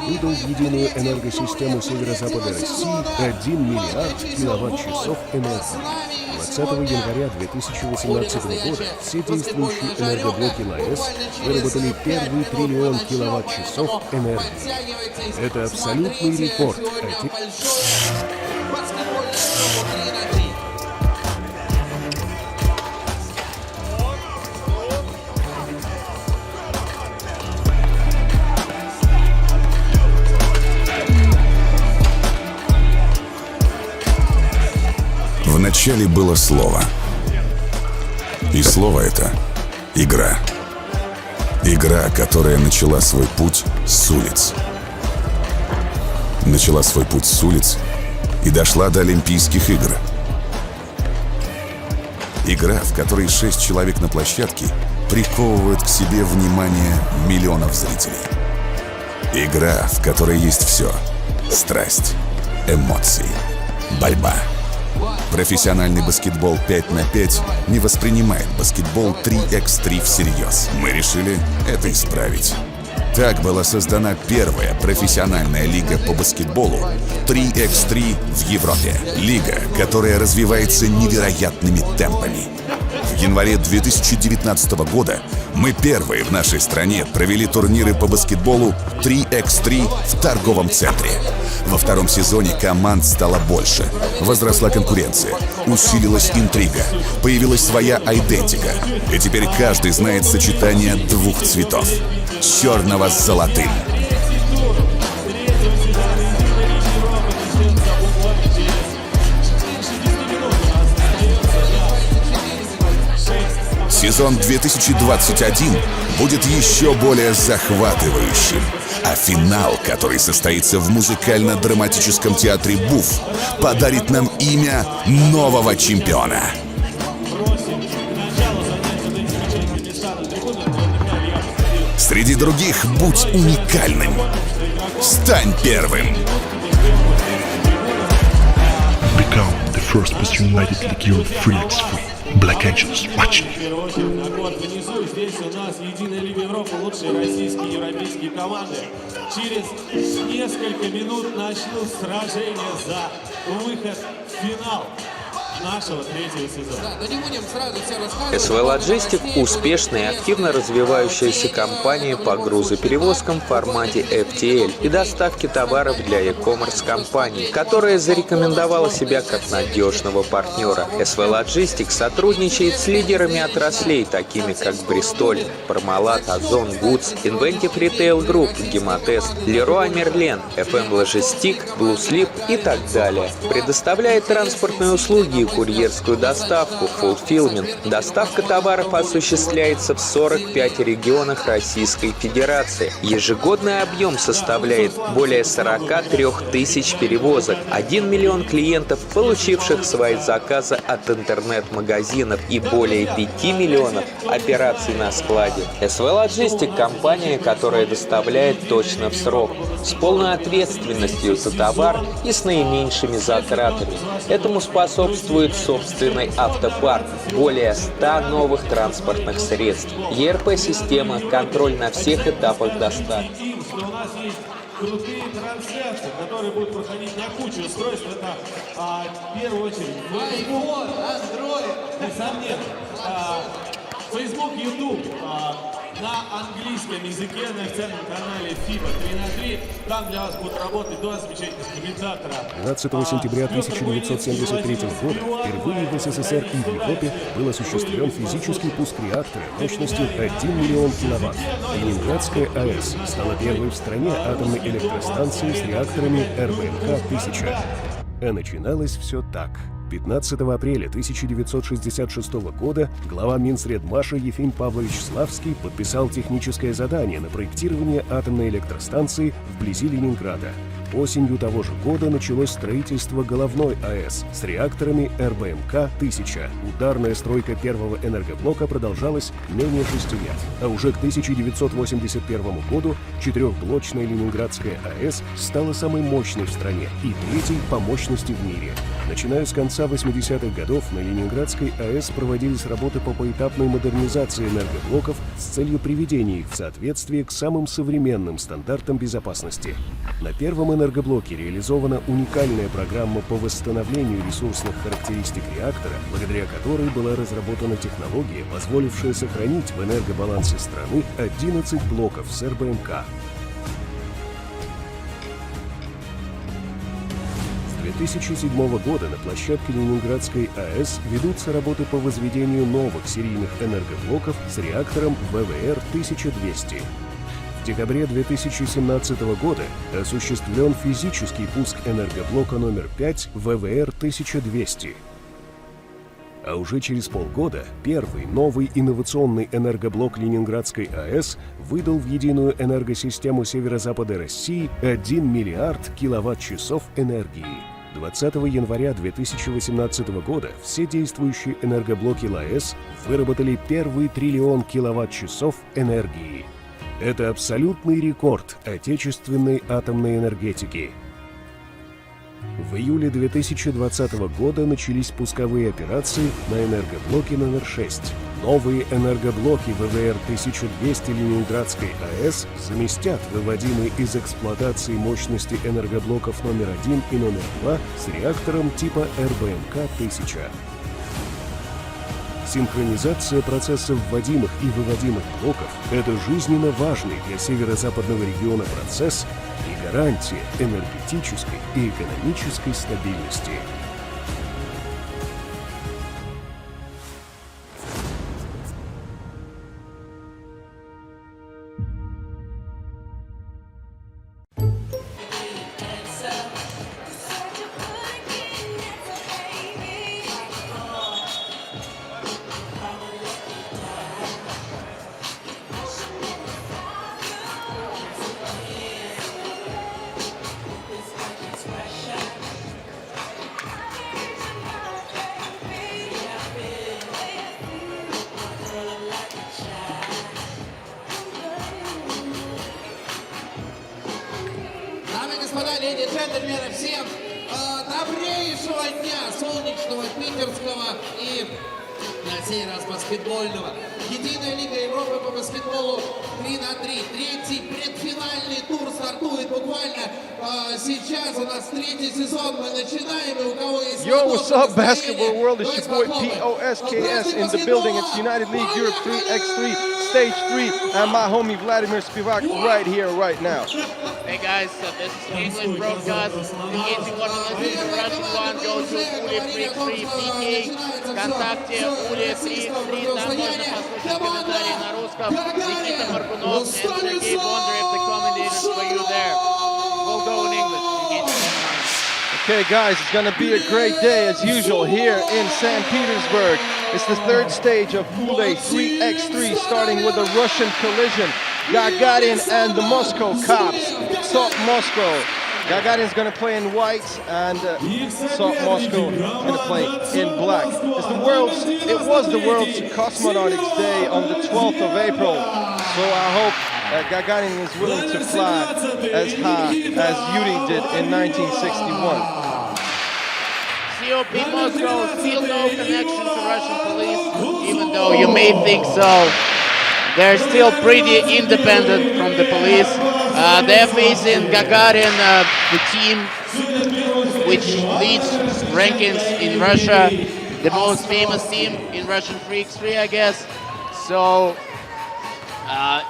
выдал в единую энергосистему северо-запада России 1 миллиард киловатт-часов энергии. 20 января 2018 года все действующие энергоблоки на АЭС выработали первый триллион киловатт-часов энергии. Это абсолютный рекорд. Вначале было слово. И слово это — игра. Игра, которая начала свой путь с улиц. Начала свой путь с улиц и дошла до Олимпийских игр. Игра, в которой 6 человек на площадке приковывают к себе внимание миллионов зрителей. Игра, в которой есть все: страсть, эмоции, борьба. Профессиональный баскетбол 5 на 5 не воспринимает баскетбол 3х3 всерьез. Мы решили это исправить. Так была создана первая профессиональная лига по баскетболу 3х3 в Европе. Лига, которая развивается невероятными темпами. В январе 2019 года мы первые в нашей стране провели турниры по баскетболу 3х3 в торговом центре. Во втором сезоне команд стало больше. Возросла конкуренция, усилилась интрига, появилась своя айдентика. И теперь каждый знает сочетание двух цветов — черного с золотым. Сезон 2021 будет еще более захватывающим. А финал, который состоится в музыкально-драматическом театре «Буф», подарит нам имя нового чемпиона. Среди других будь уникальным. Стань первым. Become the first Best United League Europe 3x3. Black Angels, watch. Внизу здесь у нас единая Лига Европы, лучшие российские и европейские команды. Через несколько минут начнут сражение за выход в финал нашего третьего сезона. СВ Logistic – успешная и активно развивающаяся компания по грузоперевозкам в формате FTL и доставке товаров для e-commerce компаний, которая зарекомендовала себя как надежного партнера. СВ Logistic сотрудничает с лидерами отраслей, такими как Бристоль, Пармалат, Озон, Гудс, Inventive Retail Group, Гемотест, Леруа Мерлен, FM Logistic, Blue Slip и так далее. Предоставляет транспортные услуги, курьерскую доставку, fulfillment. Доставка товаров осуществляется в 45 регионах Российской Федерации. Ежегодный объем составляет более 43 тысяч перевозок, 1 миллион клиентов, получивших свои заказы от интернет-магазинов, и более 5 миллионов операций на складе. СВ Logistic – компания, которая доставляет точно в срок, с полной ответственностью за товар и с наименьшими затратами. Этому способствует собственный автопарк, более 100 новых транспортных средств, ERP-система, контроль на всех этапах доставки. У нас есть крутые трансляции, которые будут проходить на кучу устройств. Это в первую очередь Facebook, Android, несомненно, Facebook, YouTube. На английском языке, на официальном канале FIBA 3 на 3. Там для вас будут работать два замечательных комментатора. 12 сентября 1973 года впервые в СССР и в Европе был осуществлен физический пуск реактора мощностью 1 миллион киловатт. Ленинградская АЭС стала первой в стране атомной электростанцией с реакторами РБМК-1000. А начиналось все так. 15 апреля 1966 года глава Минсредмаша Ефим Павлович Славский подписал техническое задание на проектирование атомной электростанции вблизи Ленинграда. Осенью того же года началось строительство головной АЭС с реакторами РБМК-1000. Ударная стройка первого энергоблока продолжалась менее 6 лет. А уже к 1981 году четырехблочная Ленинградская АЭС стала самой мощной в стране и третьей по мощности в мире. Начиная с конца 80-х годов на Ленинградской АЭС проводились работы по поэтапной модернизации энергоблоков с целью приведения их в соответствие к самым современным стандартам безопасности. На первом энергоблоке реализована уникальная программа по восстановлению ресурсных характеристик реактора, благодаря которой была разработана технология, позволившая сохранить в энергобалансе страны 11 блоков с РБМК. С 2007 года на площадке Ленинградской АЭС ведутся работы по возведению новых серийных энергоблоков с реактором ВВР-1200. В декабре 2017 года осуществлен физический пуск энергоблока номер 5 ВВР-1200. А уже через полгода первый новый инновационный энергоблок Ленинградской АЭС выдал в единую энергосистему северо-запада России 1 миллиард киловатт-часов энергии. 20 января 2018 года все действующие энергоблоки ЛАЭС выработали первый триллион киловатт-часов энергии. Это абсолютный рекорд отечественной атомной энергетики. В июле 2020 года начались пусковые операции на энергоблоке номер 6. Новые энергоблоки ВВР-1200 Ленинградской АЭС заместят выводимые из эксплуатации мощности энергоблоков номер 1 и номер 2 с реактором типа РБМК-1000. Синхронизация процессов вводимых и выводимых блоков – это жизненно важный для северо-западного региона процесс и гарантия энергетической и экономической стабильности. Господа, леди и джентльмены, всем добрейшего дня, солнечного, питерского и на сей раз баскетбольного. Единая лига Европы по баскетболу 3-на-3. Третий предфинальный тур стартует буквально сейчас. У нас третий сезон, мы начинаем, и у кого есть... Yo, what's up, basketball world? It's your boy POSKS in the building. It's United League Europe 3x3, stage 3, and my homie Vladimir Spivak right here, right now. Hey guys, so this is English broadcast. In case you want to listen to Russian one, go to QUALIFIER PK, ВКонтакте, QUALIFIER, там можно послушать комментарии на русском. Никита Маркунов and Sergey Bondarev, the commentators for you there. We'll go in English in case you don't mind. Okay, guys, it's going to be a great day as usual here in St. Petersburg. It's the third stage of QUALIFIER 3x3, starting with a Russian collision. Gagarin and the Moscow Cops. SOP Moscow. Gagarin's going to play in white, and SOP Moscow is going to play in black. It was the world's Cosmonauts Day on the 12th of April, so I hope Gagarin is willing to fly as high as Yuri did in 1961. COP Moscow, still no connection to Russian police, even though you may think so. They're still pretty independent from the police. They're facing Gagarin, the team which leads rankings in Russia, the most famous team in Russian 3x3, I guess. So,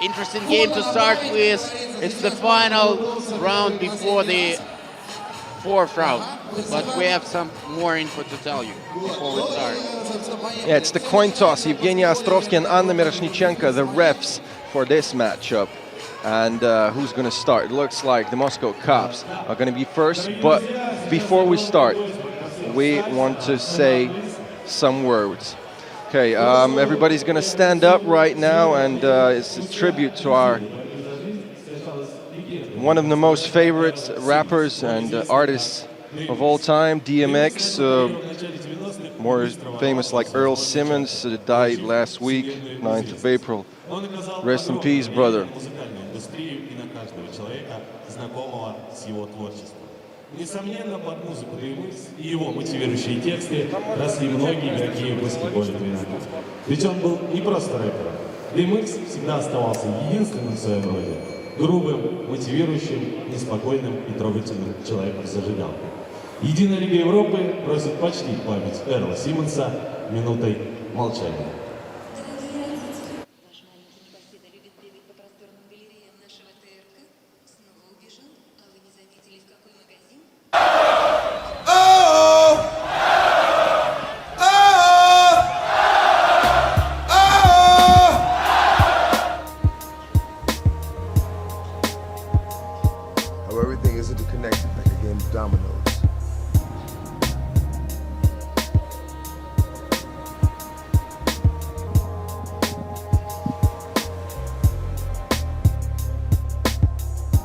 interesting game to start with. It's the final round before the fourth round, but we have some more info to tell you before we start. Yeah, it's the coin toss. Evgeny Ostrovsky and Anna Miroshnichenko, the refs for this matchup. And who's going to start? It looks like the Moscow Cops are going to be first. But before we start, we want to say some words. Okay, everybody's going to stand up right now, and it's a tribute to our one of the most favorite rappers and artists of all time, DMX, more famous like Earl Simmons, died last week, 9th of April. Rest in peace, brother. Несомненно, под музыку Ремикс и его мотивирующие тексты росли многие игроки в баскетболе времен. Ведь он был не просто рэпером. Ремикс всегда оставался единственным в своем роде, грубым, мотивирующим, неспокойным и трогательным человеком с зажигалкой. Единая Лига Европы просит почтить память Эрла Симмонса минутой молчания. Everything is interconnected like a game of dominoes.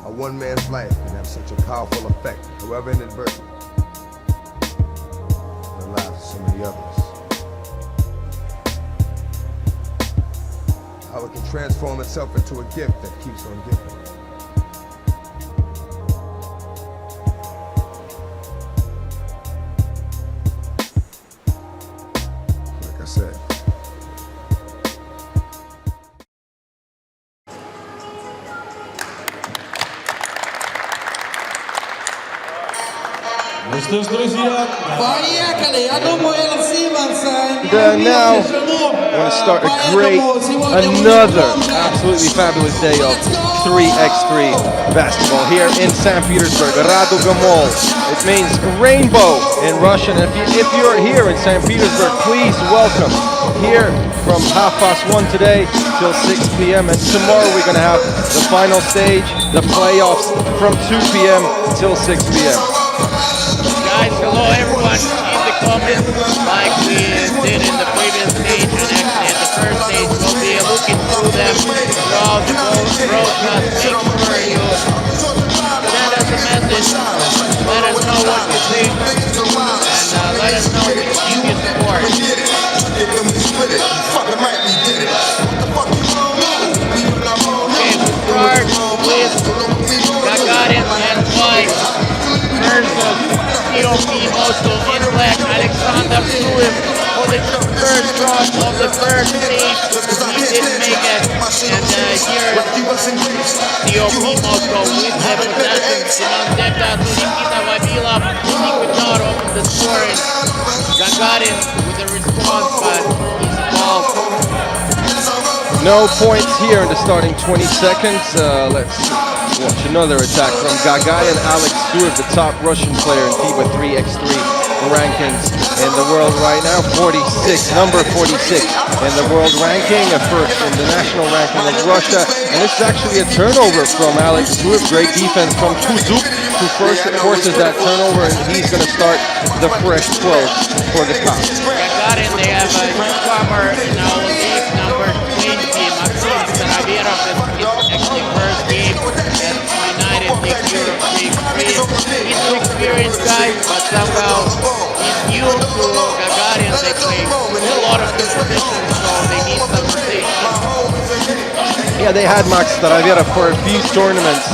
A one man's life can have such a powerful effect, however inadvertent, on the lives of so many others. How it can transform itself into a gift that keeps on giving. Ну что ж, друзья, Поехали! Я думаю, Эл Симмонса... Now, we're going to start another absolutely fabulous day of 3x3 basketball here in St. Petersburg, Raduga Mall. It means rainbow in Russian. If you're here in St. Petersburg, please welcome here from 1:30 today till 6 p.m. And tomorrow we're going to have the final stage, the playoffs from 2 p.m. till 6 p.m. Guys, hello everyone in the comments, like we did in the previous stage, and actually at the first stage we'll be looking through them throughout the broadcast. Make sure you send us a message, let us know what you think, and let us know which team you support. Okay, we start with Gagarin and White versus TOP Moscow Intellect Alexander Suev for the first round of the first stage. He didn't make it, and here TOP Moscow with the possession. Sinan Debda to Nikita Vavilov, Nikita opened the scoring. Gagarin with a response, but he's involved. No points here in the starting 20 seconds. Let's watch another attack from Gagarin Alex Suev, the top Russian player in FIBA 3x3 rankings in the world right now. Number 46 in the world ranking, first in the national ranking of Russia. And this is actually a turnover from Alex Suev. Great defense from Kuzuk, who first forces that turnover, and he's going to start the fresh 12 for the Cops. Gagarin, they have a newcomer in our league, number 20, Maxim Staroverov. It's actually first game at United League Europe League 3. He's an experienced guy, but somehow he's new to Gagarin. They play a lot of competition, so they need some rotation. Yeah, they had Max Staroverov for a few tournaments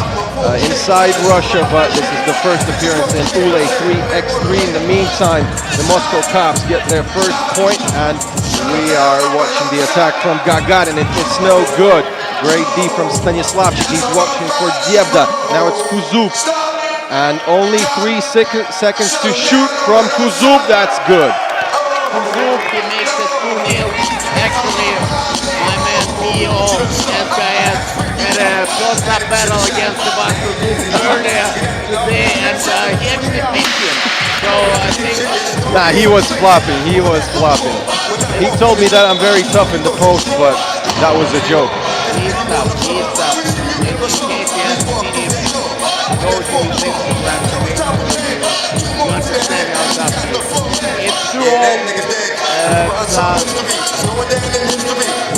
inside Russia, but this is the first appearance in ULE 3x3. In the meantime, the Moscow Cops get their first point, and we are watching the attack from Gagarin. It's no good. Great D from Stanislavchik. He's watching for Debda. Now it's Kuzub. And only 3 seconds to shoot from Kuzub. That's good. Kuzub, he makes it 2-0. Actually, my man PO SKS had a close-up battle against Sebastian Kuzub earlier today, and he actually beat him. So I think... Nah, he was flopping. He was flopping. He told me that I'm very tough in the post, but that was a joke. He's tough. He's tough. In this case, he has to see him go to his Instagram to understand how tough he is. It's 2-0.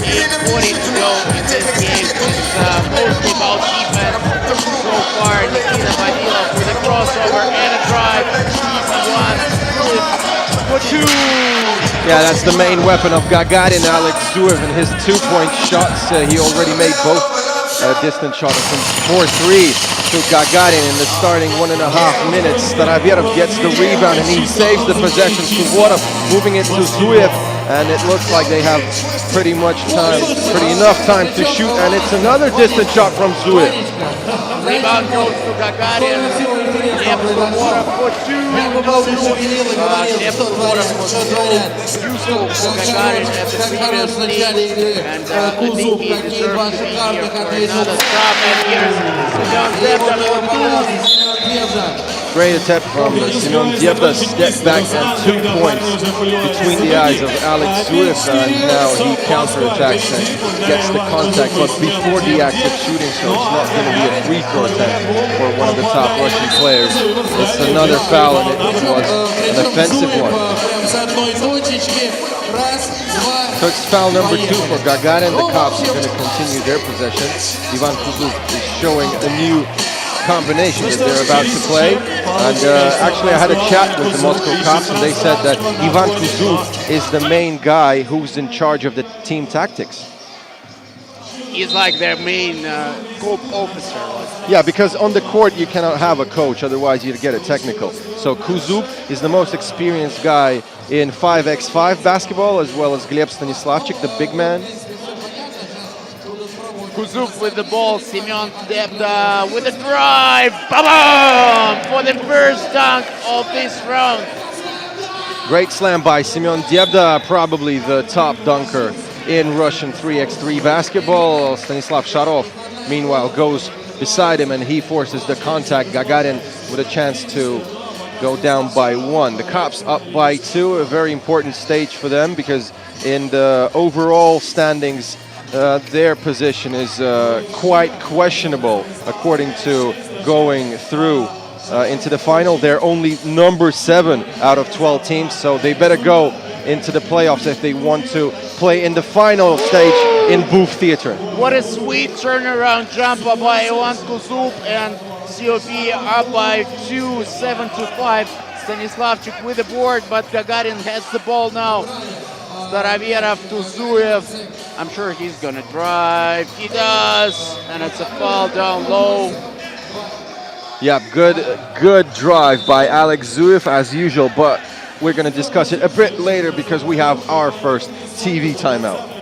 8:40 to go in this game. It's mostly about defense so far. Nikita Vavilov with a crossover and a drive. Easy one. For two. Yeah, that's the main weapon of Gagarin, Alex Zuev, and his 2-point shots. He already made both distant shots from 4-3 to Gagarin in the starting 1.5 minutes. Staravierov gets the rebound and he saves the possession. Suvorov moving it to Zuev, and it looks like they have pretty enough time to shoot, and it's another distant shot from Zuev. Rebound goes to Gagarin. Gleb Suvorov for two. Gleb Suvorov was so useful for Gagarin at the previous league, and I think he deserves to be here for another stop. And here's Semyon Debda for two. Great attempt from Semyon Debda, step back and 2 points between the eyes of Alex Zuev, and now he counterattacks and gets the contact, but before the act of shooting, so it's not going to be a free throw attempt for one of the top Russian players. It's another foul, and it was an offensive one. So it's foul number 2 for Gagarin. The Cops are going to continue their possession. Ivan Kuzub is showing a new combination that they're about to play, and actually I had a chat with the Moscow Cops, and they said that Ivan Kuzub is the main guy who's in charge of the team tactics. He's like their main co-officer. Yeah, because on the court you cannot have a coach, otherwise you'd get a technical. So Kuzub is the most experienced guy in 5x5 basketball, as well as Gleb Stanislavchik, the big man. Kuzub with the ball, Semyon Debda with a drive, ba-bam! For the first dunk of this round. Great slam by Semyon Debda, probably the top dunker in Russian 3x3 basketball. Stanislav Sharov, meanwhile, goes beside him and he forces the contact. Gagarin with a chance to go down by 1. The Cops up by 2, a very important stage for them, because in the overall standings, their position is quite questionable according to going through into the final. They're only number 7 out of 12 teams, so they better go into the playoffs if they want to play in the final stage in Booth Theater. What a sweet turnaround jumper by Ivan Kuzub, and COP up by 2, 7-5. Stanislavchik with the board, but Gagarin has the ball now. Staravierov to Zuev. I'm sure he's gonna drive. He does, and it's a foul down low. Yeah, good drive by Alex Zuev as usual, but we're gonna discuss it a bit later because we have our first TV timeout.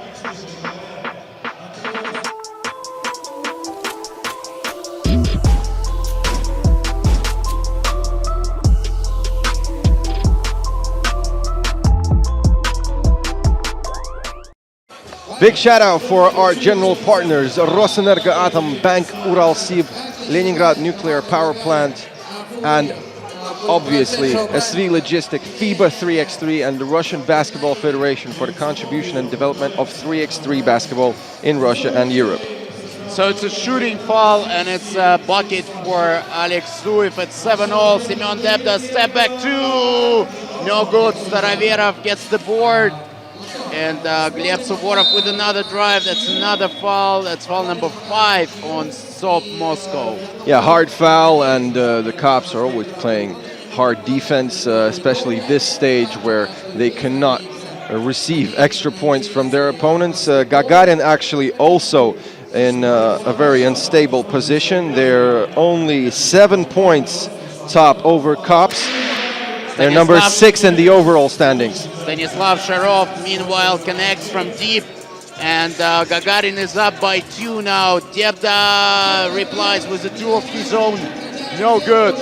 Big shout out for our general partners, Rosenergoatom, Bank Uralsib, Leningrad Nuclear Power Plant, and obviously SV Logistic, FIBA 3x3, and the Russian Basketball Federation for the contribution and development of 3x3 basketball in Russia and Europe. So it's a shooting foul, and it's a bucket for Alex Zuev at 7-all. Semyon Debda, step back 2. No good. Staravierov gets the board. And Gleb Suvorov with another drive. That's another foul. That's foul number 5 on SOP Moscow. Yeah, hard foul, and the Cops are always playing hard defense, especially this stage where they cannot receive extra points from their opponents. Gagarin actually also in a very unstable position. They're only 7 points top over Cops. They're number 6 in the overall standings. Stanislav Sharov, meanwhile, connects from deep, and Gagarin is up by 2 now. Debda replies with a 2 of his own. No good.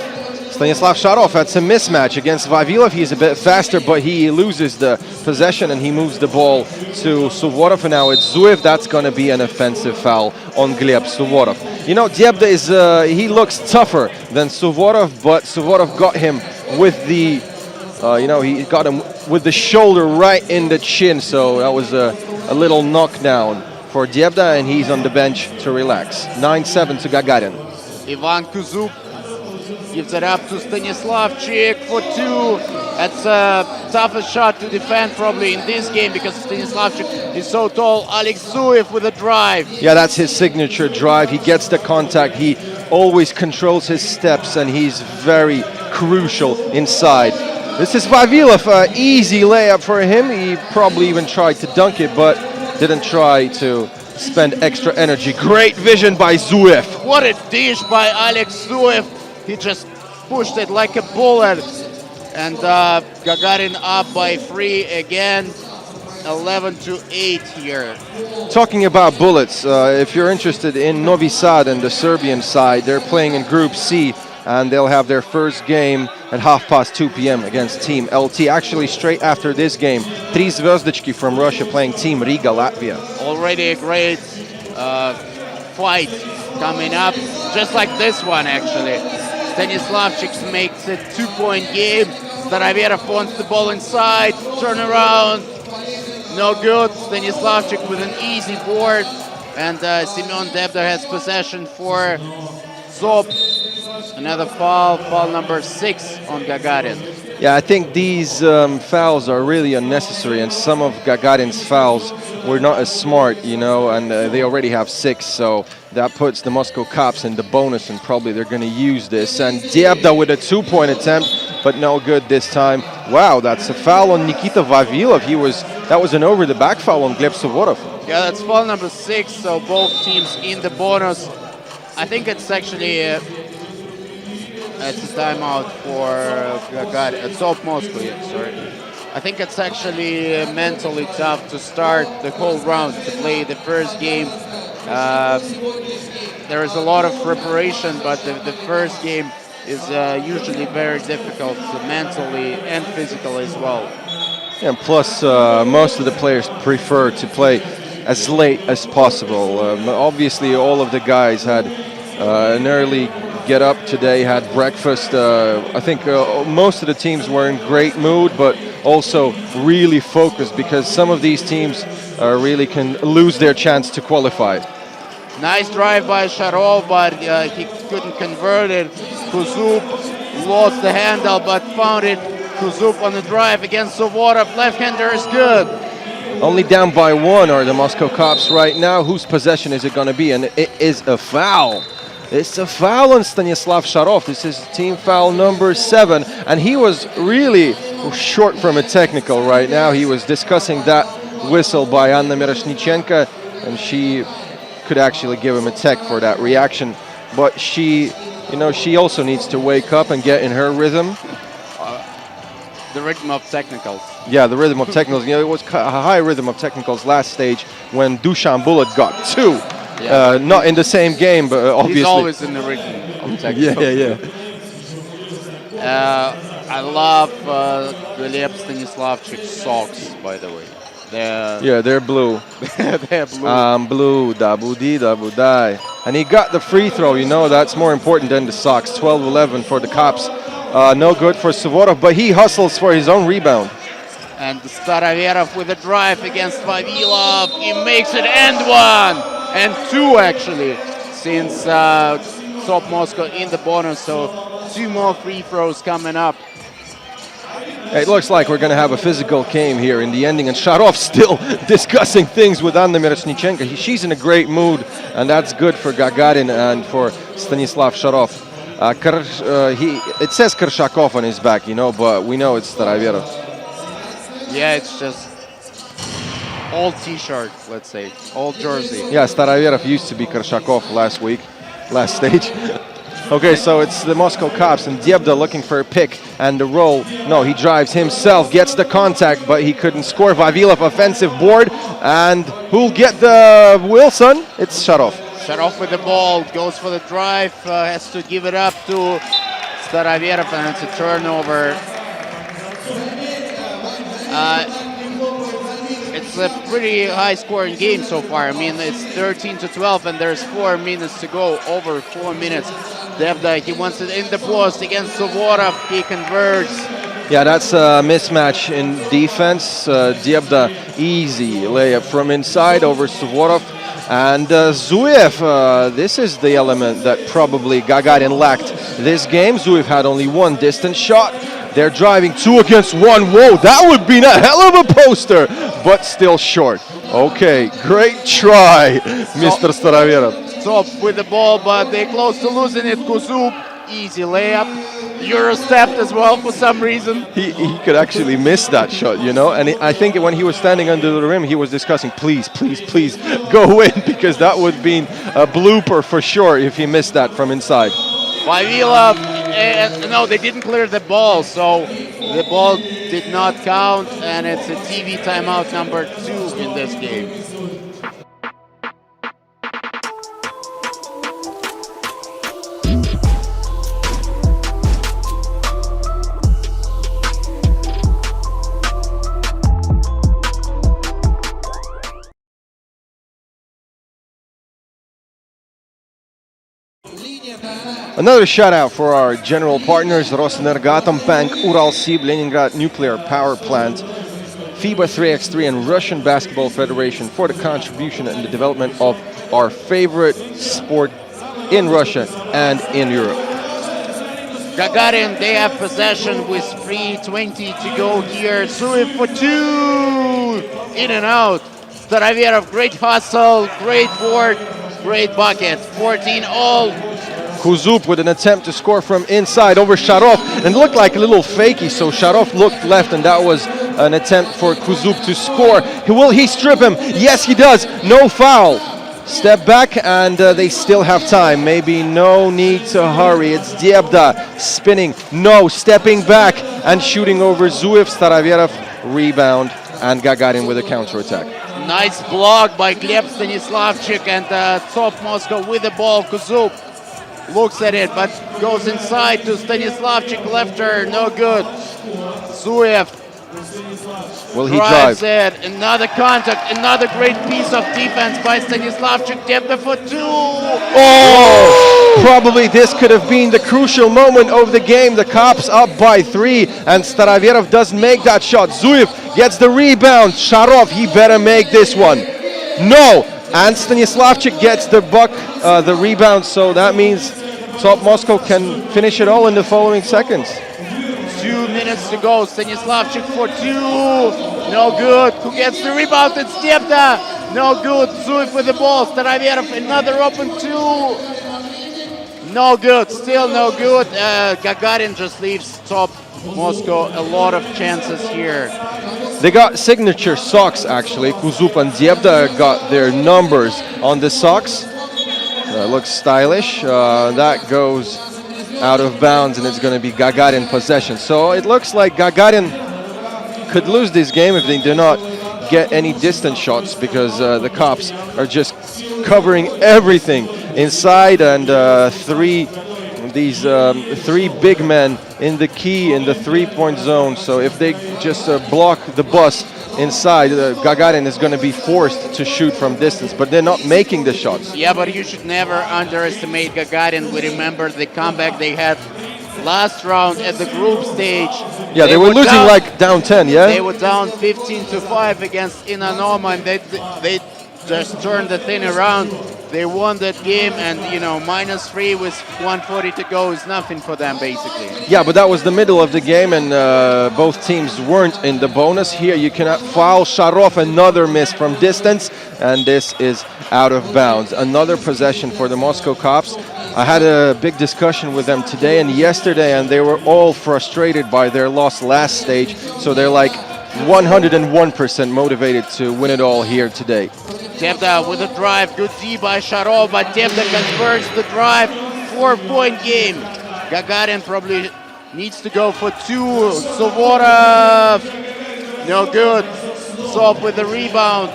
Stanislav Sharov, that's a mismatch against Vavilov. He's a bit faster, but he loses the possession and he moves the ball to Suvorov, and now it's Zuev. That's going to be an offensive foul on Gleb Suvorov. You know, Debda is, he looks tougher than Suvorov, but Suvorov got him with the, he got him with the shoulder right in the chin, so that was a little knockdown for Debda, and he's on the bench to relax. 9-7 to Gagarin. Ivan Kuzub gives it up to Stanislavchik for 2. That's a toughest shot to defend probably in this game because Stanislavchik is so tall. Alex Zuev with a drive. Yeah, that's his signature drive. He gets the contact. He always controls his steps, and he's very crucial inside. This is Vavilov, easy layup for him. He probably even tried to dunk it, but didn't try to spend extra energy. Great vision by Zuev. What a dish by Alex Zuev. He just pushed it like a bullet. And Gagarin up by 3 again. 11-8 here. Talking about bullets, if you're interested in Novi Sad and the Serbian side, they're playing in Group C, and they'll have their first game at 2 p.m. against Team LT. Actually, straight after this game, 3 Zvezdichki from Russia playing Team Riga, Latvia. Already a great fight coming up, just like this one actually. Stanislavchik makes it 2-point game. Staroverov wants the ball inside, turn around. No good. Stanislavchik with an easy board, and Semyon Debda has possession for Zop. Another foul number 6 on Gagarin. Yeah, I think these fouls are really unnecessary, and some of Gagarin's fouls were not as smart, you know, and they already have 6, so that puts the Moscow Cops in the bonus, and probably they're going to use this. And Debda with a 2-point attempt, but no good this time. Wow, that's a foul on Nikita Vavilov. That was an over-the-back foul on Gleb Suvorov. Yeah, that's foul number 6, so both teams in the bonus. I think it's actually it's a timeout for Gagarin. Top Moscow, yeah, sorry. I think it's actually mentally tough to start the whole round, to play the first game. There is a lot of preparation, but the first game is usually very difficult mentally and physically as well. And plus, most of the players prefer to play as late as possible. Obviously, all of the guys had an early get up today, had breakfast. I think most of the teams were in great mood, but also really focused, because some of these teams really can lose their chance to qualify. Nice drive by Sharov, but he couldn't convert it. Kuzub lost the handle, but found it. Kuzub on the drive against Suvorov. Left-hander is good. Only down by 1 are the Moscow Cops right now. Whose possession is it going to be? And it is a foul. It's a foul on Stanislav Sharov. This is team foul number 7. And he was really short from a technical right now. He was discussing that whistle by Anna Miroshnichenko, and she could actually give him a tech for that reaction. But she also needs to wake up and get in her rhythm. The rhythm of technicals. Yeah, the rhythm of technicals. You know, it was a high rhythm of technicals last stage when Dusan Bullet got 2. Yeah. Not in the same game, but obviously. He's always in the rhythm of technicals. I love Gleb Stanislavchik's socks, by the way. They're blue. They're blue. Blue, dabudi, dabudai. And he got the free throw, you know, that's more important than the socks. 12-11 for the Cops. No good for Suvorov, but he hustles for his own rebound. And Staroverov with a drive against Vavilov. He makes it and 1 and 2 actually, since Top Moscow in the bonus. So 2 more free throws coming up. It looks like we're going to have a physical game here in the ending, and Sharov still discussing things with Anna Miroshnichenko. She's in a great mood, and that's good for Gagarin and for Stanislav Sharov. It says Kershakov on his back, you know, but we know it's Staroverov. Yeah, it's just old T-shirt, let's say, old jersey. Yeah, Staroverov used to be Kershakov last stage. Okay, so it's the Moscow Cops, and Debda looking for a pick and the roll. No, he drives himself, gets the contact, but he couldn't score. Vavilov offensive board, and who'll get the Wilson? It's Sharov. Sharov with the ball, goes for the drive, has to give it up to Staroverov, and it's a turnover. It's a pretty high-scoring game so far. I mean, it's 13-12, and there's 4 minutes to go, over 4 minutes. Debda, he wants it in the post against Suvorov. He converts. Yeah, that's a mismatch in defense. Debda, easy layup from inside over Suvorov. And Zuev, this is the element that probably Gagarin lacked this game. Zuev had only 1 distance shot. They're driving 2 against 1. Whoa, that would be a hell of a poster, but still short. Okay, great try, Mr. Staroverov. Top with the ball, but they're close to losing it. Kuzub, easy layup. Euro-stepped as well for some reason. He could actually miss that shot, you know, and I think when he was standing under the rim, he was discussing, please, please, please go in, because that would have been a blooper for sure if he missed that from inside. Vavilov, no, they didn't clear the ball, so the ball did not count, and it's a TV timeout number 2 in this game. Another shout out for our general partners, Rosnergatom Bank, Uralsib, Leningrad Nuclear Power Plant, FIBA 3x3 and Russian Basketball Federation for the contribution and the development of our favorite sport in Russia and in Europe. Gagarin, they have possession with 3:20 to go here. Suev for 2! In and out. Staroverov, great hustle, great board, great bucket. 14 all. Kuzub with an attempt to score from inside over Sharov, and it looked like a little fakey, so Sharov looked left, and that was an attempt for Kuzub to score. Will he strip him? Yes, he does. No foul. Step back, and they still have time. Maybe no need to hurry. It's Diebda spinning, no, stepping back and shooting over Zuev. Staroverov rebound, and Gagarin with a counterattack. Nice block by Gleb Stanislavchik, and Top Moscow with the ball. Kuzub looks at it, but goes inside to Stanislavchik, lefter, no good. Zuev will he drive? It. Another contact, another great piece of defense by Stanislavchik. Debda for 2. Oh! Probably this could have been the crucial moment of the game. The Cops up by 3, and Staroverov doesn't make that shot. Zuev gets the rebound. Sharov, he better make this one. No! And Stanislavchik gets the the rebound, so that means Top Moscow can finish it all in the following seconds. 2 minutes to go. Stanislavchik for 2. No good. Who gets the rebound? It's Debda. No good. Zuev with the ball. Staroverov, another open 2. No good. Still no good. Gagarin just leaves Top Moscow a lot of chances here. They got signature socks, actually. Kuzub and Diebda got their numbers on the socks. Looks stylish. That goes out of bounds, and it's going to be Gagarin possession. So it looks like Gagarin could lose this game if they do not get any distance shots, because the Cops are just covering everything inside, and three big men in the key in the three-point zone. So if they just block the bus inside, Gagarin is going to be forced to shoot from distance, but they're not making the shots. Yeah, but you should never underestimate Gagarin. We remember the comeback they had last round at the group stage. Yeah, they were losing like down 10, yeah? They were down 15-5 against Inanoma, and they just turned the thing around. They won that game, and you know, -3 with 1:40 to go is nothing for them, basically. Yeah, but that was the middle of the game, and both teams weren't in the bonus. Here you cannot foul. Sharov, another miss from distance, and this is out of bounds. Another possession for the Moscow Cops. I had a big discussion with them today and yesterday, and they were all frustrated by their loss last stage, so they're like 101% motivated to win it all here today. Debda with a drive, good D by Sharov, but Debda converts the drive. 4-point game. Gagarin probably needs to go for 2. Suvorov, no good. Sop with the rebound.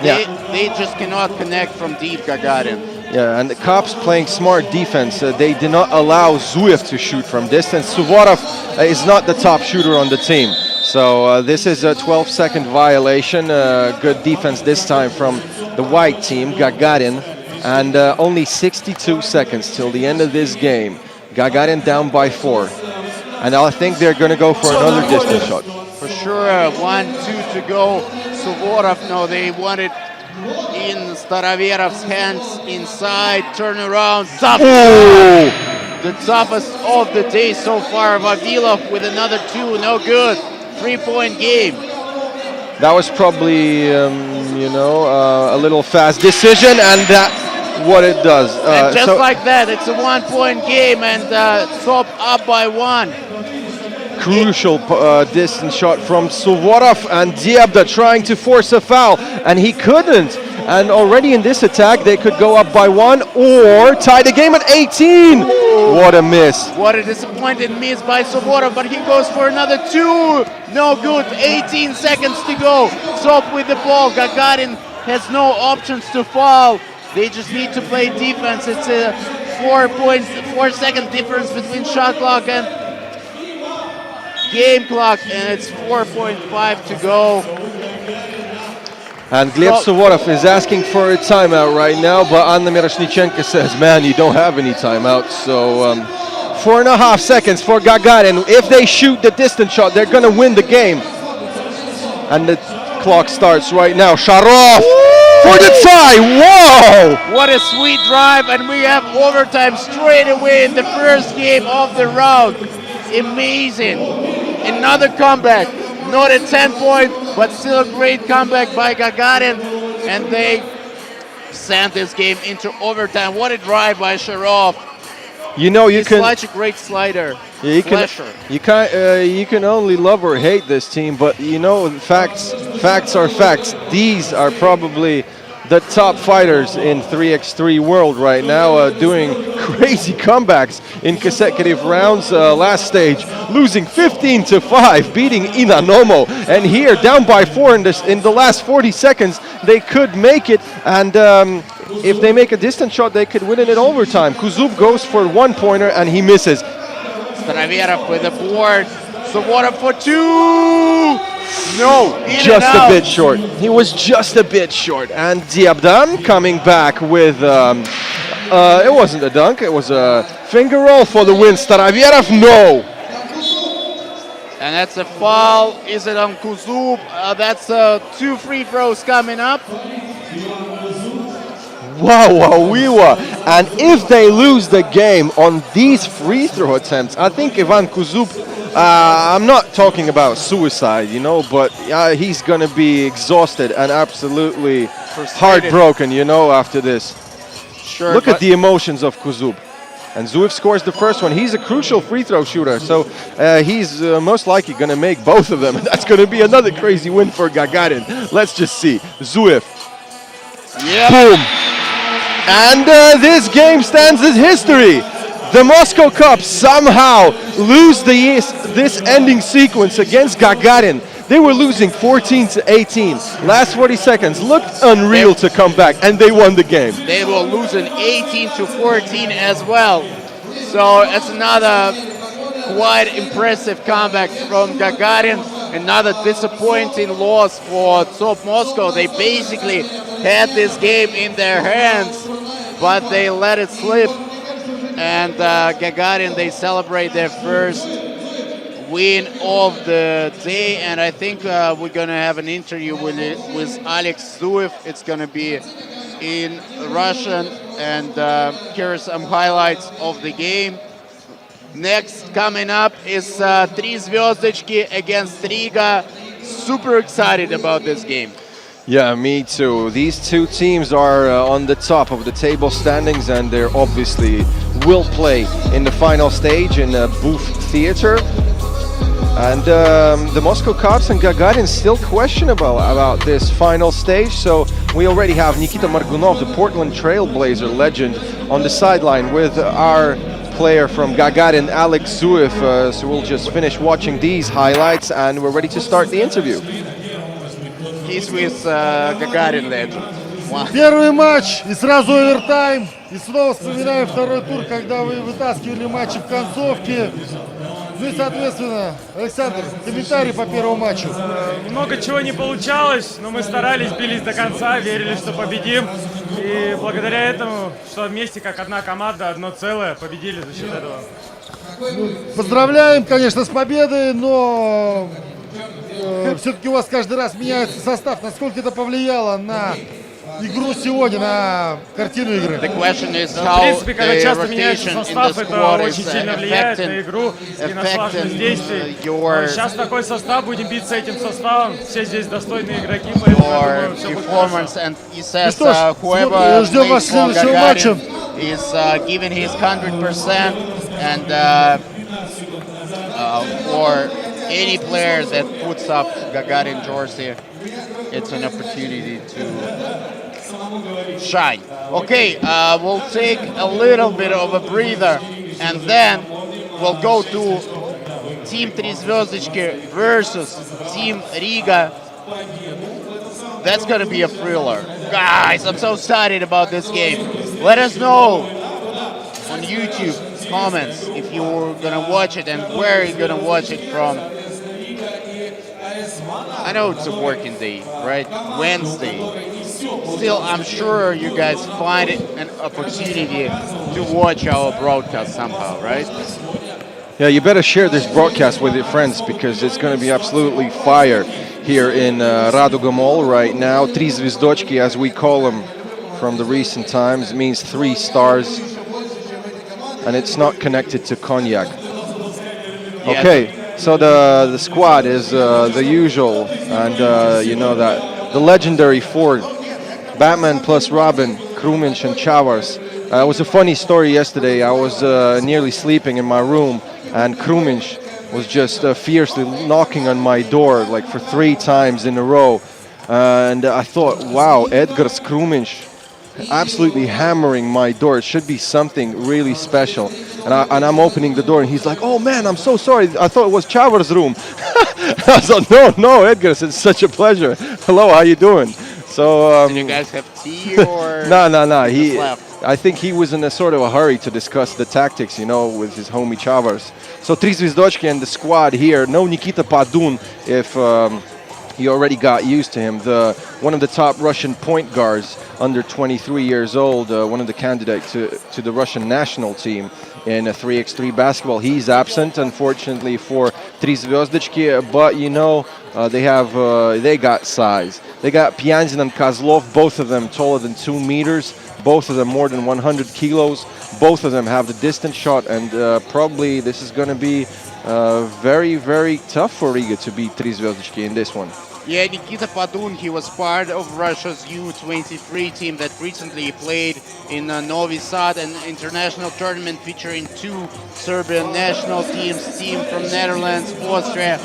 They just cannot connect from deep, Gagarin. Yeah, and the Cops playing smart defense. They did not allow Zuev to shoot from distance. Suvorov is not the top shooter on the team. So this is a 12-second violation. Good defense this time from the white team, Gagarin. And only 62 seconds till the end of this game. Gagarin down by 4. And I think they're going to go for another distance shot. For sure, 1-2 to go. Suvorov, no, they want it in Staroverov's hands inside. Turn around. The toughest of the day so far. Vavilov with another 2, no good. 3-point game. That was probably, a little fast decision, and that what it does. And just like that, it's a 1-point game, and Top up by 1. Crucial distance shot from Suvorov, and Diabda trying to force a foul, and he couldn't. And already in this attack, they could go up by 1 or tie the game at 18. What a miss. What a disappointing miss by Suvorov, but he goes for another 2. No good. 18 seconds to go. Top with the ball. Gagarin has no options to foul. They just need to play defense. It's a 4.4-second difference between shot clock and game clock, and it's 4.5 to go. And Gleb Suvorov is asking for a timeout right now, but Anna Miroshnichenko says, man, you don't have any timeouts. So 4.5 seconds for Gagarin. If they shoot the distance shot, they're going to win the game. And the clock starts right now. Sharov for the tie. Whoa! What a sweet drive, and we have overtime straight away in the first game of the round. Amazing. Another comeback. Not a 10-point, but still a great comeback by Gagarin. And they sent this game into overtime. What a drive by Sharov. You know, He's such a great slider. You can only love or hate this team, but you know, facts are facts. These are probably the top fighters in 3x3 world right now, doing crazy comebacks in consecutive rounds. Last stage, losing 15-5, beating Inanomo, and here down by 4 in the last 40 seconds, they could make it. And if they make a distance shot, they could win it in overtime. Kuzub goes for 1-pointer and he misses. Staroverov with the board. Suvorov for 2. No, just a bit short. He was just a bit short. And Diabdan coming back with, it wasn't a dunk, it was a finger roll for the win. Staroverov, no. And that's a foul. Is it on Kuzub? That's 2 free throws coming up. Wow. And if they lose the game on these free throw attempts, I think Ivan Kuzub, I'm not talking about suicide, you know, but he's going to be exhausted and absolutely heartbroken, you know, after this. Sure. Look at the emotions of Kuzub. And Zuev scores the first one. He's a crucial free throw shooter, so he's most likely going to make both of them. That's going to be another crazy win for Gagarin. Let's just see. Zuev. Yep. Boom. And this game stands as history. The Moscow Cup somehow lose this ending sequence against Gagarin. They were losing 14-18. Last 40 seconds looked unreal to come back, and they won the game. They were losing 18-14 as well. So it's another quite impressive comeback from Gagarin. Another disappointing loss for Top Moscow. They basically had this game in their hands, but they let it slip. And Gagarin, they celebrate their first win of the day. And I think we're going to have an interview with Alex Zuev. It's going to be in Russian. And here are some highlights of the game. Next coming up is Tri Zvezdochki against Riga. Super excited about this game. Yeah, me too. These two teams are on the top of the table standings, and they obviously will play in the final stage in Booth Theater. And the Moscow Cops and Gagarin still questionable about this final stage. So we already have Nikita Margunov, the Portland Trailblazer legend, on the sideline with our player from Gagarin, Alex Zuev. So we'll just finish watching these highlights and we're ready to start the interview. He's with Gagarin legend. Wow. Первый матч и сразу овертайм. И снова вспоминаем второй тур, когда вы вытаскивали матчи в концовке. Ну и, соответственно, Александр, комментарий по первому матчу. Много чего не получалось, но мы старались, бились до конца, верили, что победим. И благодаря этому, что вместе, как одна команда, одно целое, победили за счет этого. Поздравляем, конечно, с победой, но все-таки у вас каждый раз меняется состав. Насколько это повлияло на игру сегодня на картину игры. The question is В how принципе, когда the часто меняется rotation in the состав, это squad is очень сильно влияет на игру и на слаженность действий. your Сейчас такой состав, будем биться этим составом. Все здесь достойные игроки, поэтому я думаю, все будет хорошо. performance. And he says что ж, whoever ждем вас plays в for следующем матче. Gagarin is giving his 100%, and for any player that puts up Gagarin jersey, it's an opportunity to shine. Okay, we'll take a little bit of a breather, and then we'll go to Team 3 Звездочки versus Team Riga. That's gonna be a thriller. Guys, I'm so excited about this game. Let us know on YouTube comments if you're gonna watch it and where you're gonna watch it from. I know it's a working day, right? Wednesday. Still, I'm sure you guys find it an opportunity to watch our broadcast somehow, right? Yeah, you better share this broadcast with your friends because it's going to be absolutely fire here in Raduga Mall right now. Tri Zvezdochki, as we call them from the recent times, means 3 stars, and it's not connected to cognac. Okay, so the squad is the usual, and you know that the legendary 4, Batman plus Robin, Krumic and Chavars. It was a funny story yesterday. I was nearly sleeping in my room, and Krumic was just fiercely knocking on my door like for 3 times in a row. And I thought, wow, Edgars Krumic absolutely hammering my door. It should be something really special. And I'm opening the door, and he's like, oh man, I'm so sorry. I thought it was Chavar's room. I was like, no, Edgars, it's such a pleasure. Hello, how you doing? So, Did you guys have tea or? No. Just left? I think he was in a sort of a hurry to discuss the tactics, you know, with his homie Chavars. So Tri Zvezdochki and the squad here. No Nikita Padun, if you already got used to him. One of the top Russian point guards, under 23 years old, one of the candidates to the Russian national team in 3x3 basketball. He's absent, unfortunately, for Tri Zvezdochki, but you know, they got size. They got Pianzin and Kozlov, both of them taller than 2 meters, both of them more than 100 kilos. Both of them have the distance shot, and probably this is going to be very, very tough for Riga to beat Tri Zvezdochki in this one. Yeah, Nikita Padun, he was part of Russia's U-23 team that recently played in Novi Sad, an international tournament featuring 2 Serbian national teams, team from Netherlands, Austria.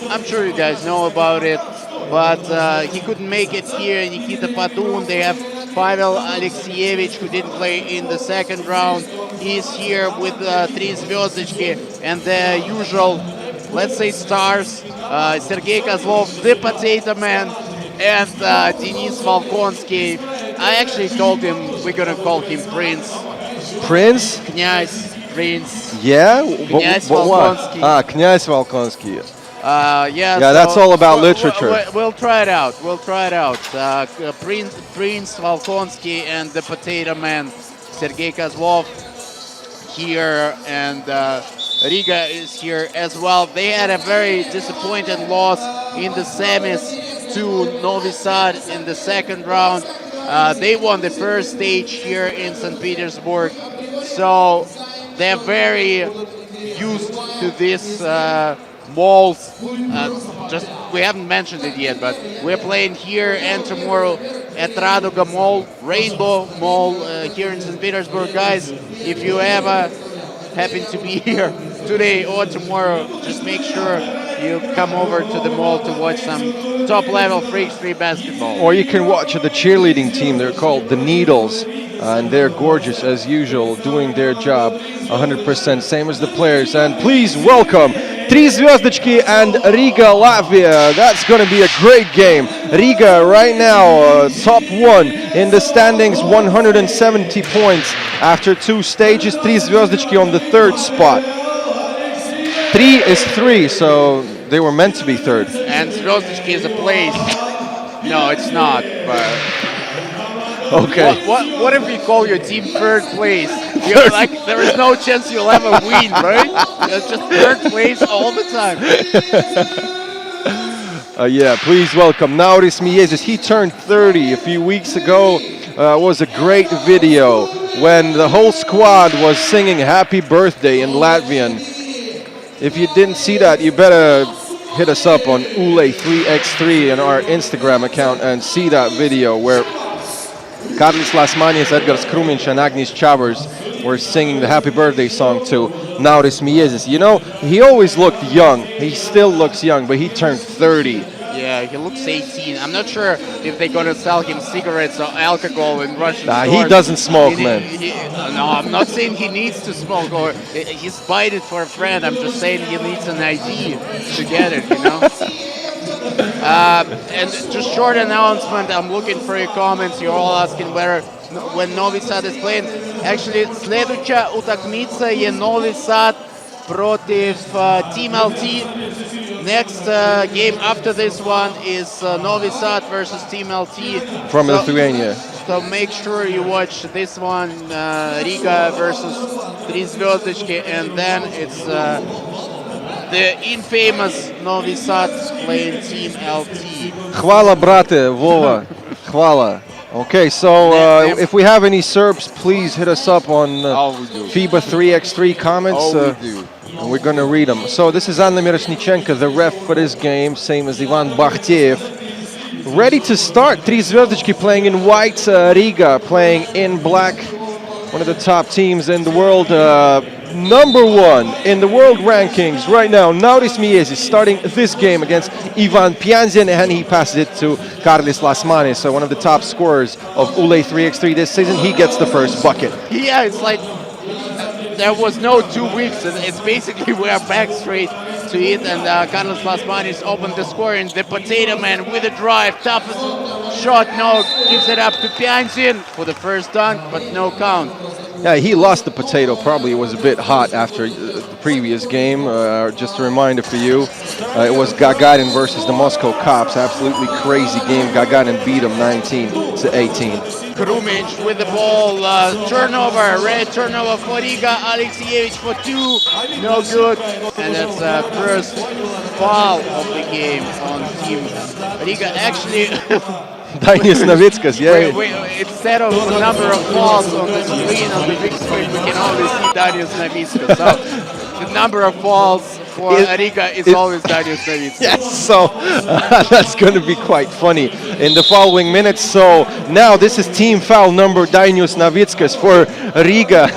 I'm sure you guys know about it, but he couldn't make it here. Nikita Padun, they have Pavel Alexievich, who didn't play in the second round. He's here with Tri Zvezdochki and the usual, let's say, stars, Sergei Kozlov, the Potato Man, and Denis Volkonsky. I actually told him we're gonna call him Prince. Prince? Knyaz, Prince. Yeah? Knyaz What? Volkonsky. Knyaz Volkonsky. Yeah, that's all about literature. We'll try it out. Prince Volkonsky and the Potato Man, Sergei Kozlov, here, and Riga is here as well. They had a very disappointing loss in the semis to Novi Sad in the second round. They won the first stage here in St. Petersburg, so they're very used to this malls. We haven't mentioned it yet, but we're playing here and tomorrow at Raduga Mall, Rainbow Mall here in St. Petersburg. Guys, if you ever happen to be here today or tomorrow, just make sure you come over to the mall to watch some top-level 3x3 basketball. Or you can watch the cheerleading team. They're called the Needles, and they're gorgeous as usual, doing their job 100%, same as the players. And please welcome Tri Zvezdochki and Riga, Latvia. That's going to be a great game. Riga right now top 1 in the standings, 170 points after 2 stages. Tri Zvezdochki on the 3rd spot. 3 is 3, so they were meant to be 3rd. And Zvezdochki is a place. No, it's not. But okay. What if we call your team 3rd place? Like, there is no chance you'll ever win, right? It's just 3rd place all the time. Yeah, please welcome Nauris Miezis. He turned 30 a few weeks ago. Was a great video when the whole squad was singing happy birthday in Latvian. If you didn't see that, you better hit us up on Ule3x3 on our Instagram account and see that video where Karlis Lasmanis, Edgars Krumiņš, and Agnis Chavers were singing the happy birthday song to Nauris Miezis. You know, he always looked young. He still looks young, but he turned 30. Yeah, he looks 18. I'm not sure if they're gonna sell him cigarettes or alcohol in Russian stores. He doesn't smoke, man. No, I'm not saying he needs to smoke or he's buying it for a friend. I'm just saying he needs an ID to get it, you know? And just short announcement, I'm looking for your comments. You're all asking when Novi Sad is playing. Actually, следующая utakmica je Novi Sad protiv Team LT. Next game after this one is Novi Sad versus Team LT. From Lithuania. So make sure you watch this one, Riga versus Tri Zvezdički, and then it's the infamous Novi Sad playing Team LT. Hvala, brate, Vova. Hvala. Okay, so if we have any Serbs, please hit us up on FIBA 3x3 comments. And we're going to read them. So this is Anna Miroshnichenko, the ref for this game, same as Ivan Bakhtaev. Ready to start. Tri Zvezdički playing in white, Riga playing in black. One of the top teams in the world. #1 in the world rankings right now. Nauris Miezis starting this game against Ivan Pianzin, and he passes it to Karlis Lasmanis, so one of the top scorers of Ule3x3 this season. He gets the first bucket. Yeah, it's like there was no 2 weeks, and it's basically we are back straight to it, and Karlis Lasmanis opened the score, and the Potato Man with a drive, toughest shot, no, gives it up to Pianzin for the first dunk, but no count. Yeah, he lost the potato. Probably it was a bit hot after the previous game. Just a reminder for you, it was Gagarin versus the Moscow Cops. Absolutely crazy game. Gagarin beat him 19-18. Krumiņš with the ball, turnover, red turnover for Riga, Alexievich for 2, no good, and that's the first foul of the game on Team Riga. Actually, Dainis Navickas, yeah. Instead of the number of falls on the screen, on the big screen, we can only see Dainis Navickas. So the number of falls for Riga is always Dainis Navickas. Yes, so that's going to be quite funny in the following minutes. So now this is team foul number Dainis Navickas for Riga.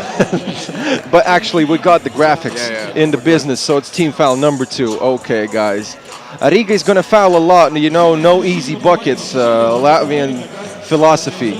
But actually we got the graphics in the business, so it's team foul number 2. Okay, guys. Riga is going to foul a lot, you know, no easy buckets. Latvian philosophy.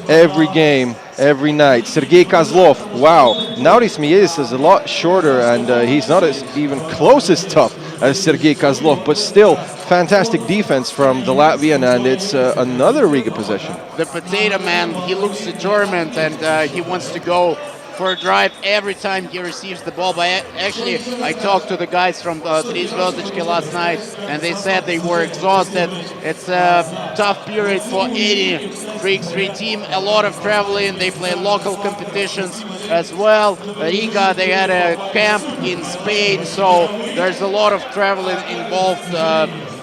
Every game, every night. Sergei Kozlov, wow. Nauris Miezis is a lot shorter, and he's not even close as tough as Sergei Kozlov, but still fantastic defense from the Latvian, and it's another Riga possession. The Potato Man, he looks determined, and he wants to go for a drive every time he receives the ball. But actually, I talked to the guys from Tri Zvezdički last night, and they said they were exhausted. It's a tough period for any 3x3 team. A lot of traveling. They play local competitions as well. Riga, they had a camp in Spain, so there's a lot of traveling involved.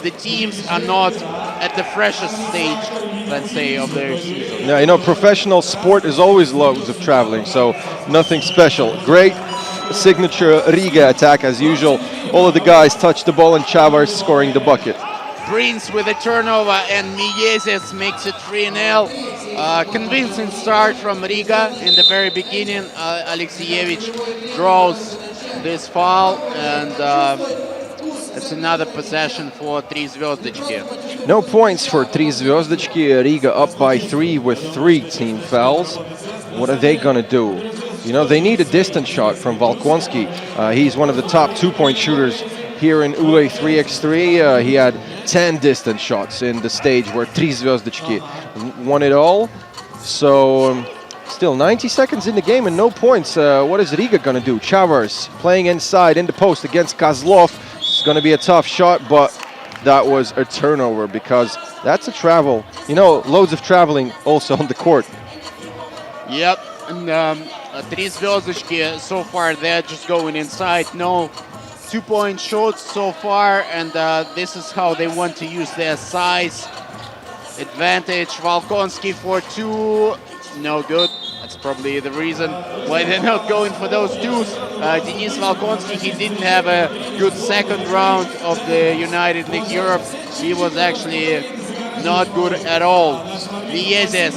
The teams are not at the freshest stage, let's say, of their season. Yeah, you know, professional sport is always loads of traveling, so nothing special. Great signature Riga attack as usual. All of the guys touch the ball, and Chavars scoring the bucket. Prince with a turnover, and Miezis makes it 3-0. Convincing start from Riga in the very beginning. Alexievich draws this foul, and it's another possession for Tri Zvezdički. No points for Tri Zvezdički. Riga up by 3 with 3 team fouls. What are they going to do? You know, they need a distance shot from Volkonski. He's one of the top 2-point shooters here in Ule3x3. He had 10 distance shots in the stage where Tri Zvezdički won it all. So still 90 seconds in the game and no points. What is Riga going to do? Chavars playing inside in the post against Kozlov. It's going to be a tough shot, but that was a turnover because that's a travel. You know, loads of traveling also on the court. Yep, and Tri Zvezdički so far they're just going inside. No 2-point shots so far, and this is how they want to use their size advantage. Volkonsky for 2, no good. That's probably the reason why they're not going for those 2s. Denis Volkonsky, he didn't have a good second round of the United League Europe. He was actually not good at all. Liezes,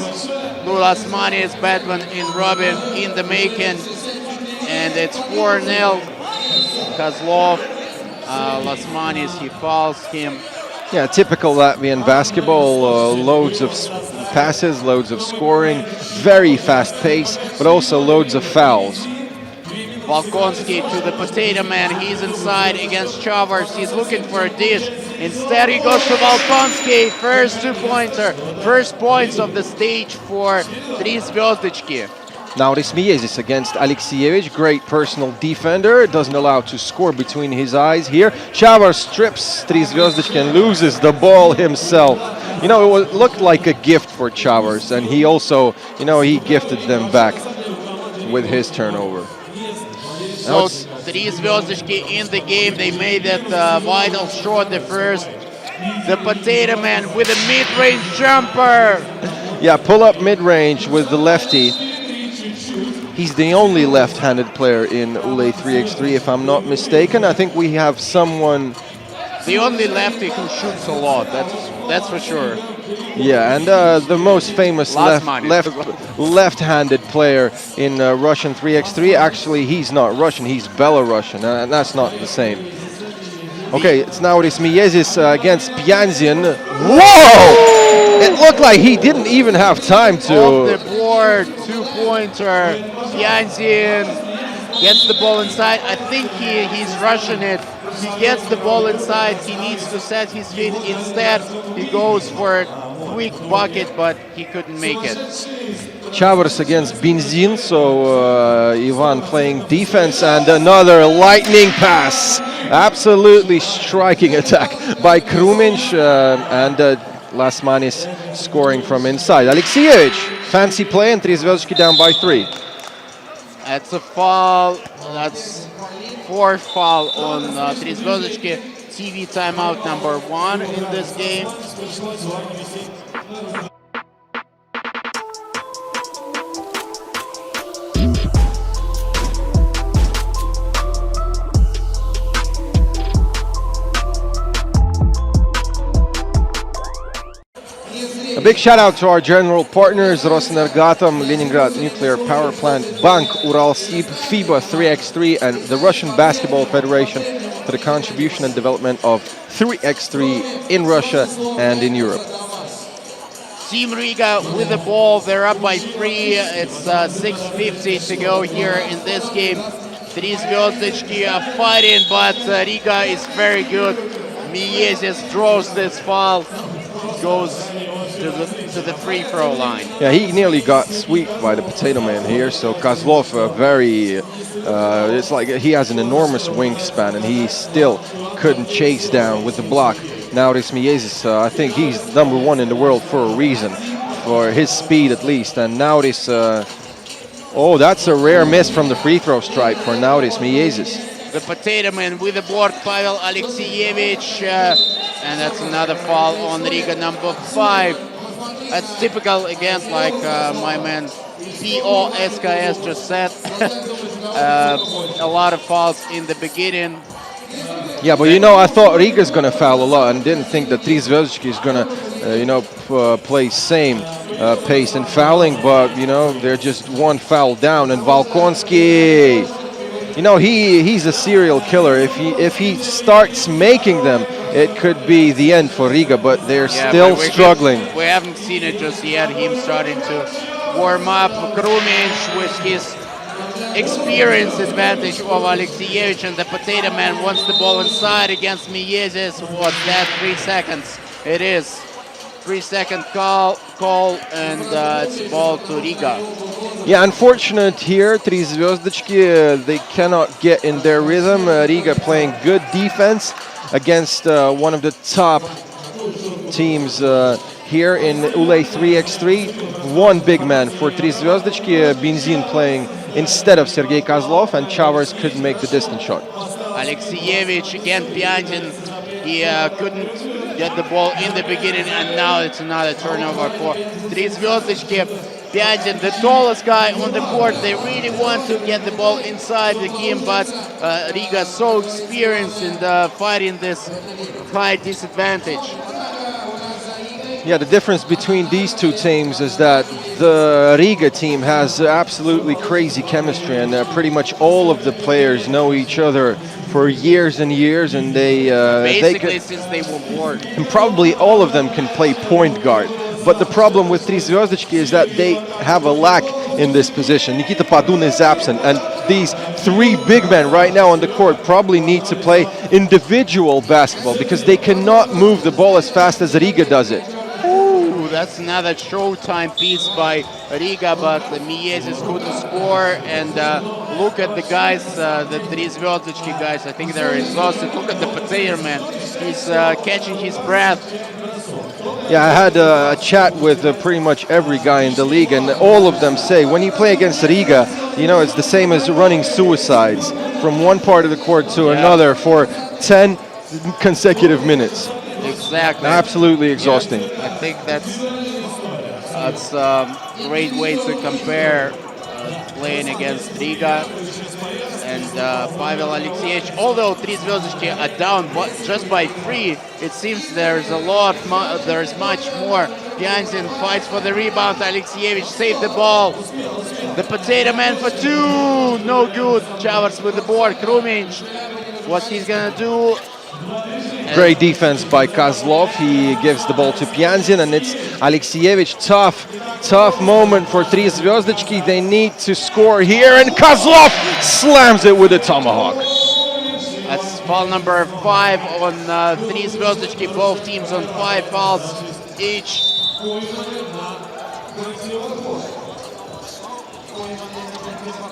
Lulasmanis, Batman in Robin in the making, and it's 4-0. Kozlov, Lasmanis, he fouls him. Yeah, typical Latvian basketball, loads of passes, loads of scoring, very fast pace, but also loads of fouls. Volkonsky to the potato man, he's inside against Chavars, he's looking for a dish. Instead he goes to Volkonsky, first 2-pointer, first points of the stage for Tri Zvezdichki. Now Miezis against Alexievich, great personal defender, doesn't allow to score between his eyes here. Chavars strips Tri Zvezdichki and loses the ball himself. You know, it looked like a gift for Chavars, and he also, you know, he gifted them back with his turnover. So Tri Zvezdichki in the game, they made that vital shot, the first. The potato man with a mid-range jumper. Yeah, pull up mid-range with the lefty. He's the only left-handed player in Ule 3x3, if I'm not mistaken. I think we have someone... The only lefty who shoots a lot, that's for sure. Yeah, and the most famous left-handed player in Russian 3x3, actually he's not Russian, he's Belarusian, and that's not the same. Okay, it's now Miezis against Pianzin. Whoa! It looked like he didn't even have time to... Off the board, 2-pointer. Pianzin gets the ball inside. I think he's rushing it. He gets the ball inside. He needs to set his feet. Instead, he goes for a quick bucket, but he couldn't make it. Chavars against Benzin, so Ivan playing defense, and another lightning pass. Absolutely striking attack by Kruminch, and Lasmanis scoring from inside. Alexievich, fancy play, and Tri Zvezdichki down by 3. That's a foul. That's 4th foul on Tri Zvezdichki. TV timeout number 1 in this game. A big shout out to our general partners, Rosnergatom, Leningrad Nuclear Power Plant, Bank Uralsib, FIBA 3x3, and the Russian Basketball Federation for the contribution and development of 3x3 in Russia and in Europe. Team Riga with the ball, they're up by 3. It's 6:50 to go here in this game. Tri Zvezdichki are fighting, but Riga is very good. Miezis draws this foul, goes to the free throw line. Yeah, he nearly got swept by the potato man here. So Kozlov, it's like he has an enormous wingspan, and he still couldn't chase down with the block. Now Miezis, I think he's #1 in the world for a reason, for his speed at least. And now oh, that's a rare miss from the free throw stripe for Nauris Miezis. The potato man with the board, Pavel Alexievich, and that's another foul on Riga number 5. That's typical, again, like my man POSKS just said. A lot of fouls in the beginning. Yeah, but you know, I thought Riga's gonna foul a lot, and didn't think that Tri Zvezdichki is gonna, play same pace and fouling. But you know, they're just one foul down, and Volkonsky, you know, he's a serial killer. If he starts making them, it could be the end for Riga. But they're still struggling. We haven't seen it just yet. Him starting to warm up. Kruminch with his experience advantage of Alexievich, and the potato man wants the ball inside against Miezis. What's that? 3 seconds. It is 3-second call, and it's ball to Riga. Yeah, unfortunate here. Tri Zvezdichki, they cannot get in their rhythm. Riga playing good defense against one of the top teams here in Ule 3x3. One big man for Tri Zvezdichki, Benzin playing instead of Sergei Kozlov, and Chavars couldn't make the distance shot. Alexievich, again Piantin. He couldn't get the ball in the beginning, and now it's another turnover for Три Звездочки. Piantin, the tallest guy on the court. They really want to get the ball inside the game, but Riga so experienced in fighting this height disadvantage. Yeah, the difference between these two teams is that the Riga team has absolutely crazy chemistry, and pretty much all of the players know each other for years and years, and basically since they were born. And probably all of them can play point guard. But the problem with Три Звездочки is that they have a lack in this position. Nikita Padun is absent, and these three big men right now on the court probably need to play individual basketball because they cannot move the ball as fast as Riga does it. Ooh, that's another showtime piece by Riga, but the Miezis couldn't score. And look at the guys, the Три Звездочки guys. I think they're exhausted. Look at the potato man. He's catching his breath. Yeah, I had a chat with pretty much every guy in the league, and all of them say when you play against Riga, you know, it's the same as running suicides from one part of the court to another for 10 consecutive minutes. Exactly. Absolutely exhausting. Yeah, I think that's a great way to compare playing against Riga and Pavel Alexievich. Although Три Звездочки are down just by 3, it seems there's much more. Piantin fights for the rebound. Alexievich saved the ball. The potato man for 2, no good. Chavars with the board. Krumic, what he's gonna do? Great defense by Kozlov. He gives the ball to Piantin, and it's Alexievich. Tough moment for Три Звездочки. They need to score here, and Kozlov slams it with a tomahawk. That's foul number 5 on Три Звездочки. Both teams on 5 fouls each.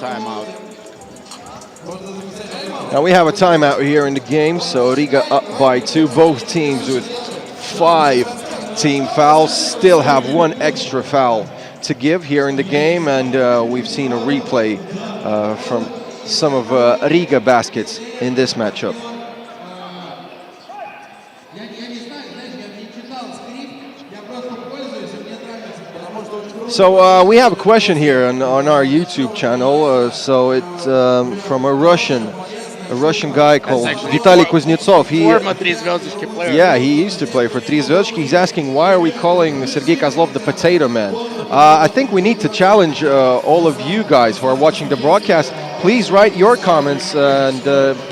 Timeout. Now we have a timeout here in the game, so Riga up by 2. Both teams with 5 team fouls, still have 1 extra foul to give here in the game, and we've seen a replay from some of Riga baskets in this matchup. So we have a question here on our YouTube channel. So it's from a Russian guy called Vitaly Kuznetsov. Former Три Звездочки player. Yeah, he used to play for Три Звездочки. He's asking, why are we calling Sergei Kozlov the potato man? I think we need to challenge all of you guys who are watching the broadcast. Please write your comments and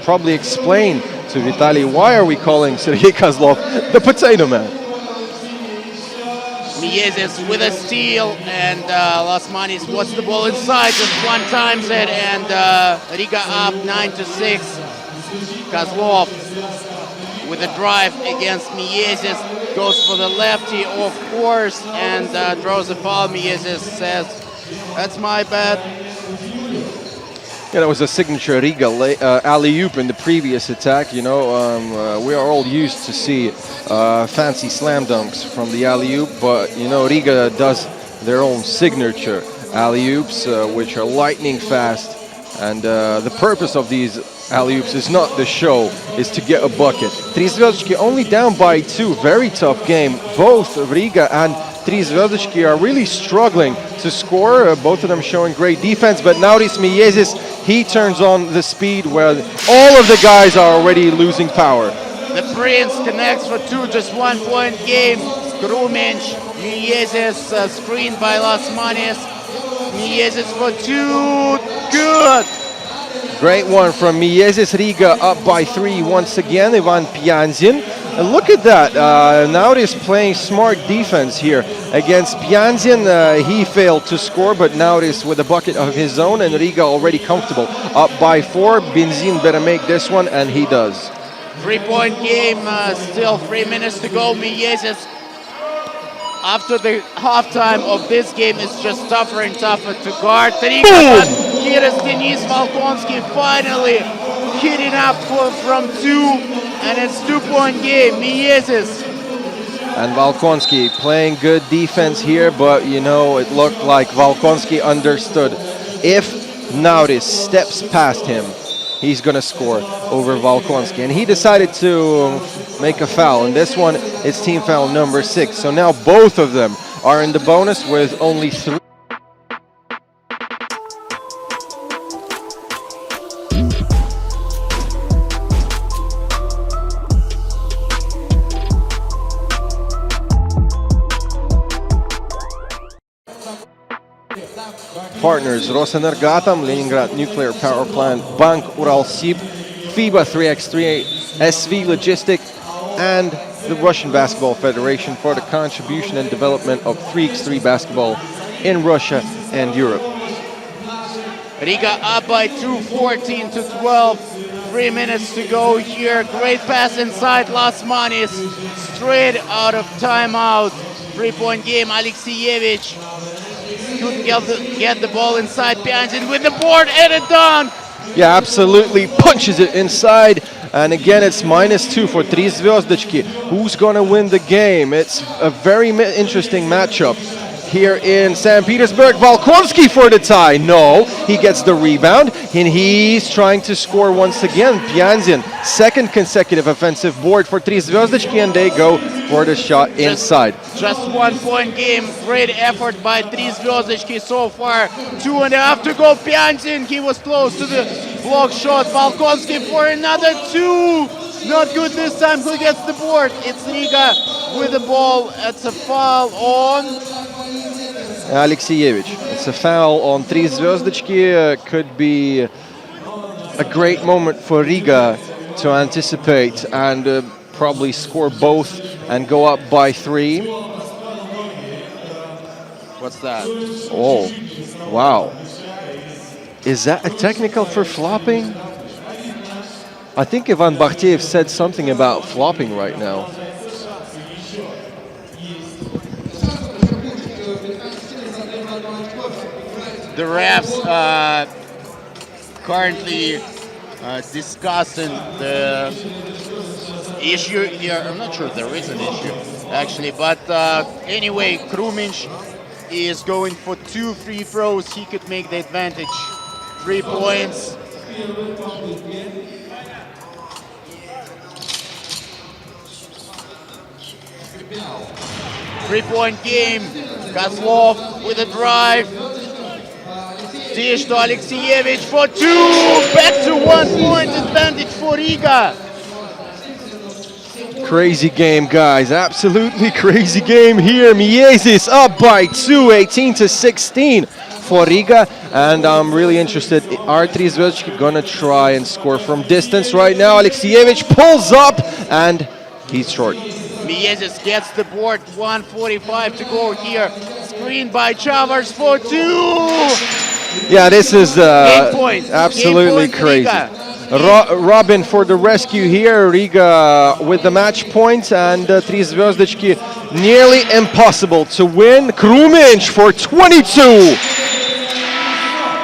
probably explain to Vitaly, why are we calling Sergei Kozlov the potato man? Miezis with a steal, and Lasmanis wants the ball inside, just one times it, and Riga up 9-6. Kozlov with a drive against Miezis, goes for the lefty, of course, and draws a foul. Miezis says, that's my bad. Yeah, that was a signature Riga alley-oop in the previous attack. You know, we are all used to see fancy slam dunks from the alley-oop, but you know, Riga does their own signature alley-oops, which are lightning fast. And the purpose of these alley-oops is not the show, is to get a bucket. Три Звездочки only down by 2. Very tough game. Both Riga and Три Звездочки are really struggling to score. Both of them showing great defense, but Nauris Miezis, he turns on the speed where all of the guys are already losing power. The Prince connects for 2, just 1 point game. Krumic, Miezis screened by Lasmanis. Miezis for 2, good. Great one from Miezis. Riga up by 3 once again. Ivan Piantin. And look at that. Nauris playing smart defense here against Piantin. He failed to score, but Nauris with a bucket of his own, and Riga already comfortable. Up by 4. Benzin better make this one, and he does. 3-point game, still 3 minutes to go. Miezis, after the halftime of this game, is just tougher and tougher to guard. Riga, but here is Denis Valkonsky finally hitting up from 2, and it's 2-point game. Miezis. And Valkonsky playing good defense here, but you know, it looked like Valkonsky understood. If Nauris steps past him, he's going to score over Volkonsky. And he decided to make a foul. And this one is team foul number 6. So now both of them are in the bonus with only 3. Partners Rosenergatam, Leningrad Nuclear Power Plant, Bank Uralsib, FIBA 3x3, SV Logistic, and the Russian Basketball Federation for the contribution and development of 3x3 basketball in Russia and Europe. Riga up by 2, 14 to 12. 3 minutes to go here. Great pass inside Lasmanis, straight out of timeout. 3-point game. Alexievich couldn't get the ball inside. Pianzin with the board and a dunk. Yeah, absolutely punches it inside. And again, it's -2 for Tri Zvezdichki. Who's going to win the game? It's a very interesting matchup here in St. Petersburg. Volkonsky for the tie. No, he gets the rebound, and he's trying to score once again. Pianzin, second consecutive offensive board for Tri Zvezdichki, and they go for the shot inside. Just 1-point game. Great effort by Tri Zvezdichki so far. 2.5 to go. Pianzin, he was close to the block shot. Volkonsky for another 2. Not good this time. Who gets the board? It's Riga with the ball. It's a foul on Alexievich. It's a foul on Tri Zvezdichki. Could be a great moment for Riga to anticipate and probably score both and go up by 3. What's that? Oh, wow. Is that a technical for flopping? I think Ivan Bakhtiev said something about flopping right now. The refs currently discussing the issue here. I'm not sure if there is an issue, actually. But anyway, Kruminch is going for 2 free throws. He could make the advantage. 3 points. Three-point game. Kozlov with a drive. Dish to Alexievich for 2. Back to 1-point advantage for Riga. Crazy game, guys. Absolutely crazy game here. Miezis up by 2, 18 to 16 for Riga. And I'm really interested. Are Tri Zvezdichki gonna try and score from distance right now? Alexievich pulls up and he's short. Miezis gets the board. 1:45 to go here. Screen by Chavars for 2. Yeah, this is point. absolutely crazy. Robin for the rescue here. Riga with the match point, and Tri Zvezdichki nearly impossible to win. Kruminch for 22.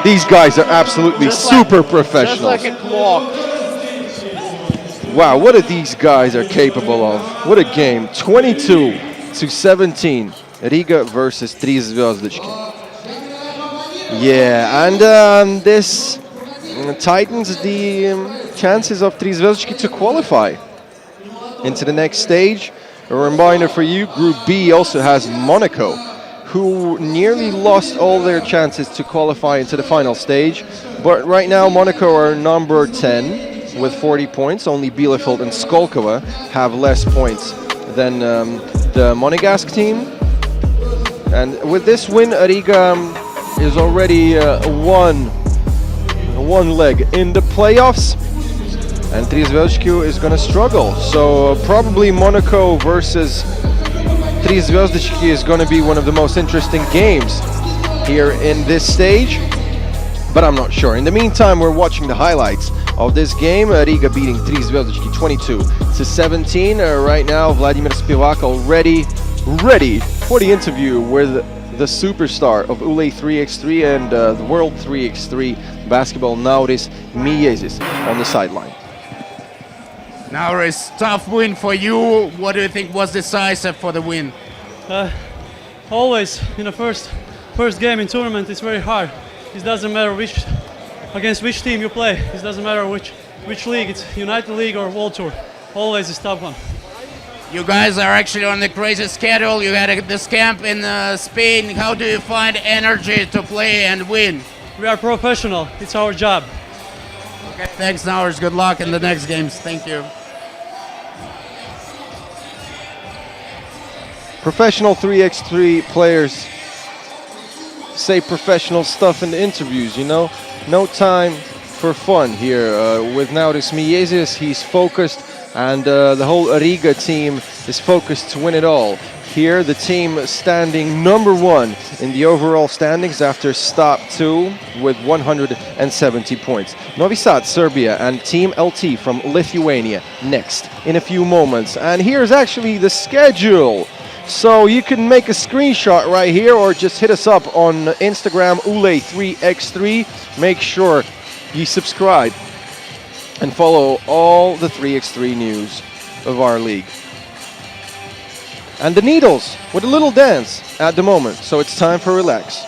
These guys are absolutely super professional. Just like a clock. Wow, what are these guys are capable of? What a game. 22 to 17. Riga versus Tri Zvezdichki. Yeah, and this tightens the chances of Tri Zvezdichki to qualify into the next stage. A reminder for you, Group B also has Monaco, who nearly lost all their chances to qualify into the final stage. But right now, Monaco are number 10 with 40 points. Only Bielefeld and Skolkovo have less points than the Monegasque team. And with this win, Riga is already one leg in the playoffs, and Tri Zvezdichki is going to struggle. So probably Monaco versus Tri Zvezdichki is going to be one of the most interesting games here in this stage, but I'm not sure. In the meantime, we're watching the highlights of this game. Riga beating Tri Zvezdichki 22 to 17. Right now, Vladimir Spivak already ready for the interview with the superstar of ULE 3x3 and the World 3x3 basketball, Nauris Miezis, on the sideline. Nauris, tough win for you. What do you think was decisive for the win? Always in the first game in tournament, it's very hard. It doesn't matter against which team you play. It doesn't matter which league, it's United League or World Tour. Always a tough one. You guys are actually on the crazy schedule. You had this camp in Spain. How do you find energy to play and win? We are professional. It's our job. Okay, thanks, Nowers. Good luck in the next games. Thank you. Professional 3x3 players say professional stuff in the interviews, you know? No time for fun here. With Nauris Miesis, he's focused, and the whole Riga team is focused to win it all. Here, the team standing number 1 in the overall standings after stop 2 with 170 points. Novi Sad, Serbia, and Team LT from Lithuania next in a few moments. And here's actually the schedule. So you can make a screenshot right here or just hit us up on Instagram, Ule3x3. Make sure you subscribe and follow all the 3x3 news of our league. And the Needles with a little dance at the moment, so it's time for relax.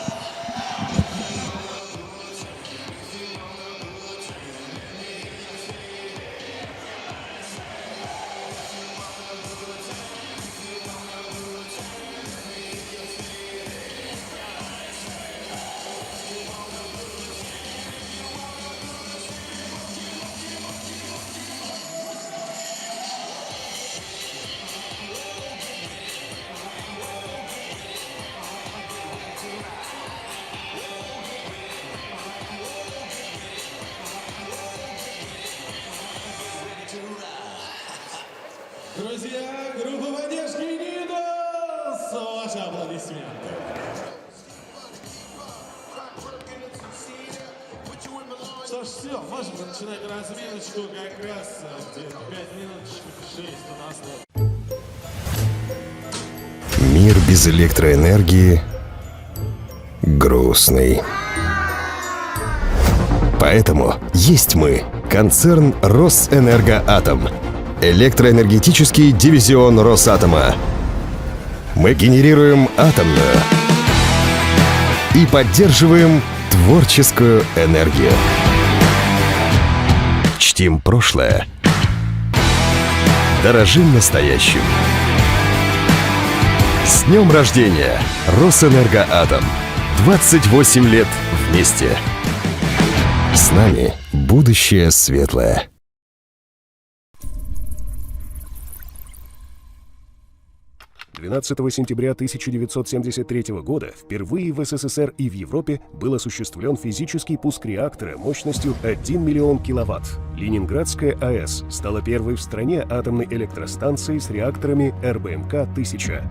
Друзья, группа поддержки Needles, ваши аплодисменты. Что ж, все, можем начинать разминочку как раз где-то 5 минуточек, 6 у нас. Мир без электроэнергии грустный. Поэтому есть мы, концерн Росэнергоатом. Электроэнергетический дивизион Росатома. Мы генерируем атомную и поддерживаем творческую энергию. Чтим прошлое. Дорожим настоящим. С днем рождения, Росэнергоатом. 28 лет вместе. С нами будущее светлое. 12 сентября 1973 года впервые в СССР и в Европе был осуществлен физический пуск реактора мощностью 1 миллион киловатт. Ленинградская АЭС стала первой в стране атомной электростанцией с реакторами РБМК-1000.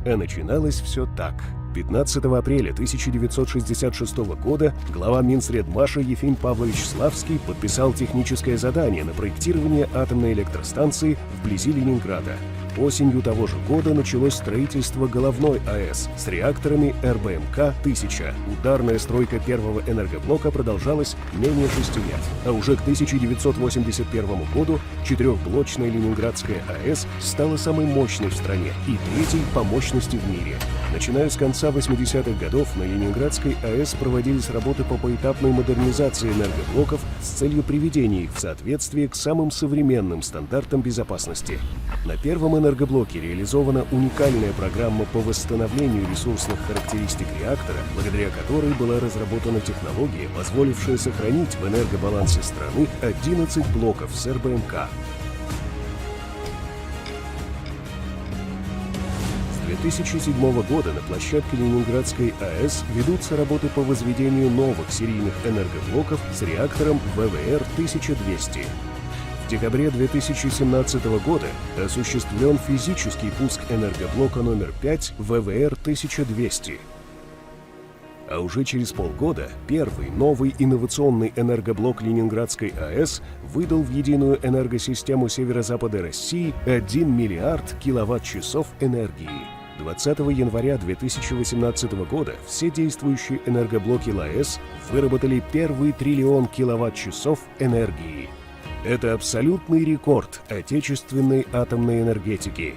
А начиналось все так. 15 апреля 1966 года глава Минсредмаша Ефим Павлович Славский подписал техническое задание на проектирование атомной электростанции вблизи Ленинграда. Осенью того же года началось строительство головной АЭС с реакторами РБМК-1000. Ударная стройка первого энергоблока продолжалась менее 6 лет. А уже к 1981 году четырехблочная Ленинградская АЭС стала самой мощной в стране и третьей по мощности в мире. Начиная с конца 80-х годов на Ленинградской АЭС проводились работы по поэтапной модернизации энергоблоков с целью приведения их в соответствие к самым современным стандартам безопасности. На первом энергоблоке реализована уникальная программа по восстановлению ресурсных характеристик реактора, благодаря которой была разработана технология, позволившая сохранить в энергобалансе страны 11 блоков с РБМК. С 2007 года на площадке Ленинградской АЭС ведутся работы по возведению новых серийных энергоблоков с реактором ВВР-1200. В декабре 2017 года осуществлен физический пуск энергоблока номер 5 ВВР-1200. А уже через полгода первый новый инновационный энергоблок Ленинградской АЭС выдал в единую энергосистему северо-запада России 1 миллиард киловатт-часов энергии. 20 января 2018 года все действующие энергоблоки ЛАЭС выработали первый триллион киловатт-часов энергии. Это абсолютный рекорд отечественной атомной энергетики.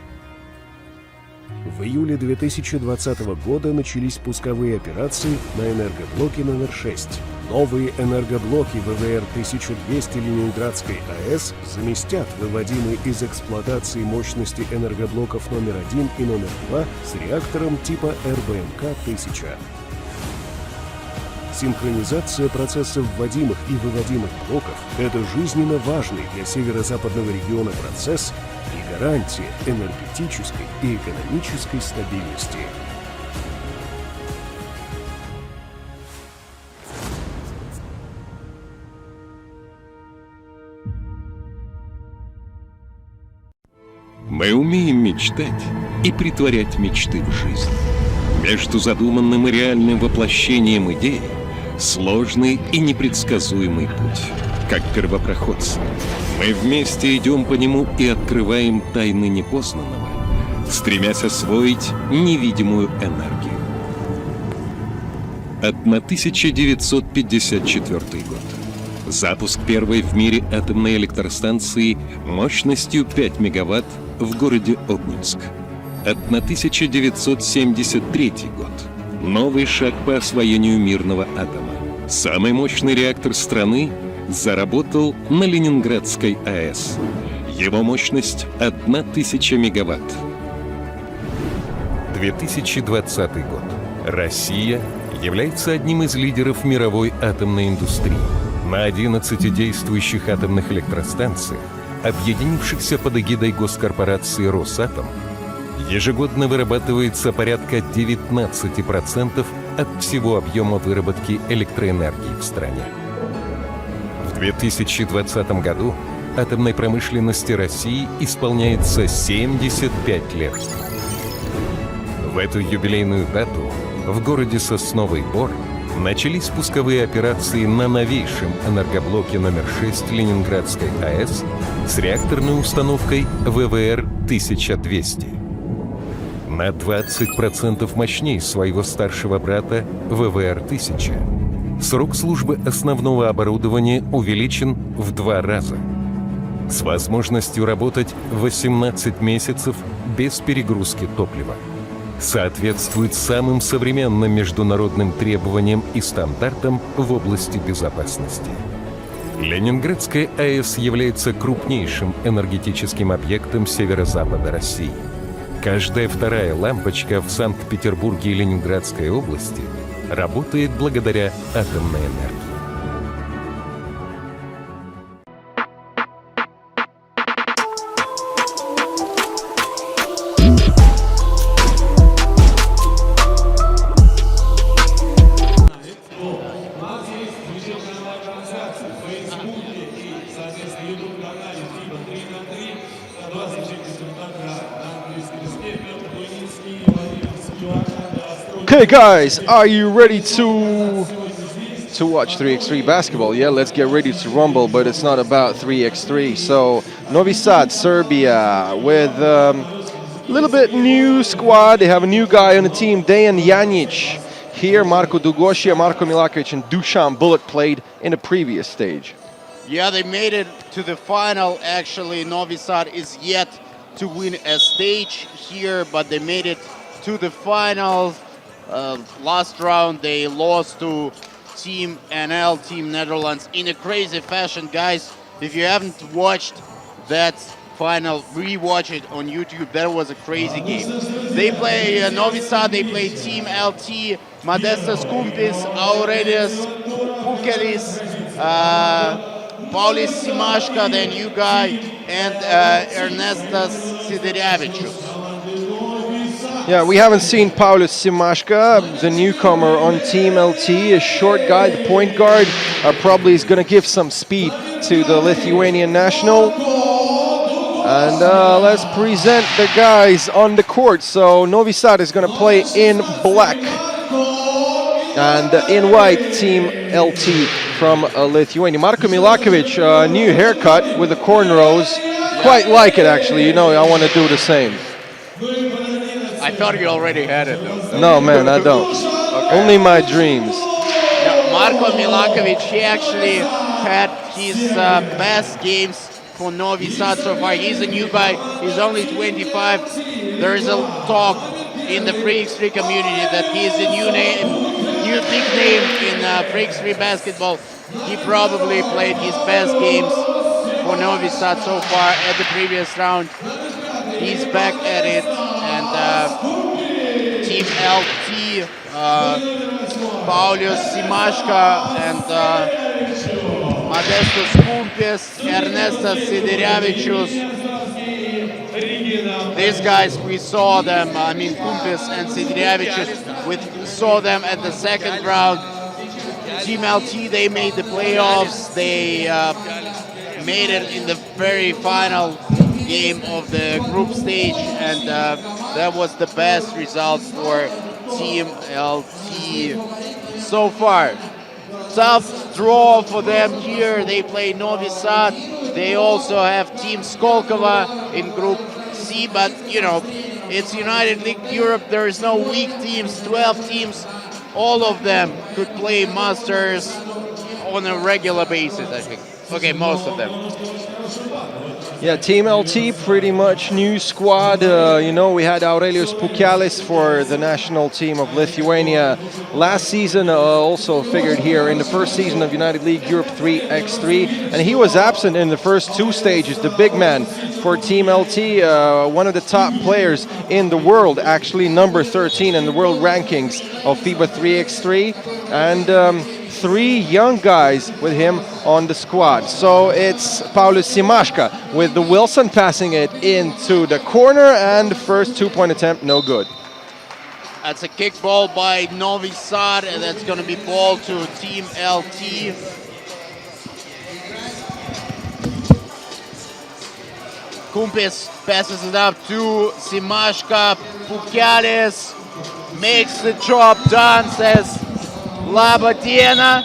В июле 2020 года начались пусковые операции на энергоблоке номер 6. Новые энергоблоки ВВР-1200 Ленинградской АЭС заместят выводимые из эксплуатации мощности энергоблоков номер 1 и номер 2 с реактором типа РБМК-1000. Синхронизация процессов вводимых и выводимых блоков – это жизненно важный для северо-западного региона процесс и гарантия энергетической и экономической стабильности. Мы умеем мечтать и притворять мечты в жизнь. Между задуманным и реальным воплощением идеи сложный и непредсказуемый путь. Как первопроходцы, мы вместе идем по нему и открываем тайны непознанного, стремясь освоить невидимую энергию. 1954 год. Запуск первой в мире атомной электростанции мощностью 5 мегаватт в городе Обнинск. 1973 год. Новый шаг по освоению мирного атома. Самый мощный реактор страны заработал на Ленинградской АЭС. Его мощность 1000 мегаватт. 2020 год. Россия является одним из лидеров мировой атомной индустрии. На 11 действующих атомных электростанциях, объединившихся под эгидой госкорпорации «Росатом», ежегодно вырабатывается порядка 19% от всего объема выработки электроэнергии в стране. В 2020 году атомной промышленности России исполняется 75 лет. В эту юбилейную дату в городе Сосновый Бор начались пусковые операции на новейшем энергоблоке номер 6 Ленинградской АЭС с реакторной установкой ВВР-1200. На 20% мощнее своего старшего брата ВВР-1000. Срок службы основного оборудования увеличен в 2 раза. С возможностью работать 18 месяцев без перегрузки топлива. Соответствует самым современным международным требованиям и стандартам в области безопасности. Ленинградская АЭС является крупнейшим энергетическим объектом северо-запада России. Каждая вторая лампочка в Санкт-Петербурге и Ленинградской области работает благодаря атомной энергии. Okay, guys, are you ready to watch 3x3 basketball? Yeah, let's get ready to rumble, but it's not about 3x3. So, Novi Sad, Serbia, with a little bit new squad. They have a new guy on the team, Dejan Janic. Here, Marko Dugosia, Marko Milakovic, and Dusan Bullet played in the previous stage. Yeah, they made it to the final. Actually, Novi Sad is yet to win a stage here, but they made it to the finals. Last round they lost to Team NL, Team Netherlands, in a crazy fashion. Guys, if you haven't watched that final, rewatch it on YouTube. That was a crazy game. They play Novi Sad, they play Team LT, Modestas Kumpis, Aurelius Pukelis, Paulis Simashka, the new guy, and Ernestas Sideriavicius. Yeah, we haven't seen Paulius Simashka, the newcomer on Team LT, a short guy, the point guard, probably is going to give some speed to the Lithuanian national. And let's present the guys on the court. So Novi Sad is going to play in black. And in white, Team LT from Lithuania. Marko Milakovic, new haircut with the cornrows. Quite like it, actually. You know, I want to do the same. I thought you already had it, though. No, man, I don't. Okay. Only my dreams. Yeah, Marko Milakovic, he actually had his best games for Novi Sad so far. He's a new guy. He's only 25. There is a talk in the 3x3 community that he is a new new big name in Freaks 3 basketball. He probably played his best games for Novi Sad so far at the previous round. He's back at it, and Team LT, Paulius Simashka and Modestas Kumpis, Ernestas Siderevičius. These guys, we saw them, Kumpis and Siderevičius, we saw them at the second round. Team LT, they made the playoffs. They made it in the very final game of the group stage, and that was the best result for Team LT so far. Tough draw for them here. They play Novi Sad. They also have Team Skolkovo in Group C, but you know, it's United League Europe. There is no weak teams, 12 teams. All of them could play Masters on a regular basis, I think. Okay, most of them. Yeah, Team LT, pretty much new squad. You know, we had Aurelijus Pukelis for the national team of Lithuania last season, also figured here in the first season of United League Europe 3x3, and he was absent in the first two stages, the big man for Team LT, one of the top players in the world, actually number 13 in the world rankings of FIBA 3x3, and three young guys with him on the squad. So it's Paulius Simashka with the Wilson passing it into the corner, and first two-point attempt, no good. That's a kick ball by Novi Sad, and that's going to be ball to Team LT. Kumpis passes it up to Simashka. Pukelis makes the job done, says Laba diena.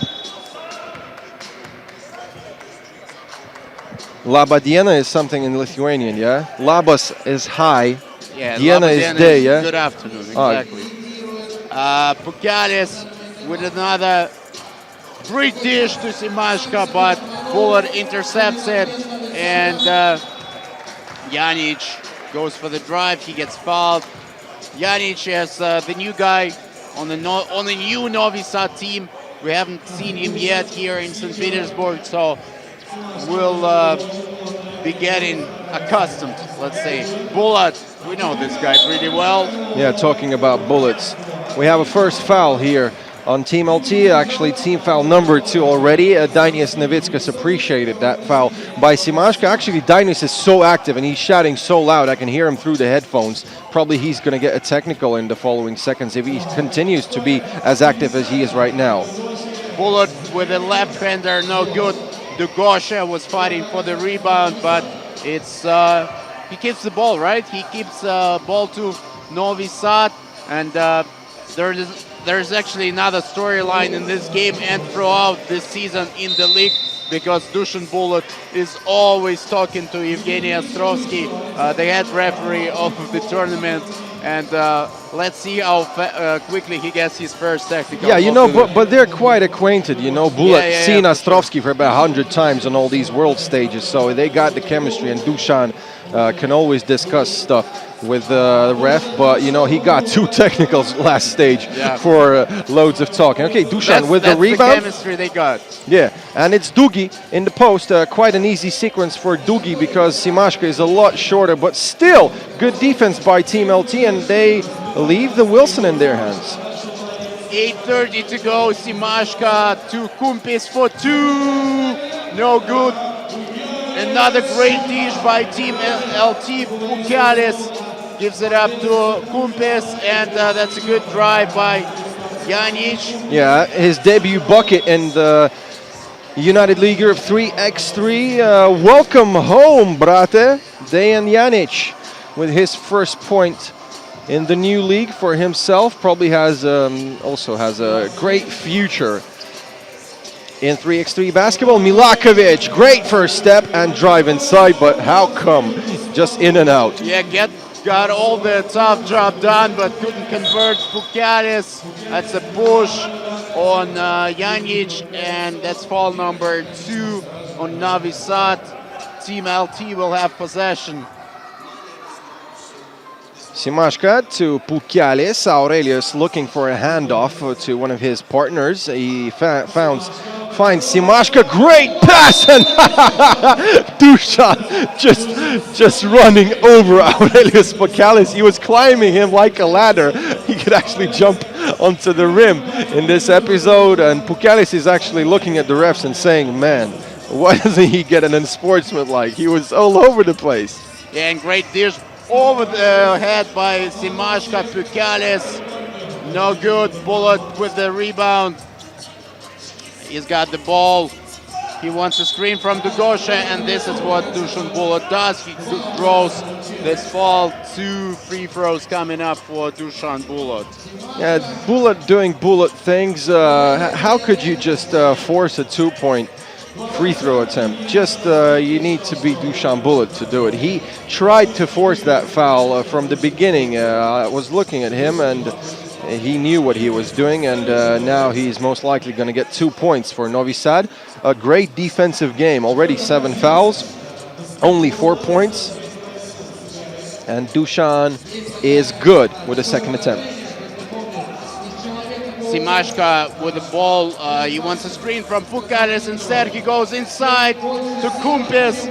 Laba diena is something in Lithuanian, yeah? Labas is hi, Yeah, diena Laba is diena day, yeah? Good afternoon, exactly. Pukelis with another great dish to Simashka, but Bullet intercepts it, and Janic goes for the drive. He gets fouled. Janic is the new guy on the new Novi Sad team. We haven't seen him yet here in St. Petersburg, so we'll be getting accustomed, let's say. Bullet, we know this guy pretty well. Yeah, talking about bullets. We have a first foul here on Team LT, actually team foul number 2 already. Dainius Navickas appreciated that foul by Simashka. Actually, Dainius is so active and he's shouting so loud, I can hear him through the headphones. Probably he's going to get a technical in the following seconds if he continues to be as active as he is right now. Bullet with a left-hander, no good. Dugosha was fighting for the rebound, but it's he keeps the ball, right? He keeps ball to Novi Sad, and there's actually another storyline in this game and throughout this season in the league, because Dushan Bullet is always talking to Evgeny Ostrovsky, the head referee of the tournament, and let's see how quickly he gets his first technical. Yeah, you know, but they're quite acquainted, you know. Bullet seen Ostrovsky for about 100 times on all these world stages, so they got the chemistry, and Dushan can always discuss stuff with the ref, but you know, he got 2 technicals last stage for loads of talking. Okay, Dushan with the rebound. The chemistry they got. Yeah, and it's Dugi in the post. Quite an easy sequence for Dugi because Simashka is a lot shorter, but still good defense by Team LT, and they leave the Wilson in their hands. 8:30 to go. Simashka to Kumpis for 2. No good. Another great dish by Team LT. Pukelis gives it up to Kumpis, and that's a good drive by Janic. Yeah, his debut bucket in the United League Europe 3x3. Welcome home, brate. Dejan Janic with his first point in the new league for himself. Probably has also has a great future in 3x3 basketball. Milakovic, great first step and drive inside, but how come? Just in and out. Yeah, got all the tough job done, but couldn't convert. Pukelis, that's a push on Janic, and that's foul number 2 on Novi Sad. Team LT will have possession. Simashka to Pukialis. Aurelius looking for a handoff to one of his partners. He finds Simashka. Great pass, and Dusan just running over Aurelius Pukialis. He was climbing him like a ladder. He could actually jump onto the rim in this episode, and Pukialis is actually looking at the refs and saying, man, why doesn't he get an unsportsmanlike? He was all over the place. Yeah, and great dish over the head by Simashka. Pukialis, no good. Bullet with the rebound. He's got the ball. He wants a screen from Dugosha, and this is what Dusan Bullet does. He throws this fall. 2 free throws coming up for Dusan Bullet. Yeah, Bullet doing Bullet things. How could you just force a 2-point free throw attempt? Just you need to be Dusan Bullet to do it. He tried to force that foul from the beginning. I was looking at him, and he knew what he was doing, and now he's most likely going to get 2 points for Novi Sad. A great defensive game. Already 7 fouls, only 4 points, and Dusan is good with a second attempt. Simashka with the ball. He wants a screen from Pukialis. Instead, he goes inside to Kumpis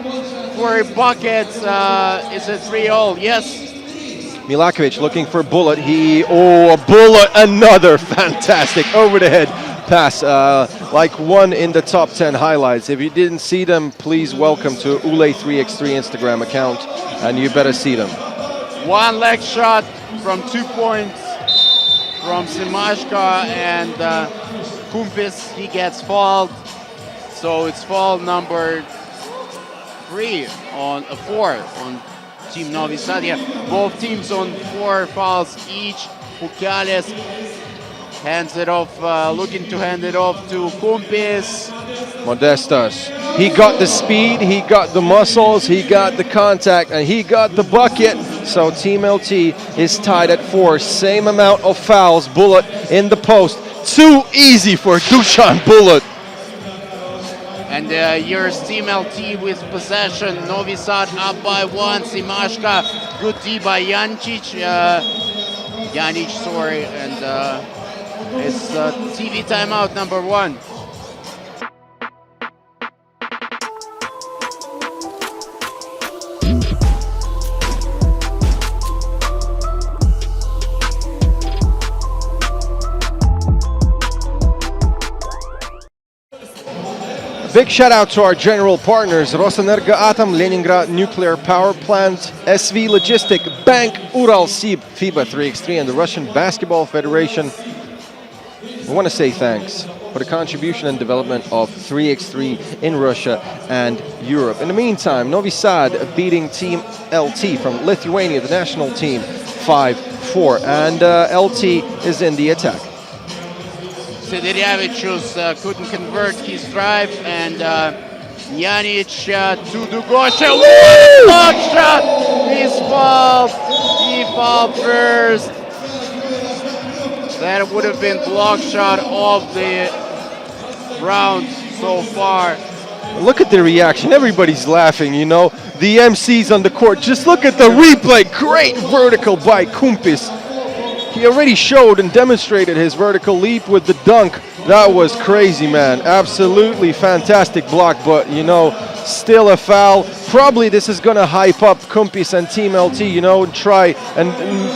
for a bucket. Is it 3-0? Yes. Milakovic looking for Bullet. A Bullet, another fantastic over-the-head pass, like one in the top 10 highlights. If you didn't see them, please welcome to Ule3x3 Instagram account, and you better see them. One leg shot from 2 points from Simashka, and Kumpis, he gets fouled. So it's foul number 4 on Team Novi Sad. Yeah, both teams on 4 fouls each. Pukialis hands it off, looking to hand it off to Kumpis. Modestas. He got the speed, he got the muscles, he got the contact, and he got the bucket. So Team LT is tied at 4. Same amount of fouls. Bullet in the post. Too easy for Dusan Bullet. And here's Team LT with possession. Novi Sad up by 1. Simashka, good D by Janic, sorry. And it's TV timeout number 1. Big shout out to our general partners, Rosenergo Atom, Leningrad Nuclear Power Plant, SV Logistic, Bank, Uralsib, FIBA 3x3, and the Russian Basketball Federation. We want to say thanks for the contribution and development of 3x3 in Russia and Europe. In the meantime, Novi Sad beating Team LT from Lithuania, the national team, 5-4, and LT is in the attack. Sidirevicius couldn't convert his drive, and Janic to Dugosha. Block shot! He's fouled. He fouled first. That would have been block shot of the round so far. Look at the reaction. Everybody's laughing, you know. The MC's on the court. Just look at the replay. Great vertical by Kumpis. He already showed and demonstrated his vertical leap with the dunk. That was crazy, man. Absolutely fantastic block, but, you know, still a foul. Probably this is going to hype up Kumpis and Team LT, you know, and try and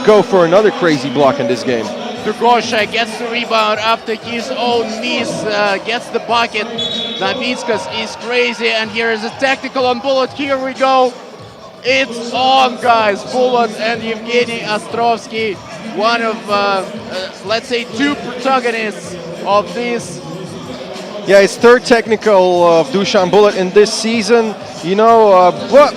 go for another crazy block in this game. Dugosha gets the rebound after his own miss, gets the bucket. Navickas is crazy, and here is a tactical on Bullet. Here we go. It's on, guys. Bullet and Evgeny Ostrovsky, one of, let's say, 2 protagonists of this. Yeah, it's 3rd technical of Dusan Bullet in this season, you know, but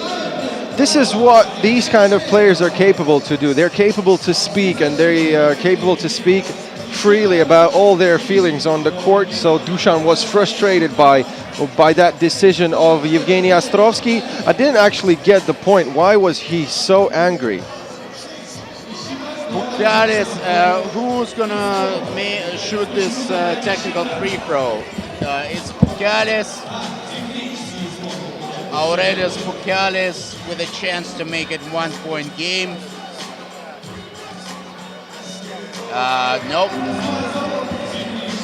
this is what these kind of players are capable to do. They're capable to speak, and they're capable to speak freely about all their feelings on the court. So Dusan was frustrated by that decision of Evgeny Ostrovsky. I didn't actually get the point. Why was he so angry? Pukialis, who's gonna shoot this technical free throw? It's Pukialis. Aurelius Pukialis with a chance to make it 1-point game. Nope.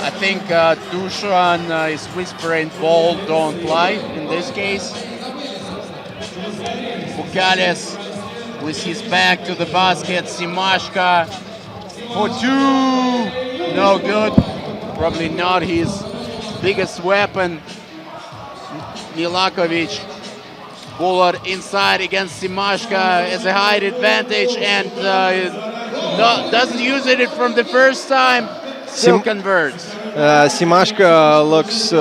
I think Dusan is whispering ball don't play in this case. Pukalis with his back to the basket. Simashka for two. No good. Probably not his biggest weapon. Milakovic. Bullet inside against Simashka as a height advantage and doesn't use it from the first time. Still converts. Simashka looks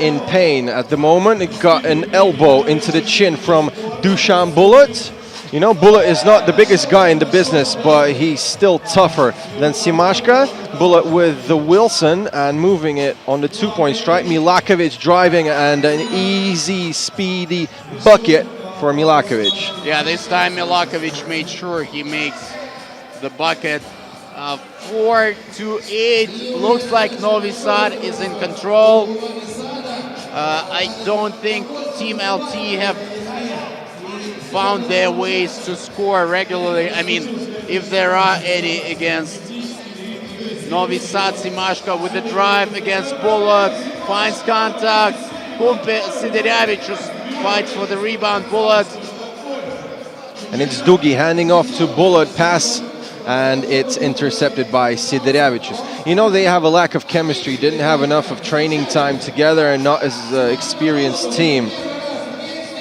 in pain at the moment. It got an elbow into the chin from Dusan Bullet. You know, Bullet is not the biggest guy in the business, but he's still tougher than Simashka. Bullet with the Wilson and moving it on the two-point strike. Milakovic driving and an easy, speedy bucket for Milakovic. Yeah, this time Milakovic made sure he makes the bucket. 4-8. Looks like Novi Sad is in control. I don't think Team LT have found their ways to score regularly. I mean, if there are any against Novi Sad. Simashka with the drive against Bullet, finds contact. Kumpe Siderevicius fights for the rebound. Bullet. And it's Dugi handing off to Bullet, pass, and it's intercepted by Siderevicius. You know, they have a lack of chemistry, didn't have enough of training time together and not as an experienced team.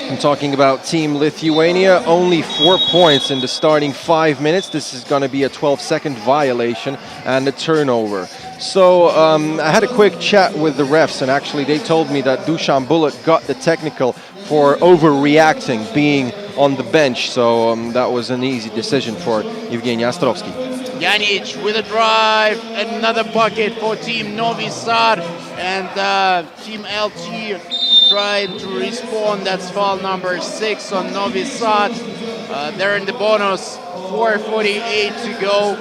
I'm talking about Team Lithuania, only 4 points in the starting 5 minutes. This is going to be a 12-second violation and a turnover. So I had a quick chat with the refs, and actually they told me that Dusan Bullet got the technical for overreacting, being on the bench. So that was an easy decision for Evgeny Ostrovsky. Janic with a drive, another bucket for Team Novi Sad, and Team LT trying to respond. That's foul number 6 on Novi Sad. They're in the bonus, 4:48 to go.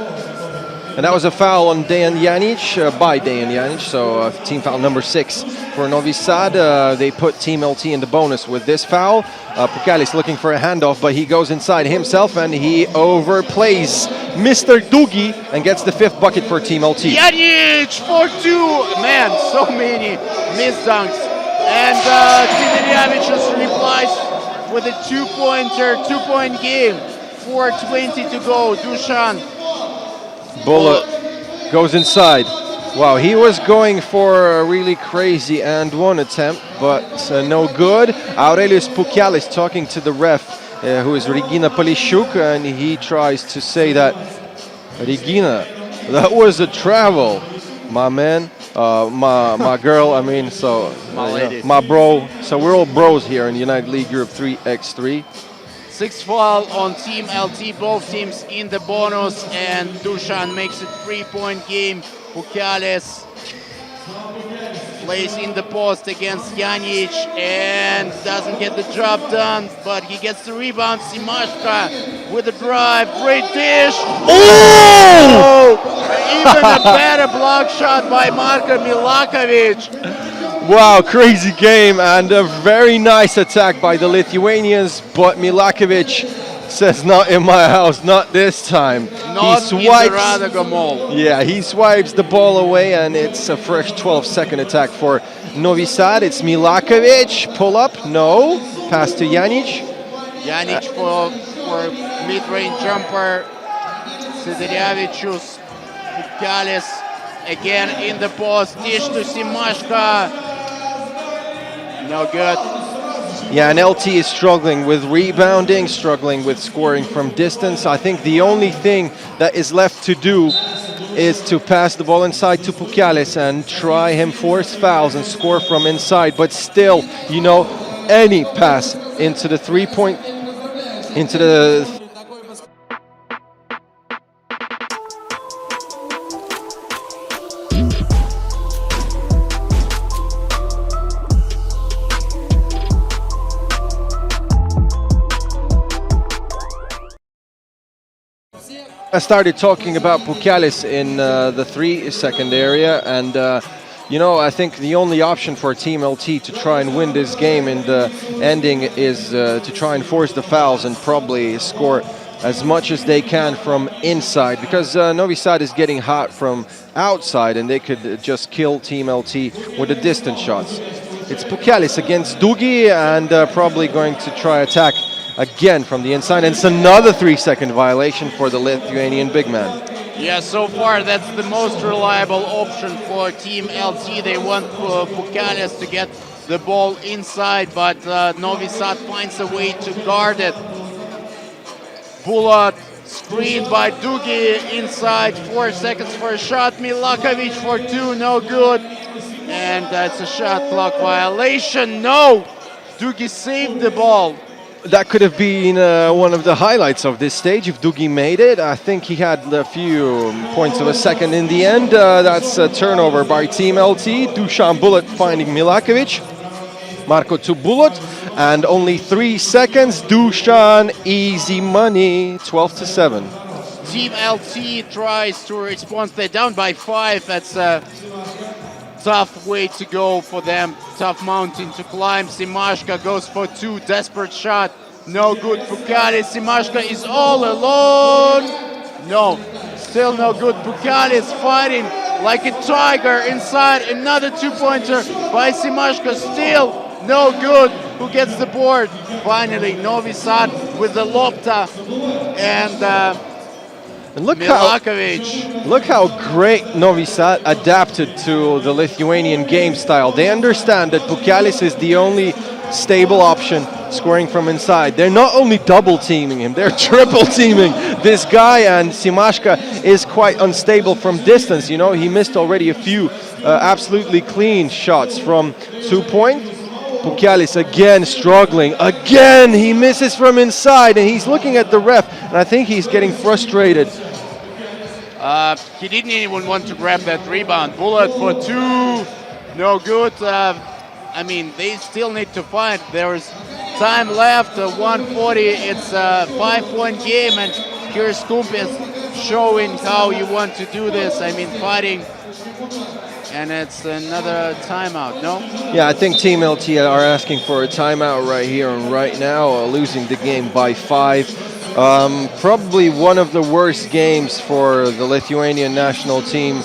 And that was a foul on Dejan Janic, by Dejan Janic, so team foul number 6 for Novi Sad. They put Team LT in the bonus with this foul. Pukalis looking for a handoff, but he goes inside himself and he overplays Mr. Dugi and gets the 5th bucket for Team LT. Janic for 2! Man, so many missed dunks. And Siderevicius replies with a 2-pointer, 2-point game. 4:20 to go. Dusan Bullet goes inside. Wow, he was going for a really crazy and one attempt, but no good. Aurelius Pukalis talking to the ref, who is Regina Polishuk, and he tries to say that, Regina, that was a travel, my man, my girl, I mean, so, my bro. So we're all bros here in the United League Group 3x3. 6th foul on Team LT, both teams in the bonus, and Dusan makes it 3-point game. Pukalis plays in the post against Janic and doesn't get the job done, but he gets the rebound. Simashka with a drive, great dish. Oh! Even a better block shot by Marko Milakovic. Wow, crazy game and a very nice attack by the Lithuanians, but Milakovic says, not in my house, not this time. Not he swipes, in the Radago Mall. Yeah, he swipes the ball away and it's a fresh 12-second attack for Novi Sad. It's Milakovic, pull up, no, pass to Janic. Janic for mid-range jumper. Siderevicius, Pukalis again in the post, dish to Simashka. No good. Yeah, and LT is struggling with rebounding, struggling with scoring from distance. I think the only thing that is left to do is to pass the ball inside to Pukalis and try him force fouls and score from inside. But still, you know, any pass into the 3-point, into the... I started talking about Pukalis in the 3-second area, and you know, I think the only option for Team LT to try and win this game in the ending is to try and force the fouls and probably score as much as they can from inside, because Novi Sad is getting hot from outside and they could just kill Team LT with the distance shots. It's Pukelis against Dugi, and probably going to try attack again from the inside. And it's another 3-second violation for the Lithuanian big man. Yeah, so far that's the most reliable option for Team LT. They want Pukelis to get the ball inside, but Novi Sad finds a way to guard it. Bullet screened by Dugi inside, 4 seconds for a shot. Milakovic for 2, no good. And that's a shot clock violation. No! Dugi saved the ball. That could have been one of the highlights of this stage if Dugi made it. I think he had a few points of a second in the end. That's a turnover by Team LT. Dusan Bullet finding Milakovic. Marko to Bullet. And only 3 seconds. Dusan, easy money. 12-7. Team LT tries to respond. They're down by 5. That's a tough way to go for them. Tough mountain to climb. Simashka goes for 2. Desperate shot. No good for Pukelis. Simashka is all alone. No. Still no good. Pukelis fighting like a tiger inside. Another 2-pointer by Simashka. Still no good. Who gets the board? Finally, Novi Sad with the Lopta. And look how great Novi Sad adapted to the Lithuanian game style. They understand that Pukelis is the only stable option scoring from inside. They're not only double teaming him, they're triple teaming this guy, and Simashka is quite unstable from distance. You know, he missed already a few absolutely clean shots from 2-point. Pukelis again struggling. Again, he misses from inside, and he's looking at the ref, and I think he's getting frustrated. He didn't even want to grab that rebound. Bullet for 2, no good. I mean, they still need to fight. There is time left, 1:40. It's a 5-point game, and here's Kumpis showing how you want to do this. I mean, fighting. And it's another timeout, no? Yeah, I think Team LT are asking for a timeout right here and right now, losing the game by 5. Probably one of the worst games for the Lithuanian national team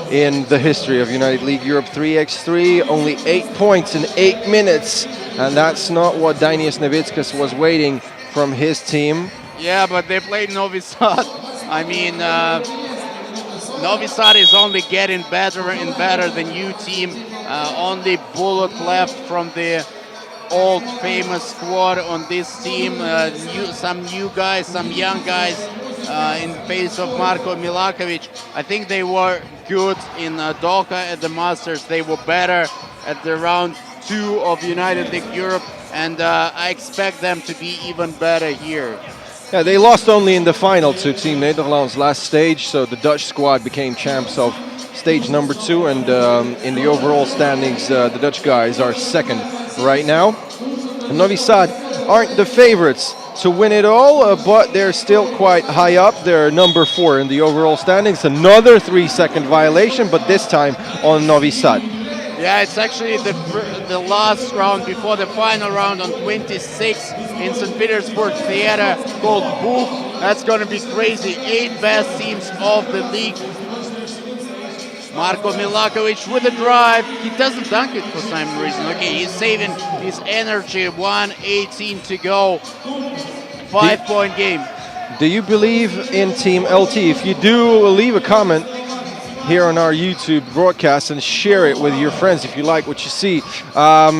in the history of United League Europe 3x3. Only 8 points in 8 minutes, and that's not what Dainius Nevickas was waiting from his team. Yeah, but they played Novi Sad. I mean, Novi Sad is only getting better and better. The new team, only Bullet left from the old famous squad on this team. Some new guys, some young guys in face of Marko Milakovic. I think they were good in Doha at the Masters. They were better at the round 2 of United League Europe, and I expect them to be even better here. Yeah, they lost only in the final to Team Nederland's last stage, so the Dutch squad became champs of stage number 2, and in the overall standings, the Dutch guys are second right now. And Novi Sad aren't the favorites to win it all, but they're still quite high up. They're number 4 in the overall standings. Another 3-second violation, but this time on Novi Sad. Yeah, it's actually the last round before the final round on 26 in St. Petersburg theater called Book. That's going to be crazy. 8 best teams of the league. Marko Milakovic with a drive. He doesn't dunk it for some reason. Okay, he's saving his energy. 1:18 to go. 5-point game. Do you believe in Team LT? If you do, leave a comment here on our YouTube broadcast and share it with your friends if you like what you see.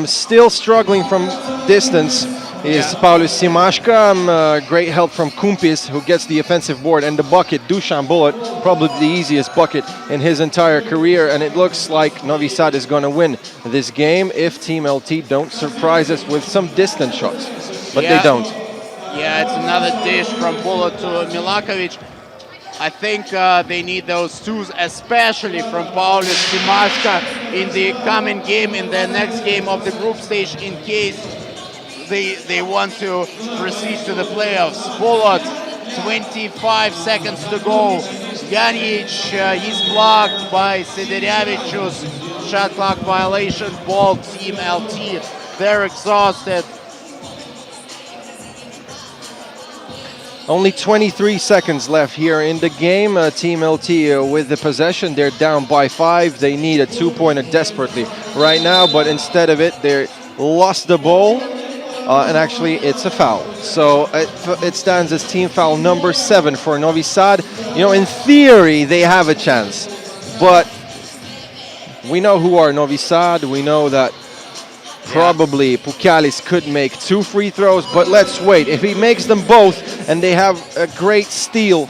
Still struggling from distance is Paulus Simashka. Great help from Kumpis, who gets the offensive board, and the bucket, Dusan Bullet, probably the easiest bucket in his entire career, and it looks like Novi Sad is going to win this game if Team LT don't surprise us with some distance shots, but they don't. Yeah, it's another dish from Bullet to Milakovic. I think they need those twos, especially from Paulus Simashka in the coming game, in the next game of the group stage, in case they want to proceed to the playoffs. Bullet, 25 seconds to go. Janic, he's blocked by Siderevicius. Shot clock violation, ball Team LT. They're exhausted. Only 23 seconds left here in the game. Team LT with the possession. They're down by 5. They need a 2-pointer desperately right now, but instead of it, they lost the ball. And actually, it's a foul. So it stands as team foul number 7 for Novi Sad. You know, in theory, they have a chance. But we know who are Novi Sad. We know that probably Pukelis could make 2 free throws. But let's wait. If he makes them both and they have a great steal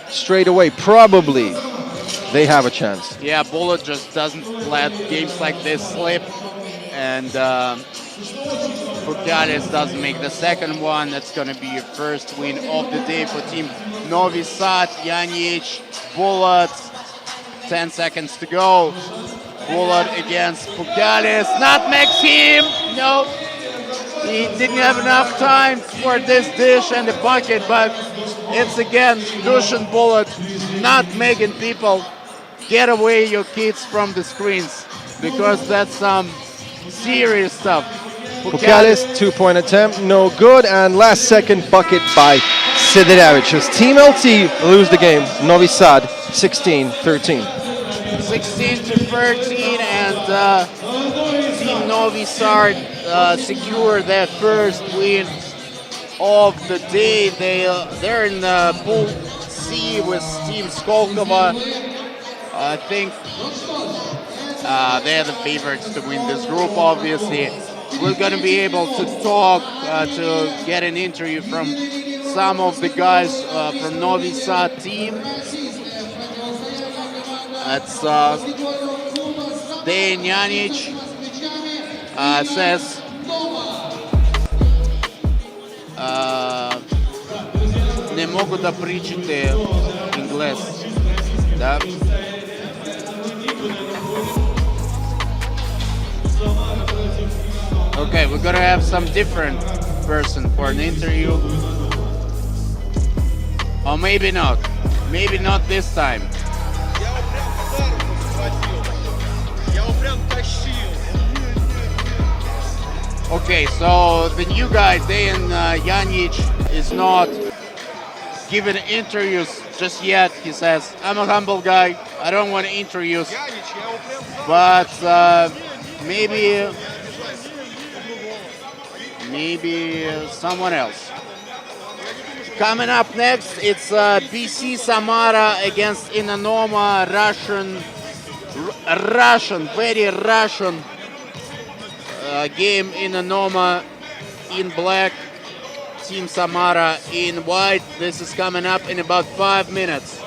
straight away, probably they have a chance. Yeah, Bullet just doesn't let games like this slip. And Pukelis doesn't make the second one. That's going to be your first win of the day for team Novi Sad. Janic, Bullet, 10 seconds to go. Bullet against Pukelis. Not Maxim. No, he didn't have enough time for this dish and the bucket, but it's again Dushan Bullet not making people get away your kids from the screens, because that's some serious stuff. Pukelis, 2-point attempt, no good, and last second bucket by Sidirevic. Team LT lose the game. Novi Sad 16-13. 16-13, and Team Novi Sad secure their first win of the day. They're in Pool C with Team Skolkovo. I think they're the favorites to win this group, obviously. We're going to be able to talk, to get an interview from some of the guys from Novi Sad team. That's Dejan Janic says не могу да pričate инглес. Да. Okay, we're gonna have some different person for an interview. Or maybe not. Maybe not this time. Okay, so the new guy, Dejan Janic, is not giving interviews just yet. He says, I'm a humble guy. I don't want interviews. But maybe someone else. Coming up next, it's BC Samara against Inanoma, very Russian game. Inanoma in black, Team Samara in white. This is coming up in about 5 minutes.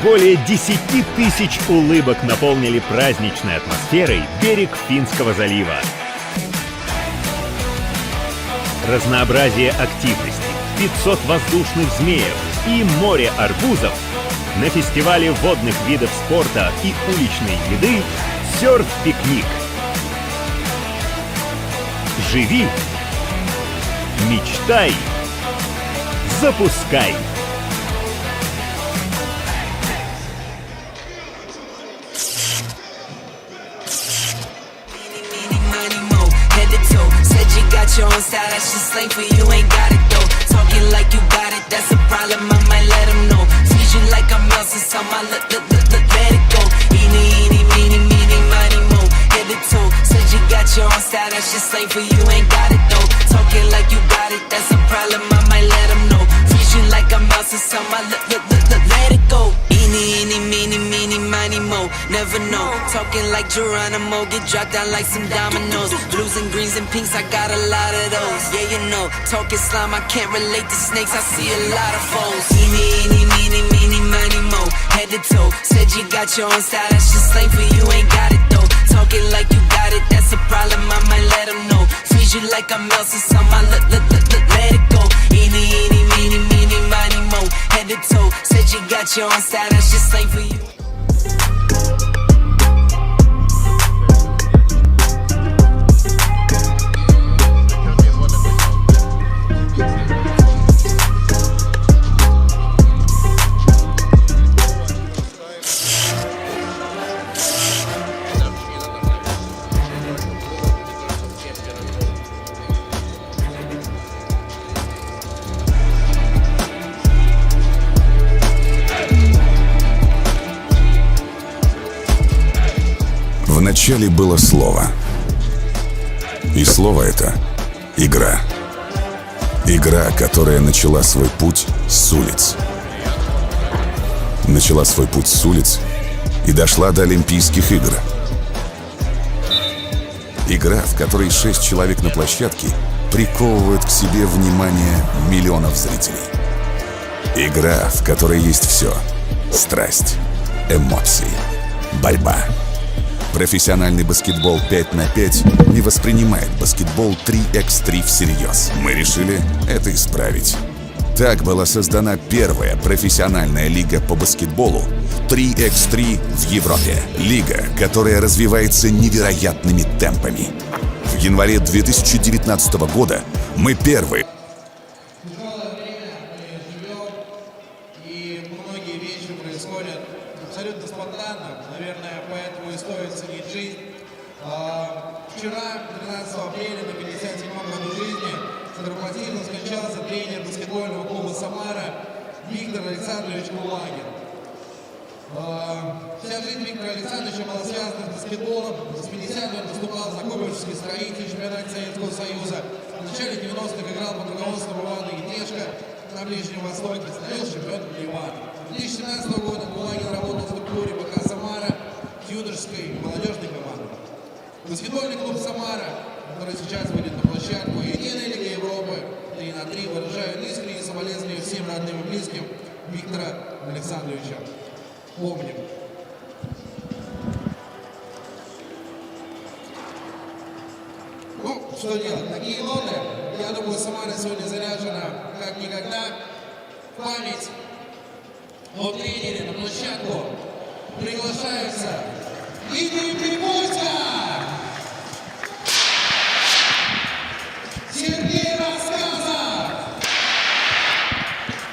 Более 10 тысяч улыбок наполнили праздничной атмосферой берег Финского залива. Разнообразие активностей, 500 воздушных змеев и море арбузов на фестивале водных видов спорта и уличной еды «Серф-пикник». Живи, мечтай, запускай! Your own style, that's just slang for you, ain't got it though. Talking like you got it, that's a problem, I might let them know. Squeeze you like I'm Elsa, so my let it go. Eeny, meeny, miny, mo, head to toe. Said you got your own style, that's just slang for you, ain't got it though. Talking like you got it, that's a problem, I might let them know. Squeeze you like I'm Elsa, so my let it go. Eeny, meeny, miny, mo, never know. Talking like Geronimo, get dropped down like some dominoes. Blues and greens and pinks, I got a lot of those. Yeah, you know, talking slime, I can't relate to snakes, I see a lot of foes. Eeny, meeny, miny, mo, head to toe. Said you got your own style, that's just slang for you, ain't got it though. Talking like you got it, that's a problem, I might let them know. Freeze you like I'm Elsa, so my let it go. Eeny, meeny, miny, mo, head to toe. Said you got your own style, that's just slang for you. Вначале было слово. И слово это — игра. Игра, которая начала свой путь с улиц. Начала свой путь с улиц и дошла до Олимпийских игр. Игра, в которой 6 человек на площадке приковывают к себе внимание миллионов зрителей. Игра, в которой есть все: страсть, эмоции, борьба. Профессиональный баскетбол 5 на 5 не воспринимает баскетбол 3х3 всерьез. Мы решили это исправить. Так была создана первая профессиональная лига по баскетболу 3х3 в Европе. Лига, которая развивается невероятными темпами. В январе 2019 года мы первые. Абсолютно спонтанно, наверное, поэтому и стоит ценить жизнь. Вчера, 13 апреля, на 57-м году жизни, скоропостижно скончался тренер баскетбольного клуба «Самара» Виктор Александрович Кулагин. Вся жизнь Виктора Александровича была связана с баскетболом. С 50-х он выступал за кубышевский строитель чемпионата Советского Союза. В начале 90-х играл под руководством Ивана Едешко на Ближнем Востоке, становился чемпионом Ливана. 2017 года Кулагин работал в структуре БК «Самара» юношеской и молодежной команды. Баскетбольный клуб «Самара», который сейчас выйдет на площадку Единой Лиги Европы 3-3, выражают искренние соболезнования всем родным и близким Виктора Александровича. Помним. Ну, что делать? Такие ноты, я думаю, Самара сегодня заряжена как никогда. Память о тренере на площадку приглашается Игорь Приморска, Сергей Рассказов.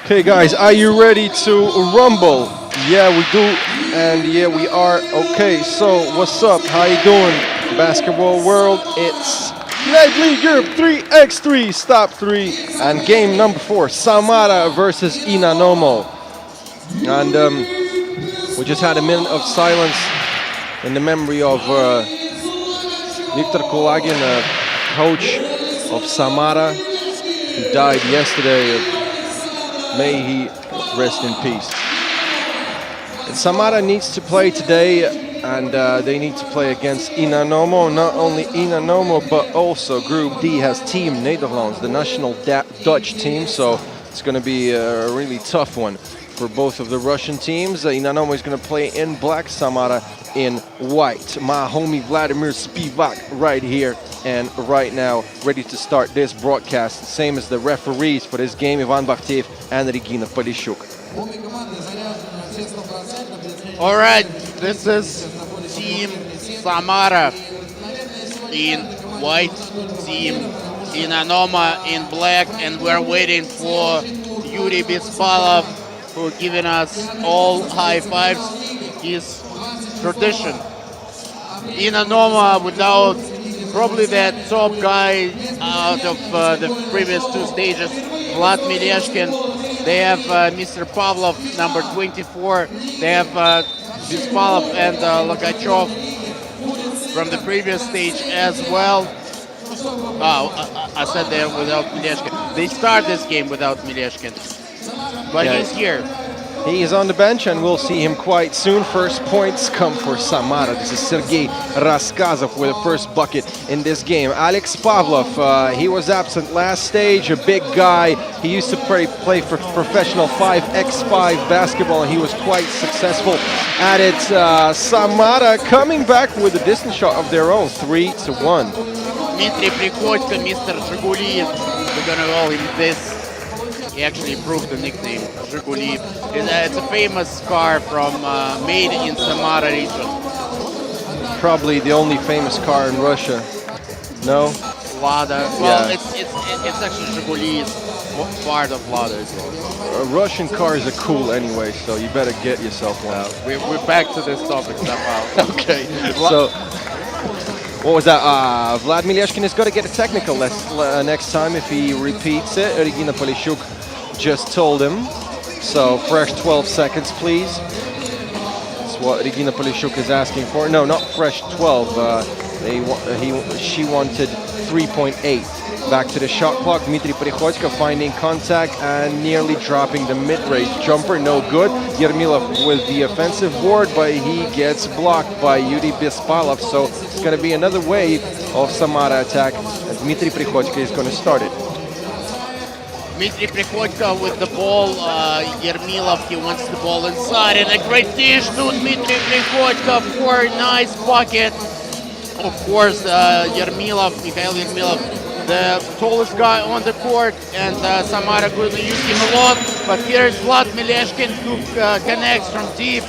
Okay guys, are you ready to rumble? Yeah, we do, and yeah, we are. Okay, so what's up? How you doing, basketball world? It's Night League Europe 3x3, stop 3, and game number 4, Samara versus Inanomo. And we just had a minute of silence in the memory of Viktor Kulagin, coach of Samara, who died yesterday. May he rest in peace. And Samara needs to play today, and they need to play against Inanomo. Not only Inanomo, but also Group D has Team Netherlands, the national Dutch team, so it's going to be a really tough one. for both of the Russian teams. Inanoma is going to play in black, Samara in white. My homie Vladimir Spivak right here and right now, ready to start this broadcast. Same as the referees for this game, Ivan Bakhteev and Regina Polishuk. All right, this is Team Samara in white, Team Inanoma in black, and we're waiting for Yuri Bispalov, who giving us all high fives. His tradition. Inanoma without probably that top guy out of the previous two stages, Vlad Mileshkin. They have Mr. Pavlov, number 24. They have Bispalov and Logachov from the previous stage as well. Oh, I said they're without Mileshkin. They start this game without Mileshkin, but Yeah. he's here. He is on the bench and we'll see him quite soon. First points come for Samara. This is Sergei Raskazov with the first bucket in this game. Alex Pavlov, he was absent last stage, a big guy. He used to play for professional 5x5 basketball and he was quite successful at it. Samara coming back with a distance shot of their own, 3-1. Dmitry Prikodko, Mr. Zhiguli, we're gonna call him this. He actually improved the nickname, Zhiguli. It's a famous car from made in Samara region. Probably the only famous car in Russia. No? Lada. Well, it's actually Zhiguli is part of Lada as well. Russian cars are cool anyway, so you better get yourself one. We're back to this topic somehow. Okay, so what was that? Vlad Mileshkin is going to get a technical next time if he repeats it. Regina Polishuk just told him. So fresh 12 seconds, please. That's what Regina Polishuk is asking for. No, not fresh 12. She wanted 3.8. Back to the shot clock. Dmitry Prikodko finding contact and nearly dropping the mid-range jumper. No good. Yermilov with the offensive board, but he gets blocked by Yuri Bispalov. So it's going to be another wave of Samara attack. And Dmitry Prikodko is going to start it. Dmitry Prikodko with the ball. Yermilov, he wants the ball inside. And a great dish to Dmitry Prikodko for a nice bucket. Of course, Mikhail Yermilov, the tallest guy on the court, and Samara could use him a lot. But here is Vlad Mileshkin who connects from deep.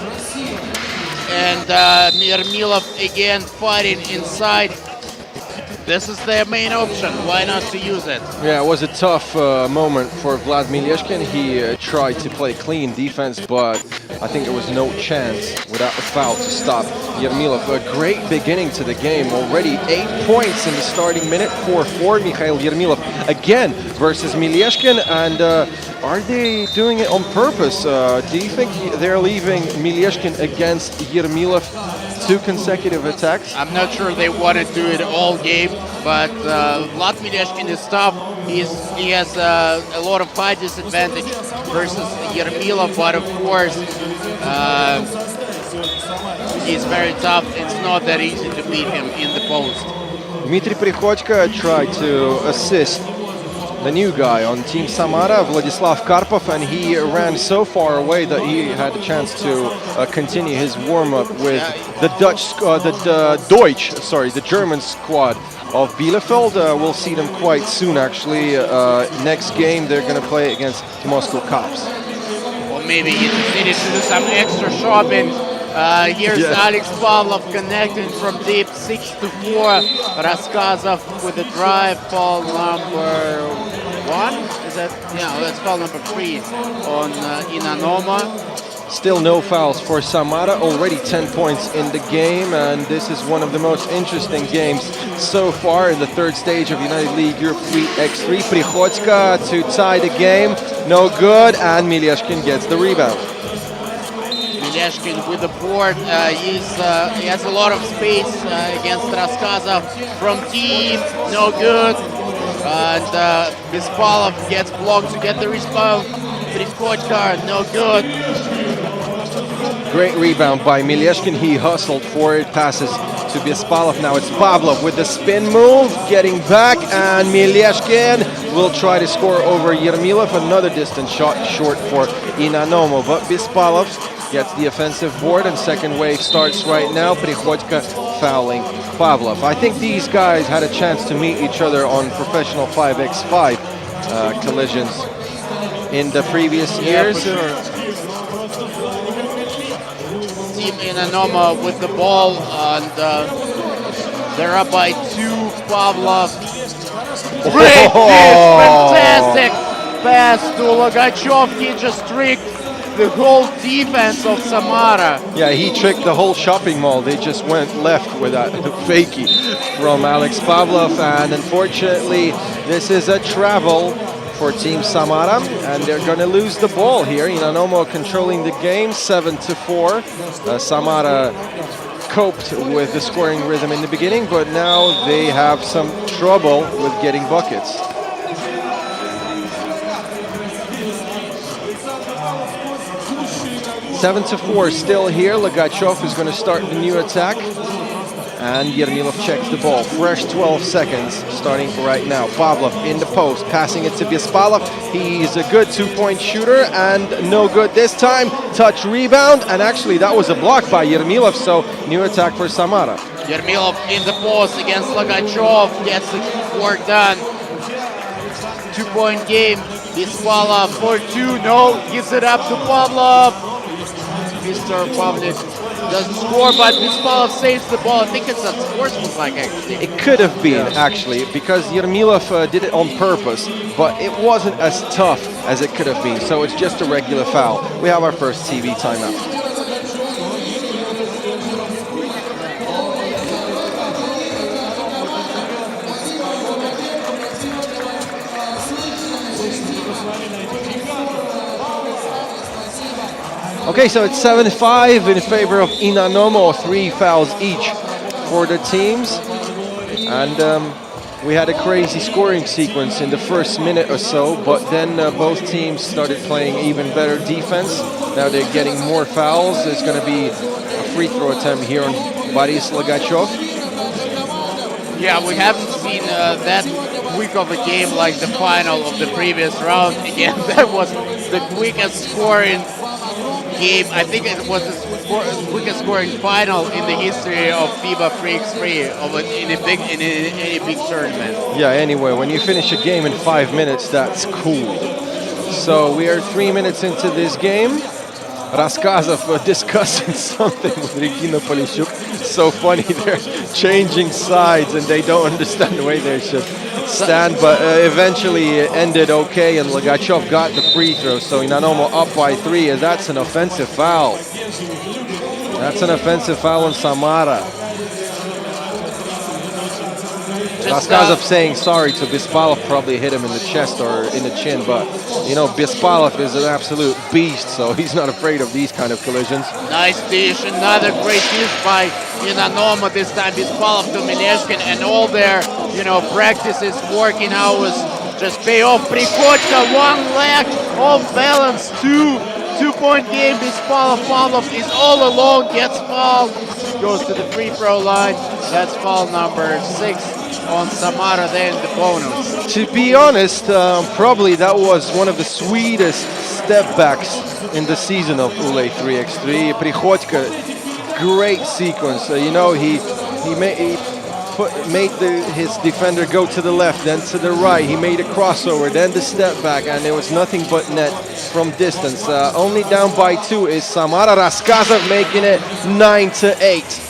And Yermilov again fighting inside. This is their main option. Why not to use it? Yeah, it was a tough moment for Vlad Mileshkin. He tried to play clean defense, but I think there was no chance without a foul to stop Yermilov. A great beginning to the game. Already 8 points in the starting minute for Mikhail Yermilov again versus Mileshkin. And are they doing it on purpose? Do you think they're leaving Mileshkin against Yermilov 2 consecutive attacks? I'm not sure they want to do it all game, but Vlad Mileshkin is tough. He has a lot of height disadvantage versus Yermilov, but of course he's very tough. It's not that easy to beat him in the post. Dmitry Prikodko tried to assist the new guy on Team Samara, Vladislav Karpov, and he ran so far away that he had a chance to continue his warm-up with the the German squad of Bielefeld. We'll see them quite soon, actually. Next game, they're going to play against Moscow Cops. Or maybe you just needed to do some extra shopping. Here's Alex Pavlov connecting from deep, 6-4. Raskazov with the drive, foul number 1. Is that? Yeah, that's foul number 3 on Inanoma. Still no fouls for Samara, already 10 points in the game, and this is one of the most interesting games so far in the third stage of United League Europe 3x3. Prikodko to tie the game, no good, and Mileshkin gets the rebound. Mileshkin with the board, he has a lot of space against Raskazov from deep, no good, and Bispalov gets blocked to get the rebound. Prikodko, no good. Great rebound by Mileshkin. He hustled for it. Passes to Bispalov. Now it's Pavlov with the spin move. Getting back. And Mileshkin will try to score over Yermilov. Another distance shot short for Inanomo. But Bespalov gets the offensive board, and second wave starts right now. Prichodka fouling Pavlov. I think these guys had a chance to meet each other on professional 5x5 collisions in the previous years. Yeah, for sure. Team Inanoma with the ball, and they're up by 2. Pavlov. Great dish, fantastic pass to Logachov. He just tricked the whole defense of Samara. Yeah, he tricked the whole shopping mall. They just went left with a fakie from Alex Pavlov, and unfortunately, this is a travel for Team Samara, and they're going to lose the ball here. Inanomo controlling the game, 7-4. Samara coped with the scoring rhythm in the beginning, but now they have some trouble with getting buckets. Seven to 4 still here. Logachov is going to start the new attack. And Yermilov checks the ball. Fresh 12 seconds starting right now. Pavlov in the post, passing it to Bespalov. He's a good two-point shooter and no good this time. Touch rebound, and actually that was a block by Yermilov, so new attack for Samara. Yermilov in the post against Logachov, gets the work done. 2-point game. Bespalov for 2, no, gives it up to Pavlov. Mr. Pavlik doesn't score, but Bespalov saves the ball. I think it's a sportsmanlike, actually. It could have been, actually, because Yermilov did it on purpose, but it wasn't as tough as it could have been, so it's just a regular foul. We have our first TV timeout. Okay, so it's 7-5 in favor of Inanomo, 3 fouls each for the teams. And we had a crazy scoring sequence in the first minute or so, but then both teams started playing even better defense. Now they're getting more fouls. There's going to be a free throw attempt here on Boris Logachov. Yeah, we haven't seen that quick of a game like the final of the previous round. Again, that was the quickest scoring game. I think it was the quickest scoring final in the history of FIBA 3x3 in any big tournament. Yeah, anyway, when you finish a game in 5 minutes, that's cool. So we are 3 minutes into this game. Raskazov discussing something with Regina Polishuk. So funny, they're changing sides and they don't understand the way they should stand, but eventually it ended okay and Logachov got the free throw, so Inanomo up by 3, and that's an offensive foul. That's an offensive foul on Samara. Raskazov saying sorry to Bespalov, probably hit him in the chest or in the chin, but you know, Bespalov is an absolute beast, so he's not afraid of these kind of collisions. Nice dish, another great dish by Inanoma, this time Bespalov to Mileshkin, and all their, you know, practices, working hours just pay off. Prichodka, one leg off balance, two-point game. Pavlov is all alone, gets fouled, goes to the free throw line. That's foul number 6 on Samara, then the bonus. To be honest, probably that was one of the sweetest step backs in the season of Ule 3x3. Prichodka, great sequence. You know, he made his defender go to the left, then to the right. He made a crossover, then the step back, and there was nothing but net from distance. Only down by 2 is Samara. Raskazov making it 9-8.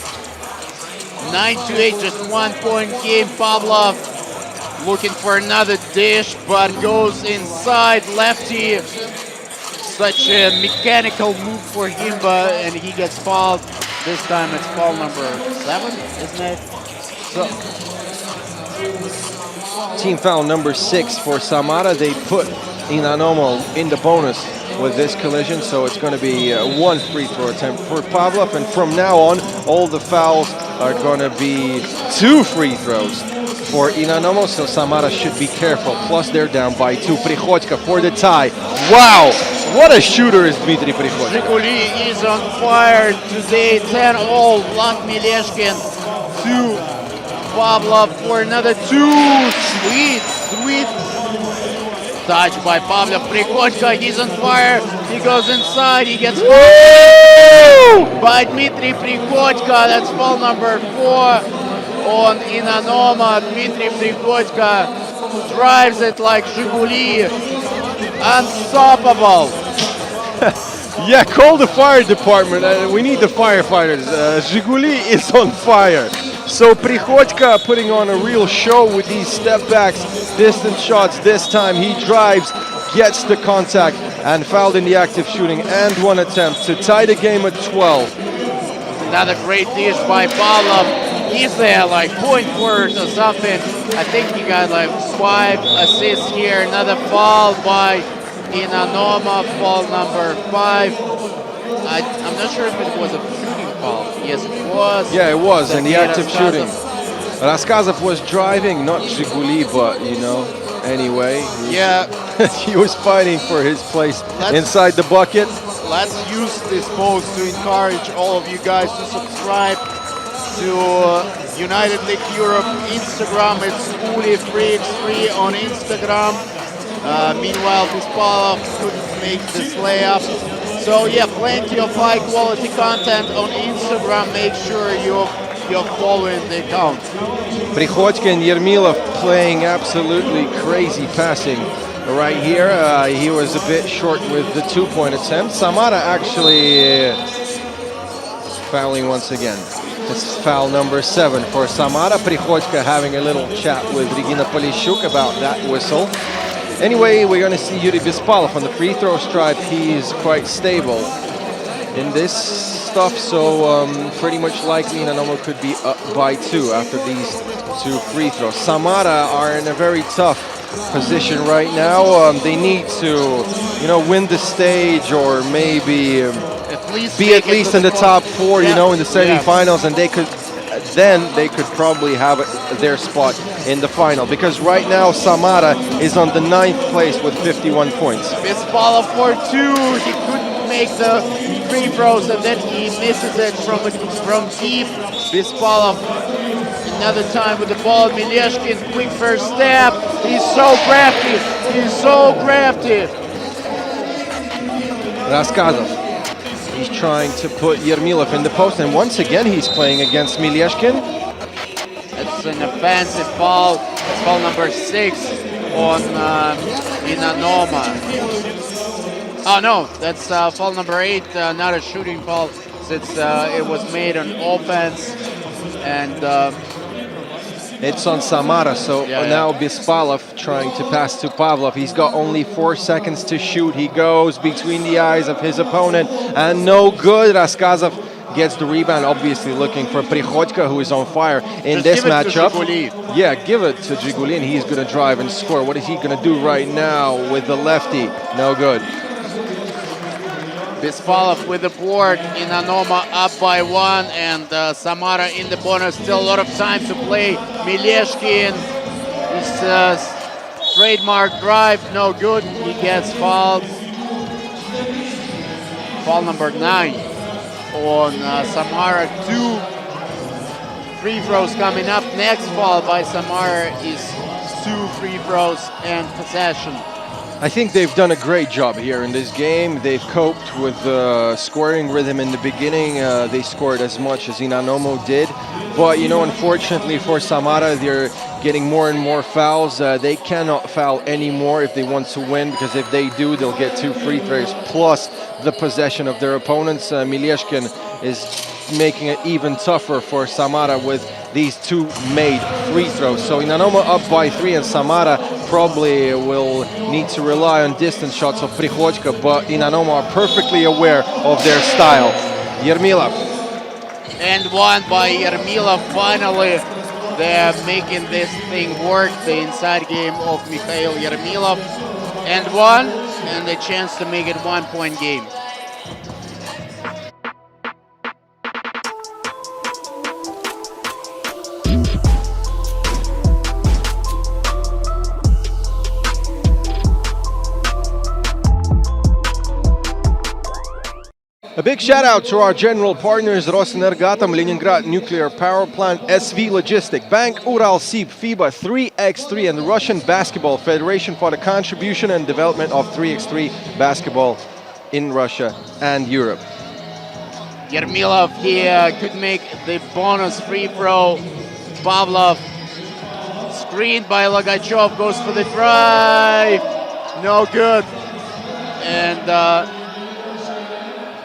9-8, just 1-point game. Pavlov looking for another dish, but goes inside lefty. Such a mechanical move for him, and he gets fouled. This time it's foul number 7, isn't it? So, team foul number 6 for Samara. They put Inanomo in the bonus with this collision, so it's going to be 1 free throw attempt for Pavlov, and from now on all the fouls are going to be 2 free throws for Inanomo, so Samara should be careful. Plus they're down by 2. Prichodka for the tie. Wow, what a shooter is Dmitry Prichodka. Zhiguli is on fire today. 10-all. Vlad Mileshkin to Pavlov for another 2. Sweet Touch by Pavlov. Prikhotko, he's on fire. He goes inside. He gets fouled by Dmitry Prikhotko. That's foul number 4 on Inanoma. Dmitry Prikhotko drives it like Zhiguli. Unstoppable. Yeah, call the fire department. We need the firefighters. Zhiguli is on fire. So Prikhotko putting on a real show with these step backs, distance shots. This time he drives, gets the contact, and fouled in the active shooting and one attempt to tie the game at 12. Another great dish by Pavlov. He's there like point forward or something. I think he got like 5 assists here. Another foul by Inanoma, foul number 5. I'm not sure if it was a shooting foul. Yes, it was. Yeah, it was in the active shooting. Raskazov was driving, not Zhiguli, but you know, anyway. He was fighting for his place inside the bucket. Let's use this post to encourage all of you guys to subscribe to United League Europe Instagram. It's QUALIFIER on Instagram. Meanwhile, Bispalov couldn't make this layup. So yeah, plenty of high quality content on Instagram. Make sure you're following the account. Prikhotko and Yermilov playing absolutely crazy passing right here. He was a bit short with the 2-point attempt. Samara actually fouling once again. This is foul number 7 for Samara. Prikhotko having a little chat with Regina Polishuk about that whistle. Anyway, we're going to see Yuri Bispalov on the free throw stripe. He's quite stable in this stuff, so pretty much likely Inanoma could be up by 2 after these 2 free throws. Samara are in a very tough position right now. They need to, you know, win the stage or maybe be at least in the top 4, you know, in the semifinals, and they could probably have their spot in the final, because right now Samara is on the 9th place with 51 points. Bispalov for 2. He couldn't make the free throws, and then he misses it from deep. Bispalov another time with the ball. Mileshkin, quick first step. He's so crafty. He's so crafty. Raskazov. He's trying to put Yermilov in the post, and once again he's playing against Mileshkin. It's an offensive foul. It's foul number 6 on Inanoma. Oh no, that's foul number 8, not a shooting foul, since it was made on offense, and it's on Samara. So now Bispalov trying to pass to Pavlov. He's got only 4 seconds to shoot. He goes between the eyes of his opponent, and no good. Raskazov gets the rebound, obviously looking for Prikhotko, who is on fire in this matchup. Yeah, give it to Zhiguli, and he's going to drive and score. What is he going to do right now with the lefty? No good. Bispalov with the board. Inanoma up by 1, and Samara in the bonus. Still a lot of time to play. Mileshkin, his trademark drive, no good. He gets fouled. Foul number 9 on Samara. 2 free throws coming up. Next foul by Samara is 2 free throws and possession. I think they've done a great job here in this game. They've coped with scoring rhythm in the beginning. They scored as much as Inanoma did. But, you know, unfortunately for Samara, they're getting more and more fouls. They cannot foul anymore if they want to win, because if they do, they'll get 2 free throws plus the possession of their opponents. Mileshkin is making it even tougher for Samara with these 2 made free throws. So Inanoma up by 3, and Samara probably will need to rely on distance shots of Prikhotko, but Inanoma are perfectly aware of their style. Yermilov. And 1 by Yermilov. Finally, they're making this thing work. The inside game of Mikhail Yermilov. And 1, and a chance to make it 1-point game. A big shout out to our general partners Rosneftegatom, Leningrad Nuclear Power Plant, SV Logistic Bank, Uralsib, FIBA 3x3 and the Russian Basketball Federation for the contribution and development of 3x3 basketball in Russia and Europe. Yermilov here could make the bonus free throw. Pavlov screened by Logachov, goes for the drive. No good. And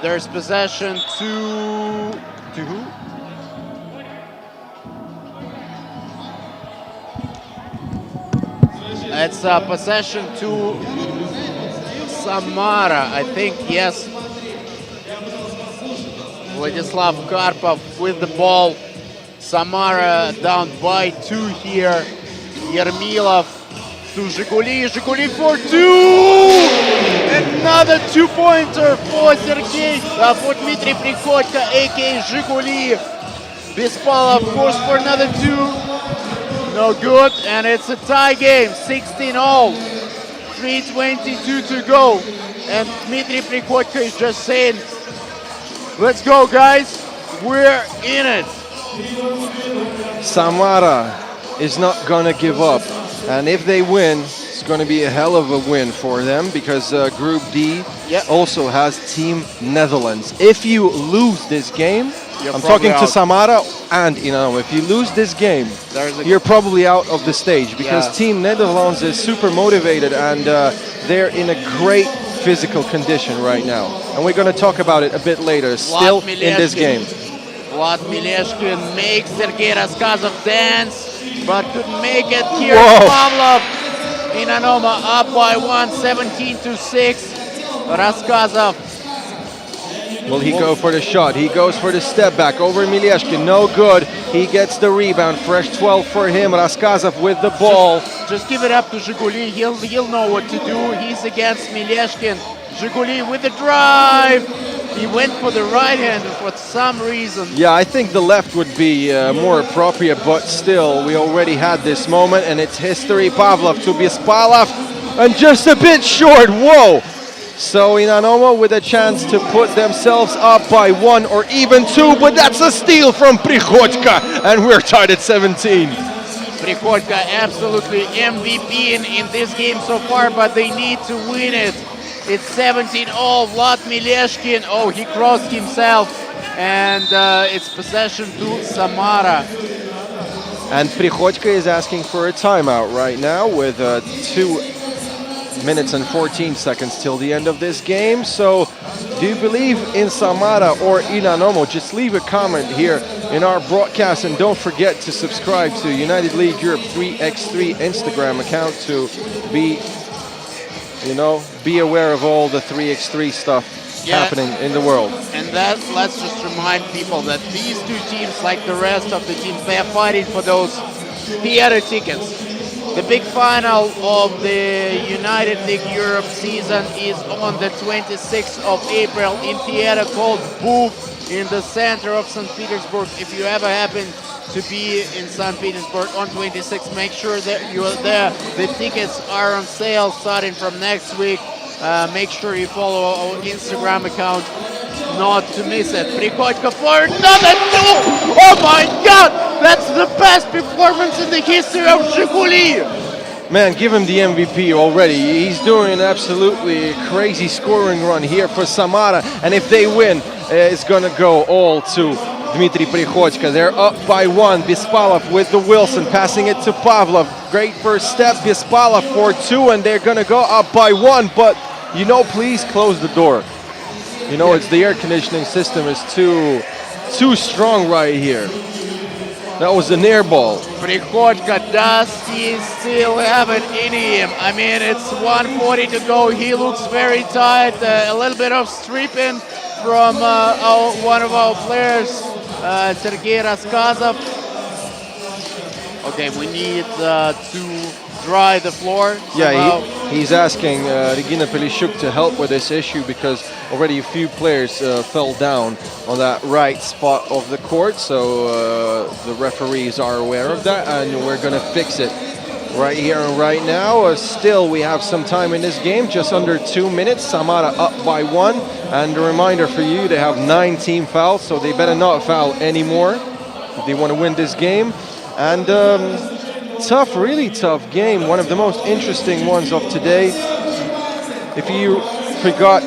there's possession to who? It's possession to Samara, I think, yes. Vladislav Karpov with the ball. Samara down by 2 here. Yermilov to Zhiguli. Zhiguli for 2! Another 2-pointer for Sergei, for Dmitry Prikodko, aka Zhiguli. Bespalov goes for another 2. No good, and it's a tie game, 16-all. 3:22 to go. And Dmitry Prikodko is just saying, let's go, guys, we're in it. Samara is not gonna give up, and if they win, it's gonna be a hell of a win for them, because Group D also has Team Netherlands. If you lose this game, I'm talking to Samara and if you lose this game, you're probably out of the stage, because Team Netherlands is super motivated and they're in a great physical condition right now. And we're going to talk about it a bit later, still in this game. Vlad Mileshkin makes Sergei Raskazov dance, but couldn't make it here. Pavlov, Inanoma up by 1, 17-6. Raskazov. Will he go for the shot? He goes for the step back over Mileshkin. No good. He gets the rebound. Fresh 12 for him. Raskazov with the ball. Just give it up to Zhiguli. He'll know what to do. He's against Mileshkin. Zhiguli with the drive. He went for the right hand for some reason. Yeah, I think the left would be more appropriate, but still, we already had this moment, and it's history. Pavlov to Bespalov, and just a bit short. Whoa! So Inanoma with a chance to put themselves up by 1 or even 2, but that's a steal from Prikodko, and we're tied at 17. Prikodko absolutely MVP in this game so far, but they need to win it. It's 17-all. Vlad Mileshkin, oh, he crossed himself, and it's possession to Samara. And Prikodko is asking for a timeout right now with 2 minutes and 14 seconds till the end of this game. So do you believe in Samara or Inanomo? Just leave a comment here in our broadcast, and don't forget to subscribe to United League Europe 3x3 Instagram account to be aware of all the 3x3 stuff happening in the world. And let's just remind people that these 2 teams, like the rest of the teams, they are fighting for those theater tickets. The big final of the United League Europe season is on the 26th of April in theater called Booth in the center of St. Petersburg. If you ever happen to be in St. Petersburg on 26th, make sure that you are there. The tickets are on sale starting from next week. Make sure you follow our Instagram account not to miss it. Prikodko for another 2! Oh my God! That's the best performance in the history of Zhiguli! Man, give him the MVP already. He's doing an absolutely crazy scoring run here for Samara. And if they win, it's going to go all to Dmitry Prikodko. They're up by 1. Bespalov with the Wilson, passing it to Pavlov. Great first step. Bespalov for 2, and they're going to go up by 1. But, please close the door. It's the air conditioning system is too strong right here. That was an air ball. Prikodko, does he still have it in him? I mean, it's 1:40 to go. He looks very tired. A little bit of stripping from one of our players, Sergei Raskazov. Okay, we need to dry the floor. Yeah, he's asking Regina Pelishuk to help with this issue, because already a few players fell down on that right spot of the court. So the referees are aware of that, and we're going to fix it right here and right now. Still, we have some time in this game, just under 2 minutes. Samara up by 1. And a reminder for you, they have 9 team fouls, so they better not foul anymore if they want to win this game. And tough, really tough game. One of the most interesting ones of today. If you forgot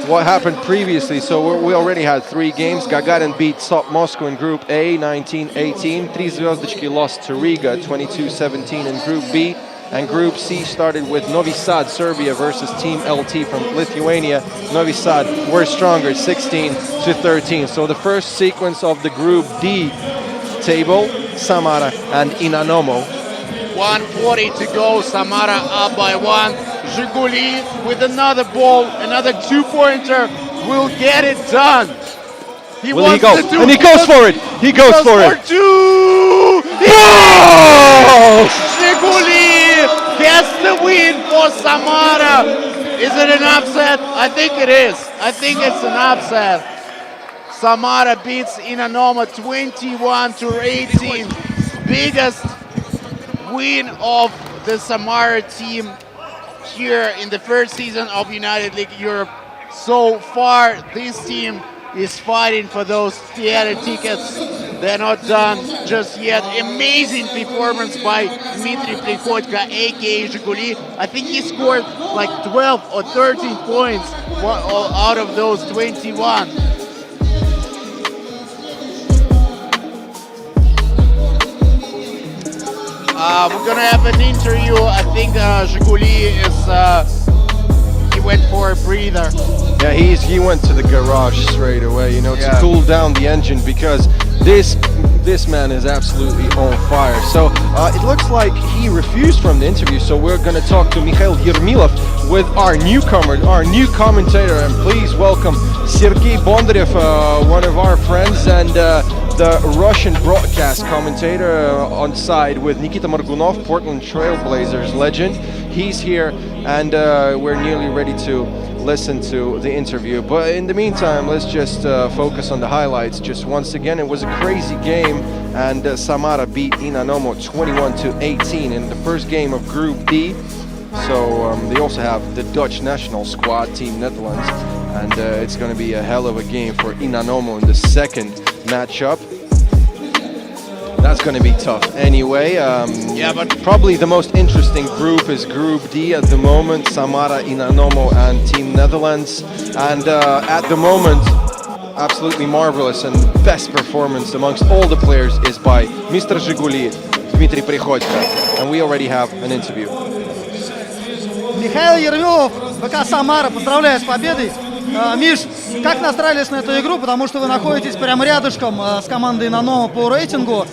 what happened previously, so we already had 3 games. Gagarin beat Top Moscow in Group A, 19-18. 3 Zvezdochki lost to Riga, 22-17 in Group B. And Group C started with Novi Sad, Serbia versus Team LT from Lithuania. Novi Sad were stronger, 16-13. So the first sequence of the Group D table, Samara and Inanomo. 1:40 to go, Samara up by 1. Zhiguli with another ball, another 2-pointer, will get it done. Will he go? And he goes for it. He goes for it. 2! Zhiguli gets the win for Samara. Is it an upset? I think it is. I think it's an upset. Samara beats Inanoma 21-18. Biggest win of the Samara team here in the first season of United League Europe. So far, this team is fighting for those theater tickets. They're not done just yet. Amazing performance by Dmitry Prikodko, aka Zhiguli. I think he scored like 12 or 13 points out of those 21. We're gonna have an interview. I think Zhiguli is, he went for a breather. Yeah, he went to the garage straight away, you know, to cool down the engine, because this man is absolutely on fire. So it looks like he refused from the interview, so we're gonna talk to Mikhail Yermilov with our newcomer, our new commentator, and please welcome Sergei Bondarev, one of our friends, and the Russian broadcast commentator on side with Nikita Morgunov, Portland Trailblazers legend. He's here, and we're nearly ready to listen to the interview. But in the meantime, let's just focus on the highlights. Just once again, it was a crazy game, and Samara beat Inanomo 21-18 in the first game of Group D. So they also have the Dutch national squad, Team Netherlands, and it's going to be a hell of a game for Inanomo in the second matchup. That's going to be tough anyway. Yeah, but probably the most interesting group is Group D at the moment. Samara, Inanomo, and Team Netherlands. And at the moment, absolutely marvelous and best performance amongst all the players is by Mr. Zhiguli, Dmitry Prikodko. And we already have an interview. Михаил Ермилов, ВК «Самара», поздравляю с победой. Миш, как настраивались на эту игру, потому что вы находитесь прямо рядышком с командой Инонома по рейтингу.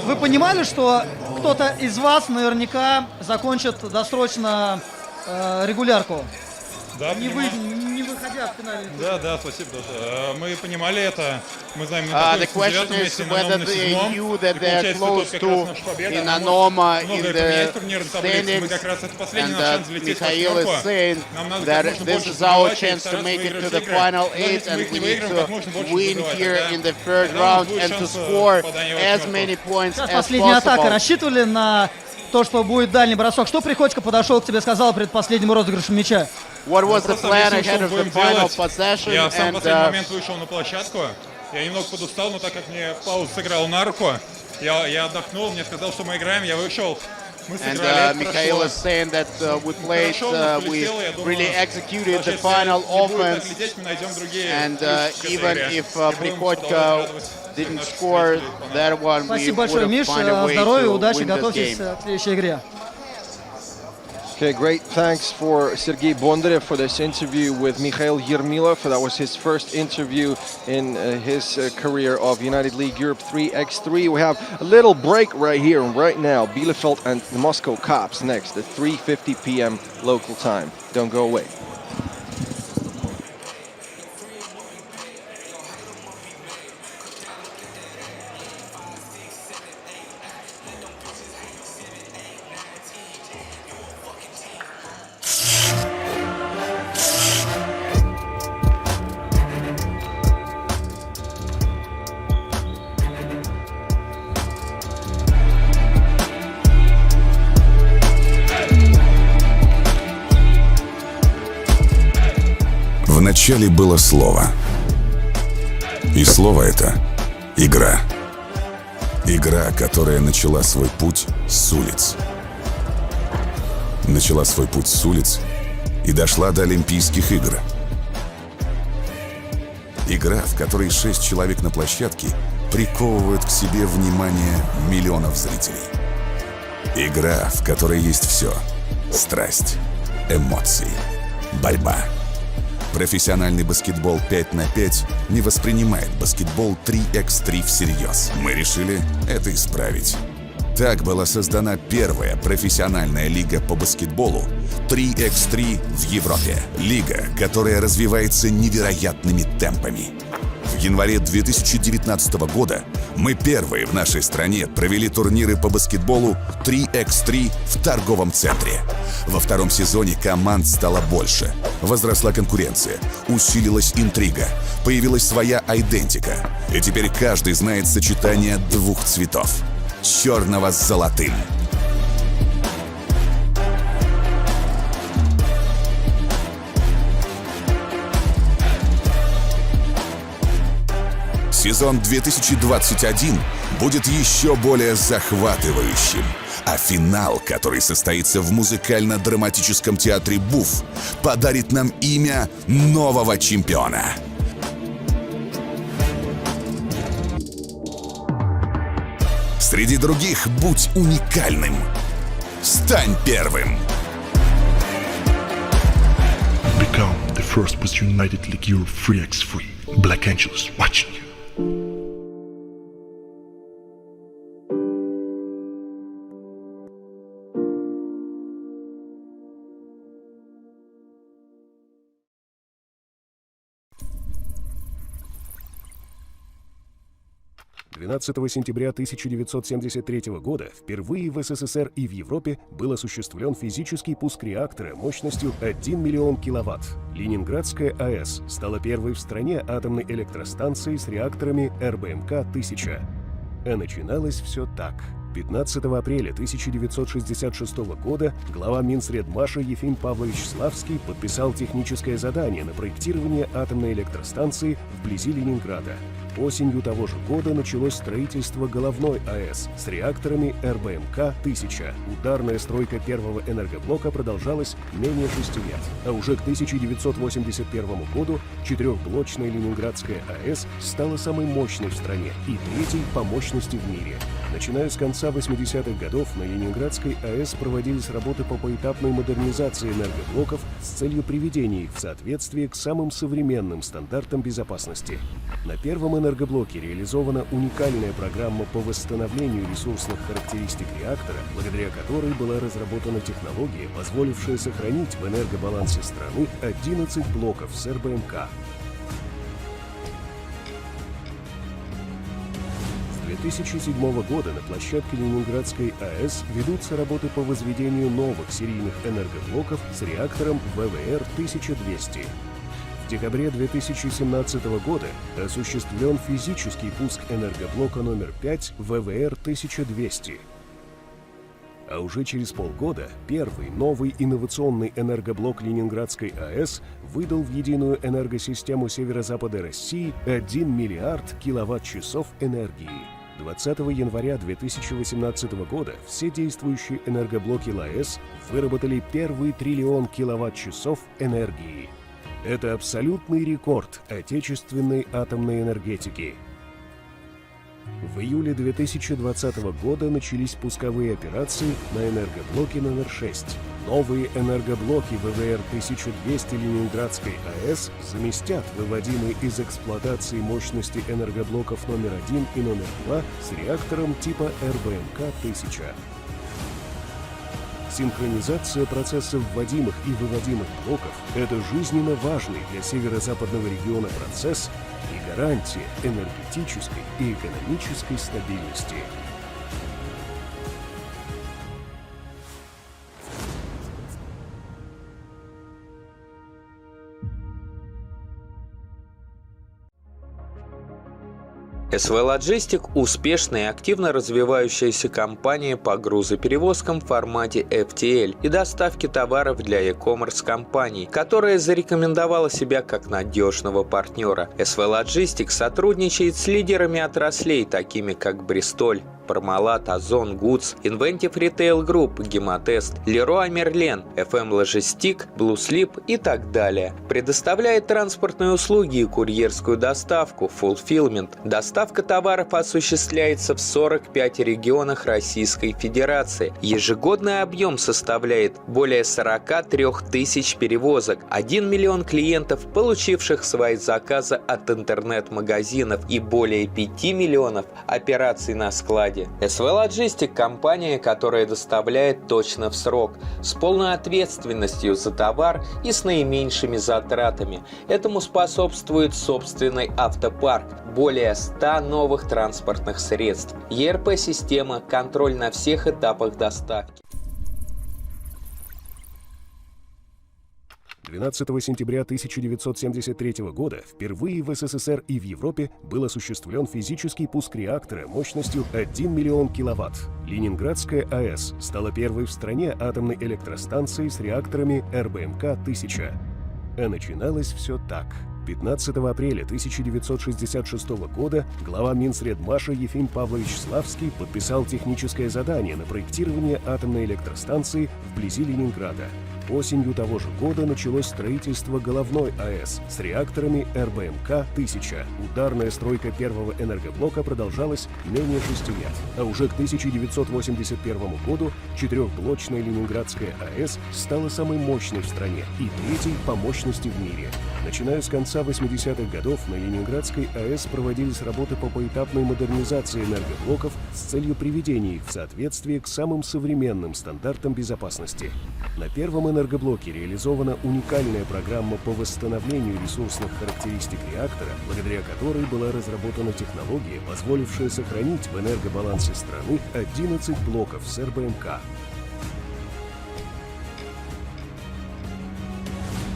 Вы понимали, что кто-то из вас наверняка закончит досрочно регулярку? Да, не выходя в финале. Да, спасибо. Мы понимали это. Мы знаем, the question is whether they knew that they are close to Inanoma in the standings, and Mikhail is saying that this is our chance to make it to the final 8, and we need to win here in the third round and to score as many points as Последняя атака. possible. Рассчитывали на то, что будет дальний бросок? Что Приходько подошел к тебе, сказал перед последним розыгрышем мяча? What was the plan ahead of the final possession? Я в самый And последний момент вышел на площадку. Я немного подустал, но так как мне пауза сыграла на руку, я отдохнул, мне сказал, что мы играем, я вышел. And Mikhail is saying that we played, we really executed the final offense, and even if Prikodko didn't score that one, we would have found a way to win this game. К следующей игре. Okay, great. Thanks for Sergei Bondarev for this interview with Mikhail Yermilov. That was his first interview in his career of United League Europe 3x3. We have a little break right here and right now. Bielefeld and the Moscow Cops next at 3:50 p.m. local time. Don't go away. Вначале было слово. И слово это — игра. Игра, которая начала свой путь с улиц. Начала свой путь с улиц и дошла до Олимпийских игр. Игра, в которой 6 человек на площадке приковывают к себе внимание миллионов зрителей. Игра, в которой есть все: страсть, эмоции, борьба. Профессиональный баскетбол 5 на 5 не воспринимает баскетбол 3x3 всерьез. Мы решили это исправить. Так была создана первая профессиональная лига по баскетболу 3x3 в Европе. Лига, которая развивается невероятными темпами. В январе 2019 года мы первые в нашей стране провели турниры по баскетболу 3x3 в торговом центре. Во втором сезоне команд стало больше. Возросла конкуренция, усилилась интрига, появилась своя айдентика. И теперь каждый знает сочетание двух цветов — черного с золотым. Сезон 2021 будет еще более захватывающим, а финал, который состоится в музыкально-драматическом театре БУФ, подарит нам имя нового чемпиона. Среди других будь уникальным. Стань первым. Become the first with United League Europe 3x3. Black Angels watching you. «12 сентября 1973 года впервые в СССР и в Европе был осуществлен физический пуск реактора мощностью 1 миллион киловатт. Ленинградская АЭС стала первой в стране атомной электростанцией с реакторами РБМК-1000. А начиналось все так. 15 апреля 1966 года глава Минсредмаша Ефим Павлович Славский подписал техническое задание на проектирование атомной электростанции вблизи Ленинграда. Осенью того же года началось строительство головной АЭС с реакторами РБМК-1000. Ударная стройка первого энергоблока продолжалась менее 6 лет. А уже к 1981 году четырехблочная Ленинградская АЭС стала самой мощной в стране и третьей по мощности в мире. Начиная с конца 80-х годов на Ленинградской АЭС проводились работы по поэтапной модернизации энергоблоков с целью приведения их в соответствие к самым современным стандартам безопасности. На первом энергоблоке реализована уникальная программа по восстановлению ресурсных характеристик реактора, благодаря которой была разработана технология, позволившая сохранить в энергобалансе страны 11 блоков с РБМК. С 2007 года на площадке Ленинградской АЭС ведутся работы по возведению новых серийных энергоблоков с реактором ВВР-1200. В декабре 2017 года осуществлен физический пуск энергоблока номер 5 ВВР-1200. А уже через полгода первый новый инновационный энергоблок Ленинградской АЭС выдал в единую энергосистему северо-запада России 1 миллиард киловатт-часов энергии. 20 января 2018 года все действующие энергоблоки ЛАЭС выработали первый триллион киловатт-часов энергии. Это абсолютный рекорд отечественной атомной энергетики. В июле 2020 года начались пусковые операции на энергоблоке номер 6. Новые энергоблоки ВВР-1200 Ленинградской АЭС заместят выводимые из эксплуатации мощности энергоблоков номер 1 и номер 2 с реактором типа РБМК-1000. Синхронизация процессов вводимых и выводимых блоков – это жизненно важный для северо-западного региона процесс и гарантия энергетической и экономической стабильности. СВ «Лоджистик» – успешная и активно развивающаяся компания по грузоперевозкам в формате FTL и доставке товаров для e-commerce компаний, которая зарекомендовала себя как надежного партнера. СВ «Лоджистик» сотрудничает с лидерами отраслей, такими как Бристоль, Пармалат, Озон, Гудс, Inventive Retail Group, Гемотест, Леруа Мерлен, FM Logistic, Blueslip и так далее. Предоставляет транспортные услуги и курьерскую доставку, fulfillment. Доставка товаров осуществляется в 45 регионах Российской Федерации. Ежегодный объем составляет более 43 тысяч перевозок, 1 миллион клиентов, получивших свои заказы от интернет-магазинов и более 5 миллионов операций на складе. СВ «Лоджистик» – компания, которая доставляет точно в срок, с полной ответственностью за товар и с наименьшими затратами. Этому способствует собственный автопарк, более 100 новых транспортных средств, ERP-система, контроль на всех этапах доставки. 12 сентября 1973 года впервые в СССР и в Европе был осуществлен физический пуск реактора мощностью 1 миллион киловатт. Ленинградская АЭС стала первой в стране атомной электростанцией с реакторами РБМК-1000. А начиналось все так. 15 апреля 1966 года глава Минсредмаша Ефим Павлович Славский подписал техническое задание на проектирование атомной электростанции вблизи Ленинграда. Осенью того же года началось строительство головной АЭС с реакторами РБМК-1000. Ударная стройка первого энергоблока продолжалась менее 6 лет. А уже к 1981 году четырехблочная Ленинградская АЭС стала самой мощной в стране и третьей по мощности в мире. Начиная с конца 80-х годов на Ленинградской АЭС проводились работы по поэтапной модернизации энергоблоков с целью приведения их в соответствие к самым современным стандартам безопасности. На первом энергоблоке реализована уникальная программа по восстановлению ресурсных характеристик реактора, благодаря которой была разработана технология, позволившая сохранить в энергобалансе страны 11 блоков с РБМК.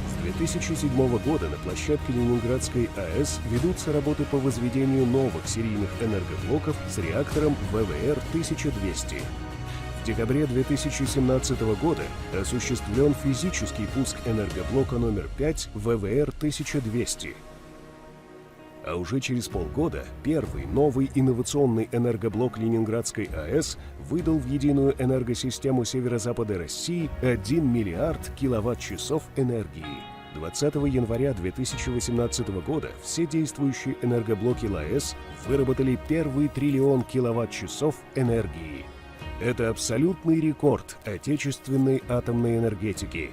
С 2007 года на площадке Ленинградской АЭС ведутся работы по возведению новых серийных энергоблоков с реактором ВВР-1200. В декабре 2017 года осуществлен физический пуск энергоблока номер 5 ВВР-1200. А уже через полгода первый новый инновационный энергоблок Ленинградской АЭС выдал в единую энергосистему северо-запада России 1 миллиард киловатт-часов энергии. 20 января 2018 года все действующие энергоблоки ЛАЭС выработали первый триллион киловатт-часов энергии. Это абсолютный рекорд отечественной атомной энергетики.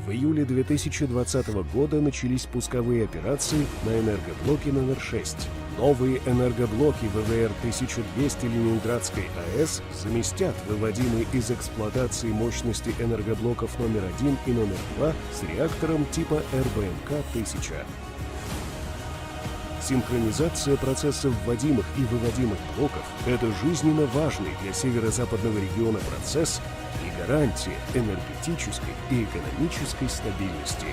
В июле 2020 года начались пусковые операции на энергоблоке номер 6. Новые энергоблоки ВВР-1200 Ленинградской АЭС заместят выводимые из эксплуатации мощности энергоблоков номер 1 и номер 2 с реактором типа РБМК-1000. Синхронизация процессов вводимых и выводимых блоков – это жизненно важный для северо-западного региона процесс и гарантия энергетической и экономической стабильности.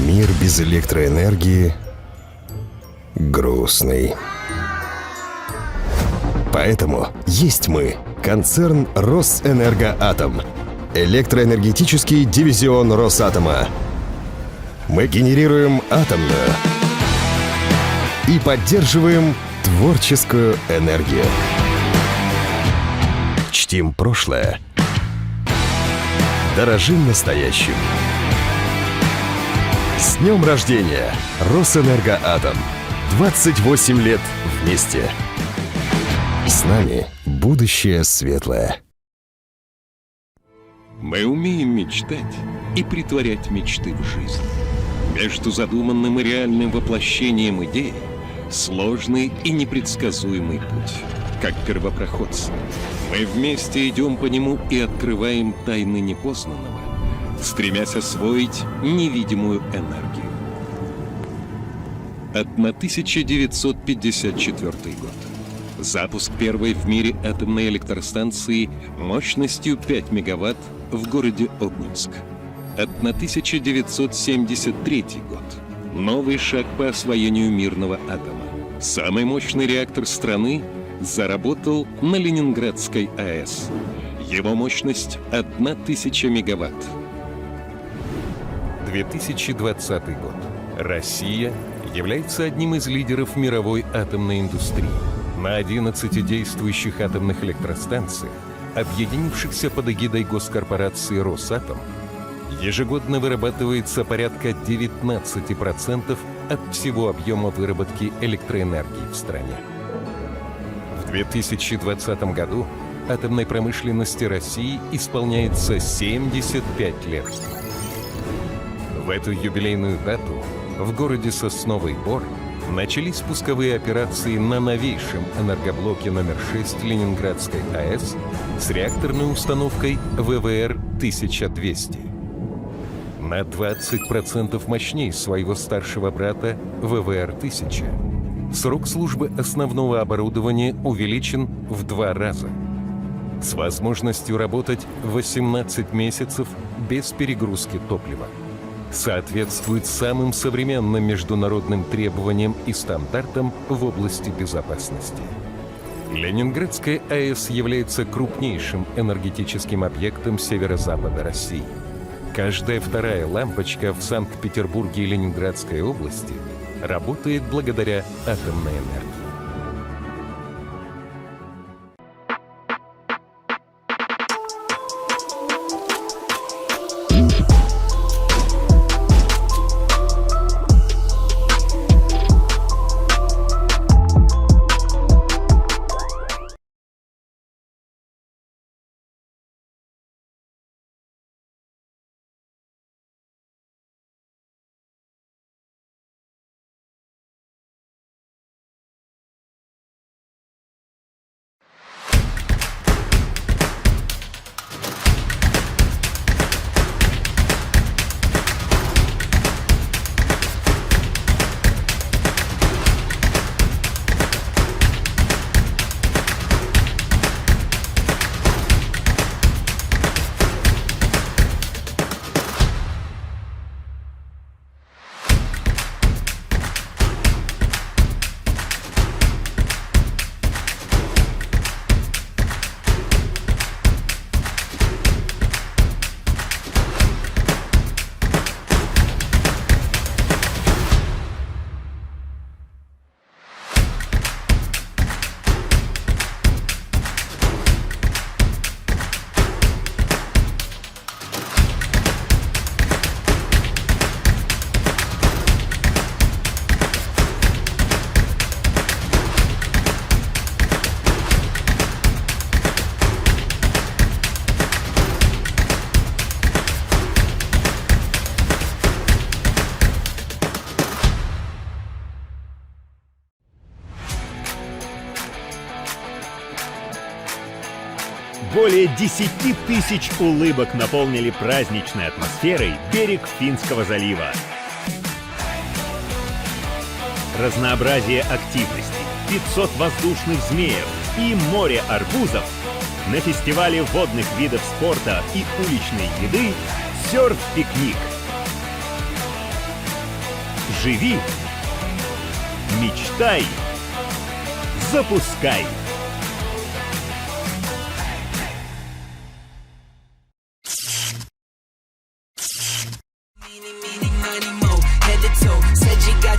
Мир без электроэнергии грустный. Поэтому есть мы, концерн Росэнергоатом, электроэнергетический дивизион Росатома. Мы генерируем атомную и поддерживаем творческую энергию. Чтим прошлое, дорожим настоящим. С днем рождения, Росэнергоатом! 28 лет вместе. С нами будущее светлое. Мы умеем мечтать и притворять мечты в жизнь. Между задуманным и реальным воплощением идеи Сложный и непредсказуемый путь. Как первопроходцы, мы вместе идем по нему и открываем тайны непознанного, стремясь освоить невидимую энергию. 1954 год. Запуск первой в мире атомной электростанции мощностью 5 мегаватт в городе Обнинск. 1973 год. Новый шаг по освоению мирного атома. Самый мощный реактор страны заработал на Ленинградской АЭС. Его мощность 1000 мегаватт. 2020 год. Россия является одним из лидеров мировой атомной индустрии. На 11 действующих атомных электростанциях, объединившихся под эгидой госкорпорации «Росатом», ежегодно вырабатывается порядка 19% от всего объема выработки электроэнергии в стране. В 2020 году атомной промышленности России исполняется 75 лет. В эту юбилейную дату в городе Сосновый Бор начались пусковые операции на новейшем энергоблоке номер 6 Ленинградской АЭС с реакторной установкой ВВР-1200. На 20% мощнее своего старшего брата ВВР-1000. Срок службы основного оборудования увеличен в 2 раза. С возможностью работать 18 месяцев без перегрузки топлива. Соответствует самым современным международным требованиям и стандартам в области безопасности. Ленинградская АЭС является крупнейшим энергетическим объектом северо-запада России. Каждая вторая лампочка в Санкт-Петербурге и Ленинградской области работает благодаря атомной энергии. Более 10 тысяч улыбок наполнили праздничной атмосферой берег Финского залива. Разнообразие активностей, 500 воздушных змеев и море арбузов на фестивале водных видов спорта и уличной еды «Серф-пикник». Живи, мечтай, запускай!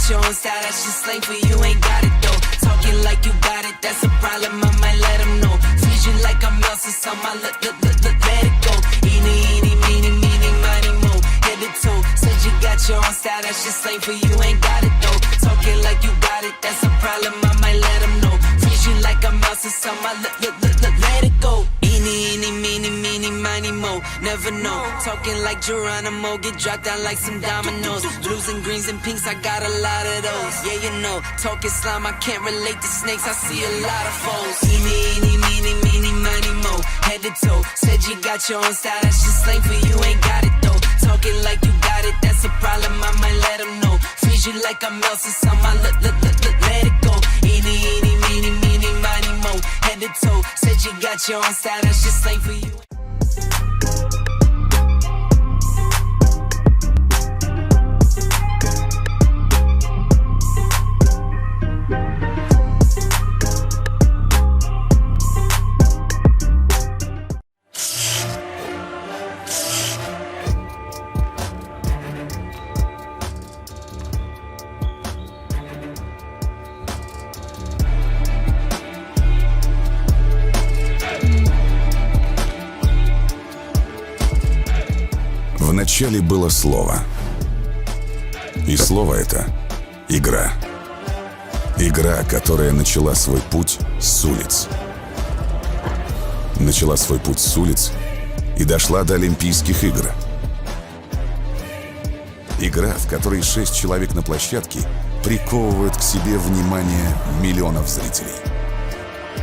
Your own style, that's just slang for you, ain't got it though. Talking like you got it, that's a problem, I might let them know. Freeze you like I'm Elsa, so my let it go. Eeny, meeny, miny, mo. Head to toe, said you got your own style, that's just slang for you, ain't got it though. Talking like you got it, that's a problem, I might let them know. Freeze you like I'm Elsa, so my let it go. Eeny, meeny, miny, 90 more. Never know. Talking like Geronimo, get dropped down like some dominoes. Blues and greens and pinks, I got a lot of those. Yeah, you know. Talking slime, I can't relate to snakes, I see a lot of foes. Eeny, meeny, miny, mo. Head to toe. Said you got your own style, that's just slang for you, ain't got it though. Talking like you got it, that's a problem, I might let them know. Freeze you like I'm Elsa, so I let it go. Eeny, meeny, miny, mo. Head to toe. Said you got your own style, that's just slang for you. Вначале было слово. И слово это — игра. Игра, которая начала свой путь с улиц. Начала свой путь с улиц и дошла до Олимпийских игр. Игра, в которой 6 человек на площадке приковывают к себе внимание миллионов зрителей.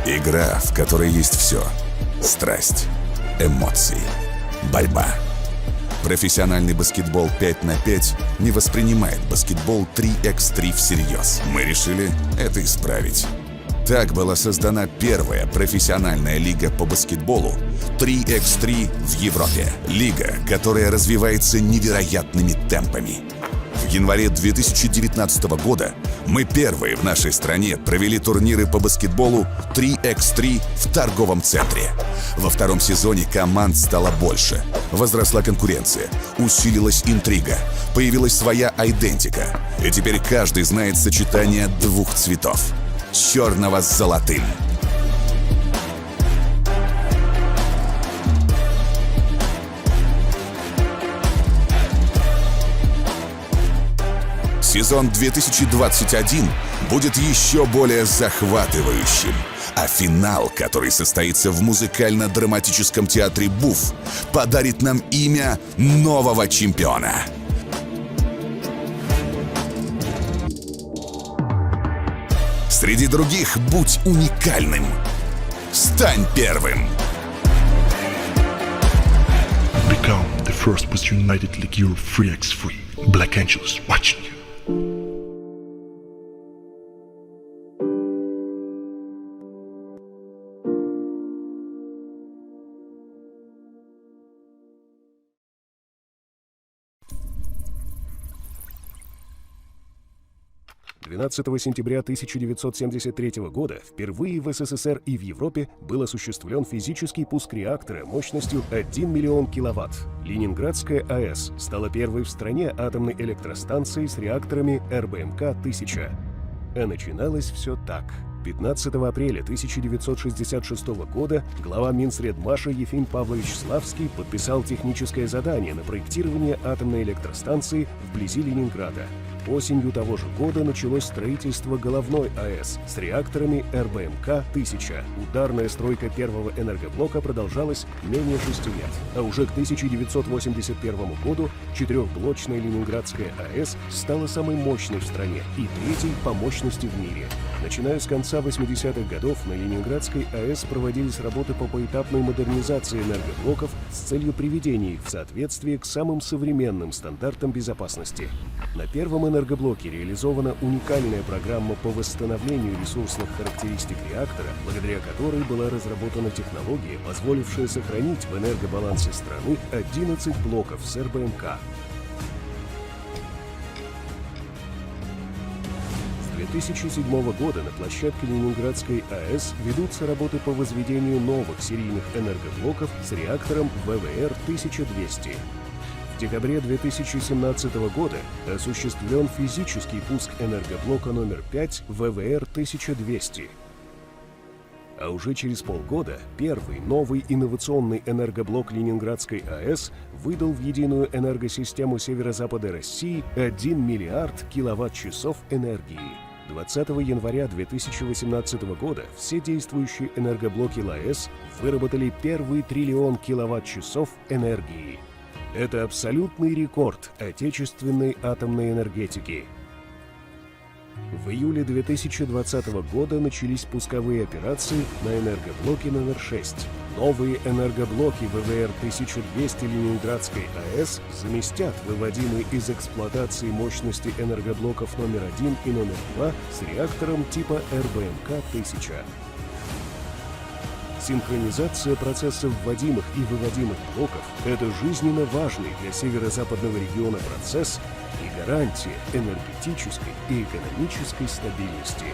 Игра, в которой есть все: страсть, эмоции, борьба. Профессиональный баскетбол 5 на 5 не воспринимает баскетбол 3x3 всерьез. Мы решили это исправить. Так была создана первая профессиональная лига по баскетболу 3x3 в Европе. Лига, которая развивается невероятными темпами. В январе 2019 года мы первые в нашей стране провели турниры по баскетболу 3x3 в торговом центре. Во втором сезоне команд стало больше. Возросла конкуренция, усилилась интрига, появилась своя айдентика. И теперь каждый знает сочетание двух цветов — черного с золотым. Сезон 2021 будет еще более захватывающим, а финал, который состоится в музыкально-драматическом театре БУФ, подарит нам имя нового чемпиона. Среди других будь уникальным. Стань первым. Become the first West United League Europe 3x3. Black Angels watching you. «12 сентября 1973 года впервые в СССР и в Европе был осуществлен физический пуск реактора мощностью 1 миллион киловатт. Ленинградская АЭС стала первой в стране атомной электростанцией с реакторами РБМК-1000. А начиналось все так. 15 апреля 1966 года глава Минсредмаша Ефим Павлович Славский подписал техническое задание на проектирование атомной электростанции вблизи Ленинграда. Осенью того же года началось строительство головной АЭС с реакторами РБМК-1000. Ударная стройка первого энергоблока продолжалась менее 6 лет. А уже к 1981 году четырехблочная Ленинградская АЭС стала самой мощной в стране и третьей по мощности в мире. Начиная с конца 80-х годов на Ленинградской АЭС проводились работы по поэтапной модернизации энергоблоков с целью приведения их в соответствие к самым современным стандартам безопасности. На первом энергоблоке реализована уникальная программа по восстановлению ресурсных характеристик реактора, благодаря которой была разработана технология, позволившая сохранить в энергобалансе страны 11 блоков с РБМК. С 2007 года на площадке Ленинградской АЭС ведутся работы по возведению новых серийных энергоблоков с реактором ВВР-1200. В декабре 2017 года осуществлен физический пуск энергоблока номер 5 ВВР-1200. А уже через полгода первый новый инновационный энергоблок Ленинградской АЭС выдал в единую энергосистему северо-запада России 1 миллиард киловатт-часов энергии. 20 января 2018 года все действующие энергоблоки ЛАЭС выработали первый триллион киловатт-часов энергии. Это абсолютный рекорд отечественной атомной энергетики. В июле 2020 года начались пусковые операции на энергоблоке номер 6. Новые энергоблоки ВВР-1200 Ленинградской АЭС заместят выводимые из эксплуатации мощности энергоблоков номер 1 и номер 2 с реактором типа РБМК-1000. Синхронизация процессов вводимых и выводимых блоков – это жизненно важный для северо-западного региона процесс и гарантия энергетической и экономической стабильности.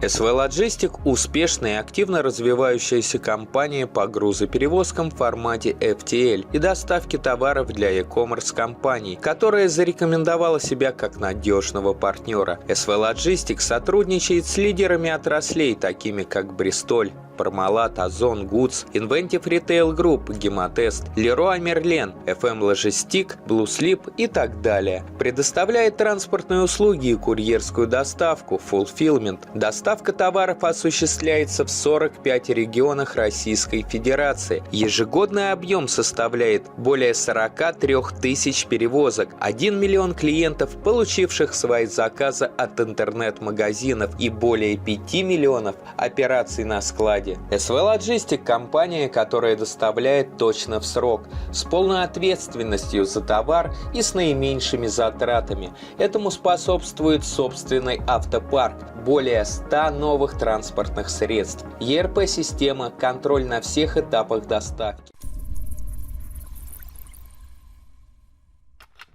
СВ Лоджистик – успешная и активно развивающаяся компания по грузоперевозкам в формате FTL и доставке товаров для e-commerce компаний, которая зарекомендовала себя как надежного партнера. СВ Лоджистик сотрудничает с лидерами отраслей, такими как Бристоль, Пармалат, Озон, Гудс, Inventive Retail Group, Гемотест, Леруа Мерлен, FM Logistic, Blue Slip и так далее. Предоставляет транспортные услуги и курьерскую доставку, fulfillment. Доставка товаров осуществляется в 45 регионах Российской Федерации. Ежегодный объем составляет более 43 тысяч перевозок, 1 миллион клиентов, получивших свои заказы от интернет-магазинов и более 5 миллионов операций на складе. СВ Лоджистик – компания, которая доставляет точно в срок, с полной ответственностью за товар и с наименьшими затратами. Этому способствует собственный автопарк, более 100 новых транспортных средств, ERP-система, контроль на всех этапах доставки.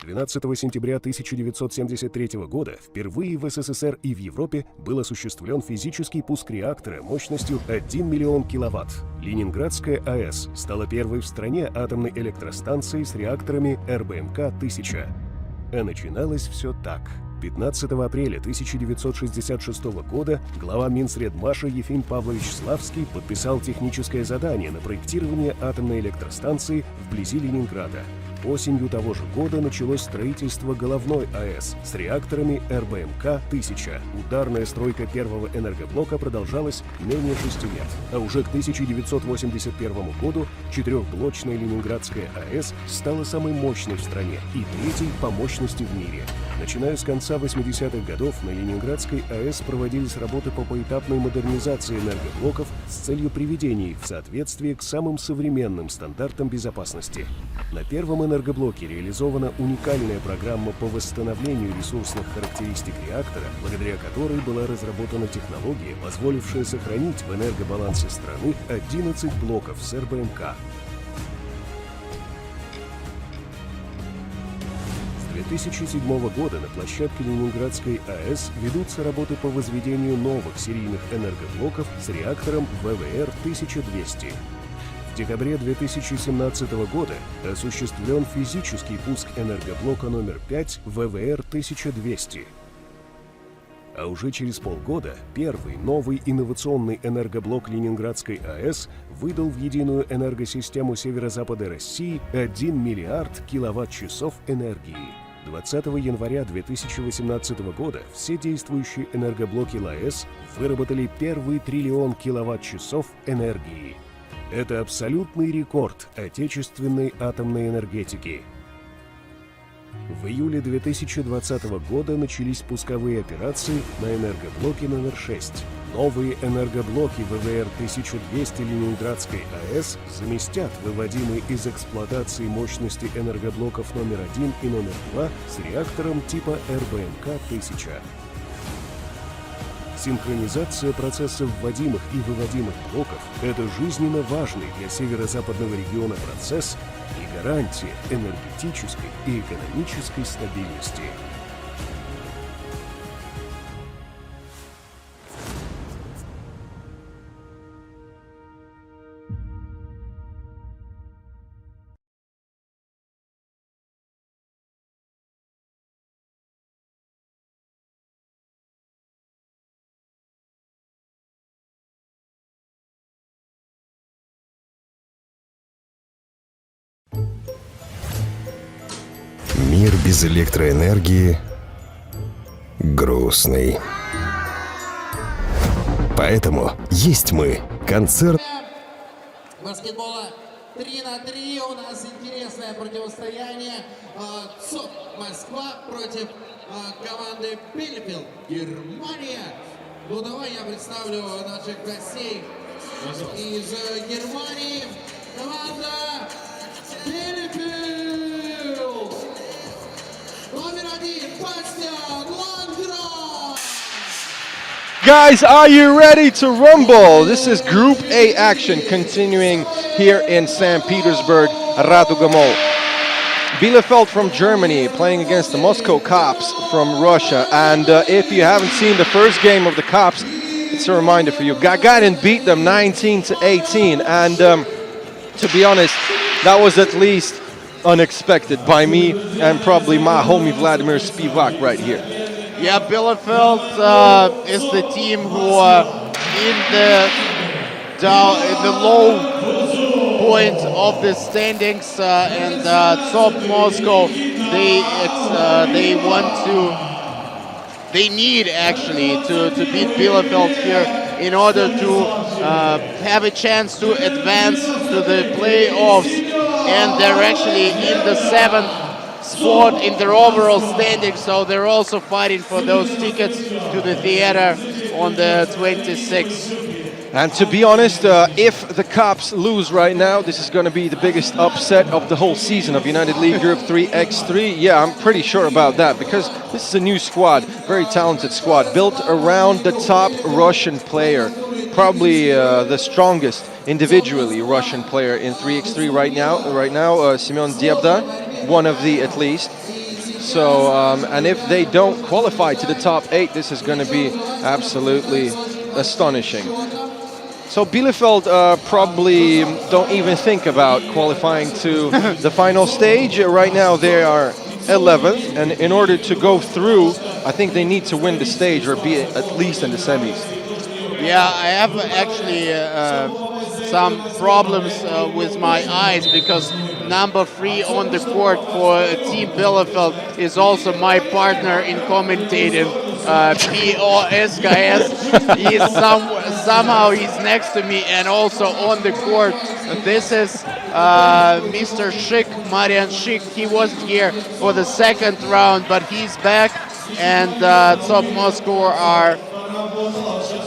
12 сентября 1973 года впервые в СССР и в Европе был осуществлен физический пуск реактора мощностью 1 миллион киловатт. Ленинградская АЭС стала первой в стране атомной электростанцией с реакторами РБМК-1000. А начиналось все так. 15 апреля 1966 года глава Минсредмаша Ефим Павлович Славский подписал техническое задание на проектирование атомной электростанции вблизи Ленинграда. Осенью того же года началось строительство головной АЭС с реакторами РБМК-1000. Ударная стройка первого энергоблока продолжалась менее 6 лет. А уже к 1981 году четырехблочная Ленинградская АЭС стала самой мощной в стране и третьей по мощности в мире. Начиная с конца 80-х годов на Ленинградской АЭС проводились работы по поэтапной модернизации энергоблоков с целью приведения их в соответствие к самым современным стандартам безопасности. На первом энергоблоке реализована уникальная программа по восстановлению ресурсных характеристик реактора, благодаря которой была разработана технология, позволившая сохранить в энергобалансе страны 11 блоков с РБМК. С 2007 года на площадке Ленинградской АЭС ведутся работы по возведению новых серийных энергоблоков с реактором ВВР-1200. В декабре 2017 года осуществлен физический пуск энергоблока номер 5 ВВР-1200. А уже через полгода первый новый инновационный энергоблок Ленинградской АЭС выдал в единую энергосистему северо-запада России 1 миллиард киловатт-часов энергии. 20 января 2018 года все действующие энергоблоки ЛАЭС выработали первый триллион киловатт-часов энергии. Это абсолютный рекорд отечественной атомной энергетики. В июле 2020 года начались пусковые операции на энергоблоке номер 6. Новые энергоблоки ВВР-1200 Ленинградской АЭС заместят выводимые из эксплуатации мощности энергоблоков номер 1 и номер 2 с реактором типа РБМК-1000. Синхронизация процессов вводимых и выводимых блоков – это жизненно важный для северо-западного региона процесс и гарантия энергетической и экономической стабильности. Мир без электроэнергии грустный. Поэтому есть мы. Концерт. Баскетбола 3-3. У нас интересное противостояние. ЦОП Москва против команды Bielefeld, Германия. Ну давай я представлю наших гостей из Германии. Команда Bielefeld. Номер 1 Бастиан Лангрен. Guys, are you ready to rumble? This is Group A action continuing here in St. Petersburg, Raduga Mall. Bielefeld from Germany playing against the Moscow Cops from Russia. And if you haven't seen the first game of the Cops, it's a reminder for you. Gagarin beat them 19-18. And to be honest, that was at least unexpected by me and probably my homie Vladimir Spivak right here. Yeah, Bielefeld is the team who in the low point of the standings, and top Moscow, they need actually to beat Bielefeld here in order to have a chance to advance to the playoffs, and they're actually in the 7th spot in their overall standing, so they're also fighting for those tickets to the theater on the 26th. And to be honest, if the Cops lose right now, this is going to be the biggest upset of the whole season of United League Group 3x3. Yeah, I'm pretty sure about that, because this is a new squad, very talented squad, built around the top Russian player, probably the strongest individually Russian player in 3x3 right now, Semyon Debda, one of the at least. So, and if they don't qualify to the top 8, this is going to be absolutely astonishing. So Bielefeld probably don't even think about qualifying to the final stage. Right now they are 11th, and in order to go through, I think they need to win the stage or be at least in the semis. Yeah, I have actually some problems with my eyes, because number 3 on the court for Team Bielefeld is also my partner in commentating, POSKS. Somehow he's next to me and also on the court. This is Mr. Schick, Marian Schick. He wasn't here for the 2nd round, but he's back, and Top Moscow are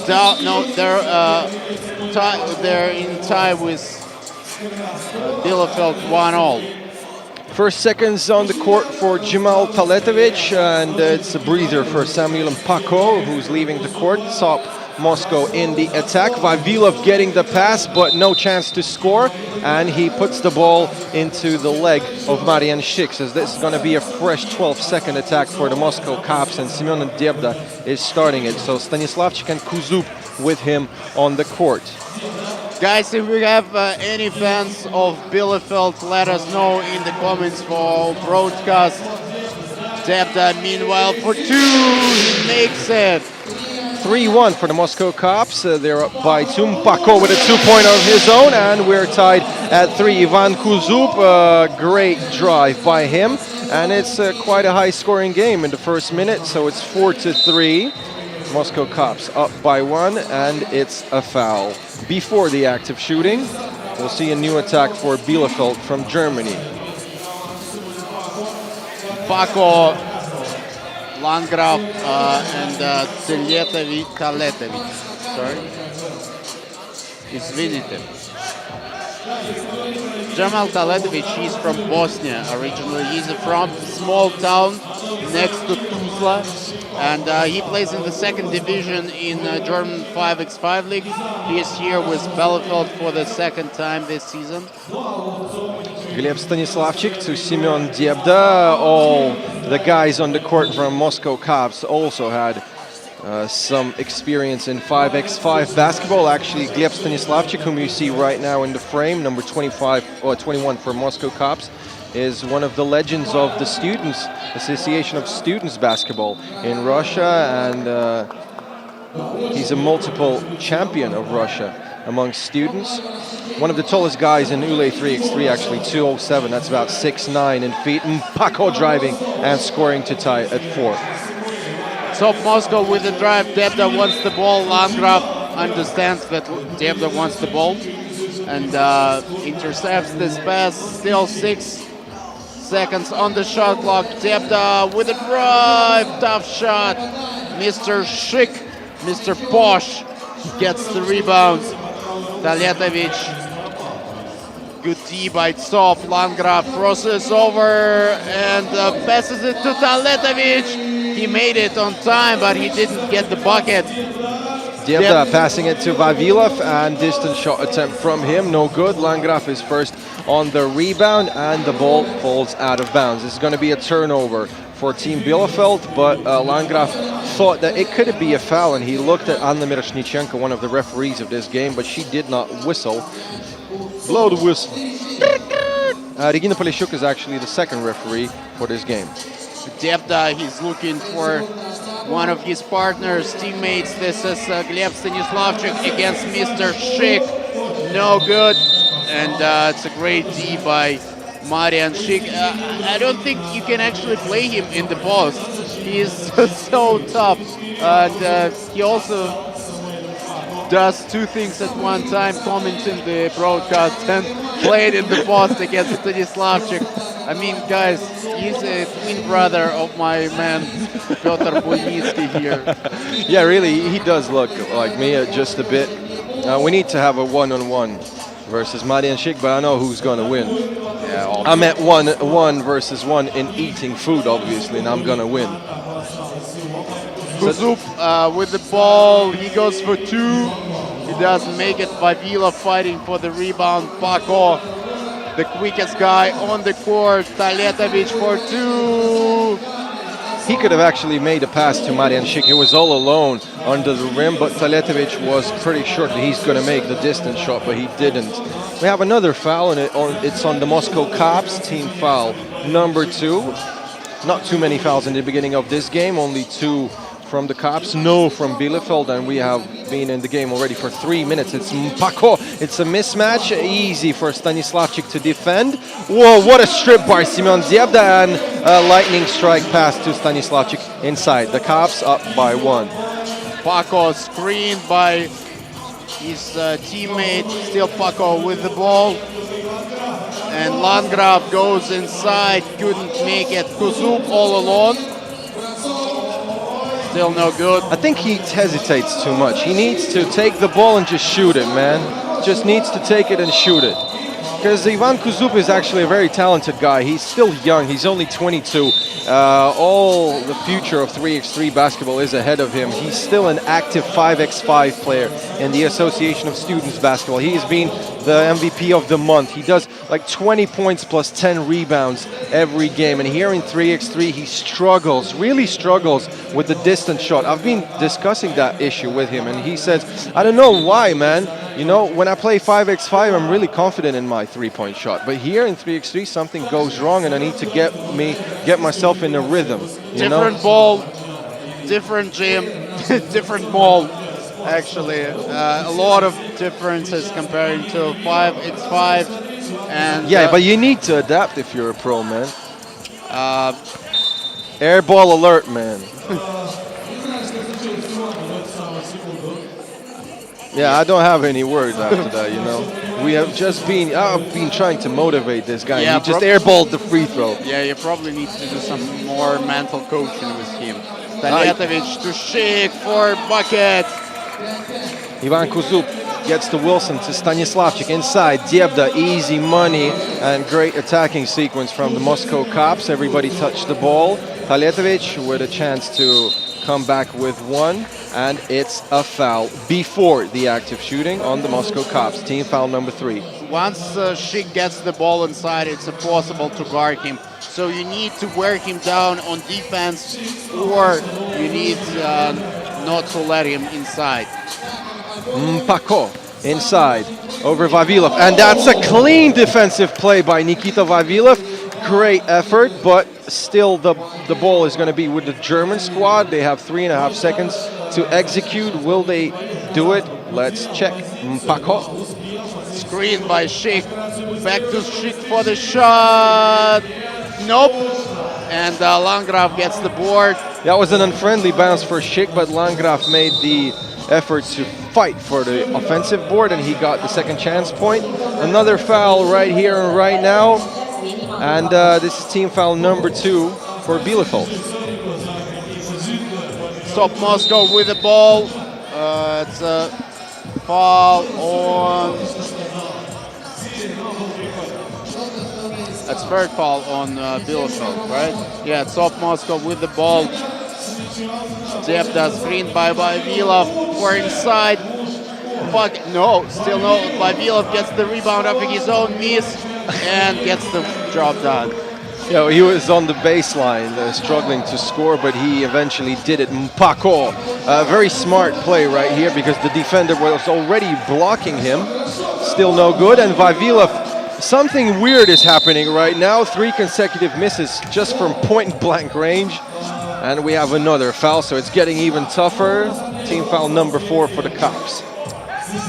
down. No, they're in tie with Bielefeld 1-1. First seconds on the court for Jamal Taletovic, and it's a breather for Samuel Mpako, who's leaving the court. Top Moscow in the attack. Vavilov getting the pass, but no chance to score, and he puts the ball into the leg of Marian Schick. So this is going to be a fresh 12-second attack for the Moscow Cops, and Semyon Debda is starting it. So Stanislavchik and Kuzup with him on the court. Guys, if we have any fans of Bielefeld, let us know in the comments for broadcast. Debda, meanwhile, for 2, he makes it. 3-1 for the Moscow Cops. They're up by 2. Mpako with a 2-pointer of his own, and we're tied at 3. Ivan Kuzup, great drive by him, and it's quite a high-scoring game in the first minute, so it's 4-3. Moscow Cops up by 1, and it's a foul. Before the active shooting, we'll see a new attack for Bielefeld from Germany. Paco, Landgraf, and Taletovic. Sorry. Извините. Jamal Taletovic, he's from Bosnia originally. He's from small town next to Tuzla, and he plays in the 2nd division in German 5x5 league. He is here with Bielefeld for the 2nd time this season. Gleb Stanislavchik to Semyon Debda. All the guys on the court from Moscow Cops also had some experience in 5x5 basketball. Actually, Gleb Stanislavchik, whom you see right now in the frame, number 25 or 21 for Moscow Cops, is one of the legends of the Students Association of Students Basketball in Russia, and he's a multiple champion of Russia among students. One of the tallest guys in Ule 3x3, actually 207. That's about 6'9" in feet. Paco driving and scoring to tie at 4. Top Moscow with the drive. Debda wants the ball. Landgraf understands that Debda wants the ball and intercepts this pass. Still 6 seconds on the shot clock. Debda with a drive. Tough shot. Mr. Schick, Mr. Posh gets the rebound. Taletovic. Good D by Tsov. Landgraf crosses over and passes it to Taletovic. He made it on time, but he didn't get the bucket. Debda passing it to Vavilov, and distance shot attempt from him, no good. Landgraf is first on the rebound, and the ball falls out of bounds. This is going to be a turnover for Team Bielefeld, but Landgraf thought that it could be a foul, and he looked at Anna Miroshnichenko, one of the referees of this game, but she did not whistle. Blow the whistle. Regina Polishuk is actually the second referee for this game. Debda, he's looking for one of his partners, teammates. This is Gleb Stanislavchuk against Mr. Schick. No good. And it's a great D by Marian Schick. I don't think you can actually play him in the post. He is so tough. And he also does two things at one time, commenting the broadcast and played in the post against Stanislavchuk. I mean, guys, he's a twin brother of my man Piotr Boynitsky here. Yeah, really, he does look like me just a bit. We need to have a one-on-one versus Marian Schick, but I know who's going to win. Yeah, I'm at one versus one in eating food, obviously, and I'm going to win. Kuzup with the ball, he goes for 2. He doesn't make it. Vavilov fighting for the rebound. Paco, the quickest guy on the court. Taletovic for 2. He could have actually made a pass to Marian Schick. He was all alone under the rim, but Taletovic was pretty sure that he's going to make the distance shot, but he didn't. We have another foul, and it's on the Moscow Cops, team foul number 2. Not too many fouls in the beginning of this game, only 2 from the Cops, no from Bielefeld, and we have been in the game already for 3 minutes. It's Paco, it's a mismatch, easy for Stanislavchuk to defend. Whoa, what a strip by Simeon Debda, and a lightning strike pass to Stanislavchuk inside. The Cops up by 1. Paco screened by his teammate, still Paco with the ball. And Landgraf goes inside, couldn't make it. Kuzup all alone. Still no good. I think he hesitates too much. He needs to take the ball and just shoot it, man. Just needs to take it and shoot it. Because Ivan Kuzup is actually a very talented guy. He's still young. He's only 22. All the future of 3x3 basketball is ahead of him. He's still an active 5x5 player in the Association of Students Basketball. He has been the MVP of the month. He does like 20 points plus 10 rebounds every game. And here in 3x3, he struggles, really struggles with the distance shot. I've been discussing that issue with him, and he says, I don't know why, man. You know, when I play 5x5, I'm really confident in my three-point shot. But here in 3x3, something goes wrong, and I need to get myself in a rhythm. Different ball, different gym, different ball. Actually, a lot of differences comparing to 5x5. And yeah, but you need to adapt if you're a pro, man. Air ball alert, man. Yeah, I don't have any words after that, you know. We have just been, I've been trying to motivate this guy. Yeah, he just airballed the free throw. Yeah, you probably need to do some more mental coaching with him. Taletovic to Schick for bucket. Ivan Kuzup gets to Wilson, to Stanislavchuk inside. Debda, easy money, and great attacking sequence from the Moscow Cops. Everybody touched the ball. Taletovic with a chance to come back with 1, and it's a foul before the active shooting on the Moscow Cops. Team foul number 3. Once Schick gets the ball inside, it's impossible to guard him. So you need to wear him down on defense, or you need not to let him inside. Paco inside over Vavilov, and that's a clean defensive play by Nikita Vavilov. Great effort, but still the ball is going to be with the German squad. They have 3.5 seconds to execute. Will they do it? Let's check. Mpako. Screen by Schick. Back to Schick for the shot. Nope. And Landgraf gets the board. That was an unfriendly bounce for Schick, but Landgraf made the effort to fight for the offensive board, and he got the second chance point. Another foul right here and right now. And this is team foul number 2 for Bielefeld. Stop Moscow with the ball. It's a foul on... That's third foul on Bielefeld, right? Yeah, Top Moscow with the ball. Debda screened by Vavilov for inside. But no, still no. Vavilov gets the rebound after his own miss and gets the job done. Yeah, he was on the baseline struggling to score, but he eventually did it. Mpako, a very smart play right here because the defender was already blocking him. Still no good, and Vavilov, something weird is happening right now. 3 consecutive misses just from point-blank range. And we have another foul, so it's getting even tougher. Team foul number 4 for the Cops.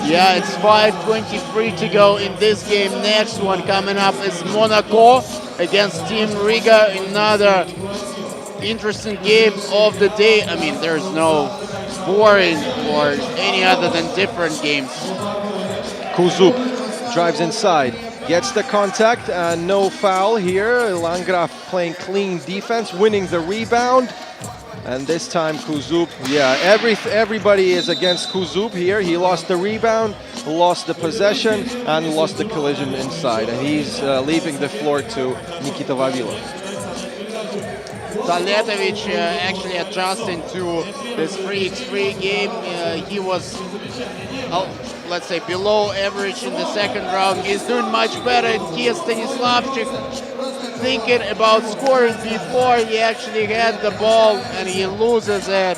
Yeah, it's 5:23 to go in this game. Next one coming up is Monaco against Team Riga. Another interesting game of the day. I mean, there's no boring or any other than different games. Kuzup drives inside, gets the contact, and no foul here. Landgraf playing clean defense, winning the rebound. And this time Kuzup, yeah, everybody is against Kuzup here. He lost the rebound, lost the possession, and lost the collision inside. And he's leaving the floor to Nikita Vavilov. Taletovic actually adjusting to this 3x3 game. He was, let's say, below average in the second round. He's doing much better. And here Stanislavchik thinking about scoring before he actually had the ball, and he loses it.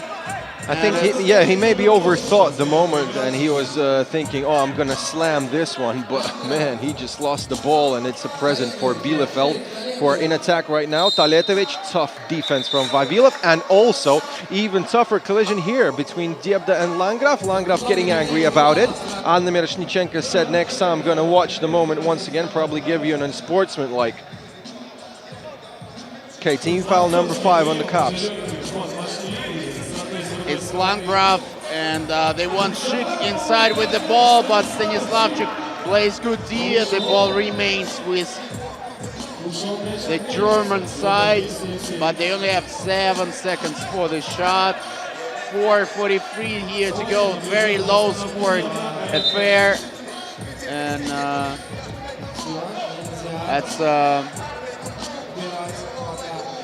I think, he maybe overthought the moment, and he was thinking, oh, I'm going to slam this one. But, man, he just lost the ball, and it's a present for Bielefeld. For in attack right now, Taletovic, tough defense from Vavilov, and also even tougher collision here between Debda and Landgraf. Landgraf getting angry about it. Anna Miroshnichenko said, next time I'm going to watch the moment once again, probably give you an unsportsmanlike. Okay, team foul number 5 on the Cops. It's Landgraf, and they want Schick inside with the ball, but Stanislavchik plays good D. The ball remains with the German side, but they only have 7 seconds for the shot. 4:43 here to go. Very low scoring affair, and that's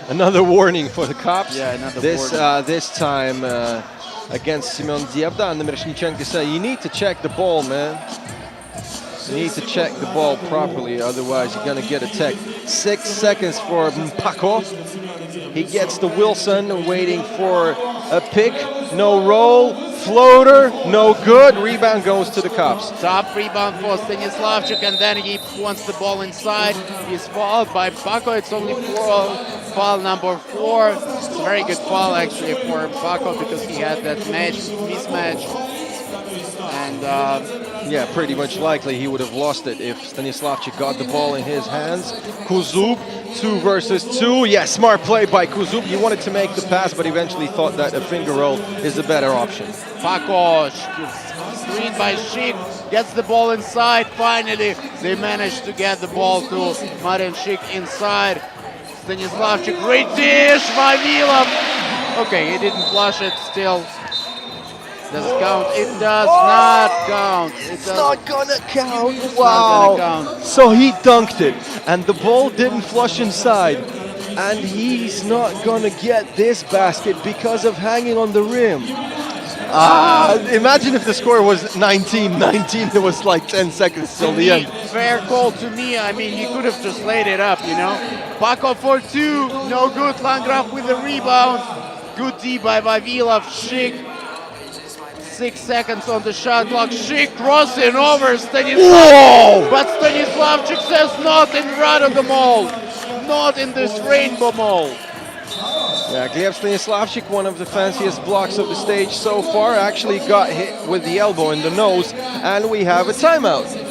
another warning for the Cops. Yeah, another warning. This time against Semyon Debda. And the Miroshnichenko said, you need to check the ball, man. You need to check the ball properly, otherwise you're going to get a tech. 6 seconds for Mpako. He gets the Wilson, waiting for a pick. No roll, floater, no good. Rebound goes to the Cops. Top rebound for Stanislavchik, and then he wants the ball inside. He's fouled by Mpako. It's only foul number 4. It's a very good foul actually for Mpako because he had that mismatch. And yeah, pretty much likely he would have lost it if Stanislavchik got the ball in his hands. Kuzup, 2 versus 2. Yeah, smart play by Kuzup. He wanted to make the pass, but eventually thought that a finger roll is a better option. Mpako, screened by Schick, gets the ball inside. Finally, they managed to get the ball to Marian Schick inside. Stanislavchik, great dish, Vavilov. Okay, he didn't flush it still. Does it count? It does not count. It's not gonna count. It's Wow. not gonna count. So he dunked it, and the ball didn't flush inside. And he's not gonna get this basket because of hanging on the rim. Imagine if the score was 19-19. There was like 10 seconds till the end. Fair call to me. I mean, he could have just laid it up, you know. Mpako for 2. No good. Landgraf with the rebound. Good D by Vavilov. Schick. 6 seconds on the shot clock. Schick crossing over Stanislavchik. But Stanislavchik says not in Rado the Mall. Not in this rainbow mall. Yeah, Gleb Stanislavchik, one of the fanciest blocks of the stage so far, actually got hit with the elbow in the nose, and we have a timeout.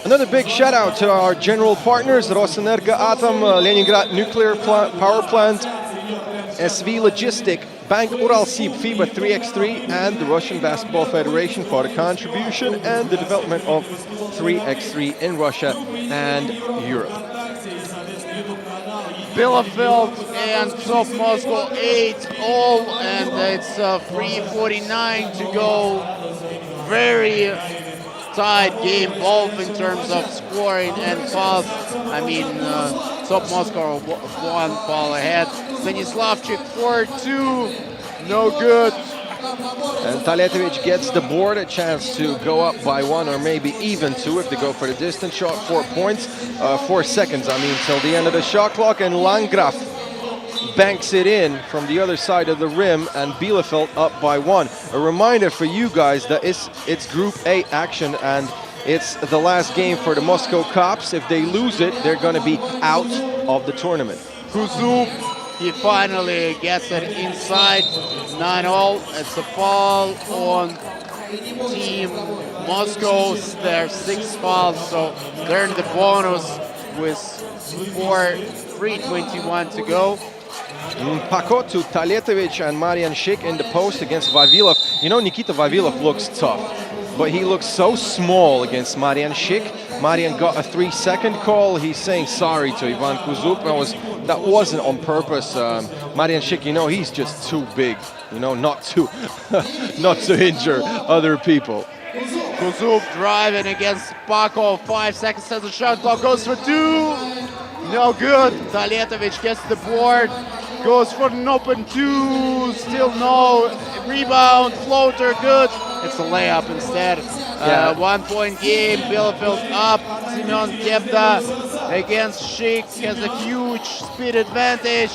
Another big shout out to our general partners, Rosenergo-Atom, Leningrad Nuclear Power Plant, SV Logistic, Bank Uralsib, FIBA 3x3, and the Russian Basketball Federation for the contribution and the development of 3x3 in Russia and Europe. Bielefeld and Top Moscow 8-all, and it's 3:49 to go. Very tight game, both in terms of scoring and fouls. I mean, Top Moscow one foul ahead. Stanislavchik 4-2, no good. And Taletovic gets the board, a chance to go up by 1 or maybe even 2 if they go for the distance shot. 4 points, 4 seconds, I mean, till the end of the shot clock. And Landgraf banks it in from the other side of the rim, and Bielefeld up by 1. A reminder for you guys that it's Group A action, and it's the last game for the Moscow Cops. If they lose it, they're going to be out of the tournament. Kuzub, he finally gets it inside. 9-all. It's a foul on Team Moscow. There's 6 fouls, so they're in the bonus with 3:21 to go. Pako to Taletovic and Marian Schick in the post against Vavilov. You know, Nikita Vavilov looks tough, but he looks so small against Marian Schick. Marian got a 3-second call. He's saying sorry to Ivan Kuzub. That wasn't on purpose. Marian Schick, you know, he's just too big, you know, not to injure other people. Kuzub driving against Pako. 5 seconds as the shot clock goes for 2. No good. Taletovic gets the board. Goes for an open 2. Still no. Rebound. Floater. Good. It's a layup instead. 1-point game. Bielefeld up. Simeon Debda against Schick has a huge speed advantage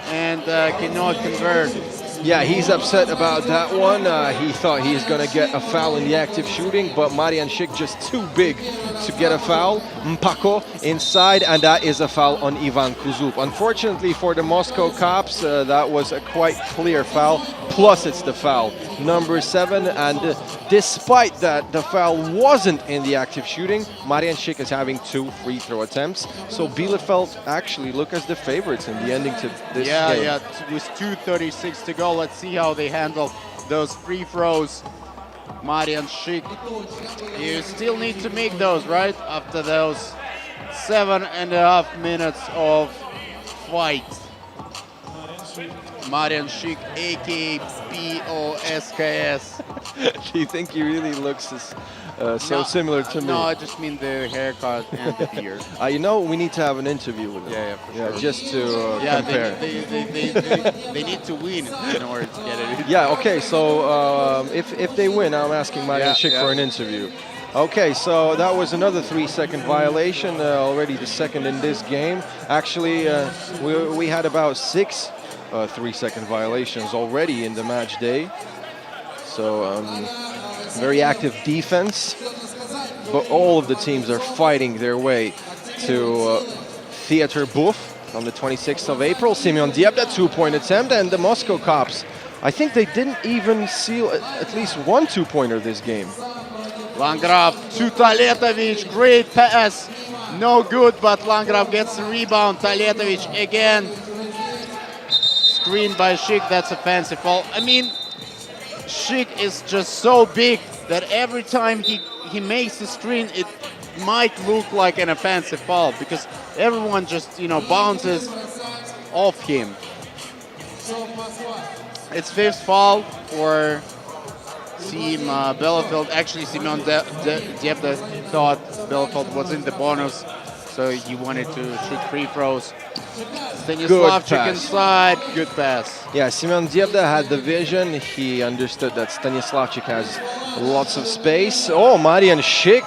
and cannot convert. Yeah, he's upset about that one. He thought he was going to get a foul in the active shooting, but Marian Schick just too big to get a foul. Mpako inside, and that is a foul on Ivan Kuzub. Unfortunately for the Moscow Cops, that was a quite clear foul. Plus, it's the foul number 7, and despite that the foul wasn't in the active shooting, Marian Schick is having 2 free throw attempts. So Bielefeld actually look as the favorites in the ending to this game. Yeah, with 2:36 to go. Let's see how they handle those free throws. Marian Schick, you still need to make those, right? After those 7.5 minutes of fight. Marian Schick, aka POSKS. Do you think he really looks so similar to me? No, I just mean the haircut and the beard. You know, we need to have an interview with him. Yeah, for sure. Just to compare. They need to win in order to get it. Yeah, okay, so if they win, I'm asking Marian Schick for an interview. Okay, so that was another 3-second violation, already the second in this game. Actually, we had about 6 3-second violations already in the match day. So very active defense, but all of the teams are fighting their way to Theater Buff on the 26th of April. Simeon Diabda, 2-point attempt, and the Moscow Cops, I think they didn't even seal at least 1 2-pointer this game. Landgraf to Taletovic, great pass, no good, but Landgraf gets the rebound. Taletovic again, screened by Schick, that's a fancy foul. I mean, Schick is just so big that every time he makes the screen, it might look like an offensive foul because everyone just, you know, bounces off him. It's 5th foul for Team Bielefeld. Actually, Simeon Debda thought Bielefeld was in the bonus, so he wanted to shoot free throws. Stanislavchik inside, good pass. Yeah, Simeon Debda had the vision. He understood that Stanislavchik has lots of space. Oh, Marian Schick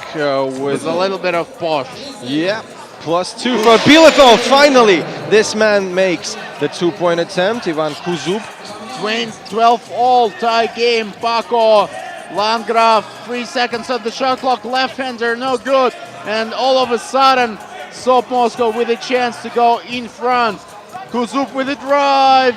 with a little bit of push. Yeah, +2 for Bielefeld. Finally, this man makes the 2-point attempt. Ivan Kuzub. 12-all tie game. Paco Landgraf, 3 seconds on the shot clock. Left-hander, no good. And all of a sudden, SOP Moscow with a chance to go in front. Kuzub with a drive.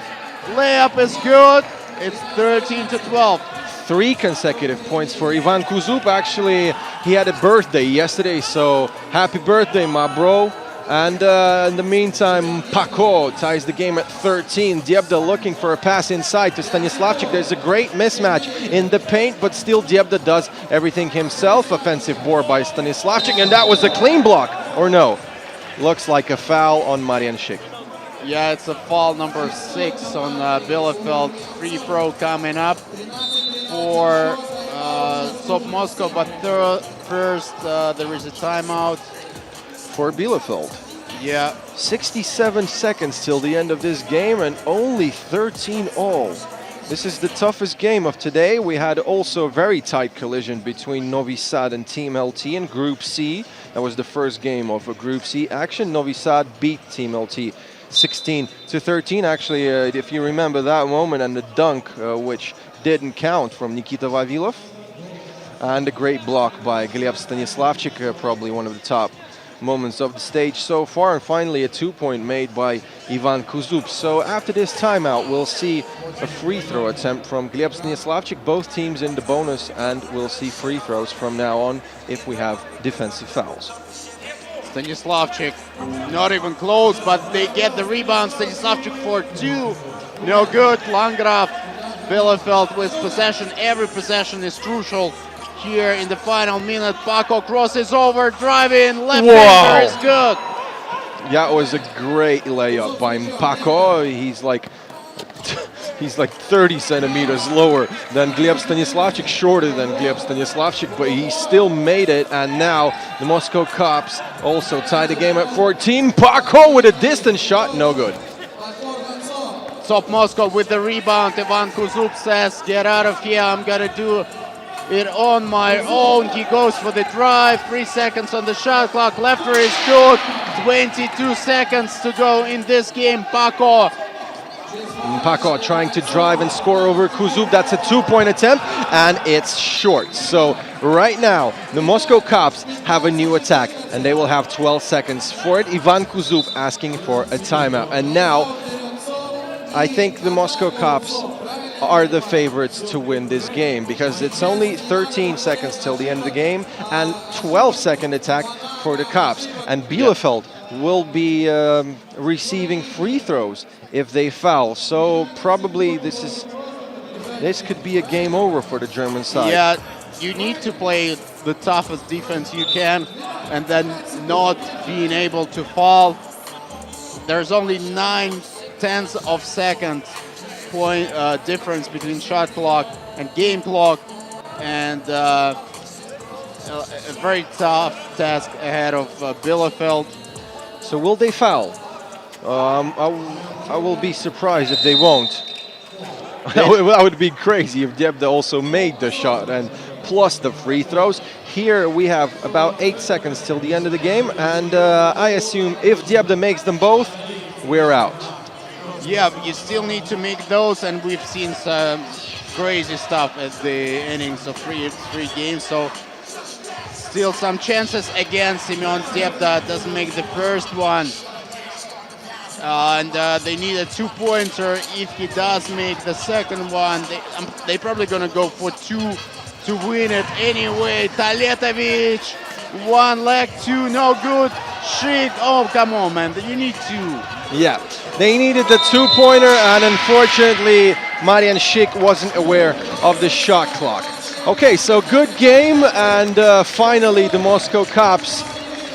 Layup is good. It's 13-12. 3 consecutive points for Ivan Kuzub. Actually, he had a birthday yesterday, so happy birthday, my bro. And in the meantime, Paco ties the game at 13. Diebda looking for a pass inside to Stanislavchik. There's a great mismatch in the paint, but still Diebda does everything himself. Offensive board by Stanislavchik, and that was a clean block, or no? Looks like a foul on Marian Schick. Yeah, it's a foul number 6 on Bielefeld. Free throw coming up for SOP Moscow, but first there is a timeout for Bielefeld. Yeah. 67 seconds till the end of this game and only 13-all. This is the toughest game of today. We had also a very tight collision between Novi Sad and Team LT in Group C. That was the first game of a Group C action. Novi Sad beat Team LT 16-13. Actually, if you remember that moment and the dunk, which didn't count from Nikita Vavilov. And a great block by Gleb Stanislavchik, probably one of the top moments of the stage so far. And finally, a 2-point made by Ivan Kuzub. So after this timeout, we'll see a free throw attempt from Gleb Stanislavchik. Both teams in the bonus, and we'll see free throws from now on if we have defensive fouls. Stanislavchik, not even close, but they get the rebound. Stanislavchik for 2. No good. Landgraf, Bielefeld with possession. Every possession is crucial here in the final minute. Paco crosses over, driving, left-hander is good. That was a great layup by Paco. He's like 30 centimeters lower than Gleb Stanislavchik, shorter than Gleb Stanislavchik, but he still made it. And now the Moscow Cops also tie the game at 14. Paco with a distance shot, no good. SOP Moscow with the rebound. Ivan Kuzub says, get out of here, I'm gonna do it on my own. He goes for the drive. 3 seconds on the shot clock. Lefter is good. 22 seconds to go in this game. Paco trying to drive and score over Kuzub. That's a 2-point attempt, and it's short. So right now, the Moscow Cops have a new attack, and they will have 12 seconds for it. Ivan Kuzub asking for a timeout. And now, I think the Moscow Cops are the favorites to win this game, because it's only 13 seconds till the end of the game and 12-second attack for the Cops. And Bielefeld will be receiving free throws if they foul. So probably this could be a game over for the German side. Yeah, you need to play the toughest defense you can and then not being able to foul. There's only 9/10 of seconds point difference between shot clock and game clock, and a very tough task ahead of Bielefeld. So will they foul? I will be surprised if they won't. That would be crazy if Diebda also made the shot and plus the free throws. Here we have about 8 seconds till the end of the game, and I assume if Diebda makes them both, we're out. Yeah, you still need to make those, and we've seen some crazy stuff at the innings of three games. So still some chances again. Semyon Diebda doesn't make the first one. And they need a 2-pointer. If he does make the second one, they're probably going to go for 2 to win it anyway. Taletovic, 1 leg, 2, no good. Schick, oh, come on, man, you need 2. Yeah, they needed the 2-pointer, and unfortunately, Marian Schick wasn't aware of the shot clock. Okay, so good game, and finally the Moscow Cops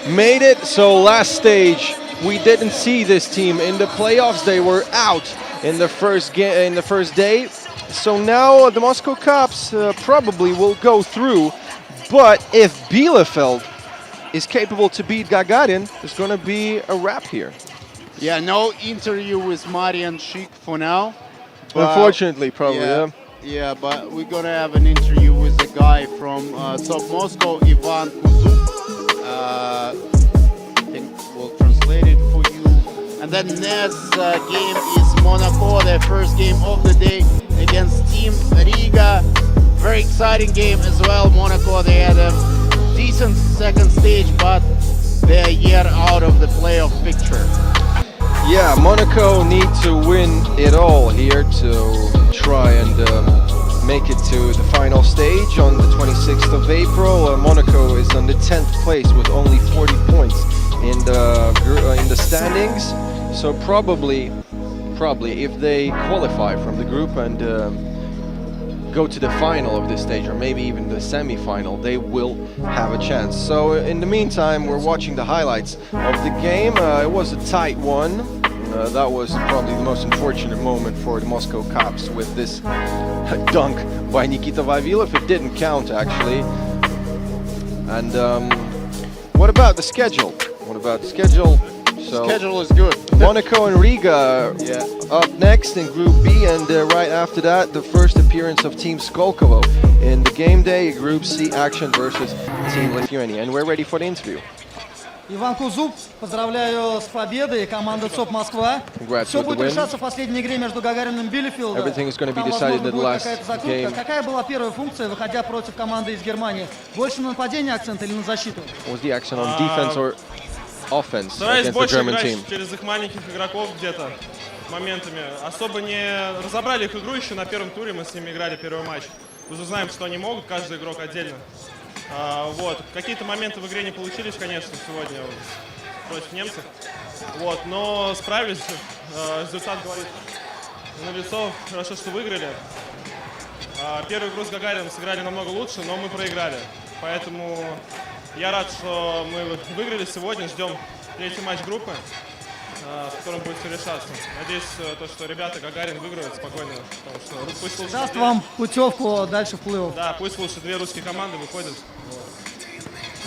made it. So last stage, we didn't see this team in the playoffs. They were out in the first day. So now the Moscow Cops probably will go through. But if Bielefeld is capable to beat Gagarin, there's going to be a wrap here. Yeah, no interview with Marian Schick for now. Unfortunately, probably, yeah. Yeah, but we're going to have an interview with the guy from SOP Moscow, Ivan Kuzub. I think we'll And then next game is Monaco, their first game of the day against Team Riga. Very exciting game as well. Monaco, they had a decent second stage, but they're a year out of the playoff picture. Yeah, Monaco need to win it all here to try and make it to the final stage on the 26th of April. Monaco is on the 10th place with only 40 points in the standings. So probably if they qualify from the group and go to the final of this stage, or maybe even the semi-final, they will have a chance. So in the meantime, we're watching the highlights of the game. It was a tight one. That was probably the most unfortunate moment for the Moscow Cops with this dunk by Nikita Vavilov. It didn't count, actually. And what about the schedule? So, schedule is good. Monaco and Riga up next in Group B, and right after that, the first appearance of Team Skolkovo in the game day Group C action versus Team Lithuania. And we're ready for the interview. Иван Кузуб, поздравляю с победой, команда ЦОП Москва. Все будет решаться в последней игре между Гагариным и Билефилдом. Everything is going to be Там, decided возможно, in the будет last какая-то закрутка. game. Какая была первая функция, выходя против команды из Германии? Больше на нападение акцент или на защиту? Was the action on defense or offense Стараюсь against the больше German играть team? через их маленьких игроков где-то моментами. Особо не разобрали их игру еще на первом туре, мы с ними играли первый матч. Уже знаем, что они могут, каждый игрок отдельно. Вот. Какие-то моменты в игре не получились, конечно, сегодня против немцев. Вот. Но справились. Результат говорит на лицо. Хорошо, что выиграли. Первую игру с Гагарином сыграли намного лучше, но мы проиграли. Поэтому я рад, что мы выиграли сегодня. Ждем третий матч группы, в котором будет все решаться. Надеюсь, то, что ребята Гагарин выиграют спокойно. Потому что пусть лучше Даст вам путевку дальше в плей-офф. Да, пусть лучше две русские команды выходят.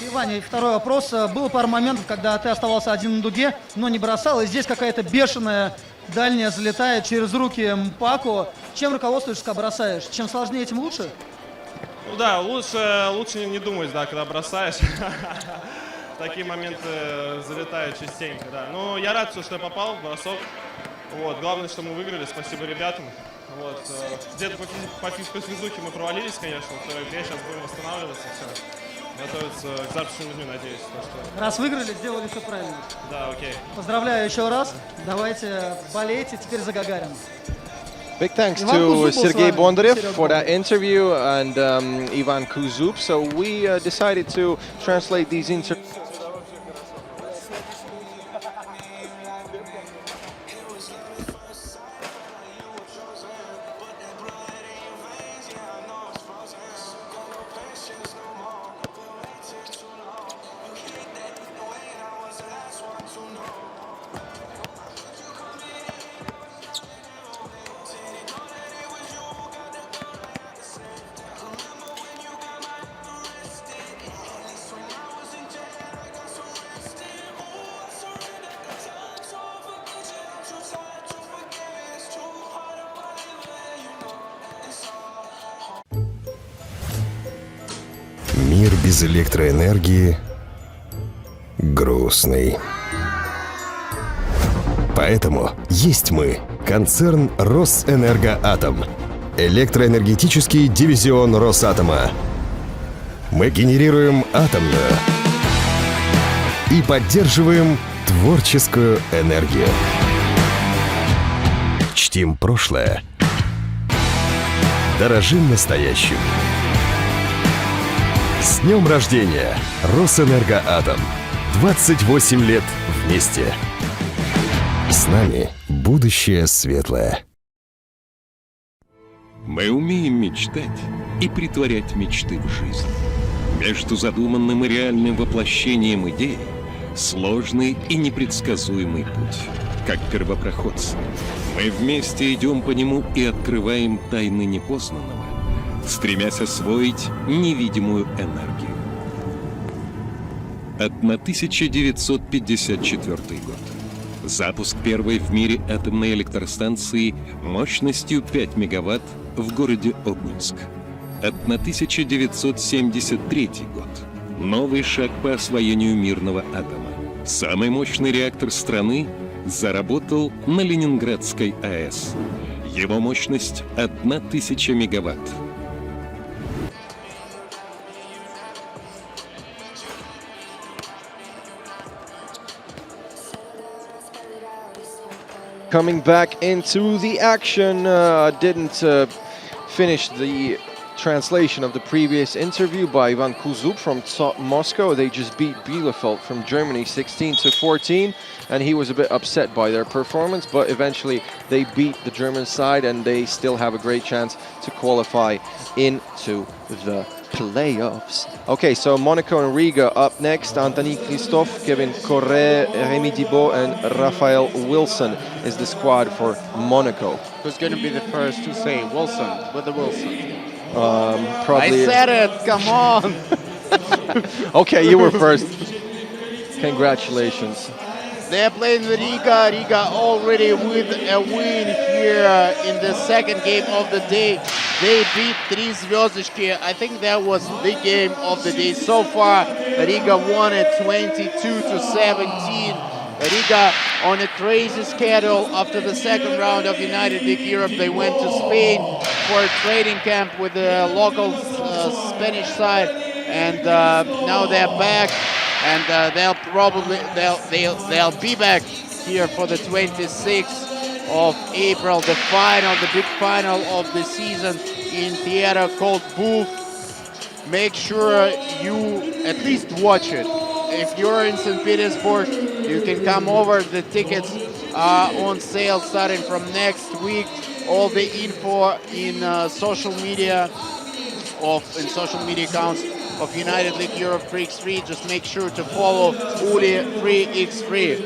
И, Ваня, второй вопрос. Было пару моментов, когда ты оставался один на дуге, но не бросал. И здесь какая-то бешеная дальняя залетает через руки Mpako. Чем руководствуешься, когда бросаешь? Чем сложнее, тем лучше? Ну да, лучше не думать, да, когда бросаешь. Такие моменты залетают частенько, да. Но я рад, что я попал в бросок. Вот. Главное, что мы выиграли. Спасибо ребятам. Вот. Где-то по физухе мы провалились, конечно, в второй игре. Сейчас будем восстанавливаться, все. Готовиться к завтрашнему дню, надеюсь. Раз выиграли, сделали все правильно. Да, окей. Поздравляю еще раз. Давайте болейте теперь за Гагарина. Big thanks to Sergei Bondarev for that interview and Ivan Kuzub. So we decided to translate these interviews. Мир без электроэнергии грустный. Поэтому есть мы, концерн Росэнергоатом, электроэнергетический дивизион Росатома. Мы генерируем атомную и поддерживаем творческую энергию. Чтим прошлое, дорожим настоящим. С днем рождения, Росэнергоатом! 28 лет вместе. С нами будущее светлое. Мы умеем мечтать и притворять мечты в жизнь. Между задуманным и реальным воплощением идеи сложный и непредсказуемый путь. Как первопроходцы, мы вместе идем по нему и открываем тайны непознанного, стремясь освоить невидимую энергию. 1954 год. Запуск первой в мире атомной электростанции мощностью 5 мегаватт в городе Обнинск. 1973 год. Новый шаг по освоению мирного атома. Самый мощный реактор страны заработал на Ленинградской АЭС. Его мощность 1000 мегаватт. Coming back into the action, didn't finish the translation of the previous interview by Ivan Kuzub from Moscow. They just beat Bielefeld from Germany 16-14, and he was a bit upset by their performance, but eventually they beat the German side and they still have a great chance to qualify into the playoffs. Okay, so Monaco and Riga up next. Anthony Christophe, Kevin Correa, Rémi Thibault and Raphael Wilson is the squad for Monaco. Who's going to be the first to say Wilson with the Wilson? Probably. I said it, come on. Okay, you were first. Congratulations. They're playing Riga. Riga already with a win here in the second game of the day. They beat 3 Zvezdochki. I think that was the game of the day so far. Riga won it 22-17. Riga on a crazy schedule after the second round of United League Europe. They went to Spain for a training camp with the local Spanish side, and now they're back, and they'll be back here for the 26th of April, the final, the big final of the season in theater called Booth. Make sure you at least watch it. If you're in St. Petersburg, you can come over. The tickets are on sale starting from next week. All the info in social media accounts of United League Europe 3x3. Just make sure to follow Uli 3x3.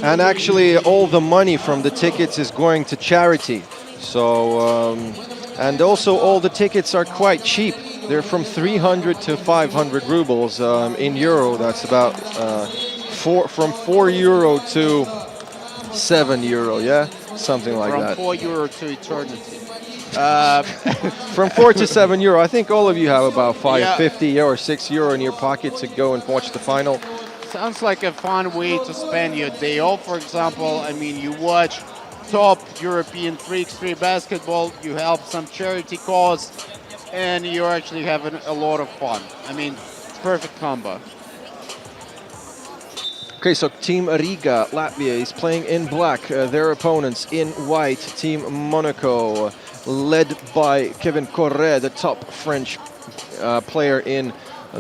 And actually, all the money from the tickets is going to charity. So, and also all the tickets are quite cheap. They're from 300 to 500 rubles in euro. That's about from 4 euro to 7 euro, yeah? Something like that. From 4 euro to eternity. From 4 to 7 euro. I think all of you have about 5.50 or 6 euro in your pocket to go and watch the final. Sounds like a fun way to spend your day off, for example. I mean, you watch top European 3x3 basketball, you help some charity cause, and you're actually having a lot of fun. I mean, perfect combo. Okay, so Team Riga, Latvia, is playing in black. Their opponents in white. Team Monaco, led by Kevin Correa, the top French player in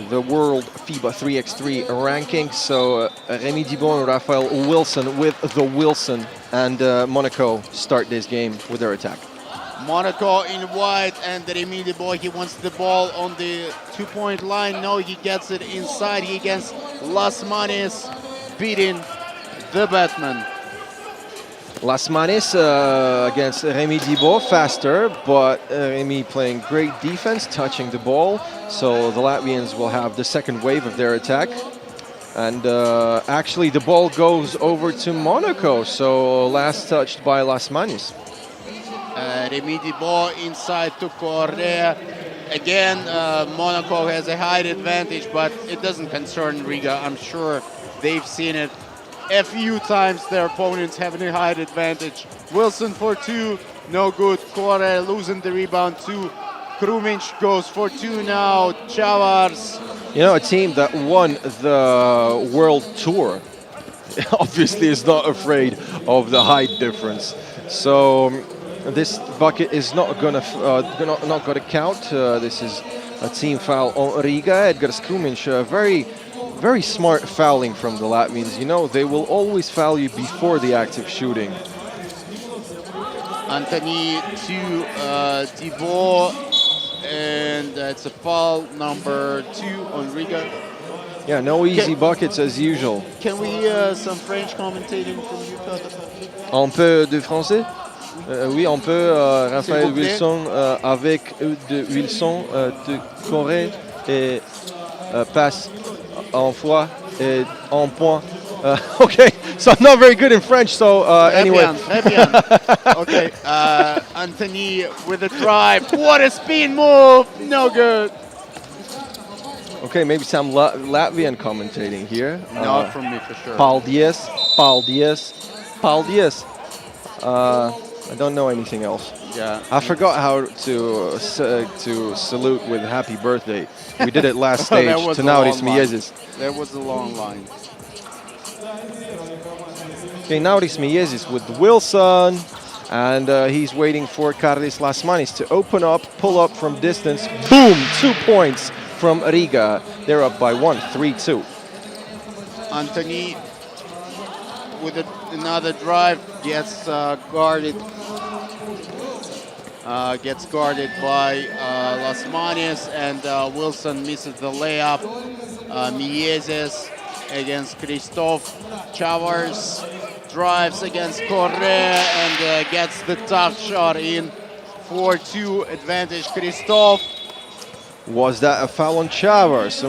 the world FIBA 3x3 rankings. So Rémi Thibault and Raphael Wilson with the Wilson, and Monaco start this game with their attack. Monaco in white, and Rémi Thibault, he wants the ball on the two-point line. No, he gets it inside. He gets Lasmanis beating the Batman. Lasmanis against Rémi Thibault, faster, but Rémi playing great defense, touching the ball. So the Latvians will have the second wave of their attack. And actually the ball goes over to Monaco, so last touched by Lasmanis. Rémi Thibault inside to Correa. Again, Monaco has a height advantage, but it doesn't concern Riga. I'm sure they've seen it a few times, their opponents having a height advantage. Wilson for two, no good. Correa losing the rebound to Krumic, goes for two now. Chavars. You know, a team that won the World Tour obviously is not afraid of the height difference. So this bucket is not gonna count. This is a team foul on Riga. Edgar Krumic, very smart fouling from the Latvians. You know, they will always foul you before the active shooting. Anthony to Thibault, and it's a foul number 2 on Riga. Yeah, no easy buckets as usual. Can we hear some French commentating from you, Peter? On peut de français? Oui, on peut. Raphaël Wilson avec de Wilson de Corée et passe en fois et en point. Okay, so I'm not very good in French, so anyway. Très bien. Okay, Anthony with a drive. What a spin move! No good. Okay, maybe some Latvian commentating here. Not from me for sure. Paldies. Paldies. Paldies. I don't know anything else. Yeah. I forgot how to salute with happy birthday. We did it last stage. That was a Nauris long line. Miezis. That was a long line. Okay, Nauris Miezis with Wilson. And he's waiting for Karlis Lasmanis to open up, pull up from distance. Boom! 2 points from Riga. They're up by 1, 3-2. Anthony with another drive gets guarded. Gets guarded by Lasmanis, and Wilson misses the layup. Miezes against Christoph. Chavars drives against Correa and gets the tough shot in. 4-2 advantage Christoph. Was that a foul on Chavars?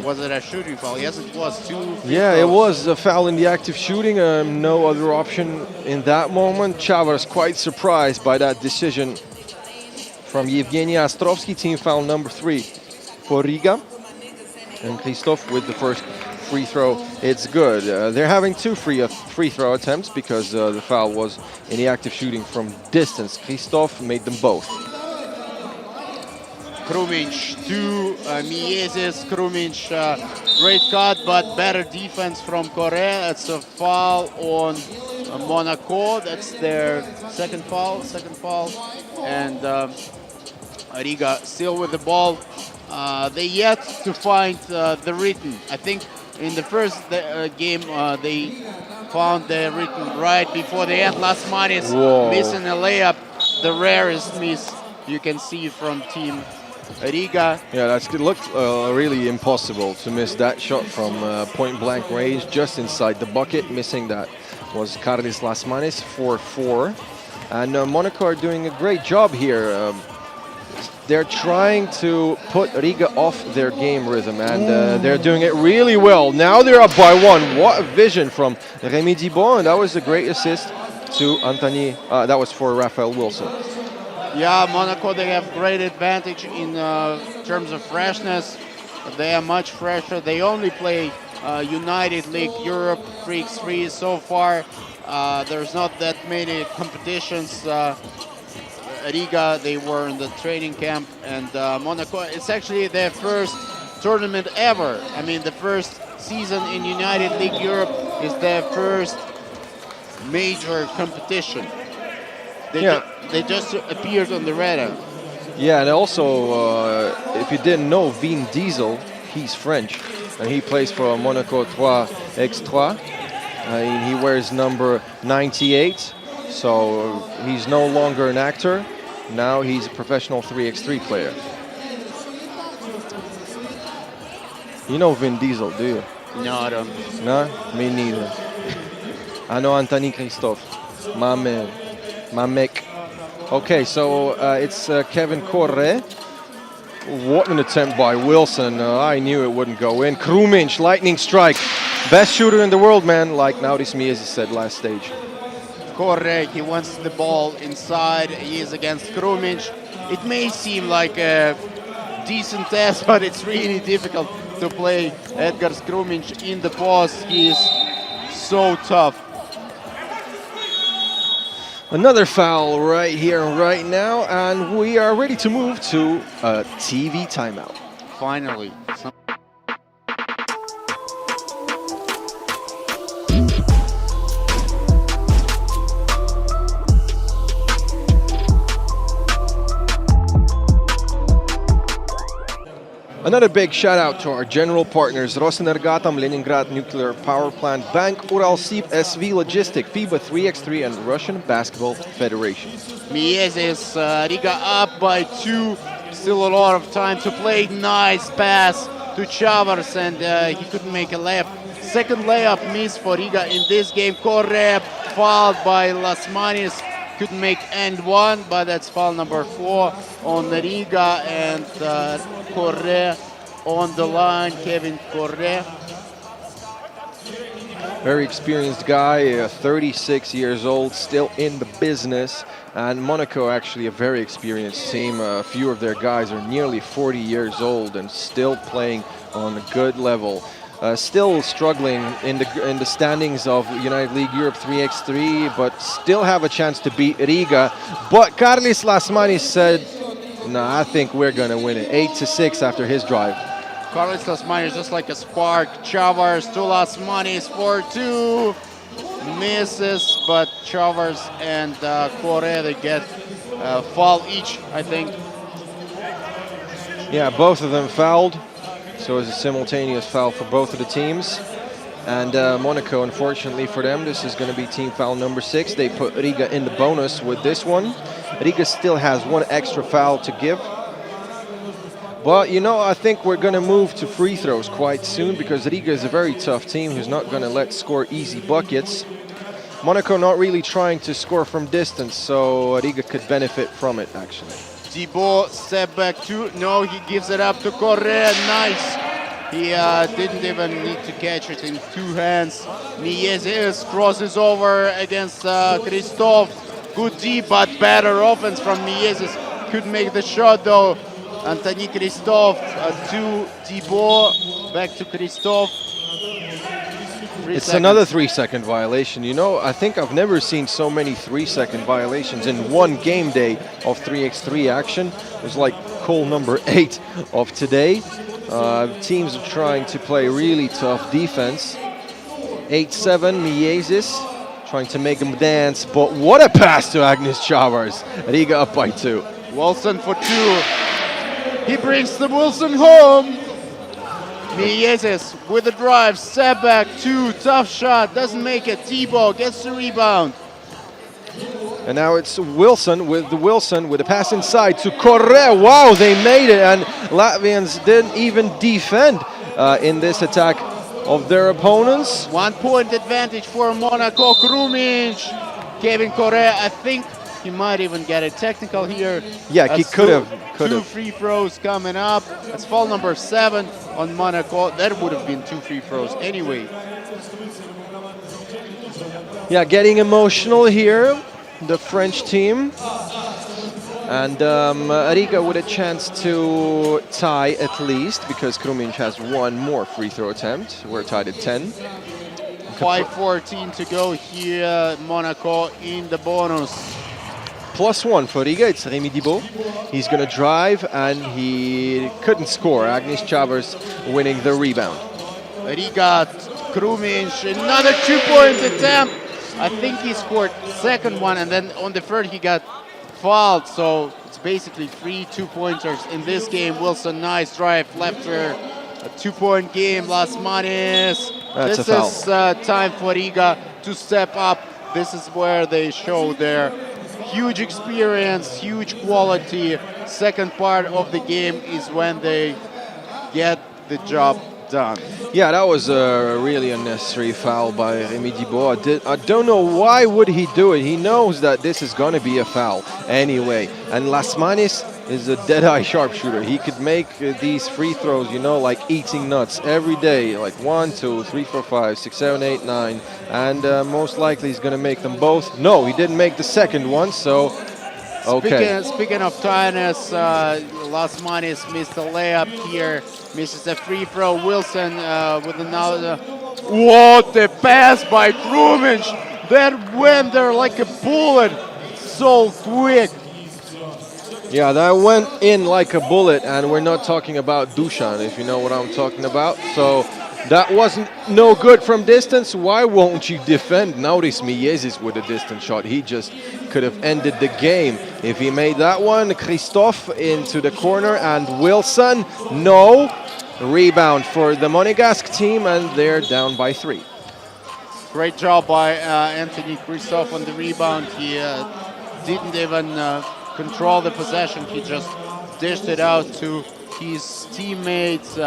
Was it a shooting foul? Yes, it was. 2 free Yeah, it throws. was a foul in the active shooting. No other option in that moment. Chavars quite surprised by that decision from Yevgeny Ostrovsky. Team foul number 3 for Riga. And Christoph with the first free throw. It's good. They're having 2 free throw attempts because the foul was in the active shooting from distance. Christoph made them both. Krumic to Miezes. Krumic, great cut, but better defense from Correa. It's a foul on Monaco. That's their second foul. And Riga still with the ball. They yet to find the rhythm. I think in the first game they found the rhythm right before the end. Lasmanis missing a layup, the rarest miss you can see from Team Riga. Yeah, it looked really impossible to miss that shot from point-blank range, just inside the bucket. Missing that was Karlis Lasmanis, 4-4. And Monaco are doing a great job here. They're trying to put Riga off their game rhythm, and they're doing it really well. Now they're up by 1. What a vision from Rémi Dibon, and that was a great assist to Anthony. That was for Raphael Wilson. Yeah, Monaco, they have great advantage in terms of freshness. They are much fresher. They only play United League Europe 3x3 so far. There's not that many competitions. Riga, they were in the training camp, and Monaco, it's actually their first tournament ever. I mean, the first season in United League Europe is their first major competition. They just appeared on the radar. Yeah, and also, if you didn't know, Vin Diesel, he's French, and he plays for Monaco 3x3. And he wears number 98, so he's no longer an actor. Now he's a professional 3x3 player. You know Vin Diesel, do you? No, I don't. No? Me neither. I know Anthony Christophe, my man, my mec. Okay, so it's Kevin Correa. What an attempt by Wilson. I knew it wouldn't go in. Krumic, lightning strike. Best shooter in the world, man, like Nauris Miezis said last stage. Correa, he wants the ball inside. He is against Krumic. It may seem like a decent test, but it's really difficult to play Edgars Krumic in the post. He is so tough. Another foul right here, right now, and we are ready to move to a TV timeout. Finally. Another big shout out to our general partners, Rosenergatom, Leningrad Nuclear Power Plant, Bank Uralsib, SV Logistic, FIBA 3x3, and Russian Basketball Federation. Miezes, Riga up by 2. Still a lot of time to play. Nice pass to Chavars, and he couldn't make a layup. Second layup miss for Riga in this game. Correa fouled by Lasmanis. Couldn't make end one, but that's foul number 4 on Riga, and Correa on the line, Kevin Correa. Very experienced guy, 36 years old, still in the business. And Monaco, actually a very experienced team. A few of their guys are nearly 40 years old and still playing on a good level. still struggling in the standings of United League Europe 3x3, but still have a chance to beat Riga. But Karlis Lasmanis said, "No, I think we're gonna win it." 8-6 after his drive. Karlis Lasmanis just like a spark. Chavars to Lasmanis for 2. Misses, but Chavars and Kore, they get foul each, I think. Yeah, both of them fouled. So it's a simultaneous foul for both of the teams. And Monaco, unfortunately for them, this is going to be team foul number 6. They put Riga in the bonus with this one. Riga still has 1 extra foul to give. But, you know, I think we're going to move to free throws quite soon because Riga is a very tough team who's not going to let score easy buckets. Monaco not really trying to score from distance, so Riga could benefit from it, actually. Thibaut step back 2. No, he gives it up to Correa. Nice. He didn't even need to catch it in 2 hands. Miezes crosses over against Christoph. Good D, but better offense from Miezes. Could make the shot though. Anthony Christoph to Thibaut. Back to Christoph. It's another 3-second violation. You know, I think I've never seen so many 3-second violations in one game day of 3x3 action. It was like call number 8 of today. Teams are trying to play really tough defense. 8-7, Miezis trying to make him dance, but what a pass to Agnes Chavars. Riga up by 2. Wilson for 2. He brings the Wilson home. Miezes with the drive, step back 2, tough shot, doesn't make it. Thibaut gets the rebound. And now it's Wilson with the pass inside to Correa. Wow, they made it, and Latvians didn't even defend in this attack of their opponents. 1 point advantage for Monaco. Krumic, Kevin Correa, I think he might even get a technical here. Yeah, he could have. 2 free throws coming up. That's foul number 7 on Monaco. That would have been 2 free throws anyway. Yeah, getting emotional here, the French team. And Riga with a chance to tie at least, because Krumic has 1 more free throw attempt. We're tied at 10. 5:14 to go here. Monaco in the bonus. +1 for Riga, it's Rémi Thibaut. He's going to drive, and he couldn't score. Agnes Chavars winning the rebound. Riga, Krumic, another 2-point attempt. I think he scored second one, and then on the third he got fouled. So it's basically 3 2-pointers in this game. Wilson, nice drive, left her. A 2-point game, Lasmanis. That's this a foul. is time for Riga to step up. This is where they show their huge experience, huge quality. Second part of the game is when they get the job done. Yeah, that was a really unnecessary foul by Rémi Thibaut. I don't know why would he do it. He knows that this is going to be a foul anyway. And Lasmanis is a dead-eye sharpshooter. He could make these free throws, you know, like eating nuts every day, like 1, 2, 3, 4, 5, 6, 7, 8, 9, and most likely he's going to make them both. No, he didn't make the second one, so okay. Speaking of tiredness, Lasmanis missed a layup here, misses a free throw. Wilson with another. What a pass by Krumic! That went there like a bullet, so quick. Yeah, that went in like a bullet, and we're not talking about Dusan, if you know what I'm talking about. So that wasn't no good from distance. Why won't you defend? Notice Miezis with a distance shot. He just could have ended the game if he made that one. Christoph into the corner, and Wilson, no. Rebound for the Monegasque team, and they're down by 3. Great job by Anthony Christoph on the rebound. He didn't even control the possession. He just dished it out to his teammates.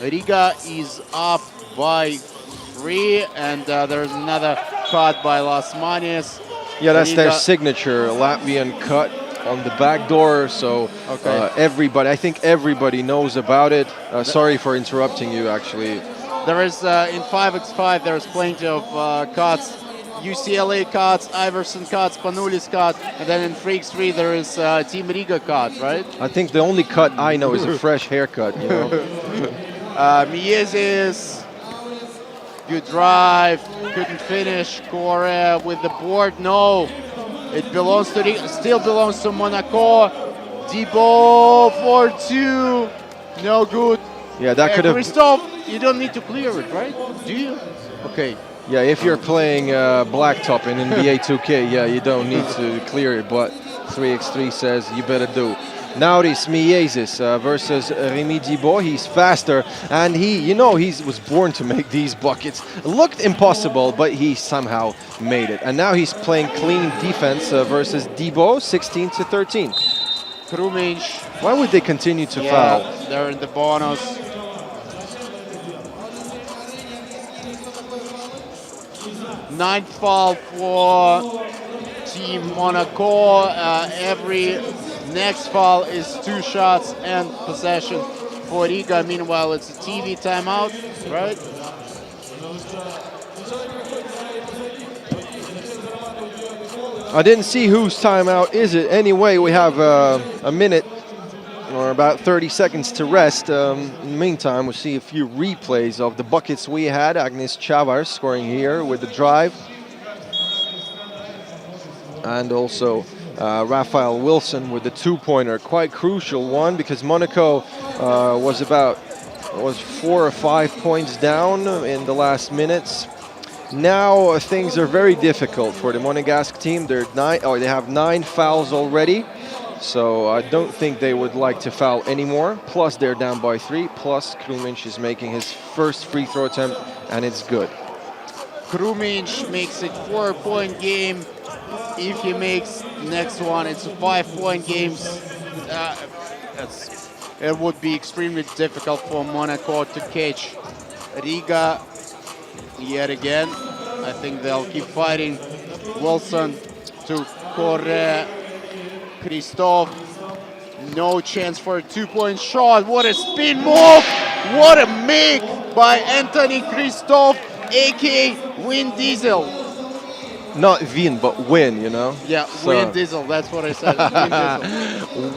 Riga is up by 3, and there's another cut by Lasmanis. Yeah, that's their signature Latvian cut on the back door. So everybody, I think everybody knows about it. Sorry for interrupting you, actually. There is in 5x5, there's plenty of cuts. UCLA cuts, Iverson cuts, Panulis cut, and then in 3x3 there is Team Riga cut, right? I think the only cut I know is a fresh haircut, you know. Miezis, good drive, couldn't finish. Correa with the board, no. It belongs to still belongs to Monaco. Debo for 2, no good. Yeah, that could have. Christoph, you don't need to clear it, right? Do you? Okay. Yeah, if you're playing Blacktop in NBA 2K, yeah, you don't need to clear it, but 3x3 says you better do. Nauris Miezis versus Remy Debo. He's faster, and he was born to make these buckets. It looked impossible, but he somehow made it. And now he's playing clean defense versus Debo, 16-13. Krumic. Why would they continue to foul? They're in the bonus. Ninth foul for Team Monaco. Every next foul is 2 shots and possession for Riga. Meanwhile, it's a TV timeout, right? I didn't see whose timeout is it. Anyway, we have a minute or about 30 seconds to rest. In the meantime, we'll see a few replays of the buckets we had. Agnes Chavar scoring here with the drive. And also Raphael Wilson with the 2-pointer. Quite crucial one because Monaco was 4 or 5 points down in the last minutes. Now things are very difficult for the Monegasque team. They have 9 fouls already, so I don't think they would like to foul anymore. Plus they're down by 3. Plus Krumic is making his first free throw attempt, and it's good. Krumic makes it 4-point game. If he makes next one, it's a 5-point game. It would be extremely difficult for Monaco to catch Riga yet again. I think they'll keep fighting. Wilson to Correa. Christoph, no chance for a 2-point shot. What a spin move! What a make by Anthony Christoph, aka Win Diesel. Not Vin, but Win, you know? Yeah, so. Win Diesel, that's what I said.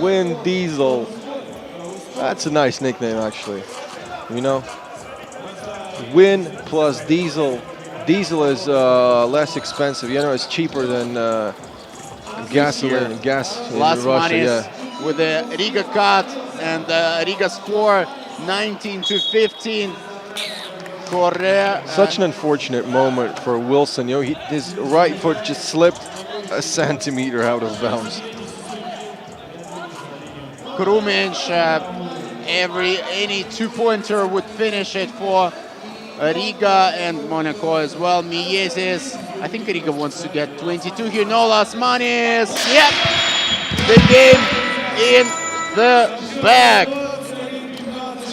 Win Diesel. Win Diesel. That's a nice nickname, actually. You know? Win plus Diesel. Diesel is less expensive. You know, it's cheaper than gasoline and gas in Russia. Yeah. With the Riga cut and Riga score 19-15. Correa. Such an unfortunate moment for Wilson. You know, his right foot just slipped a centimeter out of bounds. Krumic, any 2-pointer would finish it for Riga and Monaco as well. Miezis, I think Riga wants to get 22 here. No last manis. Yep, the game in the bag.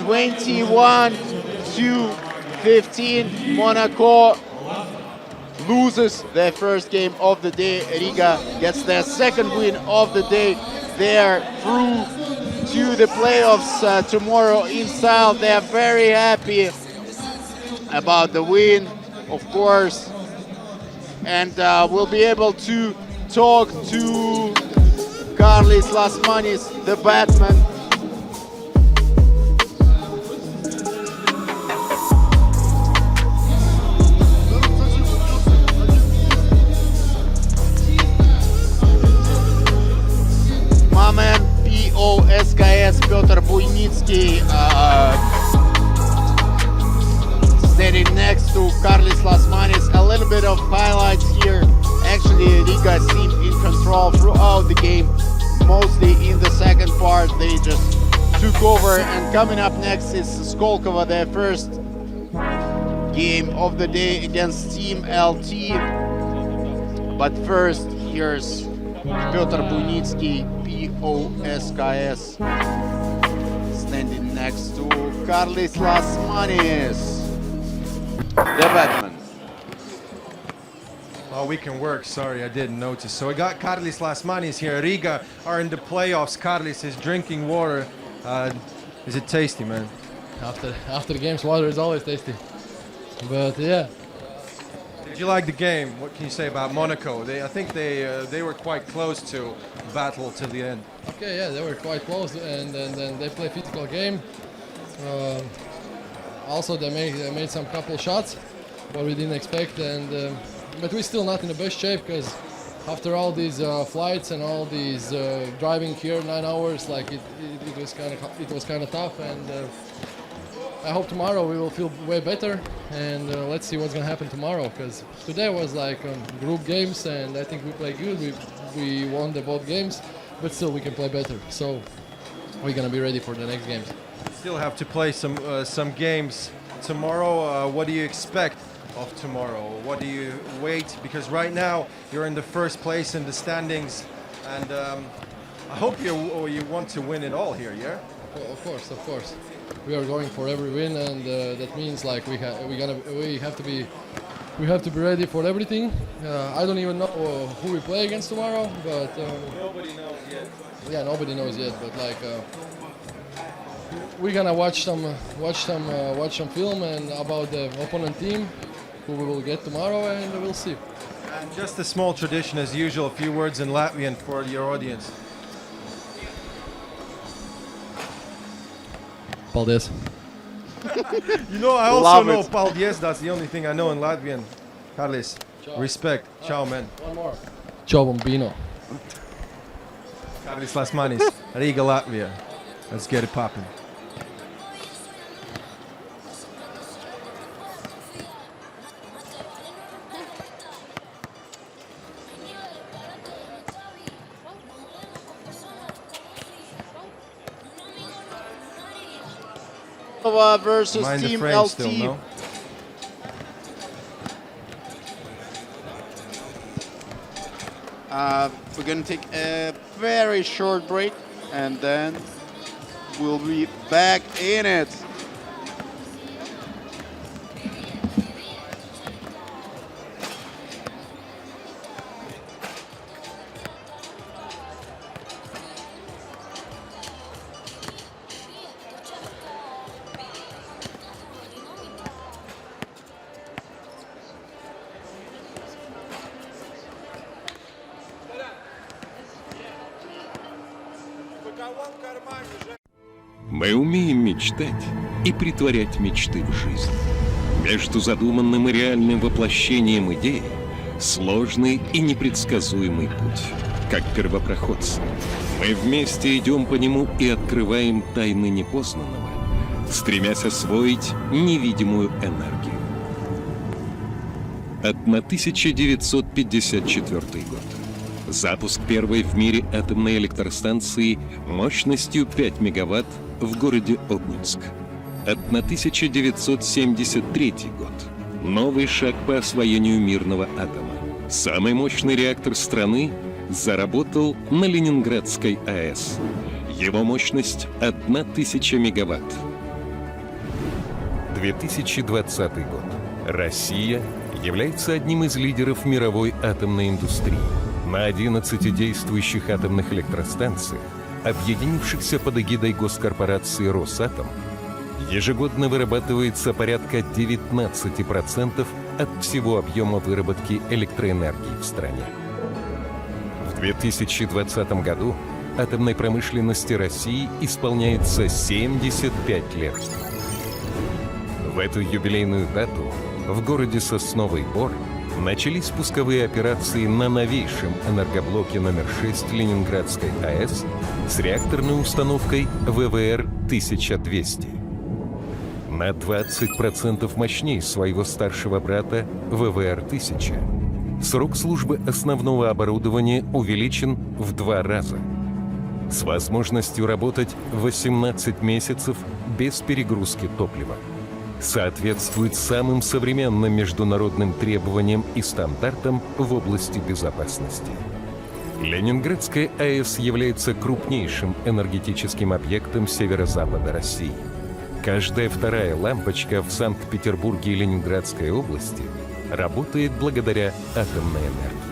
21-15. Monaco loses their first game of the day. Riga gets their second win of the day. They're through to the playoffs tomorrow in style. They're very happy about the win, of course, and we'll be able to talk to Karlis Lasmanis, the Batman. My man POSKS Piotr Bujnicki standing next to Karlis Lasmanis. A little bit of highlights here. Actually, Riga seemed in control throughout the game. Mostly in the second part, they just took over. And coming up next is Skolkovo, their first game of the day against Team LT. But first, here's Piotr Bujnicki, POSKS, standing next to Karlis Lasmanis. The Batman. Oh, we can work. Sorry, I didn't notice. So we got Karlis Lasmanis here. Riga are in the playoffs. Karlis is drinking water. Is it tasty, man? After the games, water is always tasty. But yeah. Did you like the game? What can you say about Monaco? I think they were quite close to battle till the end. Okay, yeah, they were quite close, and they play physical game. also they made some couple shots, what we didn't expect, and but we're still not in the best shape because after all these flights and all these driving here 9 hours, like it was kind of tough, and I hope tomorrow we will feel way better, and let's see what's gonna happen tomorrow, because today was like group games, and I think we played good. We won the both games, but still we can play better. So we're gonna be ready for the next games. Still have to play some games tomorrow. What do you expect of tomorrow? What do you wait? Because right now you're in the first place in the standings, and I hope you want to win it all here. Yeah. Of course. We are going for every win, and that means like we have to be ready for everything. I don't even know who we play against tomorrow, but nobody knows yet. Yeah, nobody knows yet. But like we're gonna watch some film and about the opponent team, who we will get tomorrow, and we'll see. And just a small tradition as usual. A few words in Latvian for your audience. Paldies. You know, I also know paldies. That's the only thing I know in Latvian. Karlis, respect. Ciao, man. One more. Ciao, bambino. Karlis Lasmanis, Riga, Latvia. Let's get it popping. Versus Mind the Team frame LT. still, no? We're gonna take a very short break, and then we'll be back in it. Мы умеем мечтать и притворять мечты в жизнь. Между задуманным и реальным воплощением идеи сложный и непредсказуемый путь. Как первопроходцы, мы вместе идем по нему и открываем тайны непознанного, стремясь освоить невидимую энергию. 1954 год. Запуск первой в мире атомной электростанции мощностью 5 мегаватт в городе Обнинск. 1973 год. Новый шаг по освоению мирного атома. Самый мощный реактор страны заработал на Ленинградской АЭС. Его мощность 1000 мегаватт. 2020 год. Россия является одним из лидеров мировой атомной индустрии. На 11 действующих атомных электростанциях, объединившихся под эгидой госкорпорации «Росатом», ежегодно вырабатывается порядка 19% от всего объема выработки электроэнергии в стране. В 2020 году атомной промышленности России исполняется 75 лет. В эту юбилейную дату в городе Сосновый Бор начались пусковые операции на новейшем энергоблоке номер 6 Ленинградской АЭС с реакторной установкой ВВР-1200. На 20% мощнее своего старшего брата ВВР-1000. Срок службы основного оборудования увеличен в 2 раза. С возможностью работать 18 месяцев без перегрузки топлива. Соответствует самым современным международным требованиям и стандартам в области безопасности. Ленинградская АЭС является крупнейшим энергетическим объектом северо-запада России. Каждая вторая лампочка в Санкт-Петербурге и Ленинградской области работает благодаря атомной энергии.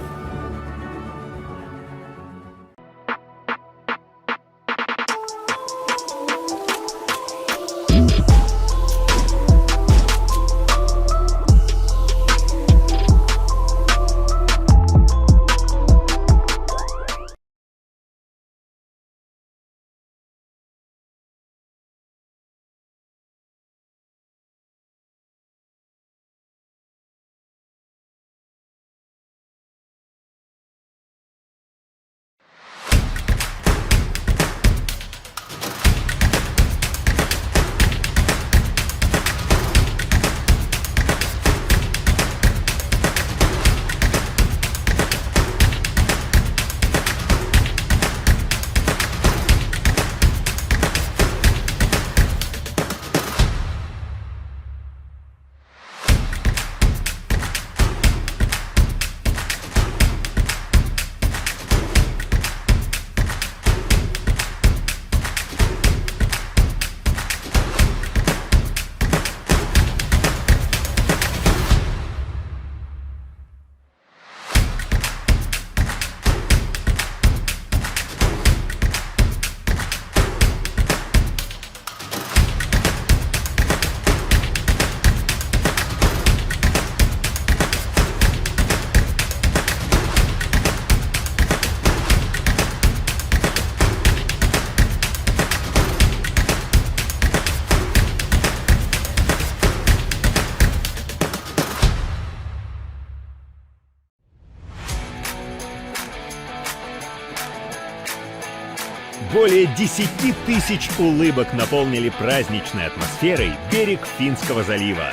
Более 10 тысяч улыбок наполнили праздничной атмосферой берег Финского залива.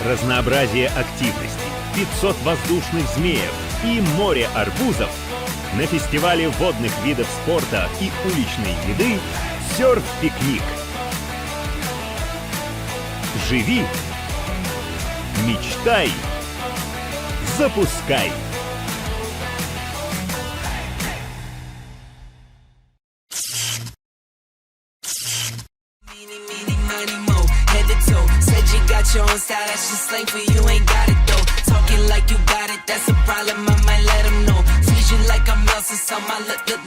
Разнообразие активностей, 500 воздушных змеев и море арбузов на фестивале водных видов спорта и уличной еды «Серф-пикник». Живи, мечтай, запускай! Your own style, that's just slang for you, ain't got it though. Talking like you got it, that's a problem, I might let them know. Freeze you like I'm Elsa, so my let it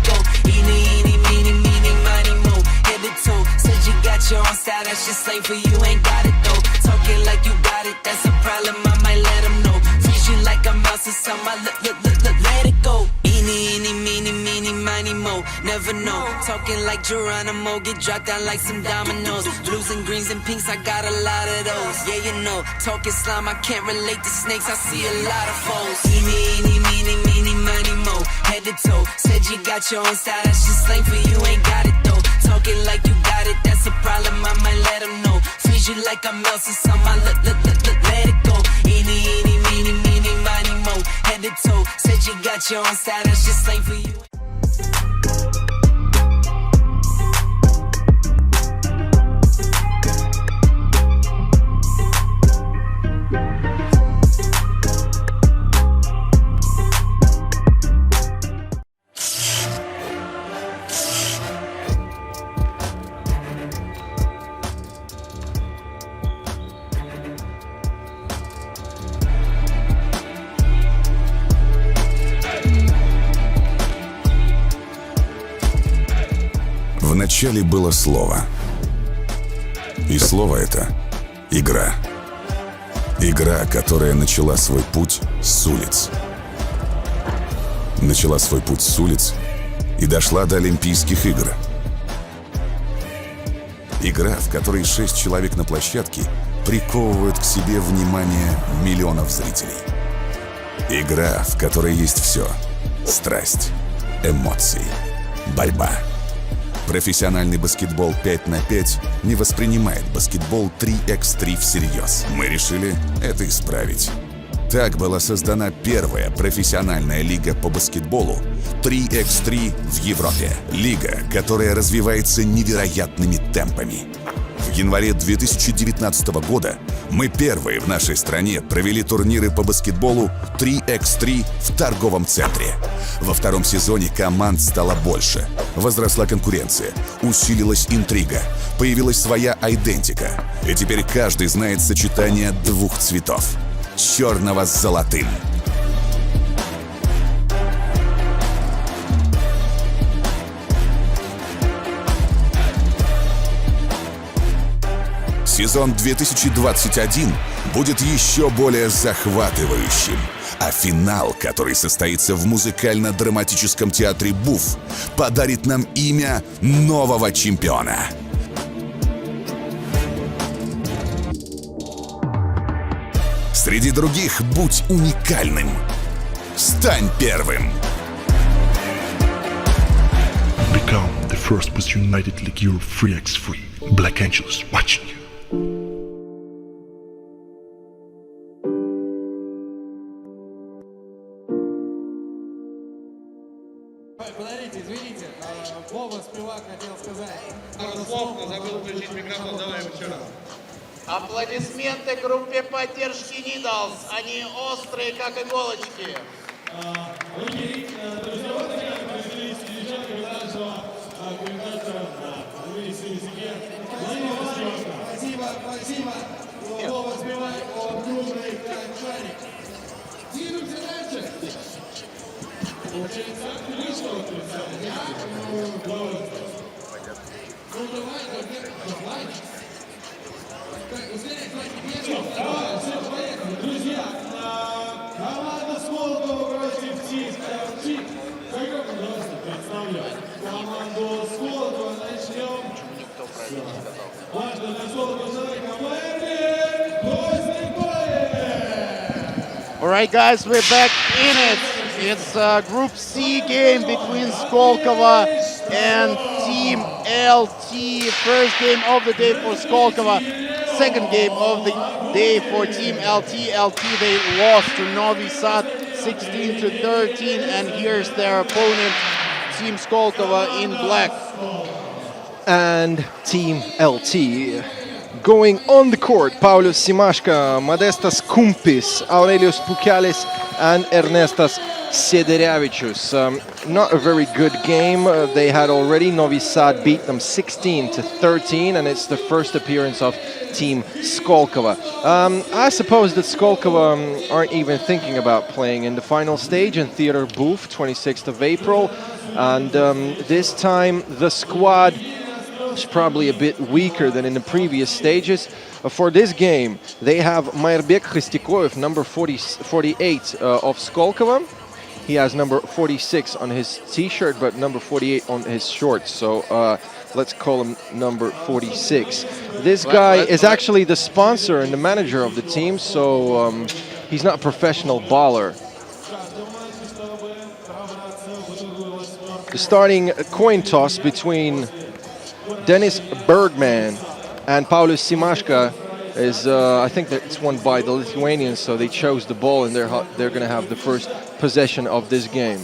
go. Eeny, meeny, miny, mo. Head to toe, said you got your own style, that's just slang for you, ain't got it though. Talking like you got it, that's a problem, I might let them know. Freeze you like I'm Elsa, so my let it go. Eeny, meeny, miny, mo. Never know. Talking like Geronimo, get dropped down like some dominoes. Blues and greens and pinks, I got a lot of those. Yeah, you know, talking slime, I can't relate to snakes, I see a lot of foes. Eeny, meeny, miny, mo. Head to toe, said you got your own style, that's just slang for you, ain't got it though. Talking like you got it, that's a problem, I might let them know. Freeze you like I'm Elsa, so my let it go. Eeny, meeny, miny, mo. Head to toe, said you got your own style, that's just slang for you. Вначале было слово. И слово это — игра. Игра, которая начала свой путь с улиц. Начала свой путь с улиц и дошла до Олимпийских игр. Игра, в которой 6 человек на площадке приковывают к себе внимание миллионов зрителей. Игра, в которой есть все: страсть, эмоции, борьба. Профессиональный баскетбол 5 на 5 не воспринимает баскетбол 3х3 всерьез. Мы решили это исправить. Так была создана первая профессиональная лига по баскетболу 3х3 в Европе. Лига, которая развивается невероятными темпами. В январе 2019 года мы первые в нашей стране провели турниры по баскетболу 3х3 в торговом центре. Во втором сезоне команд стало больше. Возросла конкуренция, усилилась интрига, появилась своя айдентика. И теперь каждый знает сочетание двух цветов — черного с золотым. Сезон 2021 будет еще более захватывающим, а финал, который состоится в музыкально-драматическом театре «Буф», подарит нам имя нового чемпиона. Среди других будь уникальным. Стань первым. Become the first most United League Europe 3x3. Black Angels watching you. Подождите, извините, Вова Спивак хотел сказать. Слов, забыл включить микрофон, давай еще раз. Аплодисменты группе поддержки Needles, они острые, как иголочки. Окей, друзья, вот такая появились девчонки нашего комментатора на английском языке. Спасибо. Вова Спивак, он крупный как шарик. Двигаемся дальше. Получается, отлично, друзья. Давай. Все, поехали, друзья. Команда Сколково против ЧИК. Как просто представляю команду Сколково. Начнем. Важно для Сколково человека. All right, guys, we're back in it. It's a Group C game between Skolkovo and Team LT. First game of the day for Skolkovo. Second game of the day for Team LT. LT, they lost to Novi Sad 16-13, and here's their opponent, Team Skolkovo in black. And Team LT going on the court, Paulius Simashka, Modestas Kumpis, Aurelius Pukelis, and Ernestas Sederevicius. Not a very good game. They had already Novi Sad beat them 16-13, and it's the first appearance of Team Skolkovo. I suppose that Skolkovo aren't even thinking about playing in the final stage in Theater Booth, 26th of April. And this time the squad is probably a bit weaker than in the previous stages. For this game, they have Mairbek Hristikoyev, number 48 of Skolkovo. He has number 46 on his t-shirt, but number 48 on his shorts. So let's call him number 46. This guy is actually the sponsor and the manager of the team, so he's not a professional baller. The starting coin toss between Denis Bergman and Paulius Simashka is, I think that it's won by the Lithuanians, so they chose the ball and they're going to have the first possession of this game.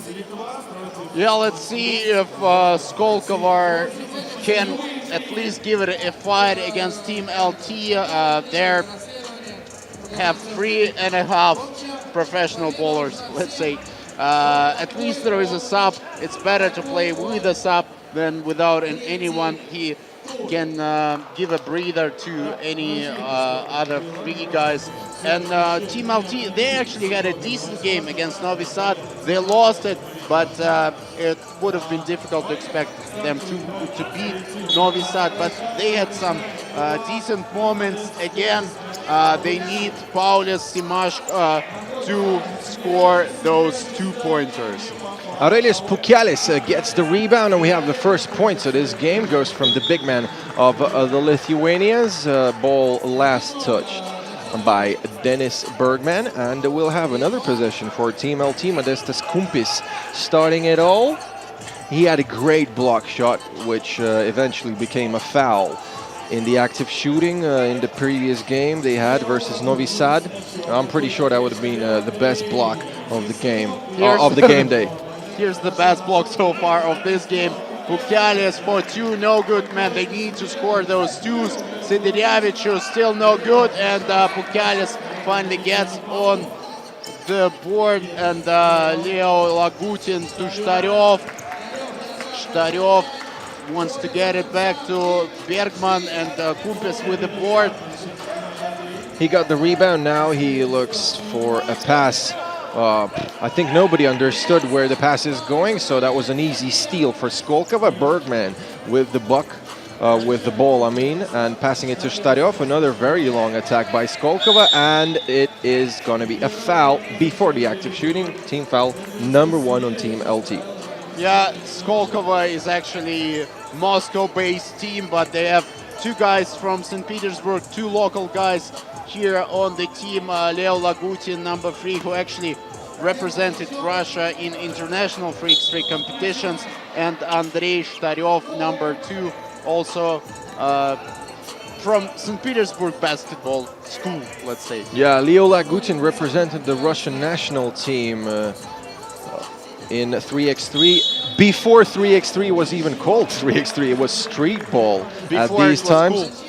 Yeah, let's see if Skolkovo can at least give it a fight against Team LT. They have 3.5 professional bowlers, let's say. At least there is a sub. It's better to play with a sub than without anyone. He can give a breather to any other three guys. And Team LT, they actually had a decent game against Novi Sad. They lost it, but it would have been difficult to expect them to beat Novi Sad. But they had some decent moments. Again, they need Paulius Simashka to score those 2-pointers. Aurelius Pukelis gets the rebound, and we have the first point. So this game goes from the big man of the Lithuanians. Ball last touched by Denis Bergman, and we'll have another possession for Team LT. Modestas Kumpis starting it all. He had a great block shot, which eventually became a foul. In the active shooting in the previous game they had versus Novi Sad, I'm pretty sure that would have been the best block of the game, of the game day. Here's the best block so far of this game. Pukelis for 2, no good, man. They need to score those 2s. Sederevicius still no good, and Pukelis finally gets on the board, and Leo Lagutin to Shtaryov. Shtaryov wants to get it back to Bergman, and Kumpis with the board. He got the rebound. Now he looks for a pass. I think nobody understood where the pass is going, so that was an easy steal for Skolkovo. Bergman with the buck, with the ball, and passing it to Shtaryov. Another very long attack by Skolkovo, and it is going to be a foul before the active shooting. Team foul number 1 on Team LT. Yeah, Skolkovo is actually Moscow-based team, but they have 2 guys from St. Petersburg, 2 local guys here on the team. Leo Lagutin, number 3, who actually represented Russia in international free competitions, and Andrei Shtaryov, number 2, also from St. Petersburg basketball school, let's say. Yeah, Leo Lagutin represented the Russian national team in 3x3. Before 3x3 was even called 3x3, it was street ball at these times. Cool.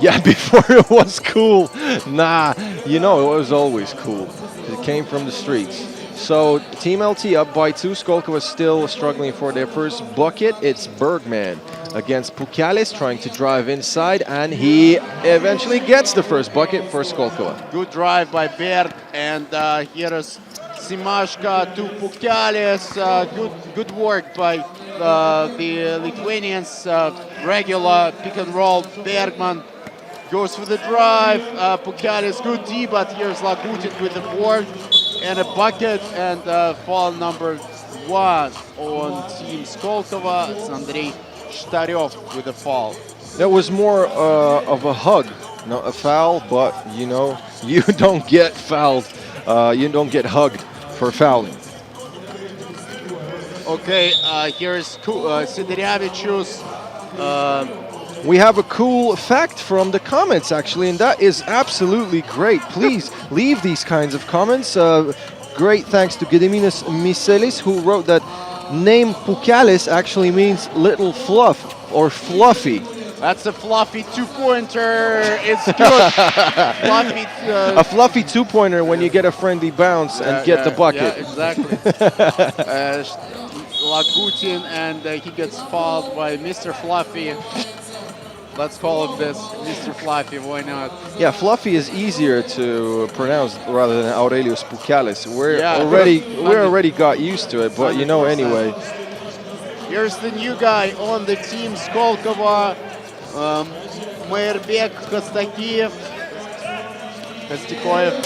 Yeah, before it was cool. Nah, it was always cool. It came from the streets. So Team LT up by 2. Skolkovo is still struggling for their first bucket. It's Bergman against Pukelis trying to drive inside, and he eventually gets the first bucket for Skolkovo. Good drive by Berg, and here is Simashka to Pukelis. Good work by the Lithuanians. Regular pick and roll. Bergman goes for the drive. Pukelis, good D, but here's Lagutin with the board and a bucket, and foul number 1 on Team Skolkovo. It's Andrei Shtaryov with a foul. That was more of a hug, not a foul, but you don't get fouled. You don't get hugged for fouling. Okay, here's Siderevicius. We have a cool fact from the comments, actually, and that is absolutely great. Please leave these kinds of comments. Great thanks to Gediminas Miselis, who wrote that name Pukelis actually means little fluff or fluffy. That's a fluffy two-pointer. It's good. Fluffy, a fluffy two-pointer when you get a friendly bounce and get the bucket. Yeah, exactly. Lagutin, and he gets fouled by Mr. Fluffy. Let's call him this, Mr. Fluffy, why not? Yeah, Fluffy is easier to pronounce rather than Aurelius Pukelis. We're already got used to it, but 100%. You know anyway. Here's the new guy on the team, Skolkova, Meirbek, Khostakiev, Kostikoev.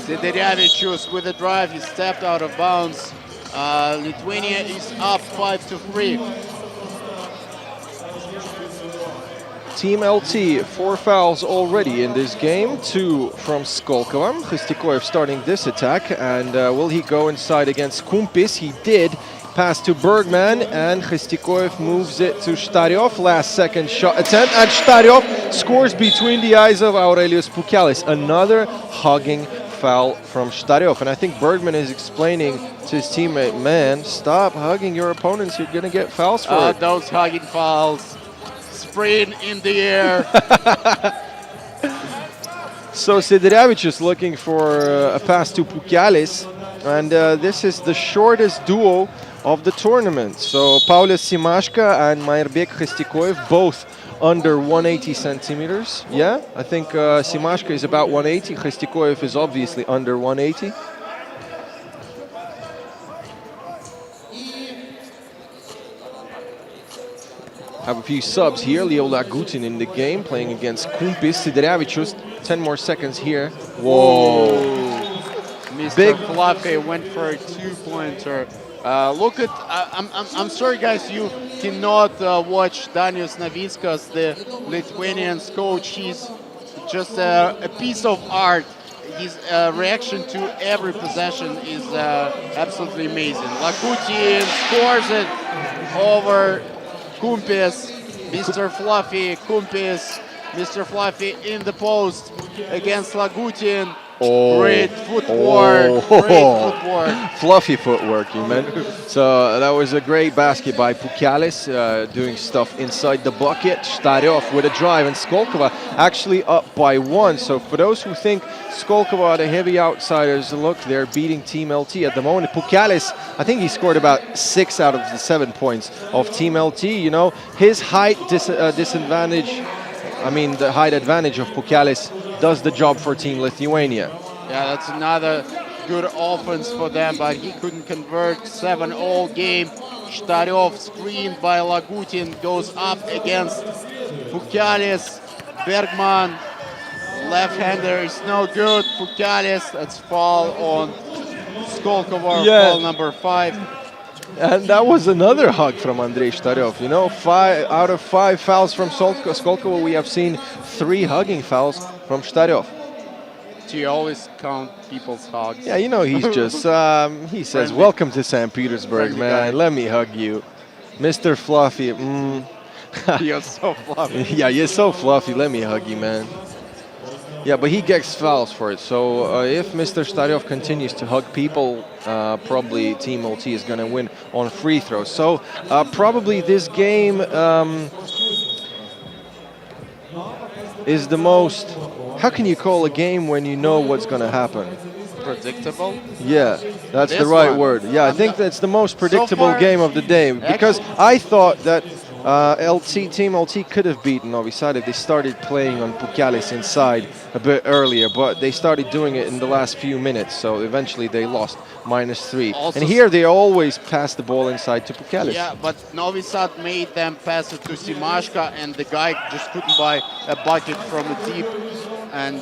Siderevicius with a drive, he stepped out of bounds. Lithuania is up 5-3. Team LT, 4 fouls already in this game, 2 from Skolkova. Khostikoev starting this attack, and will he go inside against Kumpis? He did. Pass to Bergman, and Khostikoev moves it to Shtaryov. Last second shot attempt, and Shtaryov scores between the eyes of Aurelius Pukelis. Another hugging foul from Shtaryov, and I think Bergman is explaining to his teammate, man, stop hugging your opponents, you're gonna get fouls for it. Those hugging fouls. Spraying in the air. So Siderevicius looking for a pass to Pukelis, and this is the shortest duo of the tournament. So Paulius Simashka and Meirbek Khostikoev, both under 180 centimeters. Yeah, I think Simashka is about 180. Khostikoev is obviously under 180. Have a few subs here. Leo Lagutin in the game, playing against Kumpis. Siderevicius, 10 more seconds here. Whoa. Mr. Big Fluffy went for a two-pointer. Look at, I'm sorry guys, you cannot watch Danius Navickas, the Lithuanian coach. He's just a piece of art. His reaction to every possession is absolutely amazing. Lagutin scores it over Kumpis, Mr. Fluffy, Kumpis, Mr. Fluffy in the post against Lagutin. Great footwork, great footwork. Fluffy footwork, you meant. So that was a great basket by Pukelis, doing stuff inside the bucket. Shtaryov with a drive, and Skolkova actually up by 1. So for those who think Skolkova are the heavy outsiders, look, they're beating Team LT at the moment. Pukelis, I think he scored about 6 out of the 7 points of Team LT. You know, his height disadvantage, I mean the height advantage of Pukelis does the job for Team Lithuania. Yeah, that's another good offense for them, but he couldn't convert. 7 all game. Shtaryov screened by Lagutin, goes up against Pukelis. Bergman, left-hander is no good. Pukelis, that's foul on Skolkova, foul number 5. And that was another hug from Andrei Shtaryov. You know, 5 out of 5 fouls from Skolkova, we have seen 3 hugging fouls from Shtaryov. Do you always count people's hugs? Yeah, you know, he's just, he says, welcome to St. Petersburg, man, let me hug you. Mr. Fluffy, You're so fluffy. Yeah, you're so fluffy, let me hug you, man. Yeah, but he gets fouls for it. So if Mr. Shtaryov continues to hug people, probably Team LT is going to win on free throws. So probably this game is the most... How can you call a game when you know what's going to happen? Predictable? Yeah, that's the right word. Yeah, I think that's the most predictable game of the day. Because I thought that Team LT could have beaten Novi Sad if they started playing on Pukelis inside a bit earlier, but they started doing it in the last few minutes, so eventually they lost -3. Also, and here they always pass the ball inside to Pukelis. Yeah, but Novi Sad made them pass it to Simashka, and the guy just couldn't buy a bucket from the deep, and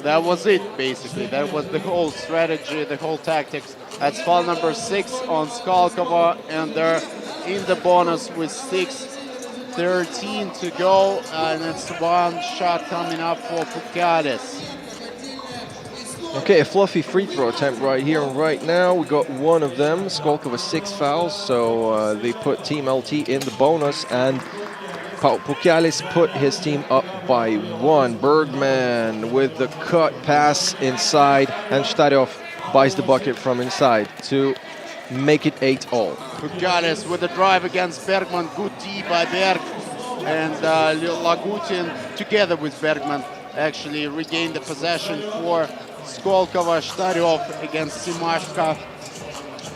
that was it, basically. That was the whole strategy, the whole tactics. That's foul number 6 on Skolkova, and they're in the bonus with 6:13 to go, and it's 1 shot coming up for Pukelis. Okay, a fluffy free throw attempt right here and right now. We got one of them. Skolkova 6 fouls, so they put Team LT in the bonus, and Pukialis put his team up by 1. Bergman with the cut pass inside, and Stadiov buys the bucket from inside to make it 8-all. Pukialis with the drive against Bergman. Good D by Berg. And Lagutin, together with Bergman, actually regained the possession for Skolkova. Stadiov against Simashka.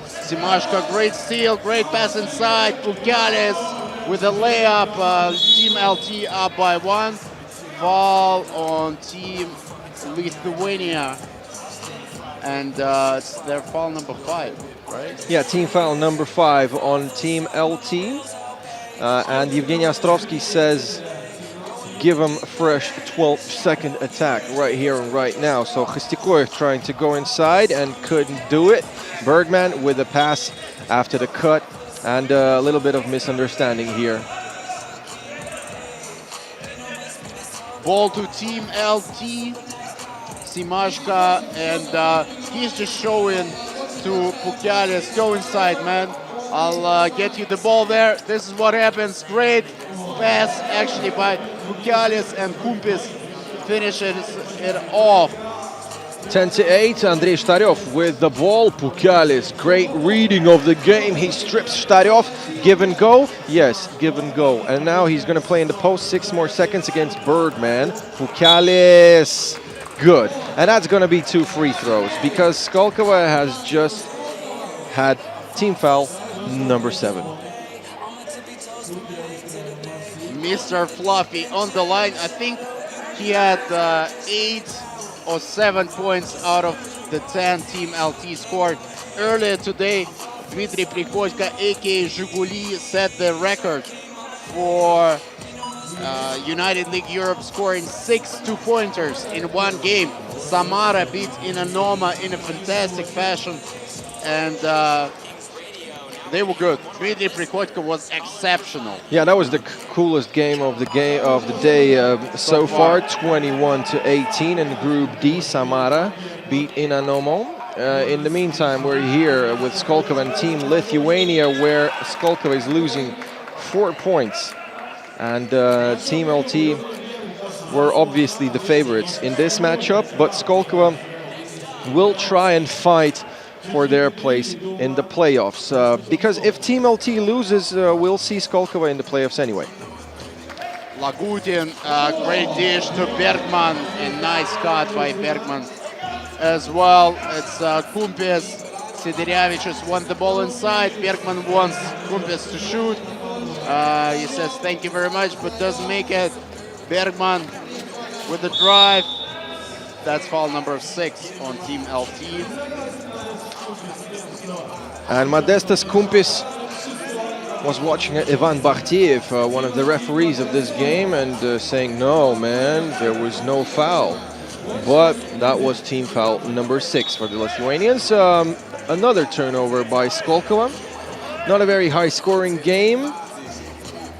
Simashka, great steal, great pass inside. Pukialis with a layup. Team LT up by 1. Foul on Team Lithuania. And it's their foul number 5, right? Yeah, team foul number 5 on Team LT. And Evgeny Ostrovsky says, give him a fresh 12-second attack right here and right now. So Khistikoyev trying to go inside and couldn't do it. Bergman with a pass after the cut, and a little bit of misunderstanding here. Ball to Team LT. Simashka, and he's just showing to Pukialis, go inside, man. I'll get you the ball there. This is what happens. Great pass actually by Pukialis, and Kumpis finishes it off. 10-8, Andrei Stadiov with the ball. Pukialis, great reading of the game. He strips Stadiov. Give and go? Yes, give and go. And now he's going to play in the post. 6 more seconds against Bergman. Pukialis, good. And that's going to be 2 free throws, because Skolkova has just had team foul number 7. Mr. Fluffy on the line. I think he had 8 or 7 points out of the 10 Team LT scored. Earlier today, Dmitry Prikodko, aka Zhiguli, set the record for United League Europe, scoring 6 two-pointers in one game. Samara beat Inanoma in a fantastic fashion, and they were good. Dmitry Prikodko was exceptional. Yeah, that was the coolest game of the day so far. 21-18 in Group D. Samara beat Inanomo. In the meantime, we're here with Skolkova and Team Lithuania, where Skolkova is losing 4 points. And Team LT were obviously the favorites in this matchup, but Skolkova will try and fight for their place in the playoffs. Because if Team LT loses, we'll see Skolkova in the playoffs anyway. Lagutin, great dish to Bergman, and nice cut by Bergman as well. It's Kumpis. Sideriavicius won the ball inside. Bergman wants Kumpis to shoot. He says thank you very much, but doesn't make it. Bergman with the drive. That's foul number 6 on Team LT. And Modestas Kumpis was watching Ivan Bakhtiev, one of the referees of this game, and saying, no, man, there was no foul. But that was team foul number 6 for the Lithuanians. Another turnover by Skolkova. Not a very high-scoring game.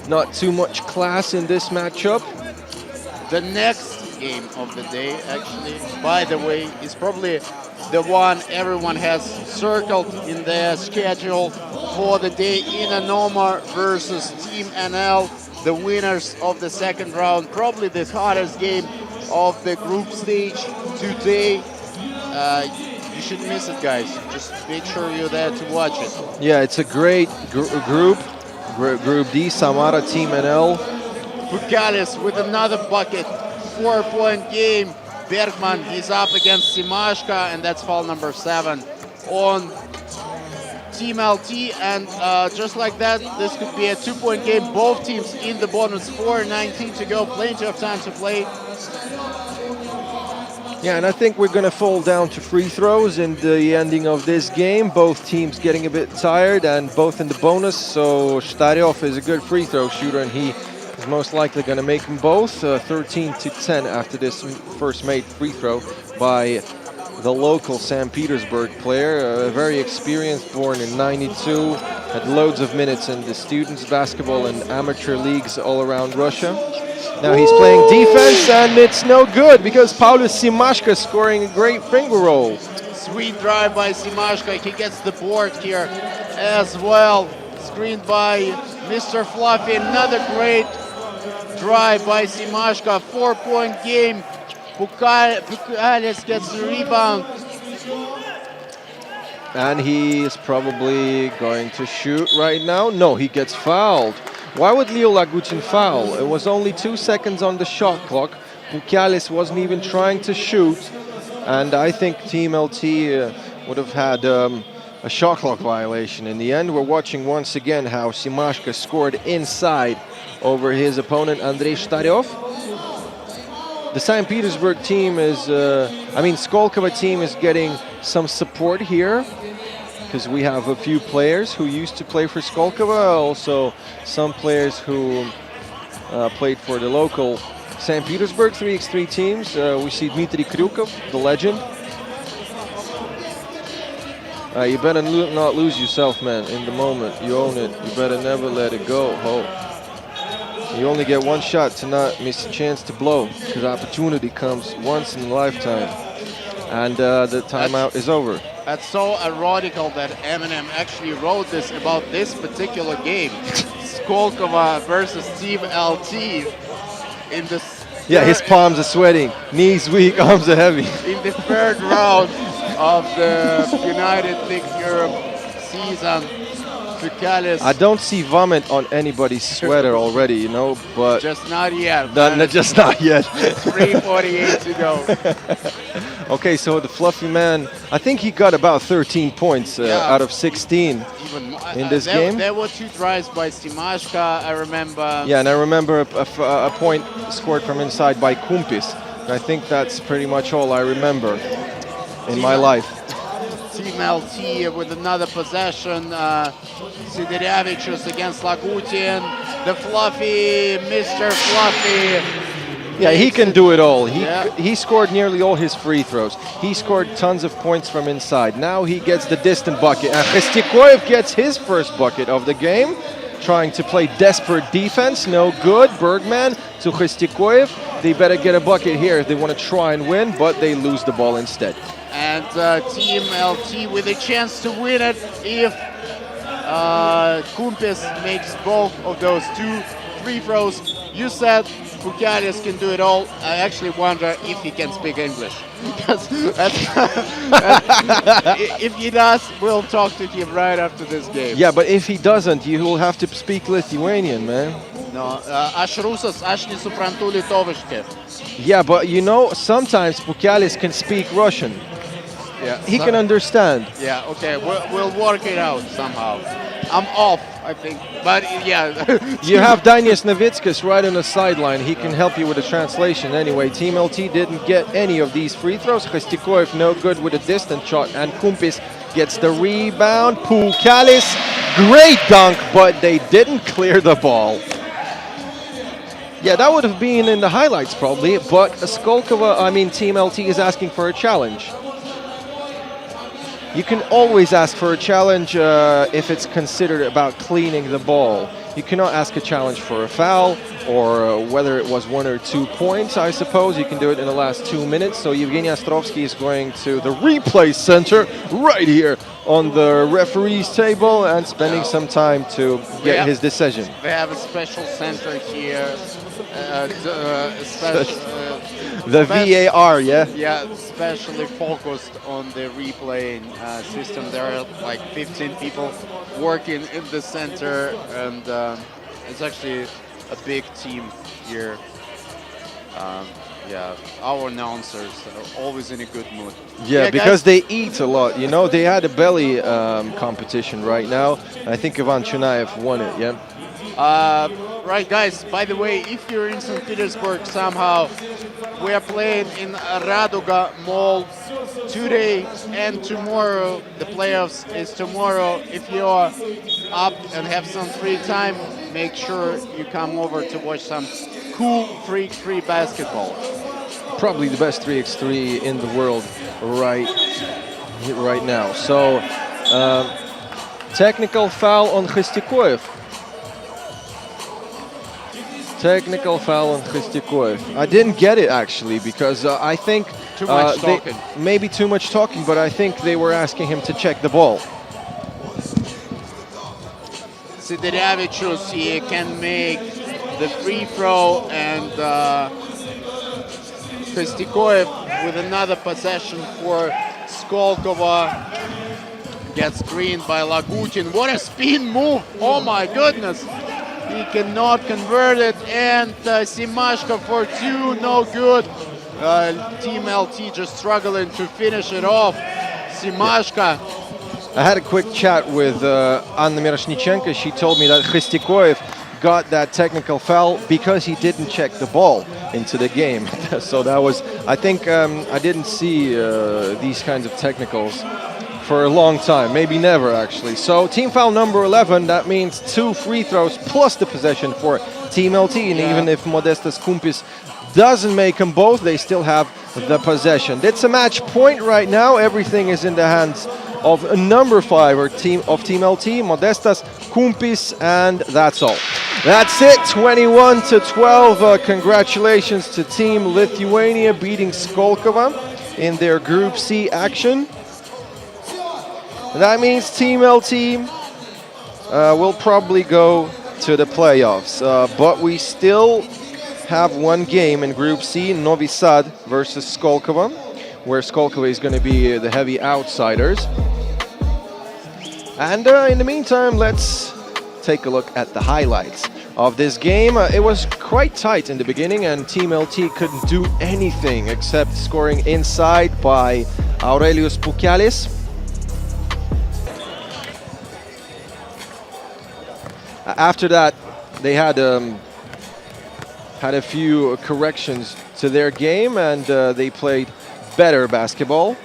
Not too much class in this matchup. The next game of the day, actually, by the way, is probably the one everyone has circled in their schedule for the day. Inanoma versus Team NL, the winners of the second round. Probably the hardest game of the group stage today. You shouldn't miss it, guys. Just make sure you're there to watch it. Yeah, it's a great group. Group D, Samara, Team NL. Pukialis with another bucket. 4-point game. Bergman, he's up against Simashka, and that's foul number 7 on Team LT. And just like that, this could be a 2-point game. Both teams in the bonus. 4:19 to go. Plenty of time to play. Yeah, and I think we're going to fall down to free throws in the ending of this game. Both teams getting a bit tired, and both in the bonus. So Stadiov is a good free throw shooter, and he is most likely going to make them both. 13-10 after this first made free throw by the local St. Petersburg player. Very experienced, born in '92. had loads of minutes in the students basketball and amateur leagues all around Russia. Now he's playing defense, and it's no good because Paulius Simashka scoring a great finger roll. Sweet drive by Simashka. He gets the board here as well. Screened by Mr. Fluffy. Another great drive by Simashka. 4-point game. Pukalis gets the rebound. And he is probably going to shoot right now. No, he gets fouled. Why would Leo Lagutin foul? It was only 2 seconds on the shot clock. Pukalis wasn't even trying to shoot. And I think Team LT would have had a shot clock violation. In the end, we're watching once again how Simashka scored inside over his opponent, Andrei Shtaryov. The St. Petersburg team is, Skolkovo team is getting some support here because we have a few players who used to play for Skolkovo, also some players who played for the local St. Petersburg 3x3 teams. We see Dmitry Kryukov, the legend. You better not lose yourself, man, in the moment. You own it. You better never let it go. You only get one shot to not miss a chance to blow, because opportunity comes once in a lifetime. And the timeout is over. That's so ironical that Eminem actually wrote this about this particular game. Skolkovo versus Team LT in the... Yeah, his palms are sweating, knees weak, arms are heavy. In the third round of the United League Europe season. Pukalis. I don't see vomit on anybody's sweater already, you know, but... Just not yet. Just not yet. 3:48 to go. Okay, so the fluffy man, I think he got about 13 points out of 16 in this game. There were 2 drives by Simashka, I remember. Yeah, and I remember a point scored from inside by Kumpis. I think that's pretty much all I remember in my life. Team LT with another possession. Siderevicius against Lagutin. The Fluffy, Mr. Fluffy. Yeah, he can do it all. He scored nearly all his free throws. He scored tons of points from inside. Now he gets the distant bucket. And Khistikoyev gets his first bucket of the game. Trying to play desperate defense. No good. Bergman to Khistikoyev. They better get a bucket here if they want to try and win, but they lose the ball instead. And Team LT with a chance to win it if Kumpis makes both of those 2 free throws. You said Pukalis can do it all. I actually wonder if he can speak English. If he does, we'll talk to him right after this game. Yeah, but if he doesn't, you will have to speak Lithuanian, man. No, aš rusas, aš nesuprantu lietuviškai. Yeah, but you know, sometimes Pukalis can speak Russian. Yeah, he can understand. Yeah, okay, we'll work it out somehow. I'm off, I think, but yeah. You have Daniel Novitskas right on the sideline. He can help you with the translation anyway. Team LT didn't get any of these free throws. Khistikoyev no good with a distant shot, and Kumpis gets the rebound. Pukalis, great dunk, but they didn't clear the ball. Yeah, that would have been in the highlights probably, but Team LT is asking for a challenge. You can always ask for a challenge if it's considered about cleaning the ball. You cannot ask a challenge for a foul or whether it was 1 or 2 points, I suppose. You can do it in the last 2 minutes. So Evgeny Ostrovsky is going to the replay center right here on the referee's table and spending some time to get his decision. They have a special center here. The VAR, yeah? Yeah, especially focused on the replaying system. There are like 15 people working in the center, and it's actually a big team here. Yeah, our announcers are always in a good mood. Yeah, because they eat a lot, you know. They had a belly competition right now. I think Ivan Chunayev won it, yeah? Right, guys, by the way, if you're in St. Petersburg somehow, we are playing in Raduga Mall today and tomorrow. The playoffs is tomorrow. If you're up and have some free time, make sure you come over to watch some cool 3x3 basketball. Probably the best 3x3 in the world right now. So Technical foul on Khistikoev. Technical foul on Khistikoev. I didn't get it actually because I think Too much talking. Maybe too much talking, but I think they were asking him to check the ball. Siderevicius, he can make the free throw, and Khistikoev with another possession for Skolkova gets screened by Lagutin. What a spin move! Oh my goodness! He cannot convert it, and Simashka for two, no good. Team LT just struggling to finish it off. Simashka. I had a quick chat with Anna Miroshnichenko. She told me that Khistikoev got that technical foul because he didn't check the ball into the game. So that was, I think, I didn't see these kinds of technicals for a long time, maybe never actually. So team foul number 11, that means 2 free throws plus the possession for Team LT, and even if Modestas Kumpis doesn't make them both, they still have the possession. It's a match point right now. Everything is in the hands of number 5 or Team LT, Modestas Kumpis, and that's all. That's it, 21-12. Congratulations to Team Lithuania beating Skolkova in their Group C action. That means Team LT will probably go to the playoffs, but we still have one game in Group C, Novi Sad versus Skolkova, where Skolkova is going to be the heavy outsiders. And in the meantime, let's take a look at the highlights of this game. It was quite tight in the beginning, and Team LT couldn't do anything except scoring inside by Aurelius Pukelis. After that, they had a few corrections to their game, and they played better basketball.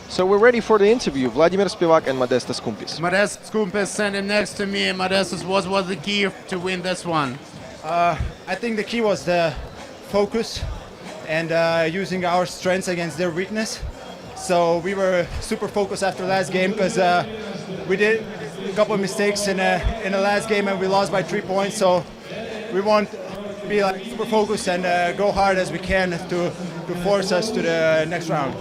So we're ready for the interview. Vladimir Spivak and Modestas Kumpis. Modestas Kumpis standing next to me. Modestas, what was the key to win this one? I think the key was the focus and using our strengths against their weakness. So we were super focused after last game because we did a couple of mistakes in the last game and we lost by 3 points. So we want to be like super focused and go hard as we can to force us to the next round.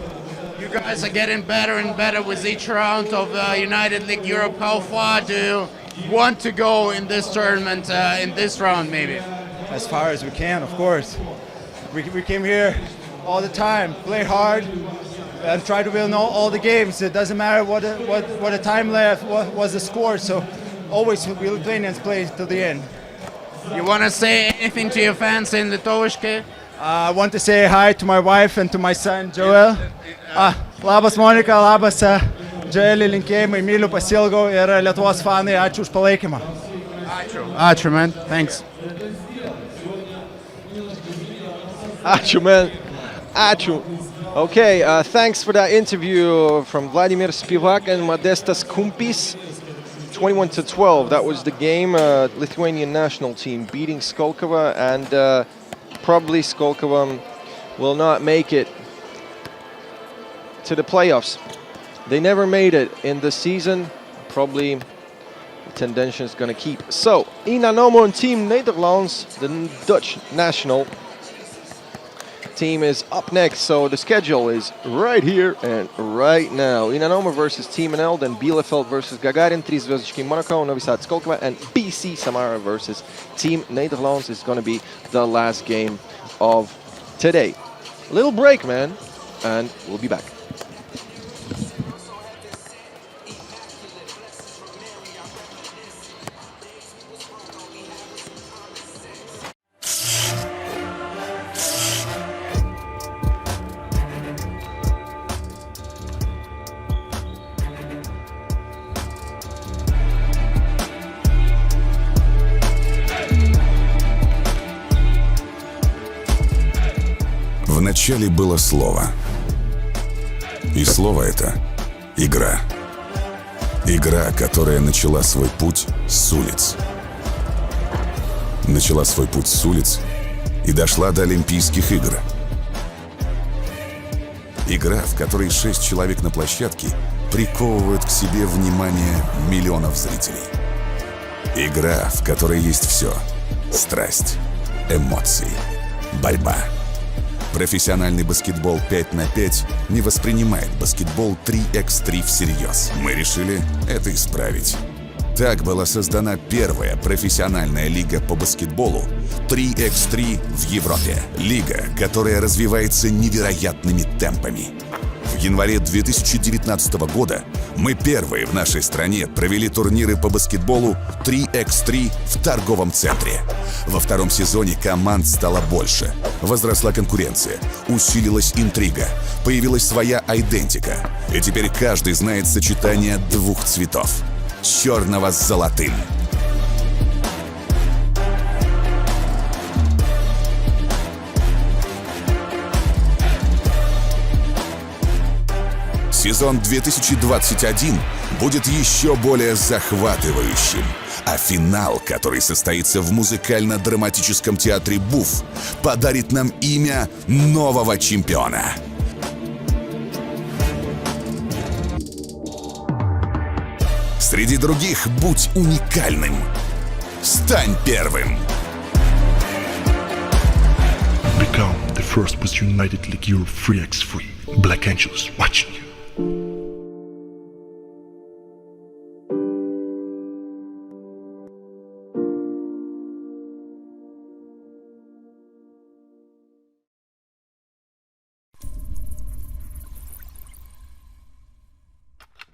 You guys are getting better and better with each round of United League Europe. How far do you want to go in this tournament, in this round maybe? As far as we can, of course. We came here all the time, play hard, and try to win all the games. It doesn't matter what the time left, what was the score. So always we Lithuanians play till the end. You want to say anything to your fans in Lietuviškai? I want to say hi to my wife and to my son Joel. Labas Monika, labas Joeli, linkėjimai, myliu, pasilgau ir Lietuvos fanai, ačiū už palaikymą. Ačiū, man. Thanks. Ačiū, man. Ačiū. Okay, thanks for that interview from Vladimir Spivak and Modestas Kumpis. 21-12, that was the game. Lithuanian national team beating Skolkova, and probably Skolkova will not make it to the playoffs. They never made it in the season. Probably the tendency is going to keep. So, Inanomo and Team Netherlands, the Dutch national team, is up next. So the schedule is right here and right now. Inanomo versus Team NL, then Bielefeld versus Gagarin, 3 Zvezdički Monaco, Novi Sad Skolkova, and BC Samara versus Team Netherlands is going to be the last game of today. Little break, man, and we'll be back. Вначале было слово. И слово это — игра. Игра, которая начала свой путь с улиц. Начала свой путь с улиц и дошла до Олимпийских игр. Игра, в которой 6 человек на площадке приковывают к себе внимание миллионов зрителей. Игра, в которой есть все: страсть, эмоции, борьба. Профессиональный баскетбол 5 на 5 не воспринимает баскетбол 3x3 всерьез. Мы решили это исправить. Так была создана первая профессиональная лига по баскетболу 3x3 в Европе. Лига, которая развивается невероятными темпами. В январе 2019 года мы первые в нашей стране провели турниры по баскетболу 3x3 в торговом центре. Во втором сезоне команд стало больше. Возросла конкуренция, усилилась интрига, появилась своя айдентика. И теперь каждый знает сочетание двух цветов — черного с золотым. Сезон 2021 будет еще более захватывающим, а финал, который состоится в музыкально-драматическом театре «Буф», подарит нам имя нового чемпиона. Среди других будь уникальным. Стань первым. Become the first Post United League Europe 3x3. Black Angels watching you.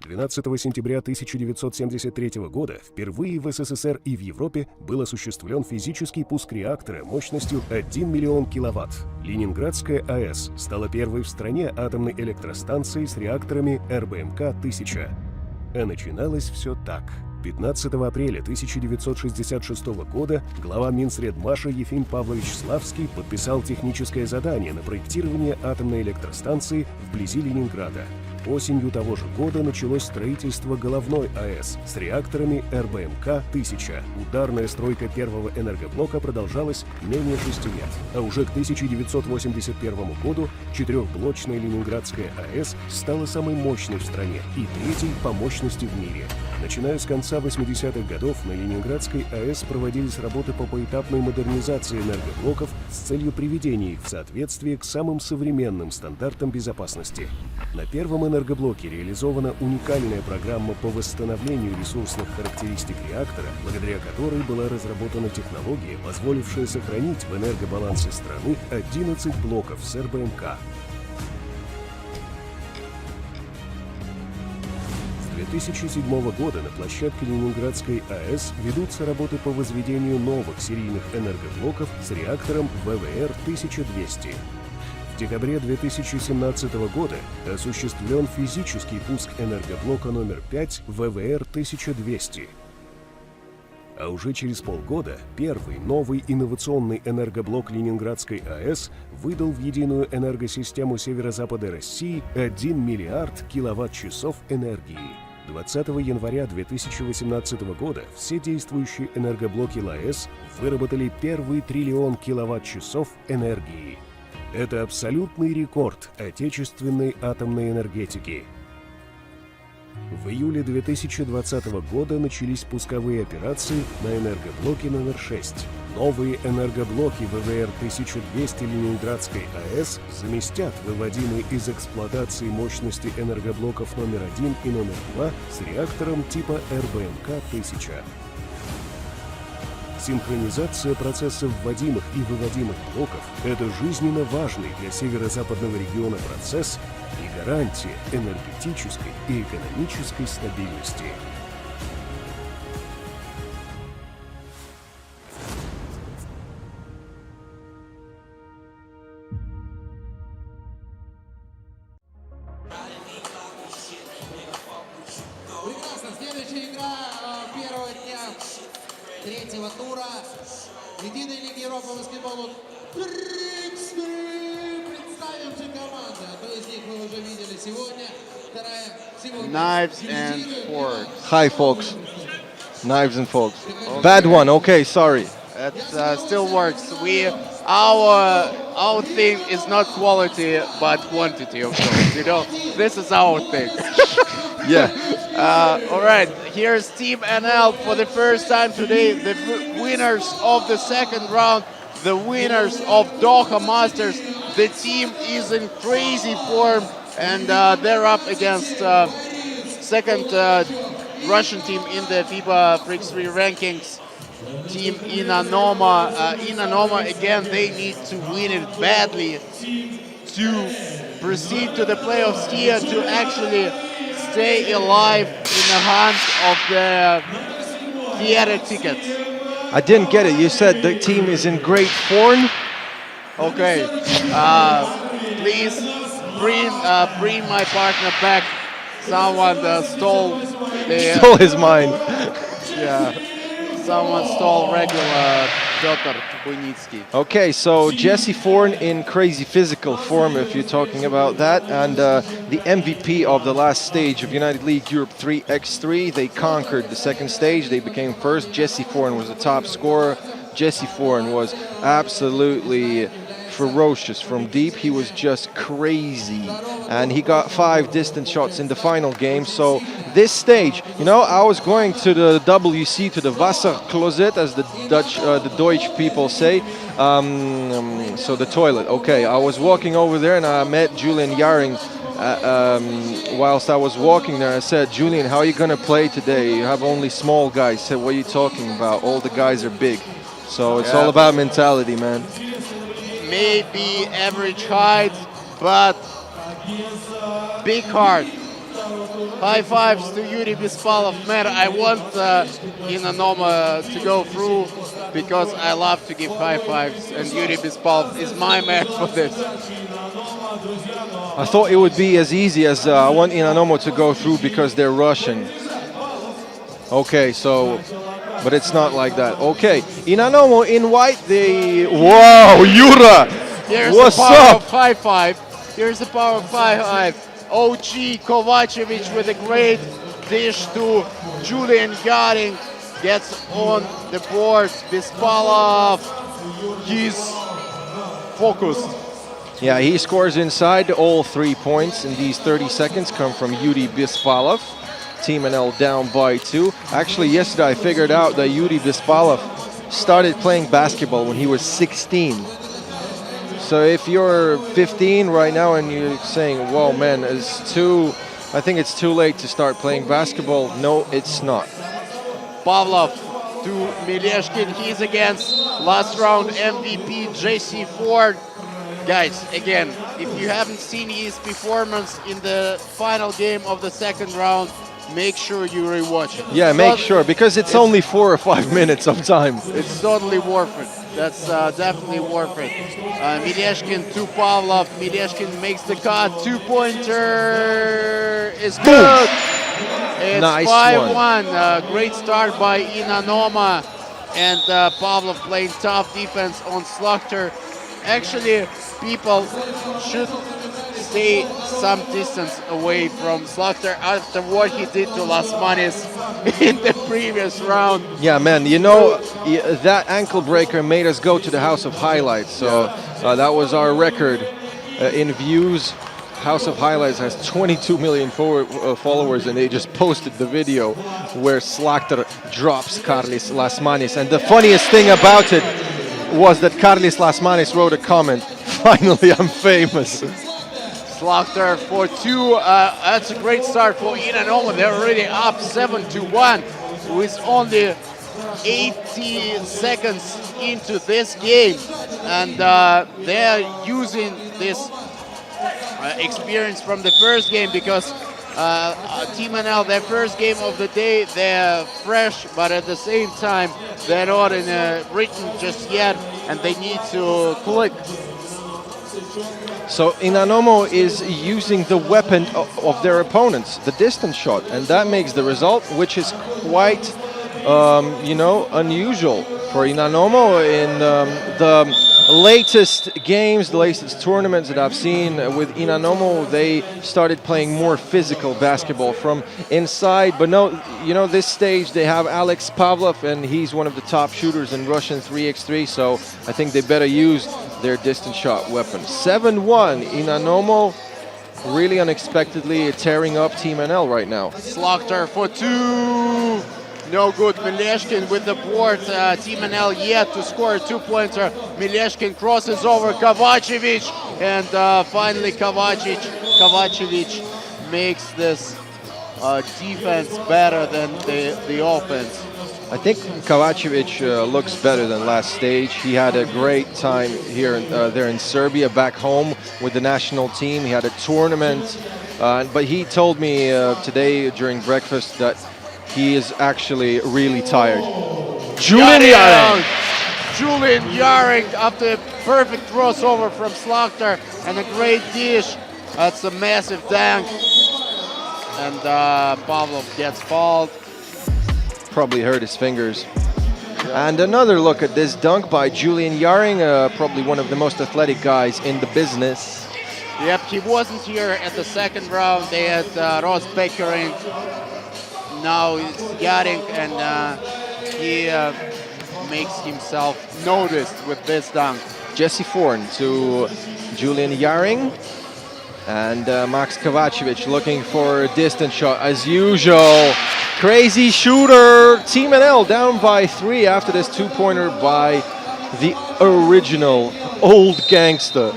«12 сентября 1973 года впервые в СССР и в Европе был осуществлен физический пуск реактора мощностью 1 миллион киловатт. Ленинградская АЭС стала первой в стране атомной электростанцией с реакторами РБМК-1000. А начиналось все так. 15 апреля 1966 года глава Минсредмаша Ефим Павлович Славский подписал техническое задание на проектирование атомной электростанции вблизи Ленинграда. Осенью того же года началось строительство головной АЭС с реакторами РБМК-1000. Ударная стройка первого энергоблока продолжалась менее 6 лет. А уже к 1981 году четырехблочная Ленинградская АЭС стала самой мощной в стране и третьей по мощности в мире. Начиная с конца 80-х годов на Ленинградской АЭС проводились работы по поэтапной модернизации энергоблоков с целью приведения их в соответствие к самым современным стандартам безопасности. На первом энергоблоке реализована уникальная программа по восстановлению ресурсных характеристик реактора, благодаря которой была разработана технология, позволившая сохранить в энергобалансе страны 11 блоков с РБМК. С 2007 года на площадке Ленинградской АЭС ведутся работы по возведению новых серийных энергоблоков с реактором ВВР-1200. В декабре 2017 года осуществлен физический пуск энергоблока номер 5 ВВР-1200. А уже через полгода первый новый инновационный энергоблок Ленинградской АЭС выдал в единую энергосистему северо-запада России 1 миллиард киловатт-часов энергии. 20 января 2018 года все действующие энергоблоки ЛАЭС выработали первый триллион киловатт-часов энергии. Это абсолютный рекорд отечественной атомной энергетики. В июле 2020 года начались пусковые операции на энергоблоке номер 6. Новые энергоблоки ВВР-1200 Ленинградской АЭС заместят выводимые из эксплуатации мощности энергоблоков номер 1 и номер 2 с реактором типа РБМК-1000. Синхронизация процессов вводимых и выводимых блоков — это жизненно важный для северо-западного региона процесс и гарантия энергетической и экономической стабильности. Прекрасно. Следующая игра первого дня третьего тура единой лиги Европы по баскетболу. Представившая команда. Одну из них вы уже видели сегодня. Вторая сегодня. Knives and forks. Hi, folks. Knives and forks. Bad one. Okay, sorry. It still works. We our thing is not quality but quantity of goals. You know, this is our thing. Yeah. All right, here's Team NL for the first time today. The winners of the second round, the winners of Doha Masters. The team is in crazy form, and they're up against second Russian team in the FIBA Freaks 3 rankings. Team Inanoma. Inanoma, again, they need to win it badly to proceed to the playoffs here, to actually stay alive in the hands of the theater tickets. I didn't get it. You said the team is in great form? Okay. Please bring my partner back. Someone stole his mind. Yeah. Someone stole regular Piotr Bunitsky. Okay, so Jesse Forn in crazy physical form, if you're talking about that, and the MVP of the last stage of United League Europe 3x3. They conquered the second stage. They became first. Jesse Forn was the top scorer. Jesse Forn was absolutely ferocious from deep. He was just crazy, and he got 5 distance shots in the final game. So this stage, you know, I was going to the WC, to the Wasserkloset, as the Deutsch people say, so the toilet. Okay, I was walking over there and I met Julian Yaring. Whilst I was walking there, I said, Julian, how are you gonna play today? You have only small guys. He said, what are you talking about? All the guys are big. So it's all about mentality, man. Maybe average height, but big heart. High fives to Yuri Bispalov. Man, I want Inanoma to go through because I love to give high fives, and Yuri Bispalov is my man for this. I thought it would be as easy as I want Inanoma to go through because they're Russian. Okay, so, but it's not like that. Okay, Inanoma in white, they... Wow, Yura! Here's What's the power up? of high five. Here's the power of high five. OG Kovacevic with a great dish to Julian Garing. Gets on the board. Bispalov, he's focused. Yeah, he scores inside. All 3 points in these 30 seconds come from Yuri Bispalov. Team NL down by 2. Actually, yesterday I figured out that Yuri Bispalov started playing basketball when he was 16. So if you're 15 right now and you're saying, "Whoa, man, I think it's too late to start playing basketball." No, it's not. Pavlov to Mileshkin. He's against last round MVP JC Ford. Guys, again, if you haven't seen his performance in the final game of the second round, make sure you rewatch it. Yeah, make sure, because it's only 4 or 5 minutes of time. It's totally worth it. That's definitely worth it. Mileshkin to Pavlov. Mileshkin makes the cut. 2-pointer is good. It's Nice 5-1. Great start by Inanoma. And Pavlov playing tough defense on Slachter. Actually, people should stay some distance away from Slachter after what he did to Lasmanis in the previous round. Yeah, man, you know, that ankle breaker made us go to the House of Highlights. So that was our record in views. House of Highlights has 22 million followers, and they just posted the video where Slachter drops Karlis Lasmanis. And the funniest thing about it was that Karlis Lasmanis wrote a comment, "Finally, I'm famous." Slachter for 2. That's a great start for Inanoma. They're already up 7-1 with only 80 seconds into this game. And they're using this experience from the first game because Team NL, their first game of the day, they're fresh, but at the same time, they're not in a written just yet, and they need to click. So Inanoma is using the weapon of their opponents, the distance shot, and that makes the result, which is quite, you know, unusual for Inanoma. In the latest games, the latest tournaments that I've seen with Inanomo, they started playing more physical basketball from inside. But no, you know, this stage they have Alex Pavlov, and he's one of the top shooters in Russian 3x3. So I think they better use their distance shot weapon. 7-1, Inanomo really unexpectedly tearing up Team NL right now. Slaughter for two. No good. Mileshkin with the board. Team NL yet to score a two-pointer. Mileshkin crosses over Kovacevic, and finally Kovacevic makes this defense better than the offense. I think Kovacevic looks better than last stage. He had a great time here, there in Serbia, back home with the national team. He had a tournament, but he told me today during breakfast that he is actually really tired. Julian Yaring! Julian Yaring after a perfect crossover from Slaughter and a great dish. That's a massive dunk. And Pavlov gets fouled. Probably hurt his fingers. And another look at this dunk by Julian Yaring, probably one of the most athletic guys in the business. Yep, he wasn't here at the second round. They had Ross Beckering. Now it's Yaring, and he makes himself noticed with this dunk. Jesse Forn to Julian Yaring. And Max Kovacevic looking for a distance shot as usual. Crazy shooter. Team NL down by 3 after this two-pointer by the original old gangster.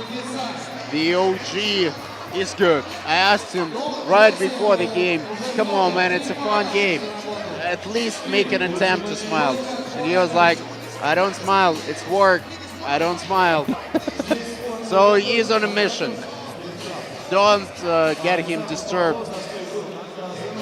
The OG is good. I asked him right before the game, come on man, it's a fun game. At least make an attempt to smile. And he was like, I don't smile, it's work. I don't smile. So he's on a mission. Don't get him disturbed.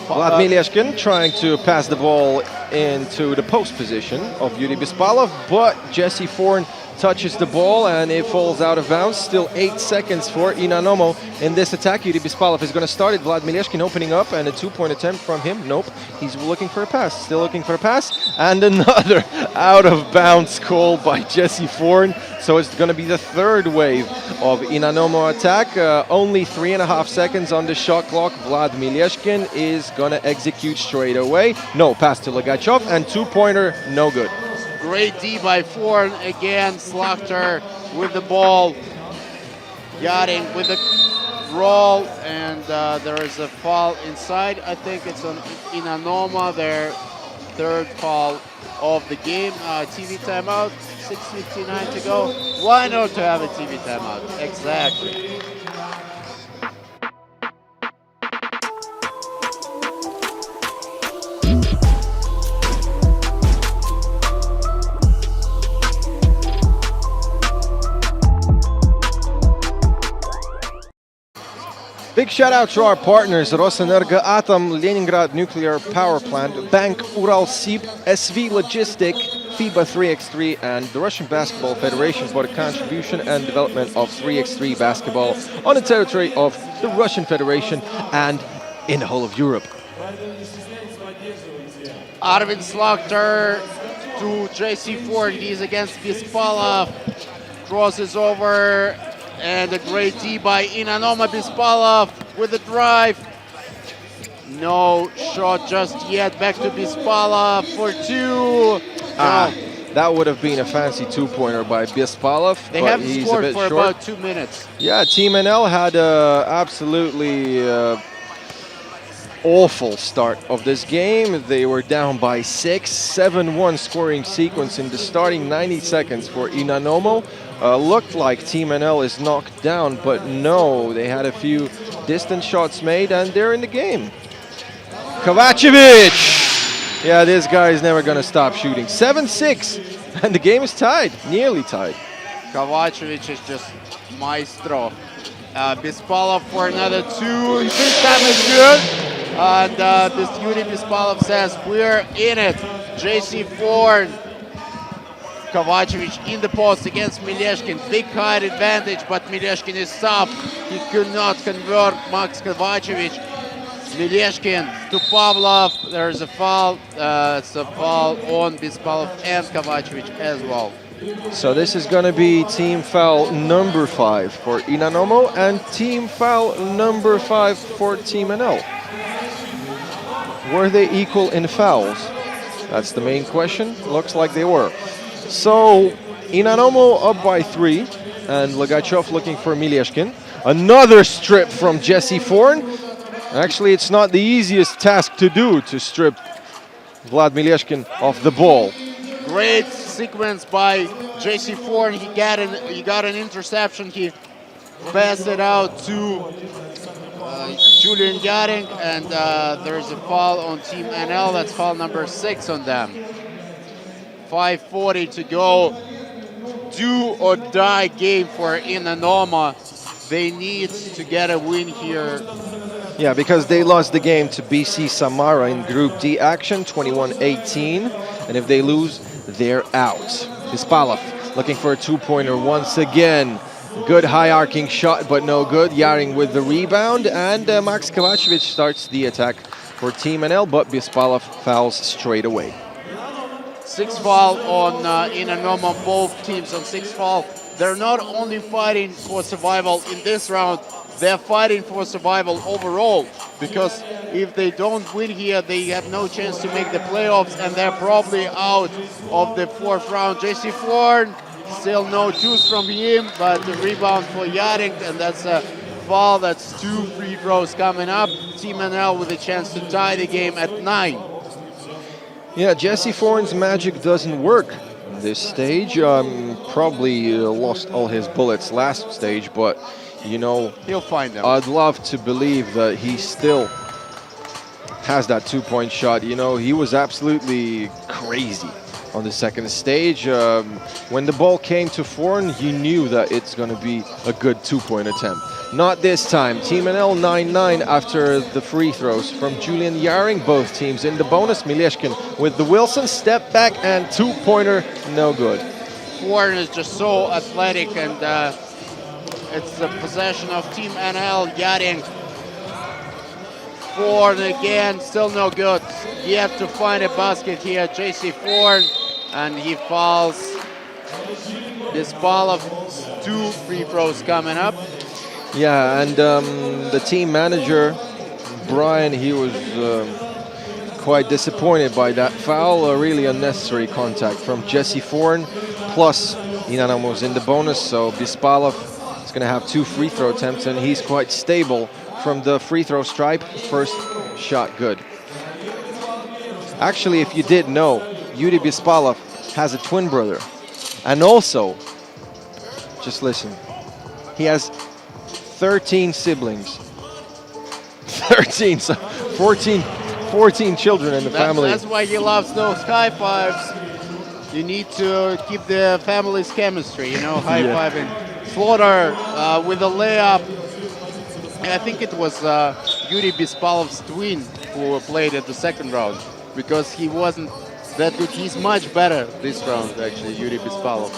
Vlad Mileshkin trying to pass the ball into the post position of Yuri Bispalov, but Jesse Forn touches the ball and it falls out of bounds. Still 8 seconds for Inanomo in this attack. Yuri Bispalov is going to start it. Vlad Mileshkin opening up and a two-point attempt from him. Nope, he's looking for a pass. Still looking for a pass. And another out-of-bounds call by Jesse Forn. So it's going to be the third wave of Inanomo attack. Only 3.5 seconds on the shot clock. Vlad Mileshkin is going to execute straight away. No pass to Lagachov, and two-pointer, no good. Great D by Forn again. Slaughter with the ball. Yaring with the roll, and there is a foul inside. I think it's on Inanomo, their third foul of the game. TV timeout, 6:59 to go. Why not to have a TV timeout? Exactly. Big shout out to our partners, Rosenergo Atom, Leningrad Nuclear Power Plant, Bank Uralsib, SV Logistic, FIBA 3x3, and the Russian Basketball Federation for the contribution and development of 3x3 basketball on the territory of the Russian Federation and in the whole of Europe. Arvin Slaughter to JC Forn. He's against Bispalov. Crosses over. And a great D by Inanomo. Bispalov with the drive. No shot just yet. Back to Bispalov for two. That would have been a fancy two-pointer by Bispalov. They haven't scored for about 2 minutes. Yeah, Team NL had an absolutely awful start of this game. They were down by 6, 7-1 scoring sequence in the starting 90 seconds for Inanomo. Looked like Team NL is knocked down, but no, they had a few distance shots made and they're in the game. Kovacevic! Yeah, this guy is never going to stop shooting. 7-6, and the game is tied, nearly tied. Kovacevic is just maestro. Bispalov for another two. This time is good. And this Yuri Bispalov says, we're in it. JC Forn. Kovacevic in the post against Mileshkin. Big height advantage, but Mileshkin is tough. He could not convert Max Kovacevic. Mileshkin to Pavlov. There's a foul. It's a foul on Bispalov and Kovacevic as well. So this is going to be team foul number 5 for Inanomo and team foul number 5 for Team NL. Were they equal in fouls? That's the main question. Looks like they were. So Inanomo up by 3 and Lagachev looking for Mileshkin. Another strip from Jesse Forn. Actually, it's not the easiest task to do to strip Vlad Mileshkin off the ball. Great sequence by Jesse Forn. He got an interception. He passed it out to Julian Yaring, and there's a foul on Team NL. That's foul number 6 on them. 5:40 to go. Do or die game for Inanoma. They need to get a win here. Yeah, because they lost the game to BC Samara in Group D action, 21-18. And if they lose, they're out. Bispalov looking for a 2-pointer once again. Good high arcing shot, but no good. Yaring with the rebound. And Max Kovacevic starts the attack for Team NL, but Bispalov fouls straight away. 6 foul on Inanoma, both teams on 6 foul. They're not only fighting for survival in this round, they're fighting for survival overall, because if they don't win here, they have no chance to make the playoffs, and they're probably out of the 4th round. Jesse Forn, still no juice from him, but the rebound for Yaring, and that's a foul. That's 2 free throws coming up. Team NL with a chance to tie the game at 9. Yeah, Jesse Forn's magic doesn't work on this stage. Probably lost all his bullets last stage, but you know, he'll find them. I'd love to believe that he still has that 2-point shot. You know, he was absolutely crazy on the second stage. When the ball came to Forn, you knew that it's going to be a good 2-point attempt. Not this time. Team NL 9-9 after the free throws from Julian Yaring. Both teams in the bonus. Mileshkin with the Wilson step back and 2-pointer, no good. Forn is just so athletic, and it's the possession of Team NL. Yaring. Forn again, still no good. You have to find a basket here. JC Forn, and he fouls. Bispalov, 2 free throws coming up. Yeah, and the team manager, Brian, he was quite disappointed by that foul. A really unnecessary contact from Jesse Forn, plus Inanomo's in the bonus, so Bispalov is going to have 2 free throw attempts, and he's quite stable from the free throw stripe. First shot good. Actually, if you did know, Yuri Bispalov has a twin brother. And also, just listen, he has 13 siblings. 13, so 14 children in the family. That's why he loves those high fives. You need to keep the family's chemistry, you know, high-fiving. Slaughter with a layup. I think it was Yuri Bispalov's twin who played at the second round, because he wasn't that good. He's much better this round, actually, Yuri Bispalov.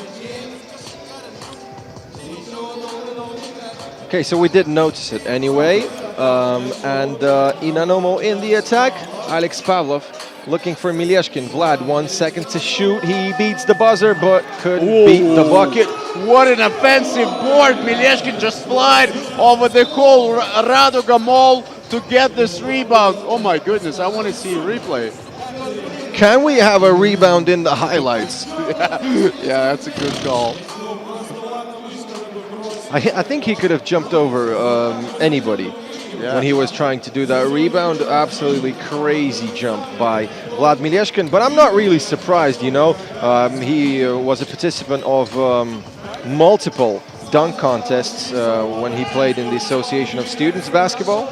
Okay, so we didn't notice it anyway. And Inanomo in the attack. Alex Pavlov looking for Mileshkin. Vlad, 1 second to shoot. He beats the buzzer, but couldn't beat the bucket. What an offensive board. Mileshkin just flied over the whole Raduga Mall to get this rebound. Oh my goodness, I want to see a replay. Can we have a rebound in the highlights? Yeah, that's a good call. I think he could have jumped over anybody when he was trying to do that rebound. Absolutely crazy jump by Vlad Mileshkin, but I'm not really surprised, you know. He was a participant of multiple dunk contests when he played in the Association of Students Basketball.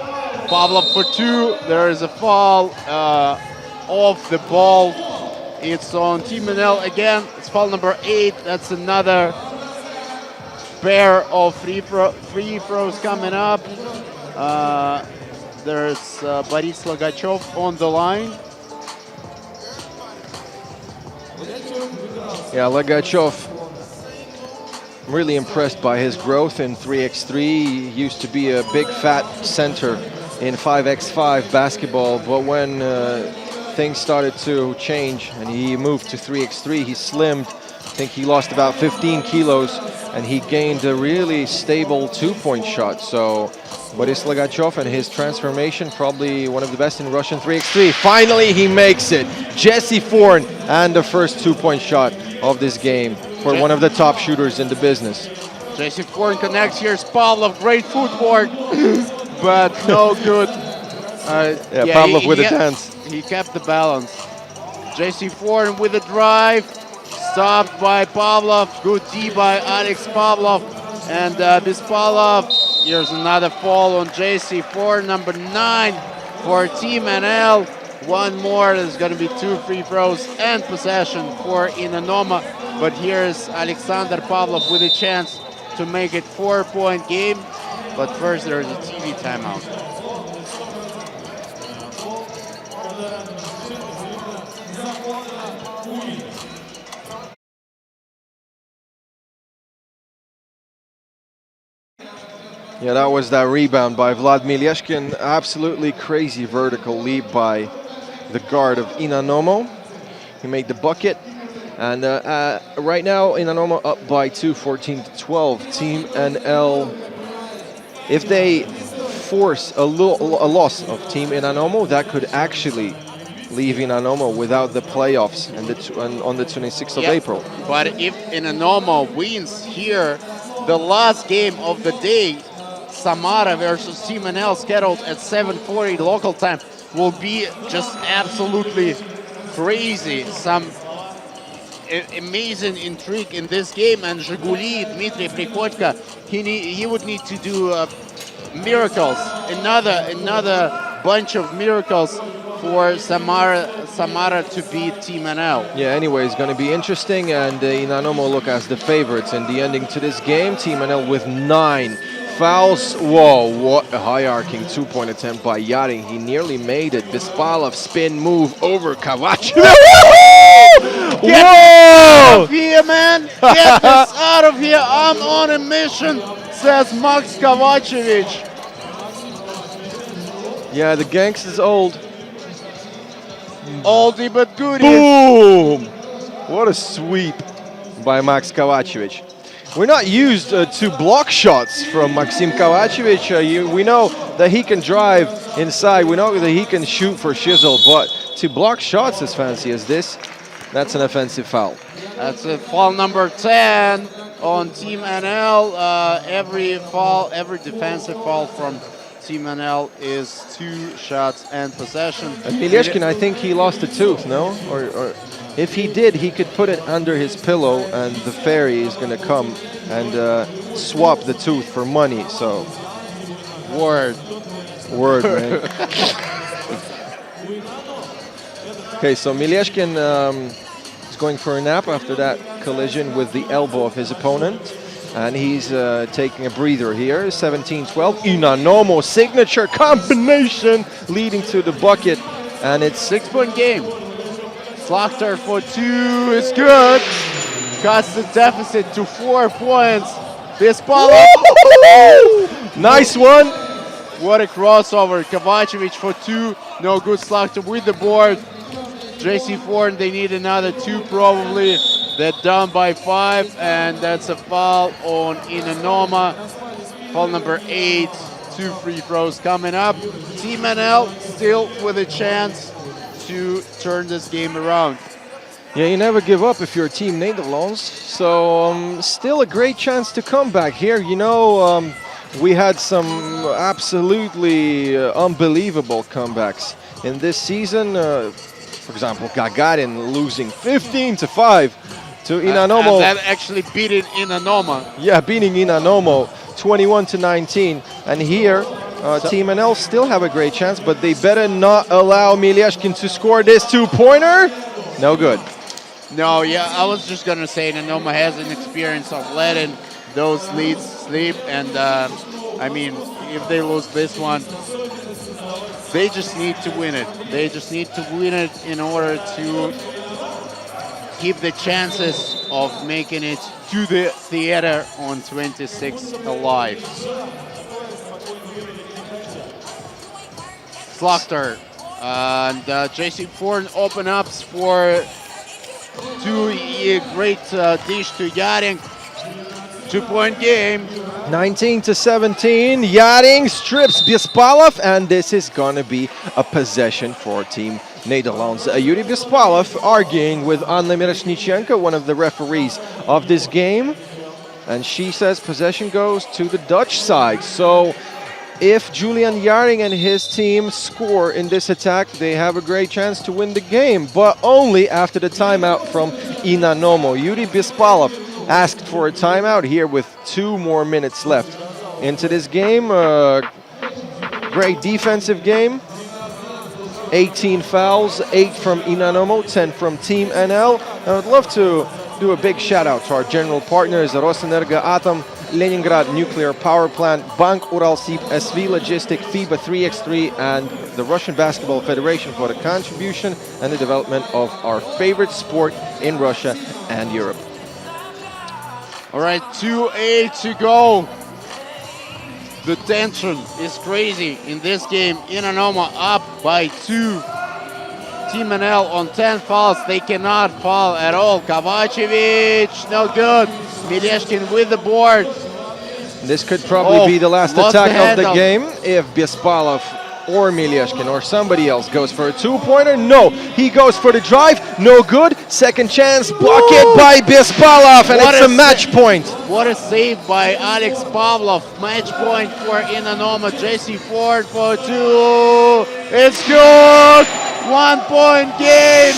Pavlov for 2. There is a foul off the ball. It's on Team NL again. It's foul number 8. That's another pair of free throws coming up. There's Boris Lagachev on the line. Yeah, Lagachev, I'm really impressed by his growth in 3x3. He used to be a big fat center in 5x5 basketball, but when things started to change and he moved to 3x3, he slimmed I think he lost about 15 kilos, and he gained a really stable 2-point shot. So Boris Logachov and his transformation, probably one of the best in Russian 3x3. Finally, he makes it. Jesse Forn, and the first 2-point shot of this game for one of the top shooters in the business. Jesse Forn connects. Here's Pavlov, great footwork, but no good. Pavlov with a dance. He kept the balance. Jesse Forn with a drive, stopped by Pavlov. Good D by Alex Pavlov. And Bispalov, here's another fall on Jesse Forn, number 9 for Team NL. One more, there's going to be 2 free throws and possession for Inanoma. But here's Alexander Pavlov with a chance to make it 4-point game. But first there's a TV timeout. Yeah, that was that rebound by Vlad Milyeshkin. Absolutely crazy vertical leap by the guard of Inanomo. He made the bucket. And right now, Inanomo up by 2, 14-12. Team NL, if they force a loss of Team Inanomo, that could actually leave Inanomo without the playoffs and on the 26th of April. But if Inanomo wins here, the last game of the day, Samara versus Team NL, scheduled at 7:40 local time, will be just absolutely crazy. Some amazing intrigue in this game, and Zhiguli, Dmitry Prikodko, he would need to do miracles, another bunch of miracles for Samara to beat Team NL. Yeah, anyway, it's going to be interesting, and Inanomo look as the favorites in the ending to this game. Team NL with 9 fouls. Whoa, what a high-arcing 2-point attempt by Yarin. He nearly made it. Bispalov spin move over Kovacevic. Get out of here, man! Get this out of here! I'm on a mission, says Max Kovacevic. Yeah, the gangster's old. Oldie but goodie. Boom! What a sweep by Max Kovacevic. We're not used to block shots from Maxim Kovacevic. We know that he can drive inside. We know that he can shoot for shizzle, but to block shots as fancy as this, that's an offensive foul. That's a foul number 10 on Team NL. Every defensive foul from Team NL is 2 shots and possession. And Milyeshkin, I think he lost a tooth, no? Or if he did, he could put it under his pillow, and the fairy is going to come and swap the tooth for money. So, word, man. Okay, so Milyeshkin is going for a nap after that collision with the elbow of his opponent. And he's taking a breather here. 17-12. Inanomo signature combination leading to the bucket. And it's 6-point game. Slaughter for 2 is good. Cuts the deficit to 4 points. Bispalov. Nice one. What a crossover. Kovacevic for 2. No good. Slaughter with the board. JC Forn, they need another 2 probably. They're down by 5, and that's a foul on Inanoma. Foul number 8. 2 free throws coming up. Team NL still with a chance to turn this game around. Yeah, you never give up if you're Team Nederlands. So still a great chance to come back here. You know, we had some absolutely unbelievable comebacks in this season. For example, Gagarin losing 15-5 to Inanomo. And that actually beating Inanoma. Yeah, beating Inanomo 21-19. And here, Team NL still have a great chance, but they better not allow Milyeshkin to score this 2-pointer. No good. No, yeah, I was just going to say Inanoma has an experience of letting those leads sleep. And, I mean, if they lose this one, they just need to win it. They just need to win it in order to keep the chances of making it to the theater on 26th alive. Slaughter and JC Forn open ups for 2 a great dish to Yaring. 2-point game. 19-17. Yaring strips Bespalov, and this is going to be a possession for Team Netherlands. Yuri Bespalov arguing with Anna Miroshnichenko, one of the referees of this game. And she says possession goes to the Dutch side. So if Julian Yaring and his team score in this attack, they have a great chance to win the game, but only after the timeout from Ina Nomo. Yuri Bespalov asked for a timeout here with 2 more minutes left into this game. Great defensive game. 18 fouls, 8 from Ina Nomo, 10 from Team NL. I would love to do a big shout out to our general partners, Rosenergo Atom, Leningrad Nuclear Power Plant, Bank Uralsib, SV Logistic, FIBA 3x3, and the Russian Basketball Federation for the contribution and the development of our favorite sport in Russia and Europe. All right, 2:08 to go. The tension is crazy in this game. Ina Nomo up by 2. Team NL on 10 fouls. They cannot foul at all. Kovacevic, no good. Mileshkin with the board. This could probably be the last attack of the game if Bespalov or Mileshkin or somebody else goes for a 2-pointer. No, he goes for the drive. No good. Second chance, blocked by Bespalov, and it's a match point. What a save by Alex Pavlov. Match point for Ina Nomo. Jesse Ford for 2. It's good. 1-point game.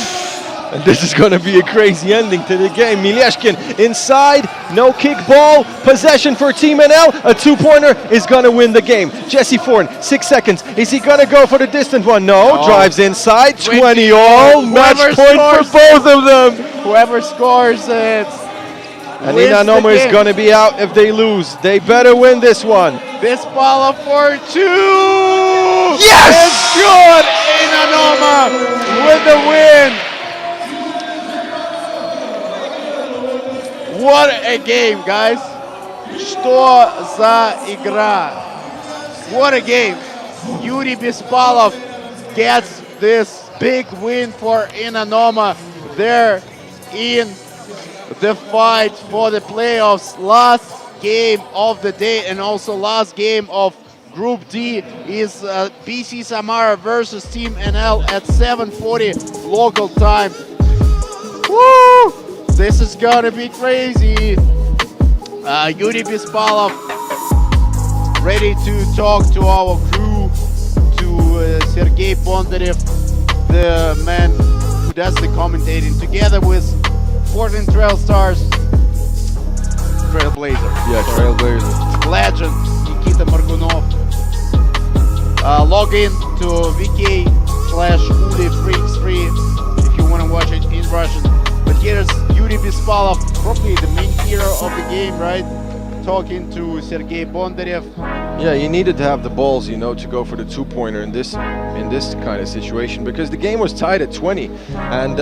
And this is going to be a crazy ending to the game. Mileshkin inside, no kick ball, possession for Team NL. A 2-pointer is going to win the game. Jesse Ford, 6 seconds. Is he going to go for the distant one? No, drives inside, 20 all. Match point for both of them. Whoever scores it. And Ina Nomo is going to be out if they lose. They better win this one. Bespalov for 2. Yes! It's good. Ina Nomo with the win. What a game, guys. Что за игра? What a game. Yuri Bespalov gets this big win for Ina Nomo. They're in the fight for the playoffs. Last game of the day and also last game of Group D is BC Samara versus Team NL at 7:40 local time. Woo! This is gonna be crazy. Yuri Bespalov ready to talk to our crew, to Sergei Bondarev, the man who does the commentating, together with Portland Trail Stars, Trailblazer. Yeah, Trailblazer. Legend, Nikita Margunov. Log in to vk/UliFreaks3 if you want to watch it in Russian. But here's Yuri Bespalov, probably the main hero of the game, right? Talking to Sergei Bondarev. Yeah, you needed to have the balls, you know, to go for the 2-pointer in this kind of situation, because the game was tied at 20, and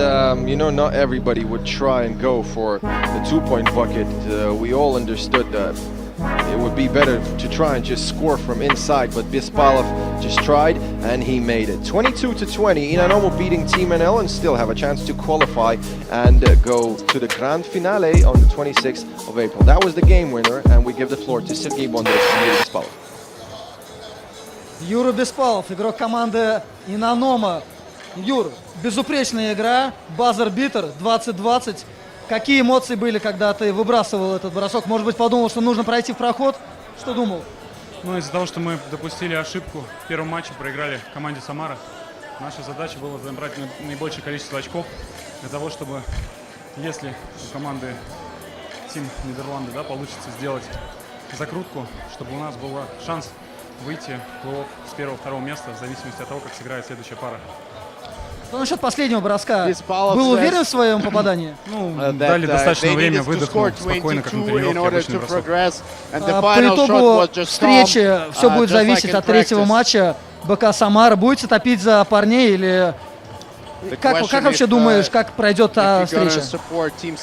you know, not everybody would try and go for the 2-point bucket. We all understood that it would be better to try and just score from inside, but Bespalov just tried and he made it. 22-20, Ina Nomo beating Team NL and still have a chance to qualify and go to the grand finale on the 26th of April. That was the game winner, and we give the floor to Sergei Bondarev and Yuri Bespalov. Юра Беспалов, игрок команды Ина Nomo. Юр, безупречная игра, базер-битер, 20-20. Какие эмоции были, когда ты выбрасывал этот бросок? Может быть, подумал, что нужно пройти в проход? Что думал? Ну, из-за того, что мы допустили ошибку в первом матче, проиграли команде Самара, наша задача была забрать наибольшее количество очков для того, чтобы, если у команды Team Нидерланды, да, получится сделать закрутку, чтобы у нас был шанс выйти в плей-офф с 1-2 места, в зависимости от того, как сыграет следующая пара. Что насчет последнего броска? Был уверен в своем попадании? Ну, дали достаточно время, выдохнул спокойно, как на тренировке, обычный бросок. По итогу встречи все будет зависеть от третьего матча. БК Самара будете топить за парней или... Как вообще думаешь, как пройдет та встреча?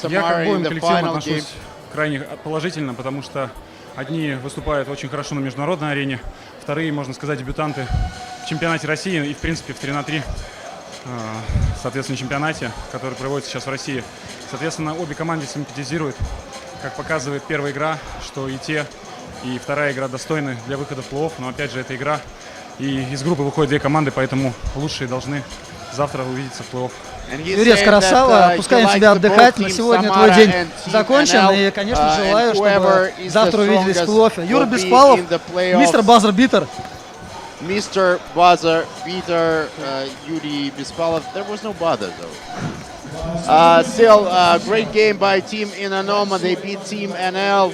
Я к обоим коллективам отношусь крайне положительно, потому что одни выступают очень хорошо на международной арене, вторые, можно сказать, дебютанты в чемпионате России и, в принципе, в 3-на-3. соответственно, чемпионате, который проводится сейчас в России. Соответственно, обе команды симпатизируют, как показывает первая игра, что и те, и вторая игра достойны для выхода в плей-офф, но опять же это игра, и из группы выходят две команды, поэтому лучшие должны завтра увидеться в плей-офф. Юрец, красава, отпускаем тебя отдыхать. На сегодня твой день закончен. И, конечно, желаю, чтобы завтра увиделись в плей-оффе. Юра Беспалов, мистер Базер-битер. Mr. Buzzer Beater, Yuri Bespalov. There was no bother though. Still, great game by Team Inanoma. They beat Team NL.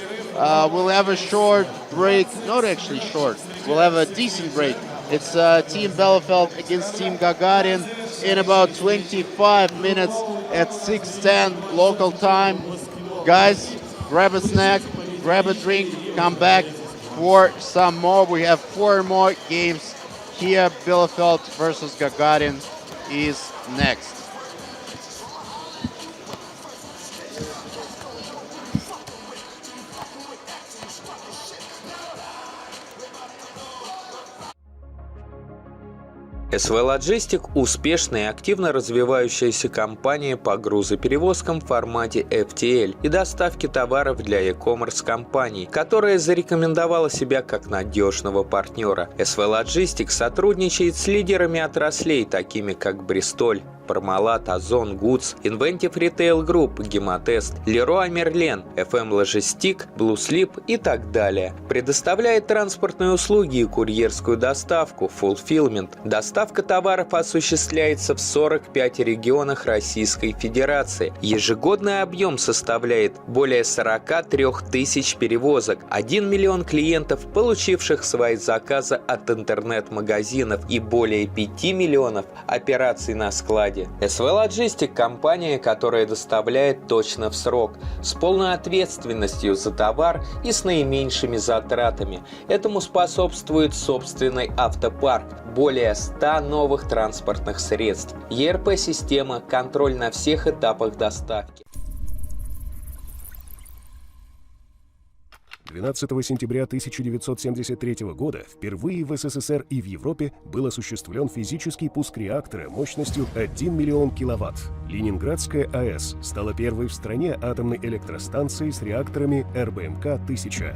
We'll have a short break. Not actually short. We'll have a decent break. It's Team Bielefeld against Team Gagarin in about 25 minutes at 6:10 local time. Guys, grab a snack, grab a drink, come back for some more. We have 4 more games here. Bielefeld versus Gagarin is next. СВ Logistic – успешная и активно развивающаяся компания по грузоперевозкам в формате FTL и доставке товаров для e-commerce компаний, которая зарекомендовала себя как надежного партнера. СВ Logistic сотрудничает с лидерами отраслей, такими как Бристоль, Пармалат, Озон, Гудс, Inventive Retail Group, Гемотест, Леруа Мерлен, FM Logistic, Blue Slip и так далее. Предоставляет транспортные услуги и курьерскую доставку, fulfillment. Доставка товаров осуществляется в 45 регионах Российской Федерации. Ежегодный объем составляет более 43 тысяч перевозок, 1 миллион клиентов, получивших свои заказы от интернет-магазинов и более 5 миллионов операций на складе. СВ Logistic – компания, которая доставляет точно в срок, с полной ответственностью за товар и с наименьшими затратами. Этому способствует собственный автопарк, более 100 новых транспортных средств, ERP-система, контроль на всех этапах доставки. 12 сентября 1973 года впервые в СССР и в Европе был осуществлен физический пуск реактора мощностью 1 миллион киловатт. Ленинградская АЭС стала первой в стране атомной электростанцией с реакторами РБМК-1000.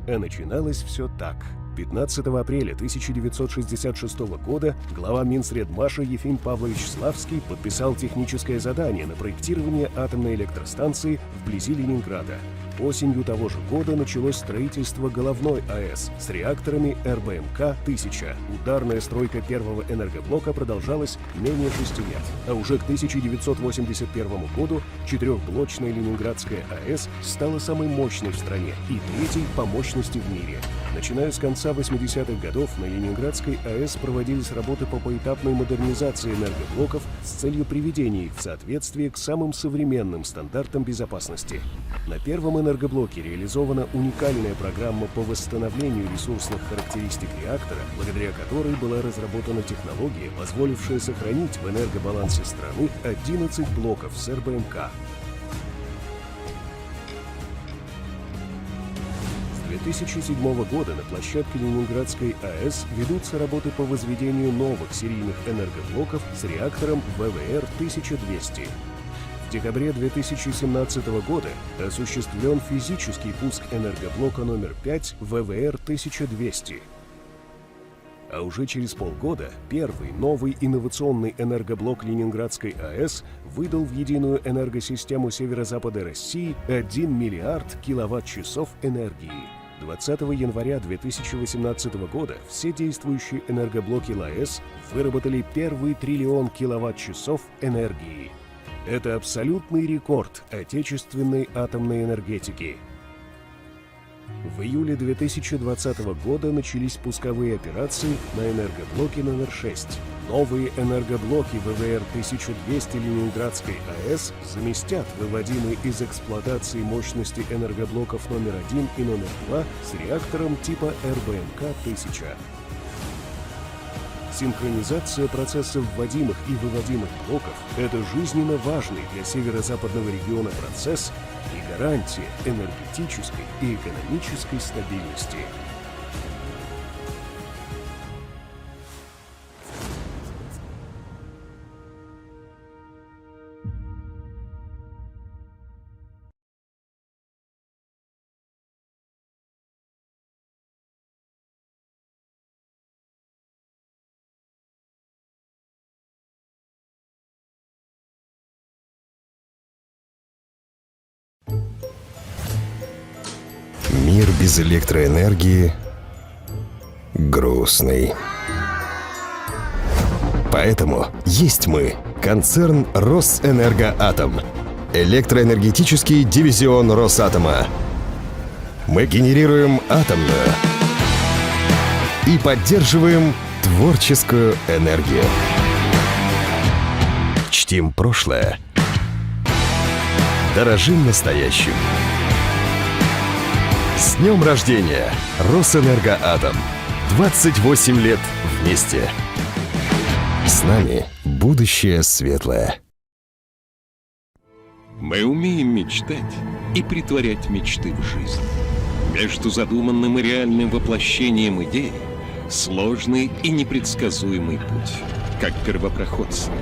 А начиналось все так. 15 апреля 1966 года глава Минсредмаша Ефим Павлович Славский подписал техническое задание на проектирование атомной электростанции вблизи Ленинграда. Осенью того же года началось строительство головной АЭС с реакторами РБМК-1000. Ударная стройка первого энергоблока продолжалась менее 6 лет. А уже к 1981 году четырехблочная Ленинградская АЭС стала самой мощной в стране и третьей по мощности в мире. Начиная с конца 80-х годов на Ленинградской АЭС проводились работы по поэтапной модернизации энергоблоков с целью приведения их в соответствие к самым современным стандартам безопасности. На первом энергоблоке реализована уникальная программа по восстановлению ресурсных характеристик реактора, благодаря которой была разработана технология, позволившая сохранить в энергобалансе страны 11 блоков с РБМК. С 2007 года на площадке Ленинградской АЭС ведутся работы по возведению новых серийных энергоблоков с реактором ВВР-1200. В декабре 2017 года осуществлен физический пуск энергоблока номер 5 ВВР-1200. А уже через полгода первый новый инновационный энергоблок Ленинградской АЭС выдал в единую энергосистему северо-запада России 1 миллиард киловатт-часов энергии. 20 января 2018 года все действующие энергоблоки ЛАЭС выработали первый триллион киловатт-часов энергии. Это абсолютный рекорд отечественной атомной энергетики. В июле 2020 года начались пусковые операции на энергоблоке номер 6. Новые энергоблоки ВВР-1200 Ленинградской АЭС заместят выводимые из эксплуатации мощности энергоблоков номер 1 и номер 2 с реактором типа РБМК-1000. Синхронизация процессов вводимых и выводимых блоков – это жизненно важный для северо-западного региона процесс и гарантия энергетической и экономической стабильности. Мир без электроэнергии грустный. Поэтому есть мы, концерн Росэнергоатом, электроэнергетический дивизион Росатома. Мы генерируем атомную и поддерживаем творческую энергию. Чтим прошлое, дорожим настоящим. С днем рождения, Росэнергоатом! 28 лет вместе. С нами будущее светлое. Мы умеем мечтать и притворять мечты в жизнь. Между задуманным и реальным воплощением идеи сложный и непредсказуемый путь. Как первопроходцы,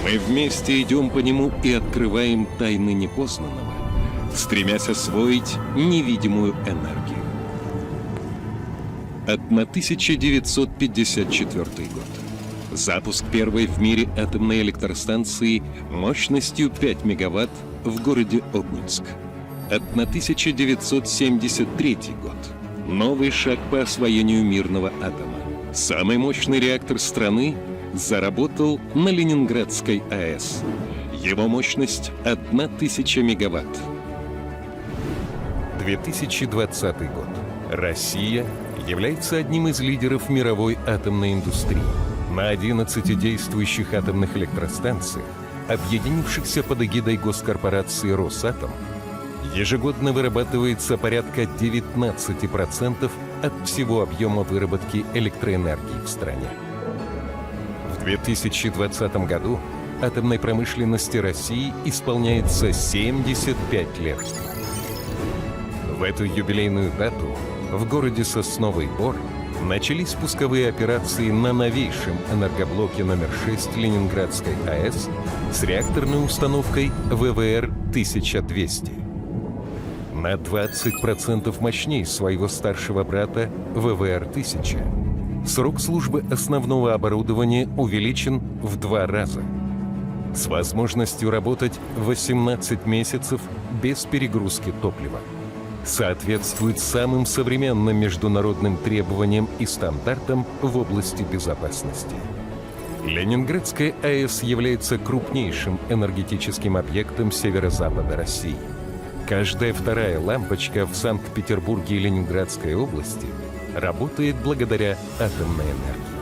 мы вместе идем по нему и открываем тайны непознанного, стремясь освоить невидимую энергию. 1954 год. Запуск первой в мире атомной электростанции мощностью 5 мегаватт в городе Обнинск. 1973 год. Новый шаг по освоению мирного атома. Самый мощный реактор страны заработал на Ленинградской АЭС. Его мощность 1000 мегаватт. 2020 год. Россия является одним из лидеров мировой атомной индустрии. На 11 действующих атомных электростанциях, объединившихся под эгидой госкорпорации «Росатом», ежегодно вырабатывается порядка 19% от всего объема выработки электроэнергии в стране. В 2020 году атомной промышленности России исполняется 75 лет. В эту юбилейную дату в городе Сосновый Бор начались пусковые операции на новейшем энергоблоке номер 6 Ленинградской АЭС с реакторной установкой ВВР-1200. На 20% мощнее своего старшего брата ВВР-1000. Срок службы основного оборудования увеличен в 2 раза. С возможностью работать 18 месяцев без перегрузки топлива. Соответствует самым современным международным требованиям и стандартам в области безопасности. Ленинградская АЭС является крупнейшим энергетическим объектом северо-запада России. Каждая вторая лампочка в Санкт-Петербурге и Ленинградской области работает благодаря атомной энергии.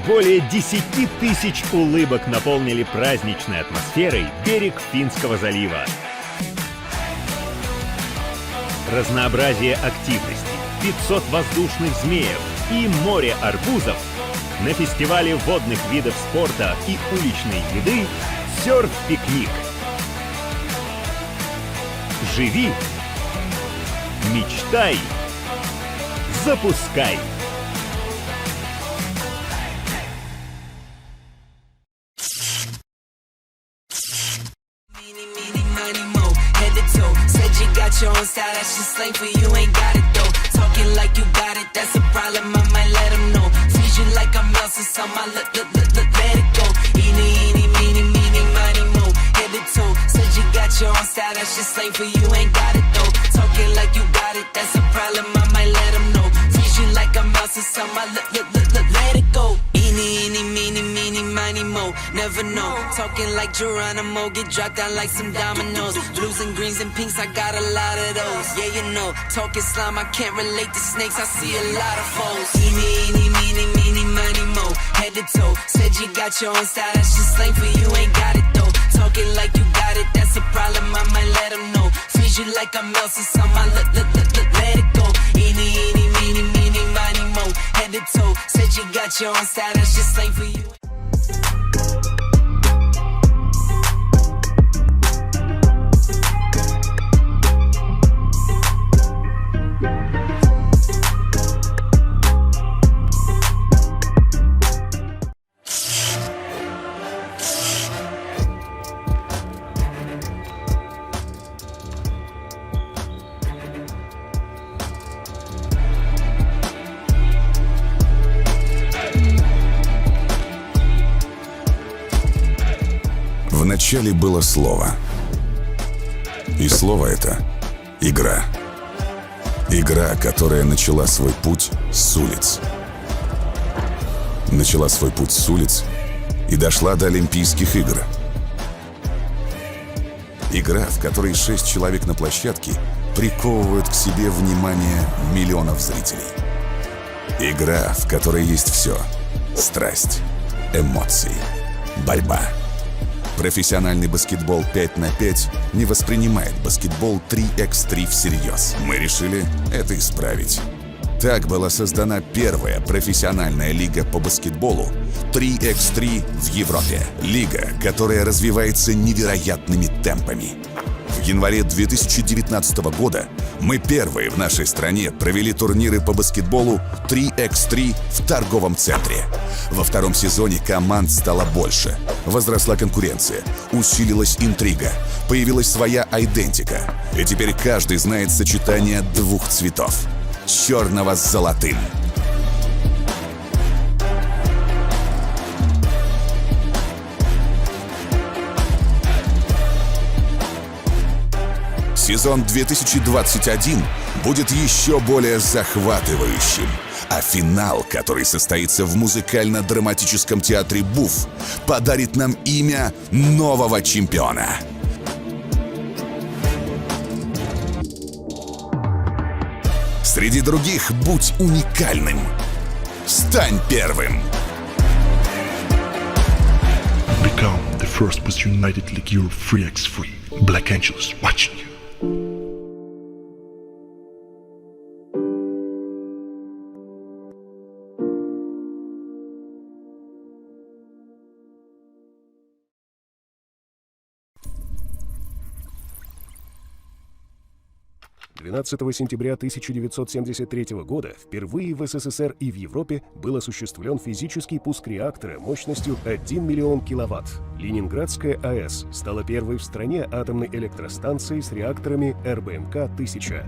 Более 10 тысяч улыбок наполнили праздничной атмосферой берег Финского залива. Разнообразие активностей, 500 воздушных змеев и море арбузов на фестивале водных видов спорта и уличной еды «Серф-пикник». Живи, мечтай, запускай. Your own style, that's just slang for you, ain't got it though. Talking like you got it, that's a problem, I might let them know. Freeze you like I'm Elsa, so my let it go. Eeny, eeny, meeny, meeny, miny, mo. Head to toe, said you got your own style, that's just slang for you, ain't got it though. Talking like you got it, that's a problem, I might let them know. Freeze you like I'm Elsa, so my let it go. Eeny, eeny, meeny, meeny, miny, mo. Never know, talking like Geronimo, get dropped down like some dominoes. Blues and greens and pinks, I got a lot of those. Yeah, you know, talking slime, I can't relate to snakes, I see a lot of foes. Eeny, eeny, meeny, meeny, miny, mo. Head to toe, said you got your own style, that's just slang for you, ain't got it though. Talking like you got it, that's a problem, I might let them know. Freeze you like I'm Elsa, so my let it go. Eeny, eeny, meeny, meeny, miny, mo. Head to toe, said you got your own style, that's just slang for you. Вначале было слово. И слово это — игра. Игра, которая начала свой путь с улиц. Начала свой путь с улиц и дошла до Олимпийских игр. Игра, в которой 6 человек на площадке приковывают к себе внимание миллионов зрителей. Игра, в которой есть все: страсть, эмоции, борьба. Профессиональный баскетбол 5 на 5 не воспринимает баскетбол 3x3 всерьез. Мы решили это исправить. Так была создана первая профессиональная лига по баскетболу 3x3 в Европе. Лига, которая развивается невероятными темпами. В январе 2019 года мы первые в нашей стране провели турниры по баскетболу 3x3 в торговом центре. Во втором сезоне команд стало больше. Возросла конкуренция, усилилась интрига, появилась своя айдентика. И теперь каждый знает сочетание двух цветов — черного с золотым. Сезон 2021 будет еще более захватывающим, а финал, который состоится в музыкально-драматическом театре БУФ, подарит нам имя нового чемпиона. Среди других будь уникальным. Стань первым. Become the first Bus United League Europe 3x3. Black Angels watching you. — 12 сентября 1973 года впервые в СССР и в Европе был осуществлен физический пуск реактора мощностью 1 миллион киловатт. Ленинградская АЭС стала первой в стране атомной электростанцией с реакторами РБМК-1000.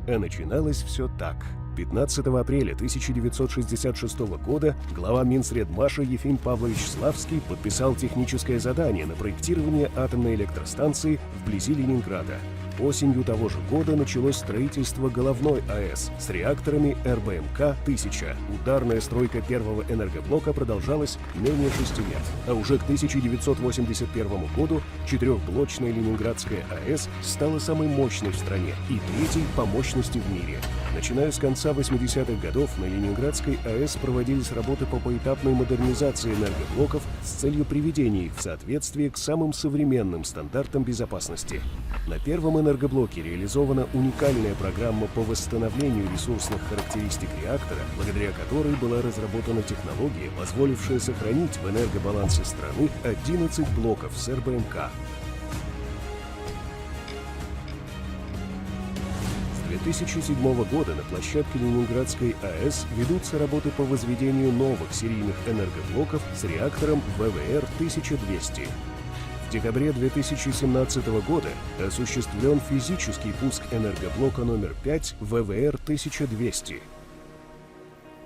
А начиналось все так. 15 апреля 1966 года глава Минсредмаша Ефим Павлович Славский подписал техническое задание на проектирование атомной электростанции вблизи Ленинграда. Осенью того же года началось строительство головной АЭС с реакторами РБМК-1000. Ударная стройка первого энергоблока продолжалась менее 6 лет. А уже к 1981 году четырехблочная Ленинградская АЭС стала самой мощной в стране и третьей по мощности в мире. Начиная с конца 80-х годов на Ленинградской АЭС проводились работы по поэтапной модернизации энергоблоков с целью приведения их в соответствие к самым современным стандартам безопасности. На первом энергоблоке реализована уникальная программа по восстановлению ресурсных характеристик реактора, благодаря которой была разработана технология, позволившая сохранить в энергобалансе страны 11 блоков с РБМК. 2007 года на площадке Ленинградской АЭС ведутся работы по возведению новых серийных энергоблоков с реактором ВВР-1200. В декабре 2017 года осуществлен физический пуск энергоблока номер 5 ВВР-1200.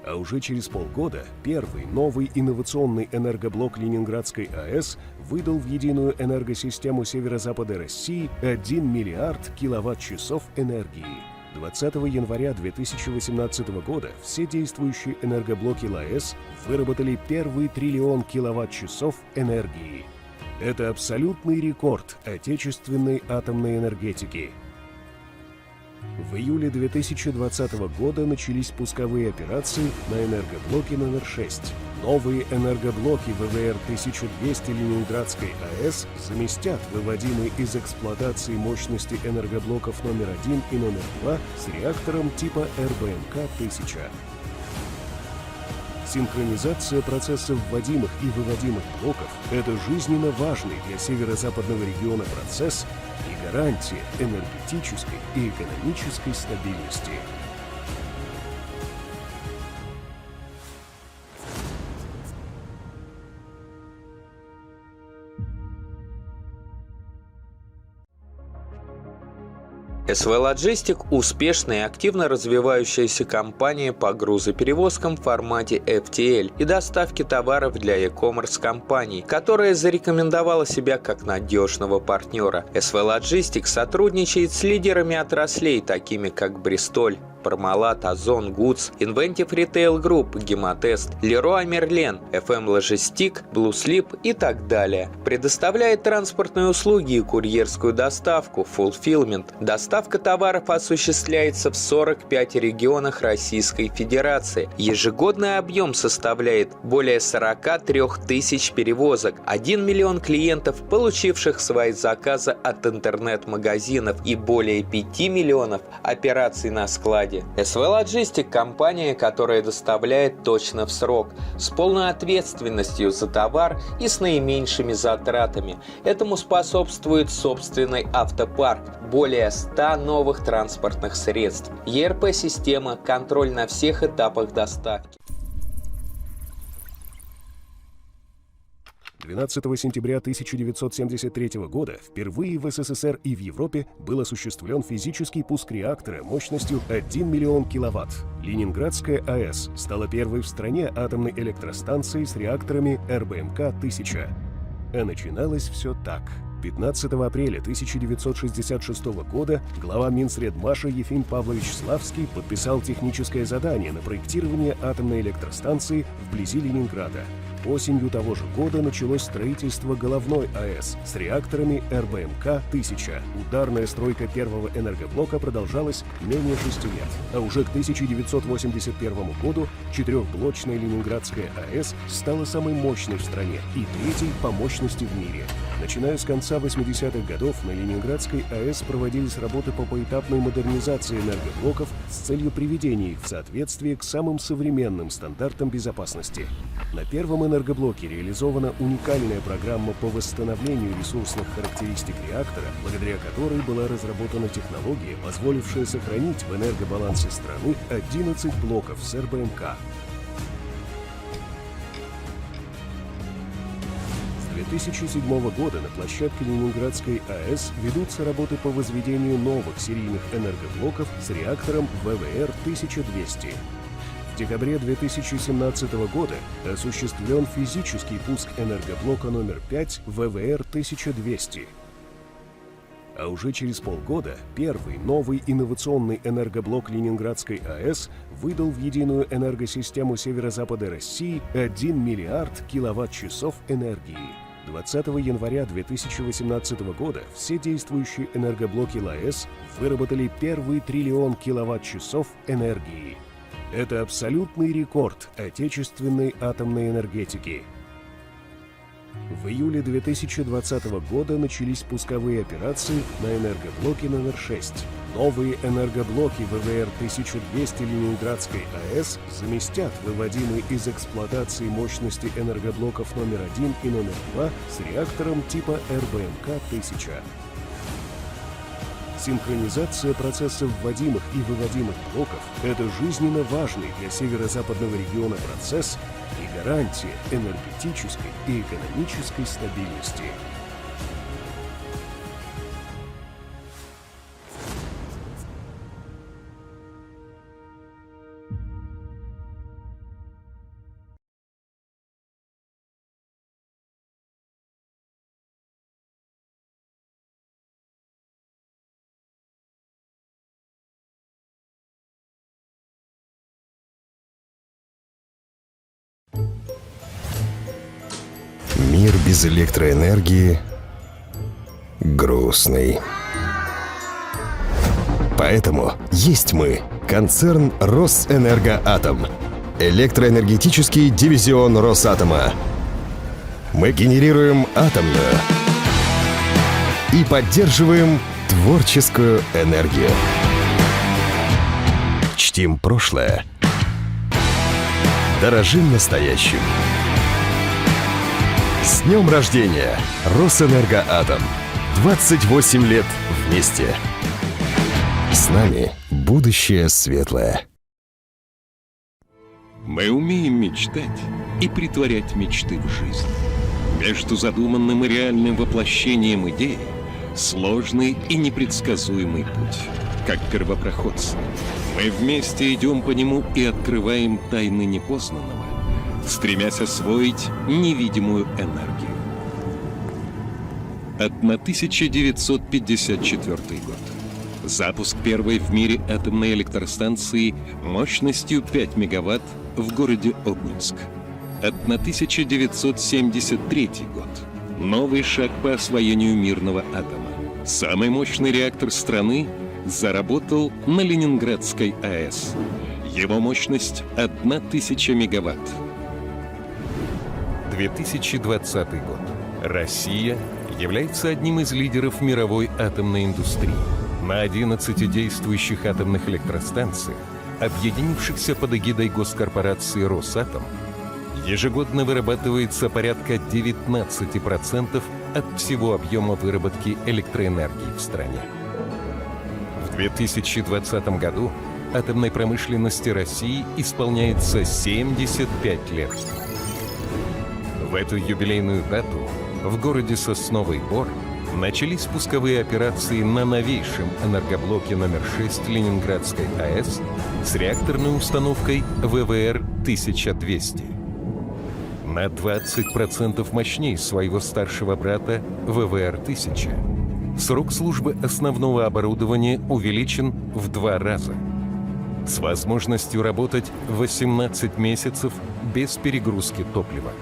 А уже через полгода первый новый инновационный энергоблок Ленинградской АЭС выдал в единую энергосистему северо-запада России 1 миллиард киловатт-часов энергии. 20 января 2018 года все действующие энергоблоки ЛАЭС выработали первый триллион киловатт-часов энергии. Это абсолютный рекорд отечественной атомной энергетики. В июле 2020 года начались пусковые операции на энергоблоке номер 6. Новые энергоблоки ВВР-1200 Ленинградской АЭС заместят выводимые из эксплуатации мощности энергоблоков номер 1 и номер 2 с реактором типа РБМК-1000. Синхронизация процессов вводимых и выводимых блоков – это жизненно важный для северо-западного региона процесс и гарантия энергетической и экономической стабильности. СВ Лоджистик – успешная и активно развивающаяся компания по грузоперевозкам в формате FTL и доставке товаров для e-commerce компаний, которая зарекомендовала себя как надежного партнера. СВ Лоджистик сотрудничает с лидерами отраслей, такими как Бристоль, Пармалат, Озон, Гудс, Inventive Retail Group, Гемотест, Леруа Мерлен, FM Logistic, Blue Slip и так далее. Предоставляет транспортные услуги и курьерскую доставку, fulfillment. Доставка товаров осуществляется в 45 регионах Российской Федерации. Ежегодный объем составляет более 43 тысяч перевозок, 1 миллион клиентов, получивших свои заказы от интернет-магазинов и более 5 миллионов операций на складе. СВ Лоджистик – компания, которая доставляет точно в срок, с полной ответственностью за товар и с наименьшими затратами. Этому способствует собственный автопарк, более 100 новых транспортных средств, ERP-система, контроль на всех этапах доставки. 12 сентября 1973 года впервые в СССР и в Европе был осуществлен физический пуск реактора мощностью 1 миллион киловатт. Ленинградская АЭС стала первой в стране атомной электростанцией с реакторами РБМК-1000. А начиналось все так. 15 апреля 1966 года глава Минсредмаша Ефим Павлович Славский подписал техническое задание на проектирование атомной электростанции вблизи Ленинграда. Осенью того же года началось строительство головной АЭС с реакторами РБМК-1000. Ударная стройка первого энергоблока продолжалась менее 6 лет. А уже к 1981 году четырехблочная Ленинградская АЭС стала самой мощной в стране и третьей по мощности в мире. Начиная с конца 80-х годов на Ленинградской АЭС проводились работы по поэтапной модернизации энергоблоков с целью приведения их в соответствие к самым современным стандартам безопасности. На первом энергоблоке реализована уникальная программа по восстановлению ресурсных характеристик реактора, благодаря которой была разработана технология, позволившая сохранить в энергобалансе страны 11 блоков с РБМК. С 2007 года на площадке Ленинградской АЭС ведутся работы по возведению новых серийных энергоблоков с реактором ВВР-1200. В декабре 2017 года осуществлен физический пуск энергоблока номер 5 ВВР-1200. А уже через полгода первый новый инновационный энергоблок Ленинградской АЭС выдал в единую энергосистему северо-запада России 1 миллиард киловатт-часов энергии. 20 января 2018 года все действующие энергоблоки ЛАЭС выработали первый триллион киловатт-часов энергии. Это абсолютный рекорд отечественной атомной энергетики. В июле 2020 года начались пусковые операции на энергоблоке номер 6. Новые энергоблоки ВВР-1200 Ленинградской АЭС заместят выводимые из эксплуатации мощности энергоблоков номер 1 и номер 2 с реактором типа РБМК-1000. Синхронизация процесса вводимых и выводимых блоков – это жизненно важный для северо-западного региона процесс и гарантия энергетической и экономической стабильности. Мир без электроэнергии грустный. Поэтому есть мы, концерн Росэнергоатом, электроэнергетический дивизион Росатома. Мы генерируем атомную и поддерживаем творческую энергию. Чтим прошлое, дорожим настоящим. С днем рождения, Росэнергоатом! 28 лет вместе. С нами будущее светлое. Мы умеем мечтать и притворять мечты в жизнь. Между задуманным и реальным воплощением идеи сложный и непредсказуемый путь. Как первопроходцы, мы вместе идем по нему и открываем тайны непознанного, стремясь освоить невидимую энергию. 1954 год. Запуск первой в мире атомной электростанции мощностью 5 мегаватт в городе Обнинск. 1973 год. Новый шаг по освоению мирного атома. Самый мощный реактор страны заработал на Ленинградской АЭС. Его мощность 1000 мегаватт. 2020 год. Россия является одним из лидеров мировой атомной индустрии. На 11 действующих атомных электростанциях, объединившихся под эгидой госкорпорации «Росатом», ежегодно вырабатывается порядка 19% от всего объема выработки электроэнергии в стране. В 2020 году атомной промышленности России исполняется 75 лет. В эту юбилейную дату в городе Сосновый Бор начались пусковые операции на новейшем энергоблоке номер 6 Ленинградской АЭС с реакторной установкой ВВР-1200. На 20% мощнее своего старшего брата ВВР-1000. Срок службы основного оборудования увеличен в 2 раза. С возможностью работать 18 месяцев без перегрузки топлива.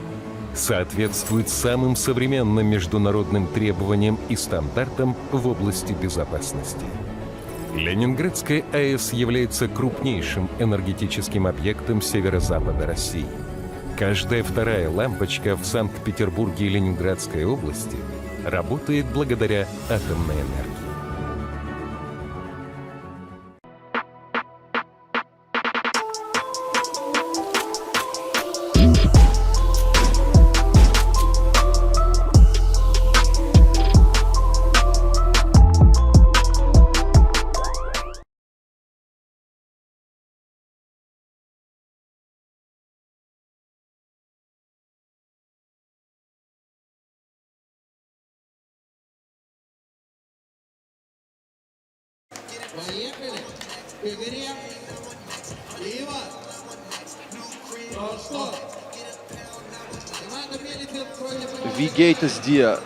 Соответствует самым современным международным требованиям и стандартам в области безопасности. Ленинградская АЭС является крупнейшим энергетическим объектом северо-запада России. Каждая вторая лампочка в Санкт-Петербурге и Ленинградской области работает благодаря атомной энергии. Поехали. К игре. Лево. Ну что? Команда Bielefeld против... Wie geht es dir?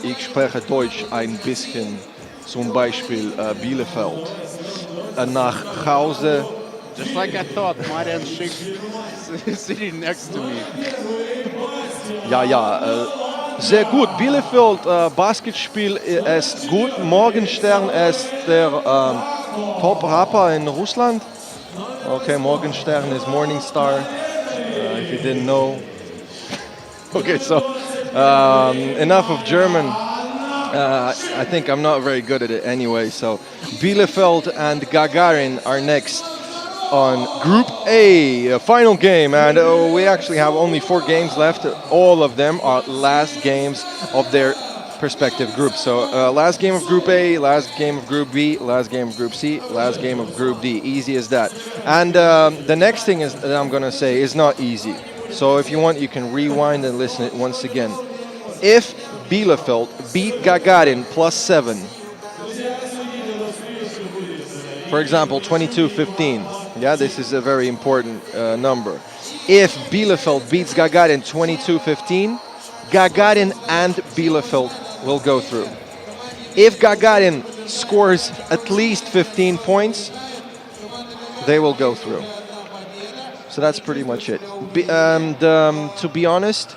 Ich spreche Deutsch ein bisschen, zum Beispiel Bielefeld. Nach Hause. Just like I thought, Marian Schick sitting next to me. Ja, sehr gut. Bielefeld Basketspiel ist gut. Morgenstern ist der Top-Rapper in Russland. Okay, Morgenstern is Morning Star. If you didn't know. Okay, so enough of German. I think I'm not very good at it anyway. So Bielefeld and Gagarin are next on Group A, final game, and we actually have only 4 games left. All of them are last games of their perspective groups. So last game of Group A, last game of Group B, last game of Group C, last game of Group D. Easy as that. And the next thing is that I'm going to say is not easy. So if you want, you can rewind and listen it once again. If Bielefeld beat Gagarin +7, for example, 22-15. Yeah, this is a very important number. If Bielefeld beats Gagarin 22-15, Gagarin and Bielefeld will go through. If Gagarin scores at least 15 points, they will go through. So that's pretty much it. To be honest,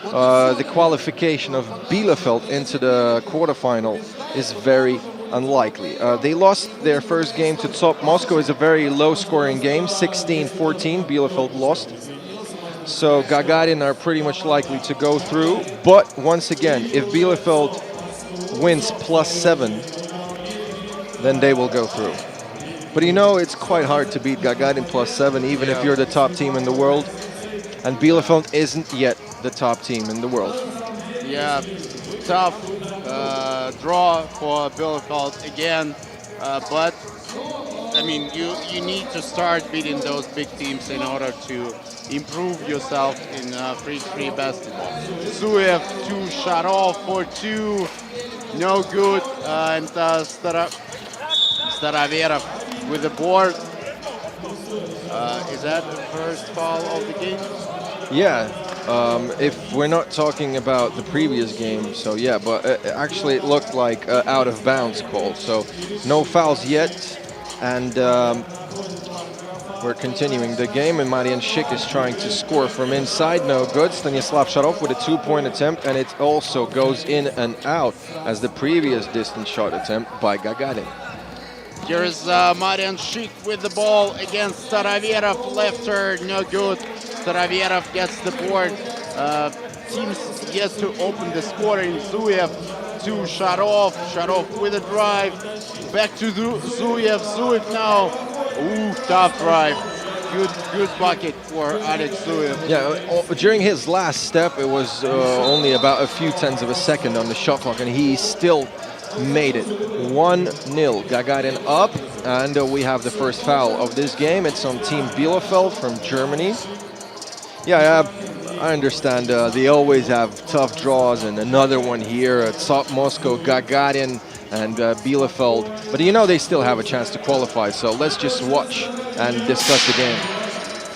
the qualification of Bielefeld into the quarterfinal is very unlikely. They lost their first game to Top Moscow. It's a very low-scoring game, 16-14. Bielefeld lost. So Gagarin are pretty much likely to go through. But once again, if Bielefeld wins +7, then they will go through. But you know, it's quite hard to beat Gagarin +7, even if you're the top team in the world. And Bielefeld isn't yet the top team in the world. Yeah, tough draw for Bielefeld again, but I mean, you need to start beating those big teams in order to improve yourself in free basketball. Zuev 2 shot off for 2, no good, and Staraverov with the board. Is that the first foul of the game? Yeah, if we're not talking about the previous game, so yeah, but actually it looked like out of bounds call, so no fouls yet, and we're continuing the game, and Marian Schick is trying to score from inside, no good. Stanislav Sharov with a 2-point attempt, and it also goes in and out as the previous distance shot attempt by Gagarin. Here's Marian Schick with the ball against Staraverov, lefter, no good. Staraverov gets the board. Teams yet to open the scoring. Zuev 2 shot off with a drive. Back to Zuev. Zuev now. Ooh, tough drive. Good bucket for Alex Zuev. Yeah, during his last step, it was only about a few tenths of a second on the shot clock, and he still made it. 1-0. Gagarin up, and we have the first foul of this game. It's on Team Bielefeld from Germany. Yeah, I understand. They always have tough draws, and another one here. Top Moscow, Gagarin, and Bielefeld. But you know they still have a chance to qualify, so let's just watch and discuss the game.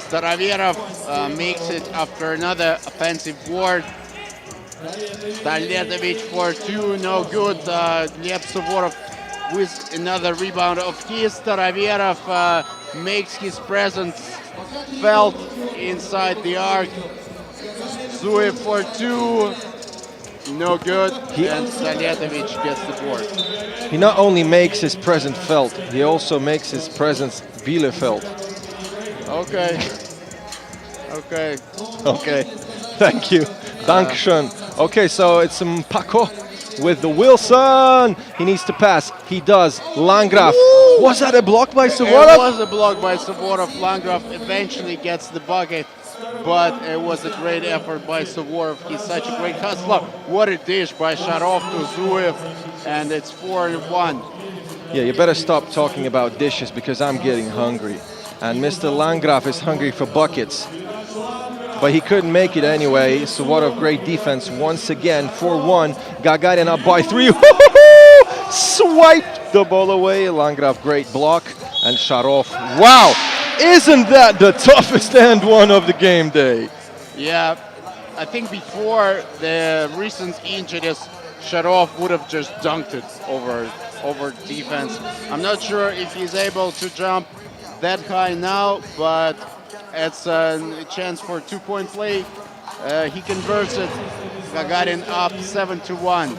Staraverov makes it after another offensive board. Staletovic for 2, no good. Gleb Suvorov with another rebound of his. Staraverov makes his presence felt inside the arc. Zuev for 2, no good, and Staletovic gets the board. He not only makes his presence felt, he also makes his presence Bielefeld. Okay. Thank you. Dankeschön. Okay, so it's Paco with the Wilson. He needs to pass. He does. Landgraf. Was that a block by Suvorov? It was a block by Suvorov. Landgraf eventually gets the bucket, but it was a great effort by Suvorov. He's such a great hustler. What a dish by Sharov to Zuev, and it's 4-1. Yeah, you better stop talking about dishes because I'm getting hungry. And Mr. Landgraf is hungry for buckets. But he couldn't make it anyway. Suvorov, great defense once again. 4-1. Gagarin up by 3. Swiped the ball away. Landgraf, great block. And Sharov. Wow! Isn't that the toughest and one of the game day? Yeah, I think before the recent injuries, Sharov would have just dunked it over defense. I'm not sure if he's able to jump that high now, but it's a chance for 2-point play. He converts it. Gagarin up 7-1.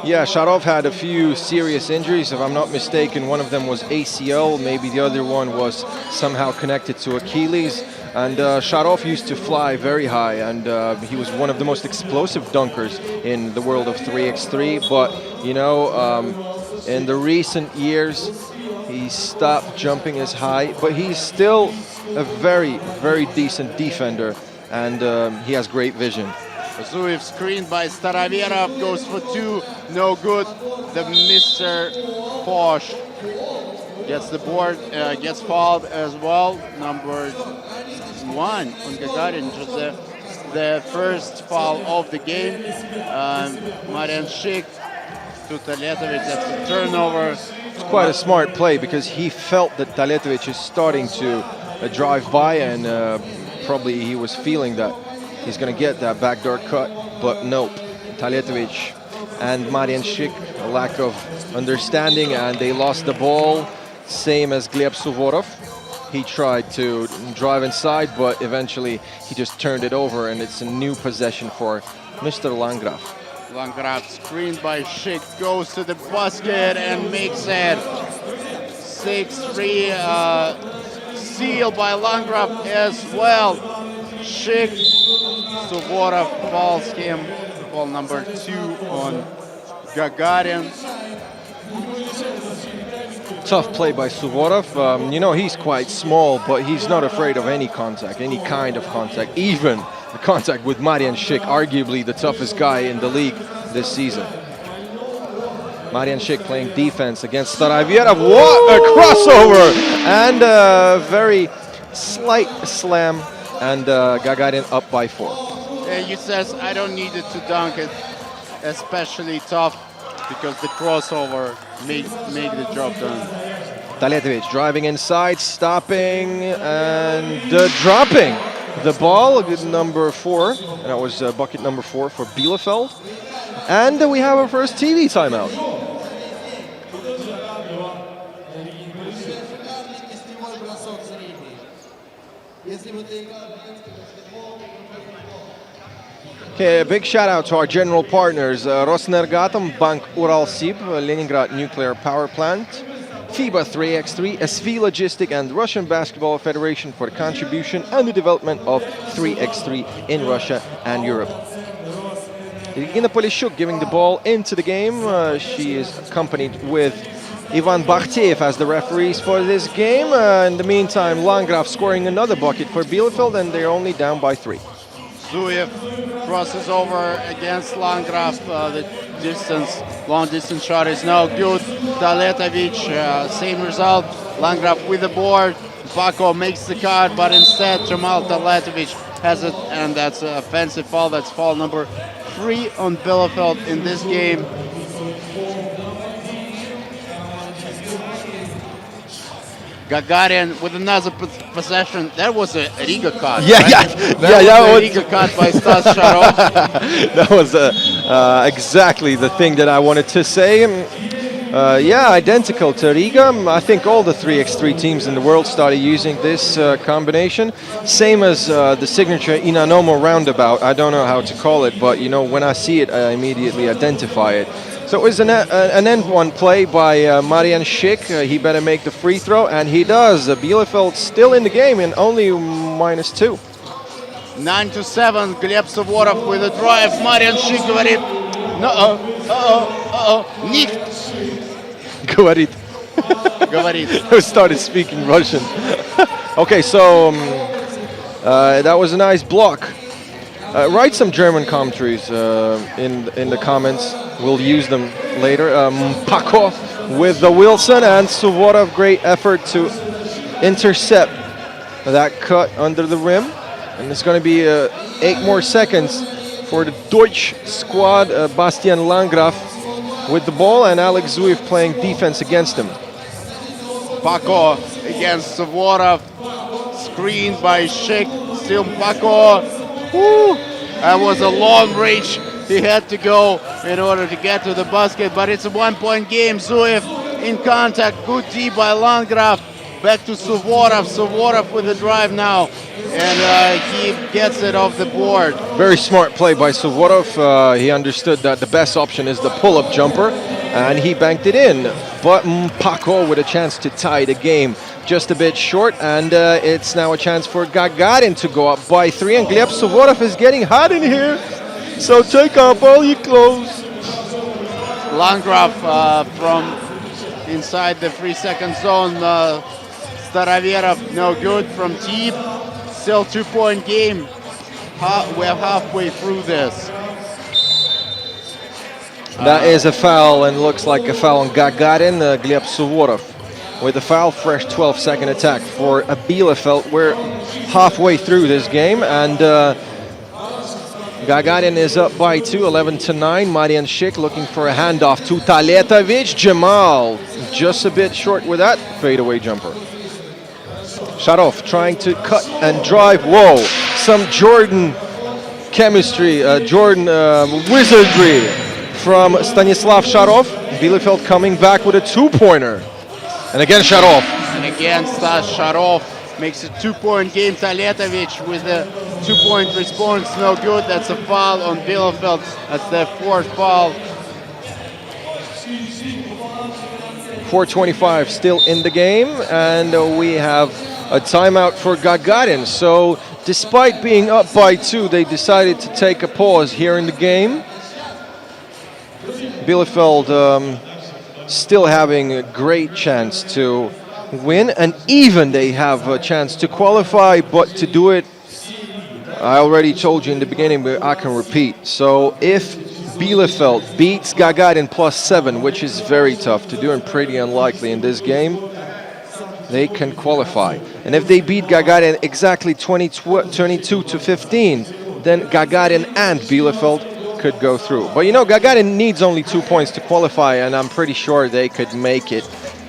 Yeah, Sharov had a few serious injuries. If I'm not mistaken, one of them was ACL. Maybe the other one was somehow connected to Achilles. And Sharov used to fly very high, and he was one of the most explosive dunkers in the world of 3x3. But, you know, in the recent years, he stopped jumping as high, but he's still a very, very decent defender, and he has great vision. Zuev screened by Staroverov, goes for two, no good. The Mr. Posh gets the board, gets fouled as well. Number 1 on Gagarin, just the first foul of the game. Marian Shik to Taletovic, that's a turnover. It's quite a smart play because he felt that Taletovic is starting to drive by, and probably he was feeling that he's going to get that backdoor cut, but nope. Taletovic and Marian Shik, a lack of understanding, and they lost the ball. Same as Gleb Suvorov. He tried to drive inside, but eventually he just turned it over, and it's a new possession for Mr. Landgraf. Landgraf screened by Shik, goes to the basket and makes it 6-3. Seal by Landgraf as well. Shik, Suvorov fouls him. Foul number 2 on Gagarin. Tough play by Suvorov. You know, he's quite small, but he's not afraid of any contact, any kind of contact, even the contact with Marian Shik, arguably the toughest guy in the league this season. Marian Shik playing defense against Staroverov. What a crossover! And a very slight slam, and Gagarin up by 4. He says, I don't need it to dunk it, especially tough, because the crossover make the job done. Taletovic driving inside, stopping, and dropping the ball. Number 4, and that was bucket number 4 for Bielefeld. And we have our first TV timeout. Okay, a big shout out to our general partners, Rosnergatom, Bank Uralsib, Leningrad Nuclear Power Plant, FIBA 3x3, SV Logistic, and Russian Basketball Federation for the contribution and the development of 3x3 in Russia and Europe. Irina Polishuk giving the ball into the game. She is accompanied with Ivan Bakhteev as the referees for this game. In the meantime, Landgraf scoring another bucket for Bielefeld, and they're only down by 3. Zuev crosses over against Landgraf. The long distance shot is no good. Taletovic, same result. Landgraf with the board. Bako makes the cut, but instead Jamal Taletovic has it, and that's an offensive foul. That's foul number 3 on Bielefeld in this game. Gagarin with another possession. That was a Riga cut. Yeah, right? that was was a Riga cut by Stas Sharov. That was exactly the thing that I wanted to say. Yeah, identical to Riga. I think all the 3x3 teams in the world started using this combination. Same as the signature Inanomo roundabout. I don't know how to call it, but you know, when I see it, I immediately identify it. So it was an end one play by Marian Shik. He better make the free throw, and he does. Bielefeld still in the game and only -2. 9-7. Gleb Suvorov with a drive. Marian Shik говорит, nicht. Говорит. Говорит. Who started speaking Russian. Okay, so that was a nice block. Write some German commentaries in the comments. We'll use them later. Paco with the Wilson, and Suvorov, great effort to intercept that cut under the rim. And it's going to be 8 more seconds for the Deutsch squad. Bastian Landgraf with the ball, and Alex Zuev playing defense against him. Paco against Suvorov, screened by Shik. Still Paco. Woo. That was a long reach he had to go in order to get to the basket, but it's a 1-point game. Zuev in contact, good D by Landgraf. Back to Suvorov. Suvorov with the drive now, and he gets it off the board. Very smart play by Suvorov. He understood that the best option is the pull-up jumper, and he banked it in. But Paco with a chance to tie the game. Just a bit short, and it's now a chance for Gagarin to go up by 3, and Gleb Suvorov is getting hot in here, so take off all your clothes. Landgraf from inside the 3-second zone. Staroverov no good from deep. Still 2-point game. halfway through this. That is a foul, and looks like a foul on Gagarin. Gleb Suvorov with a foul, fresh 12-second attack for Bielefeld. We're halfway through this game, and Gagarin is up by 2, 11-9. Marian Schick looking for a handoff to Taletovic. Jamal just a bit short with that fadeaway jumper. Sharov trying to cut and drive. Whoa, some Jordan chemistry, Jordan wizardry from Stanislav Sharov. Bielefeld coming back with a two-pointer. And again Sharov. And again Stas Sharov makes a 2-point game. Taletovic with a 2-point response, no good. That's a foul on Bielefeld. That's their 4th foul. 4:25 still in the game, and we have a timeout for Gagarin. So despite being up by 2, they decided to take a pause here in the game. Bielefeld still having a great chance to win, and even they have a chance to qualify, but to do it, I already told you in the beginning, but I can repeat. So if Bielefeld beats Gagarin +7, which is very tough to do and pretty unlikely in this game, they can qualify. And if they beat Gagarin exactly 22-15, then Gagarin and Bielefeld could go through. But you know, Gagarin needs only 2 points to qualify, and I'm pretty sure they could make it,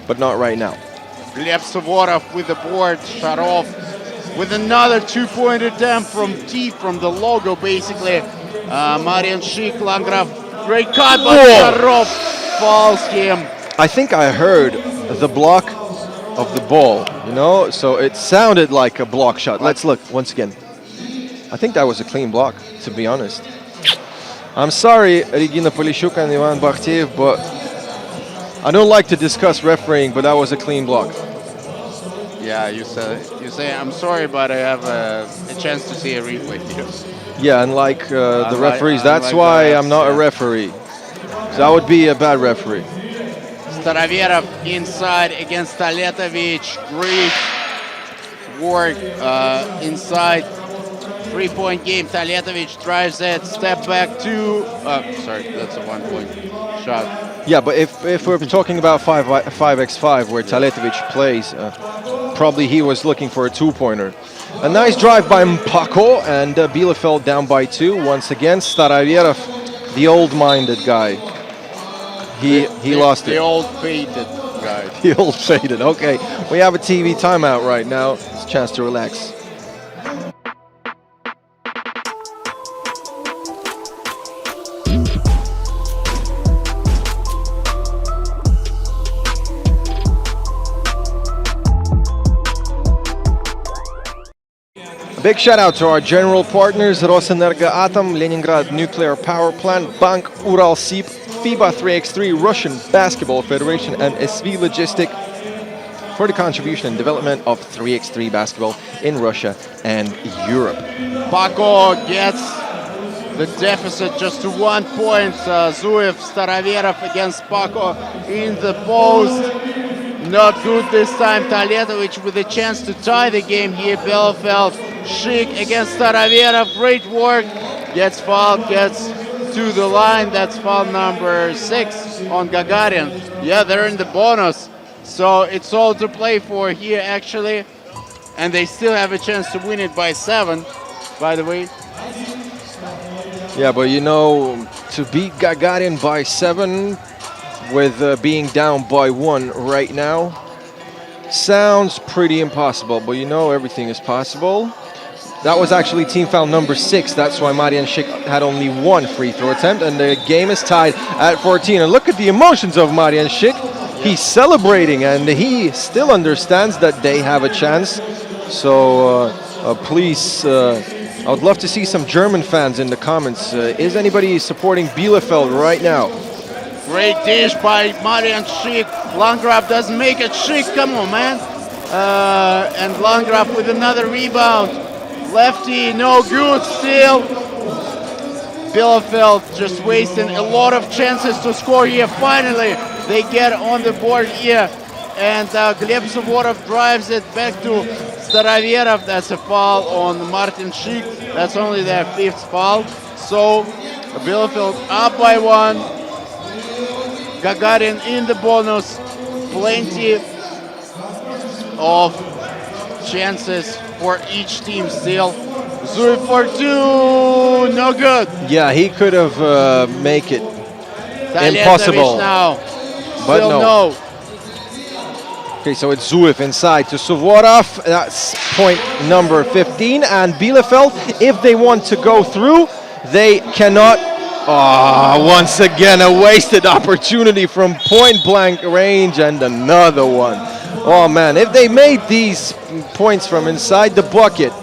but not right now. Gleb Suvorov with the board. Sharov with another 2-point attempt from deep, from the logo, basically. Marian Schick, Landgraf, great cut, but Sharov falls him. I think I heard the block of the ball, you know, so it sounded like a block shot. Let's look once again. I think that was a clean block, to be honest. I'm sorry, Regina Polishuk and Ivan Bakhtiev, but I don't like to discuss refereeing, but that was a clean block. Yeah, you say I'm sorry, but I have a chance to see a replay here. Yeah, unlike the referees, that's why I'm not a referee. So I would be a bad referee. Staroverov inside against Taletovic. Great work inside. 3-point game. Taletovic drives it. Step back 2. Sorry, that's a 1-point shot. Yeah, but if we're talking about 5x5 where Taletovic plays, probably he was looking for a 2-pointer. A nice drive by Mpako, and Bielefeld down by 2. Once again, Staroverov, the old-minded guy. He lost it. The old faded guy. The old faded. Okay, we have a TV timeout right now. It's a chance to relax. Big shout out to our general partners, Rosenergo-Atom, Leningrad Nuclear Power Plant, Bank Uralsib, FIBA 3x3, Russian Basketball Federation, and SV Logistic for the contribution and development of 3x3 basketball in Russia and Europe. Paco gets the deficit just to 1 point. Zuev, Staroverov against Paco in the post. Not good this time. Taletovic with a chance to tie the game here. Bielefeld. Schick against Staroverov. Great work. Gets fouled, gets to the line. That's foul number 6 on Gagarin. Yeah, they're in the bonus. So it's all to play for here, actually. And they still have a chance to win it by 7, by the way. Yeah, but you know, to beat Gagarin by 7 with being down by 1 right now sounds pretty impossible, but you know, everything is possible. That was actually team foul number 6. That's why Marian Schick had only 1 free throw attempt, and the game is tied at 14. And look at the emotions of Marian Schick. He's celebrating, and he still understands that they have a chance. So please, I would love to see some German fans in the comments. Is anybody supporting Bielefeld right now? Great dish by Marian Schick. Landgraf doesn't make it. Schick, come on, man. And Landgraf with another rebound. Lefty, no good still. Bielefeld just wasting a lot of chances to score here. Finally, they get on the board here. And Gleb Suvorov drives it back to Staroverov, that's a foul on Martin Schick. That's only their 5th foul. So Bielefeld up by 1. Gagarin in the bonus. Plenty of chances for each team still. Zuev for 2, no good. Yeah, he could have make it Taletovic impossible. now, But still no. Okay, so it's Zuev inside to Suvorov. That's point number 15. And Bielefeld, if they want to go through, they cannot. Once again, a wasted opportunity from point blank range and another one. Oh man, if they made these points from inside the bucket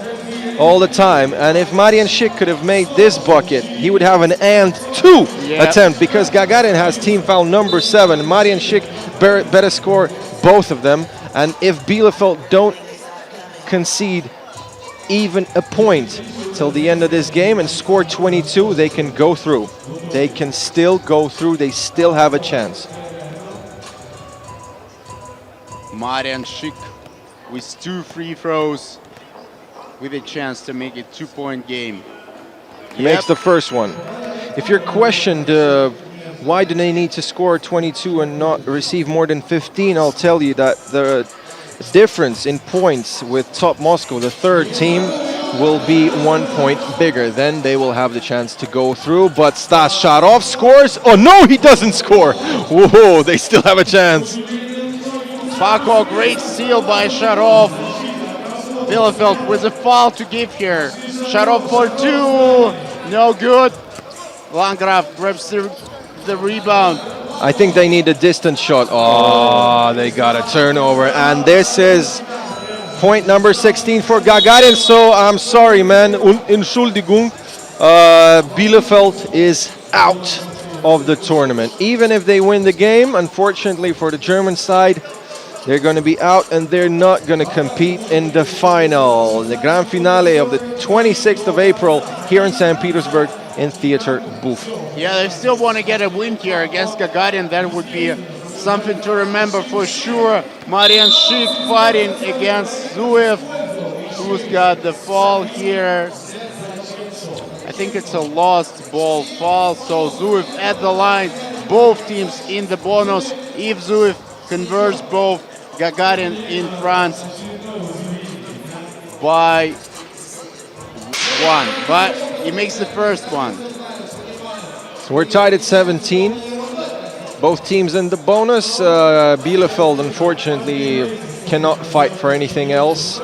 all the time, and if Marian Schick could have made this bucket, he would have an and 2 attempt, because Gagarin has team foul number 7. Marian Schick better score both of them, and if Bielefeld don't concede even a point till the end of this game and score 22, they can go through. They can still go through. They still have a chance. Marian Schick with 2 free throws with a chance to make it 2-point game. He makes the first one. If you're questioned why do they need to score 22 and not receive more than 15, I'll tell you that the difference in points with Top Moscow, the 3rd team, will be 1 point bigger. Then they will have the chance to go through. But Stas Sharov scores. Oh no, he doesn't score. Whoa, they still have a chance. Paco, great steal by Sharov. Bielefeld with a foul to give here. Sharov for 2, no good. Landgraf grabs the rebound. I think they need a distant shot. Oh, they got a turnover. And this is point number 16 for Gagarin. So I'm sorry, man. Entschuldigung. Bielefeld is out of the tournament. Even if they win the game, unfortunately for the German side, they're going to be out and they're not going to compete in the final. The grand finale of the 26th of April here in St. Petersburg in Theater Booth. Yeah, they still want to get a win here against Gagarin. That would be something to remember for sure. Marian Schick fighting against Zuev, who's got the foul here. I think it's a lost ball foul, so Zuev at the line. Both teams in the bonus. If Zuev converts both, Gagarin in front by 1, but he makes the first one. So we're tied at 17. Both teams in the bonus. Bielefeld, unfortunately, cannot fight for anything else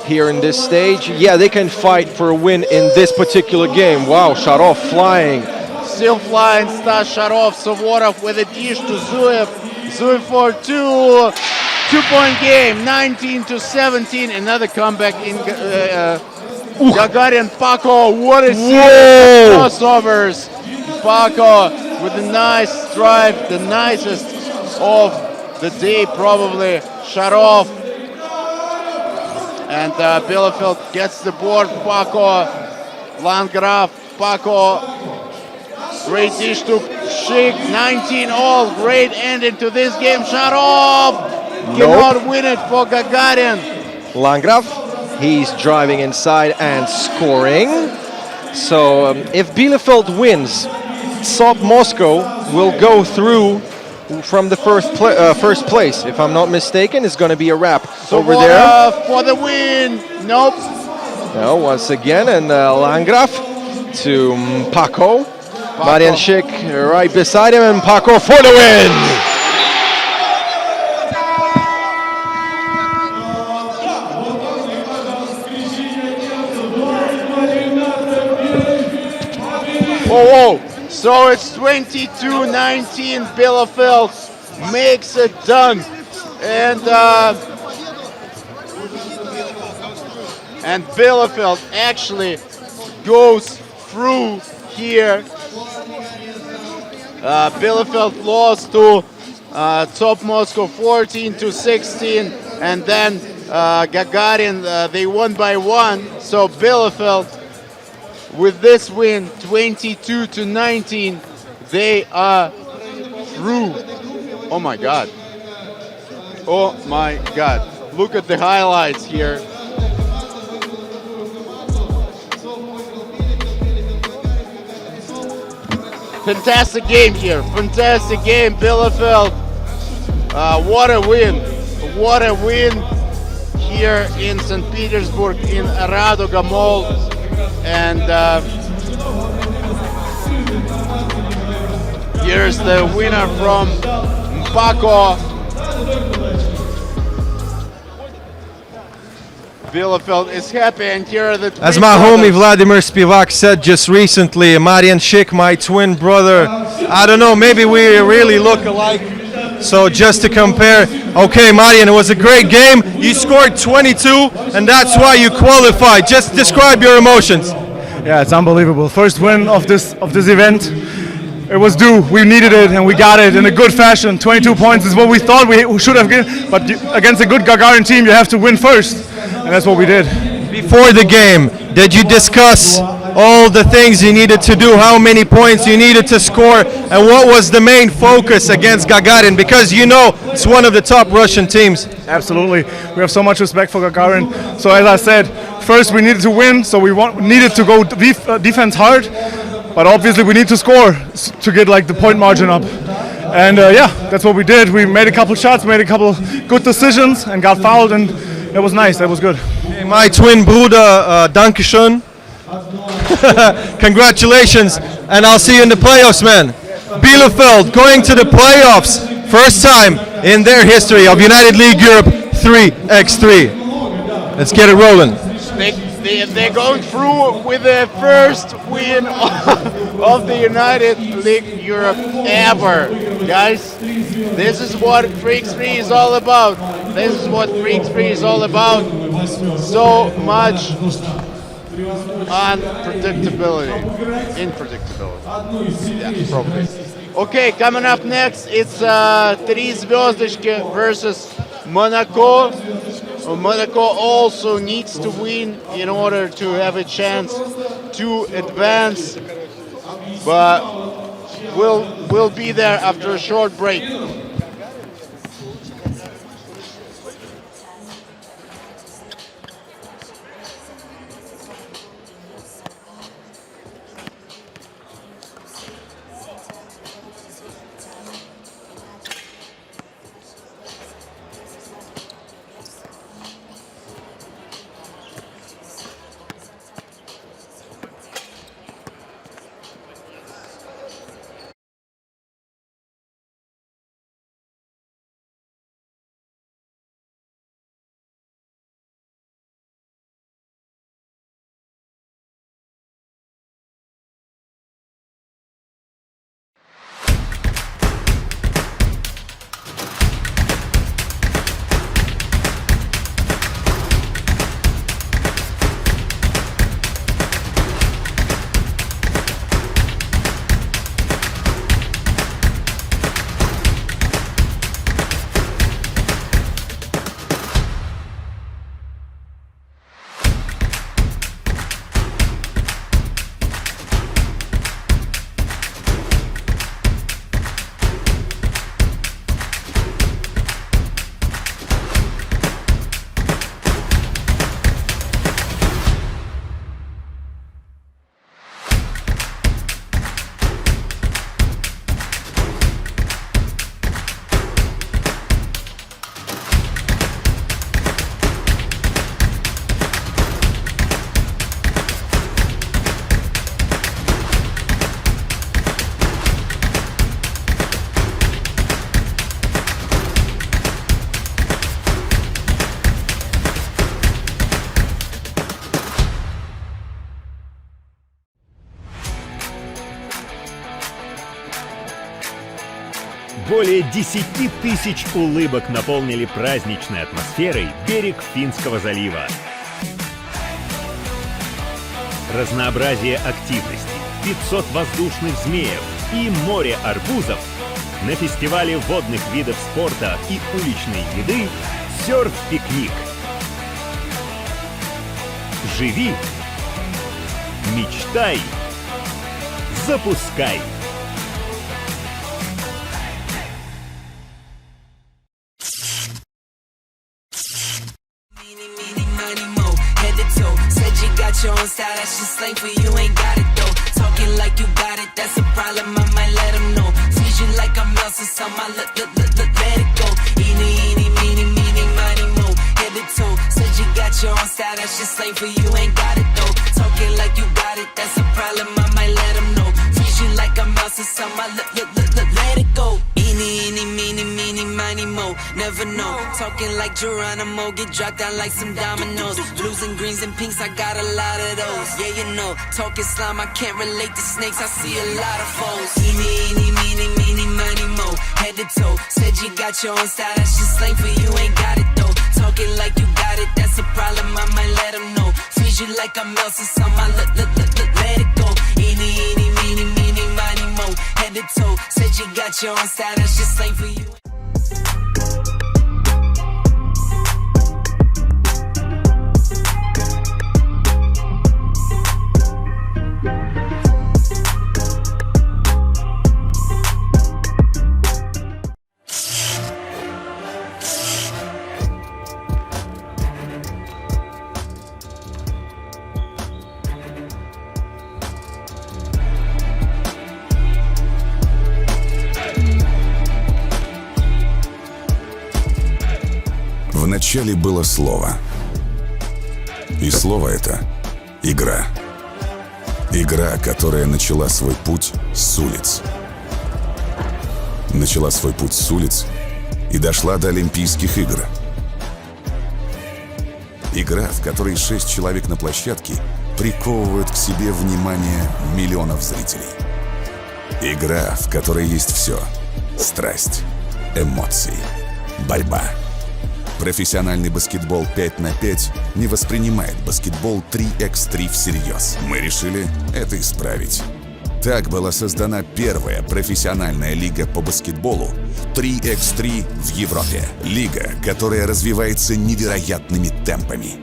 here in this stage. Yeah, they can fight for a win in this particular game. Wow, Sharov flying. Still flying, Stas Sharov. Suvorov with a dish to Zuev. Zuev for 2. 2-point game, 19-17. Another comeback in Gagarin. Paco, what a series of crossovers. Paco with a nice drive, the nicest of the day probably. Sharov. And Bielefeld gets the board. Paco, Landgraf, Paco. Great dish to Schick, 19 all. Great ending to this game. Sharov cannot win it for Gagarin. Landgraf, he's driving inside and scoring. So if Bielefeld wins, Top Moscow will go through from the first place. If I'm not mistaken, it's going to be a wrap over there. For the win. Nope. No, once again, and Landgraf to Paco. Marian Schick right beside him, and Paco for the win! Whoa. So it's 22-19. Bielefeld makes it done. And Bielefeld actually goes through here. Bielefeld lost to Top Moscow 14-16, and then Gagarin, they won by 1. So Bielefeld, with this win, 22-19, they are through. Oh my God. Oh my God. Look at the highlights here. fantastic game here. Fantastic game, Bielefeld. What a win. What a win here in St. Petersburg in Raduga Mall. And here's the winner from Mpako. Bielefeld is happy, and here are the As my homie Vladimir Spivak said just recently, Marian Schick, my twin brother, I don't know, maybe we really look alike. So just to compare, okay, Marian, it was a great game. You scored 22, and that's why you qualified. Just describe your emotions. Yeah, it's unbelievable. First win of this event. It was due. We needed it, and we got it in a good fashion. 22 points is what we thought we should have given, but against a good Gagarin team, you have to win first, and that's what we did. Before the game, did you discuss all the things you needed to do, how many points you needed to score, and what was the main focus against Gagarin? Because you know it's one of the top Russian teams. Absolutely. We have so much respect for Gagarin. So as I said, first we needed to win, so we needed to go defense hard, but obviously we need to score to get like the point margin up. And yeah, that's what we did. We made a couple shots, made a couple good decisions, and got fouled, and it was nice. That was good. Hey, my twin brother, Dankeschön. Congratulations, and I'll see you in the playoffs, man. Bielefeld going to the playoffs, first time in their history of United League Europe 3x3. Let's get it rolling. They're going through with the first win of the United League Europe ever. Guys, this is what 3x3 is all about. This is what 3x3 is all about. So much unpredictability. Yeah, probably. Okay, coming up next, it's Три Звездочки versus Monaco. Monaco also needs to win in order to have a chance to advance, but we'll be there after a short break. Более 10 тысяч улыбок наполнили праздничной атмосферой берег Финского залива. Разнообразие активностей, 500 воздушных змеев и море арбузов на фестивале водных видов спорта и уличной еды «Серф-пикник». Живи, мечтай, запускай! Your own style, that's just slang for you, ain't got it though. Talking like you got it, that's a problem, I might Talking like you got it, that's a problem, I might let them know. Freeze you like a mouse or something, let it go. Eeny, meeny, miny, mo, never know. Talking like Geronimo, get dropped down like some dominoes. Blues and greens and pinks, I got a lot of those. Yeah, you know, talking slime, I can't relate to snakes, I see a lot of foes. Eeny, meeny, miny, mo, head to toe. Said you got your own style, that's just slang for you, ain't got it though. Talking like you got it, that's a problem, I might let them know. Freeze you like a mouse or something, let it go. Eeny, meeny, miny, mo, head to toe. Said you got your own style, that's just slang for you. Вначале было слово. И слово это — игра. Игра, которая начала свой путь с улиц. Начала свой путь с улиц и дошла до Олимпийских игр. Игра, в которой 6 человек на площадке приковывают к себе внимание миллионов зрителей. Игра, в которой есть все: страсть, эмоции, борьба. Профессиональный баскетбол 5 на 5 не воспринимает баскетбол 3x3 всерьез. Мы решили это исправить. Так была создана первая профессиональная лига по баскетболу 3x3 в Европе. Лига, которая развивается невероятными темпами.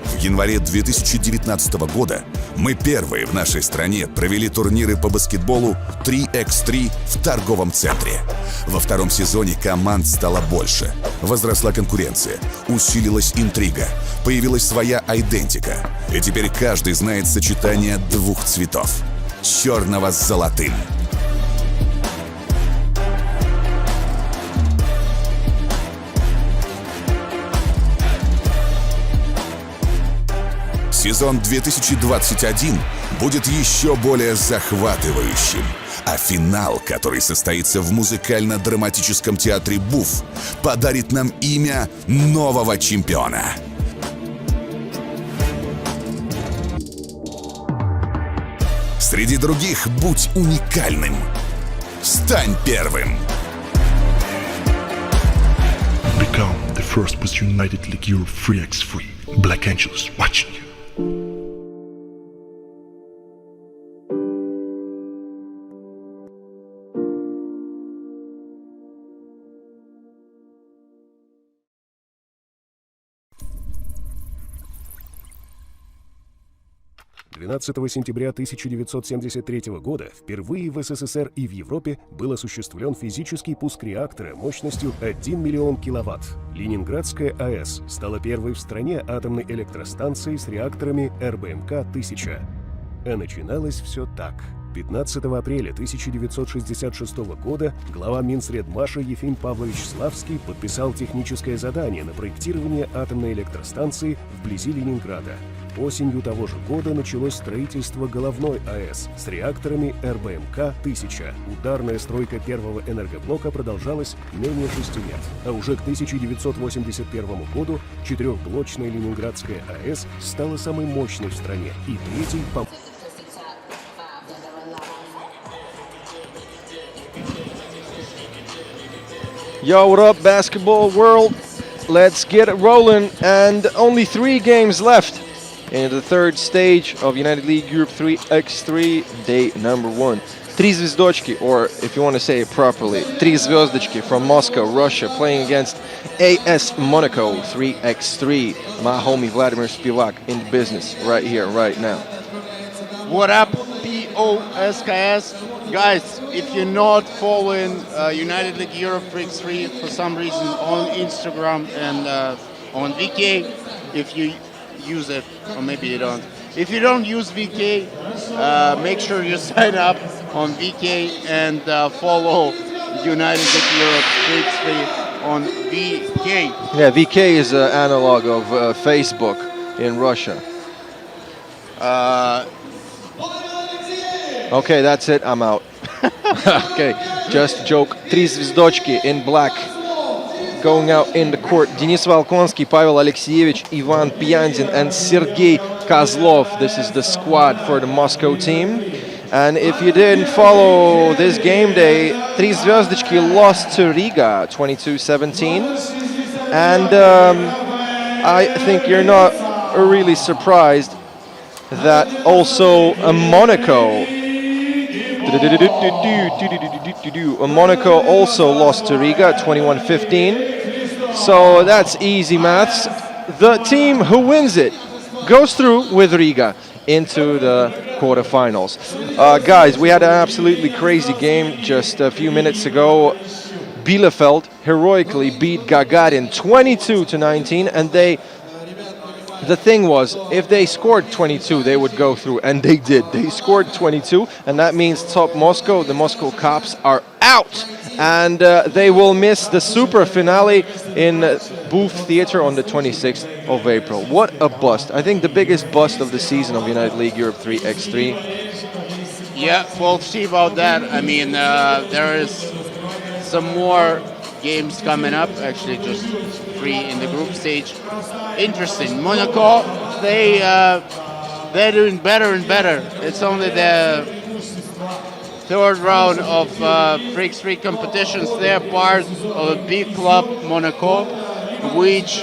В январе 2019 года мы первые в нашей стране провели турниры по баскетболу 3x3 в торговом центре. Во втором сезоне команд стало больше. Возросла конкуренция, усилилась интрига, появилась своя айдентика. И теперь каждый знает сочетание двух цветов — черного с золотым. Сезон 2021 будет еще более захватывающим, а финал, который состоится в музыкально-драматическом театре «Буф», подарит нам имя нового чемпиона. Среди других будь уникальным. Стань первым. Become the first Post United League Europe 3x3. Black Angels watching you. «12 сентября 1973 года впервые в СССР и в Европе был осуществлен физический пуск реактора мощностью 1 миллион киловатт. Ленинградская АЭС стала первой в стране атомной электростанцией с реакторами РБМК-1000. А начиналось все так. 15 апреля 1966 года глава Минсредмаша Ефим Павлович Славский подписал техническое задание на проектирование атомной электростанции вблизи Ленинграда. Осенью того же года началось строительство головной АЭС с реакторами РБМК-1000. Ударная стройка первого энергоблока продолжалась менее 6 лет. А уже к 1981 году четырехблочная Ленинградская АЭС стала самой мощной в стране и третьей по... Yo, what up, basketball world? Let's get it rolling, and only 3 games left in the third stage of United League Group 3x3, day number 1. 3 звездочки, or if you want to say it properly, 3 звездочки from Moscow, Russia, playing against AS Monaco 3x3. My homie Vladimir Spivak in the business right here, right now. What up, POSKS? Guys, if you're not following United League Europe 3x3 for some reason on Instagram and on VK, if you use it, or maybe you don't. If you don't use VK, make sure you sign up on VK and follow United League Europe 3x3 on VK. Yeah, VK is an analog of Facebook in Russia. Okay, that's it. I'm out. Okay, just joke. Три звездочки in black going out in the court. Denis Volkonsky, Pavel Alexeyevich, Ivan Pyandin, and Sergei Kozlov. This is the squad for the Moscow team. And if you didn't follow this game day, Три звездочки lost to Riga 22-17. And I think you're not really surprised that also Monaco also lost to Riga 21-15. So that's easy maths. The team who wins it goes through with Riga into the quarterfinals. Guys, we had an absolutely crazy game just a few minutes ago. Bielefeld heroically beat Gagarin 22-19, and the thing was, if they scored 22, they would go through, and they did. They scored 22, and that means top Moscow, the Moscow Cops, are out. And they will miss the super finale in Booth Theatre on the 26th of April. What a bust. I think the biggest bust of the season of United League Europe 3x3. Yeah, we'll see about that. I mean, there is some more games coming up, actually just 3 in the group stage. Interesting. Monaco, they're doing better and better. It's only the 3rd round of Freaks 3 competitions. They're part of a big club, Monaco, which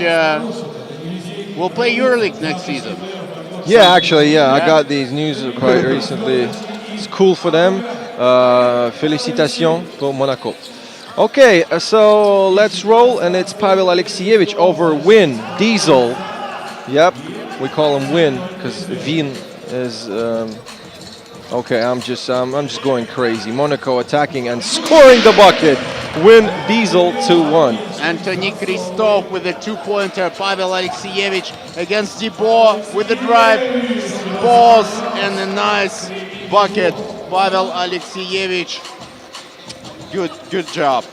will play EuroLeague next season. Yeah, actually, yeah, I got these news quite recently. It's cool for them. Félicitations for Monaco. Okay, so let's roll, and it's Pavel Alexeyevich over Win Diesel. Yep, we call him Win because Win is. Okay, I'm just going crazy. Monaco attacking and scoring the bucket. Win Diesel 2-1. Anthony Christophe with a 2-pointer. Pavel Alexeyevich against Debo with the drive, balls, and a nice bucket. Pavel Alexeyevich. Good job.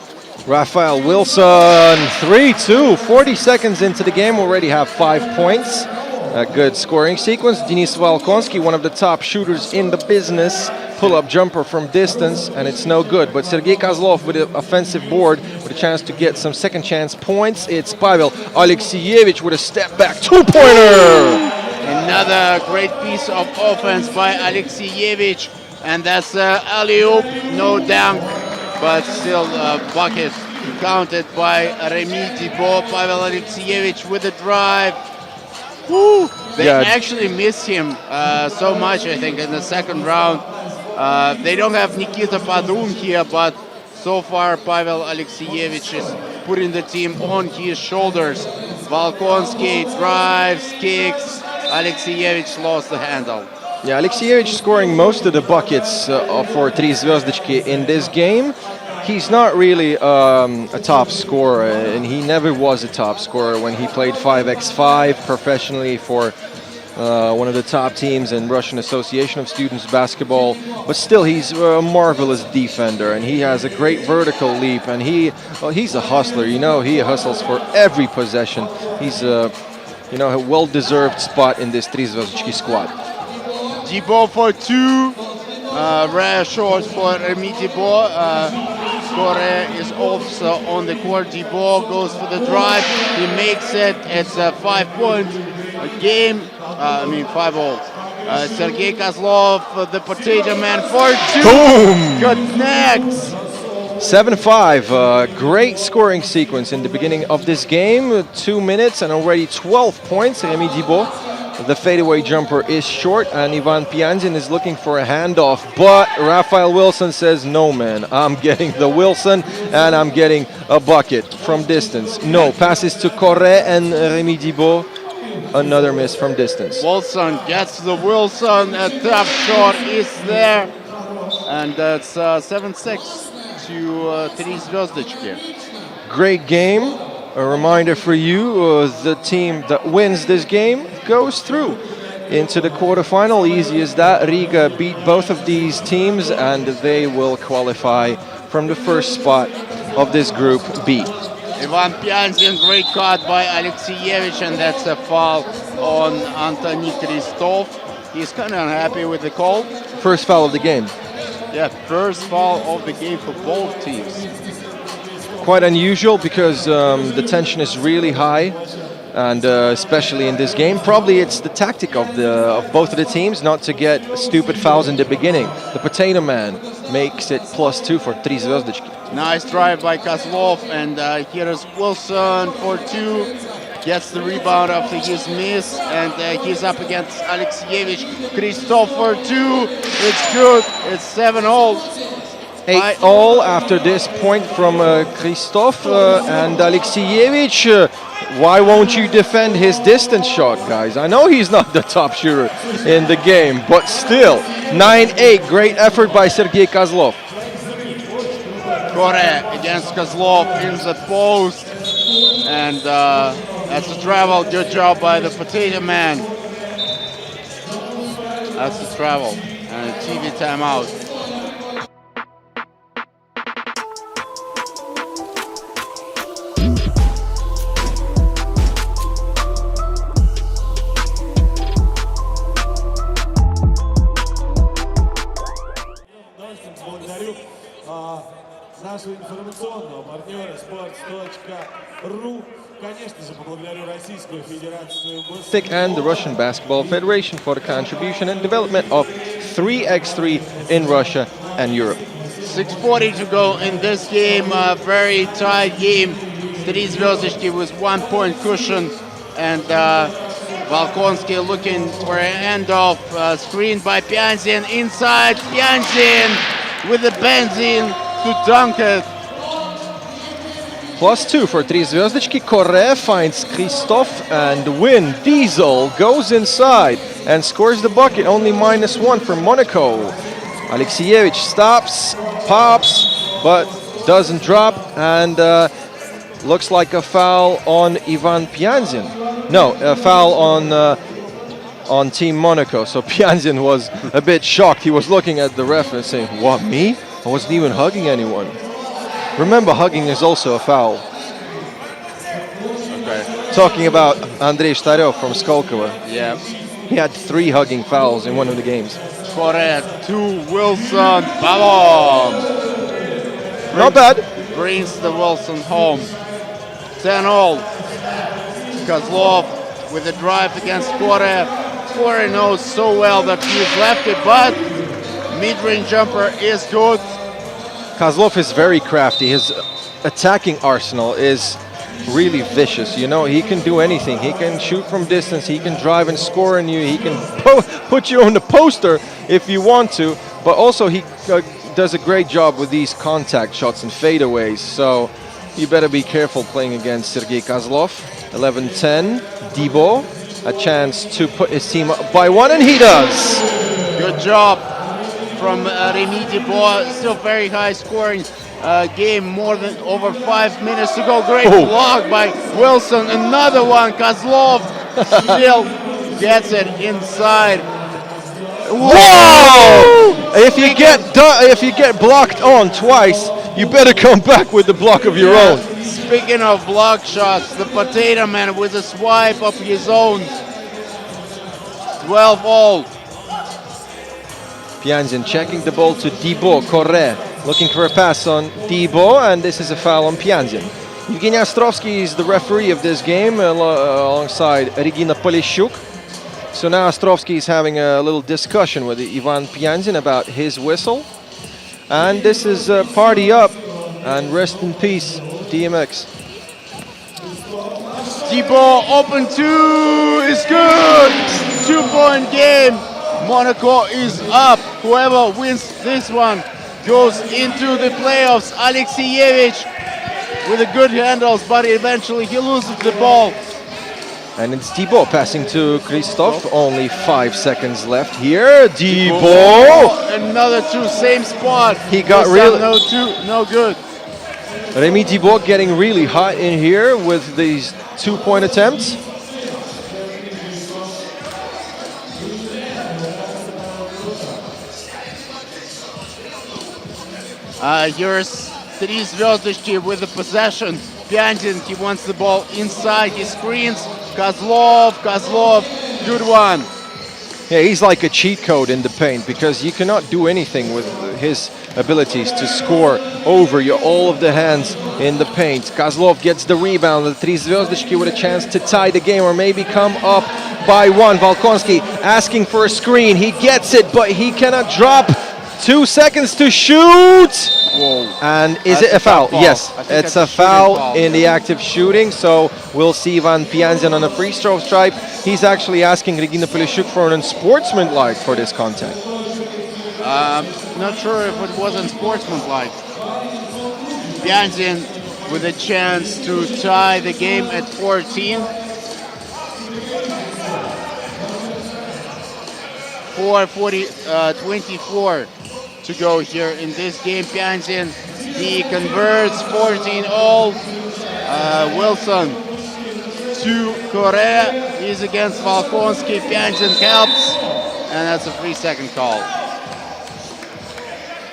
Raphael Wilson, 3-2. 40 seconds into the game, already have 5 points. A good scoring sequence. Denis Volkonsky, one of the top shooters in the business. Pull-up jumper from distance, and it's no good. But Sergei Kozlov with an offensive board with a chance to get some second chance points. It's Pavel Alexeyevich with a step back 2-pointer. Another great piece of offense by Alexeyevich, and that's alley-oop, no dunk, but still a bucket counted by Remy Thibault. Pavel Alexeyevich with a drive. Woo! They actually miss him so much, I think, in the second round. They don't have Nikita Padun here, but so far Pavel Alexeyevich is putting the team on his shoulders. Volkonsky drives, kicks. Alexeyevich lost the handle. Yeah, Alexeyevich scoring most of the buckets for Три звездочки in this game. He's not really a top scorer, and he never was a top scorer when he played 5x5 professionally for one of the top teams in Russian Association of Students Basketball. But still, he's a marvelous defender, and he has a great vertical leap, and he's a hustler. You know, he hustles for every possession. He's a well-deserved spot in this Три звездочки squad. Thibault for 2. Rare short for Remy Thibault. Correa is also on the court. Thibault goes for the drive. He makes it. It's a 5-point game. 5-0. Sergei Kozlov, the potato man for 2. Boom! Connects. 7-5. Great scoring sequence in the beginning of this game. 2 minutes and already 12 points. Remy Thibault. The fadeaway jumper is short, and Ivan Pyandin is looking for a handoff, but Raphael Wilson says, no, man, I'm getting the Wilson, and I'm getting a bucket from distance. No, passes to Correa and Remy Thibault. Another miss from distance. Wilson gets the Wilson. A tough shot is there, and that's 7-6 to Три звездочки. Great game. A reminder for you, the team that wins this game goes through into the quarterfinal. Easy as that. Riga beat both of these teams, and they will qualify from the first spot of this group B. Ivan Pyandin, great cut by Alexeyevich, and that's a foul on Anthony Christophe. he's kind of unhappy with the call. First foul of the game. Yeah, first foul of the game for both teams. Quite unusual because the tension is really high, and especially in this game. Probably it's the tactic of both of the teams not to get stupid fouls in the beginning. The potato man makes it +2 for 3 zvezdički. Nice drive by Kozlov, and here is Wilson for 2. Gets the rebound after his miss, and he's up against Alexievich. Kristov for 2. It's good. It's 7-all. 8-all after this point from Kristov and Alexievich. Why won't you defend his distance shot, guys? I know he's not the top shooter in the game, but still, 9-8. Great effort by Sergei Kozlov. Kore against Kozlov in the post, and that's a travel. Good job by the potato man. That's the travel, and a TV timeout. Нашего информационного партнера sports.ru. Конечно же, поблагодарю Российскую Федерацию. And the Russian Basketball Federation for the contribution and development of 3x3 in Russia and Europe. 6:40 to go in this game. A very tight game. 3 zvezdički with 1 point cushion, and Volkonsky looking for an end-off screen by Pianzin. Inside, Pianzin with the benzene to dunk it. +2 for 3 zvezdički. Kore finds Kristov, and Win Diesel goes inside and scores the bucket. Only -1 for Monaco. Alexievich stops, pops, but doesn't drop, and looks like a foul on Ivan Pianzin. No, a foul on Team Monaco. So Pianzin was a bit shocked. He was looking at the ref and saying, "What, me? I wasn't even hugging anyone." Remember, hugging is also a foul. Okay. Talking about Andrei Shtarev from Skolkovo. Yeah. He had 3 hugging fouls in one of the games. Kore to Wilson. Ballon. Not bad. Brings the Wilson home. 10-all. Kozlov with a drive against Kore. Kore knows so well that he's lefty, but mid-range jumper is good. Kozlov is very crafty. His attacking arsenal is really vicious. You know, he can do anything. He can shoot from distance. He can drive and score on you. He can put you on the poster if you want to. But also he does a great job with these contact shots and fadeaways. So you better be careful playing against Sergei Kozlov. 11-10. Debo, a chance to put his team up by 1, and he does. Good job from Remy Debo. Still very high scoring game, more than over 5 minutes to go. Great block by Wilson. Another one. Kozlov still gets it inside. Whoa! If you get blocked on twice, you better come back with the block of your own. Speaking of block shots, the potato man with a swipe of his own. 12-all. Pianzin checking the ball to Debo. Kore looking for a pass on Debo, and this is a foul on Pianzin. Evgeny Ostrovsky is the referee of this game alongside Regina Polishchuk. So now Ostrovsky is having a little discussion with Ivan Pianzin about his whistle. And this is party up, and rest in peace, DMX. Debo open 2 is good. 2-point game. Monaco is up. Whoever wins this one goes into the playoffs. Alexievich with the good handles, but eventually he loses the ball. And it's Debo passing to Kristov. Only 5 seconds left here. Debo! Another 2, same spot. He got really... No good. Remy Debo getting really hot in here with these 2-point attempts. Here's 3 zvezdički with the possession. Pianzin, he wants the ball inside. He screens. Kozlov, good one. Yeah, he's like a cheat code in the paint because you cannot do anything with his abilities to score over all of the hands in the paint. Kozlov gets the rebound. The Три Звездочки with a chance to tie the game or maybe come up by one. Volkonsky asking for a screen. He gets it, but he cannot drop. 2 seconds to shoot. Whoa. And is That's it a foul? foul? Yes, I think it's that's a a shooting foul foul. in the active shooting. So we'll see Ivan Pianzin on a free throw stripe. He's actually asking Regina Polishuk for an unsportsmanlike for this contact. Not sure if it was unsportsmanlike. Pianzin with a chance to tie the game at 14. 4:24 to go here in this game. Pianzin, he converts 14-all. Wilson to Correa. He's against Volkonsky. Pianzin helps, and that's a 3-second call.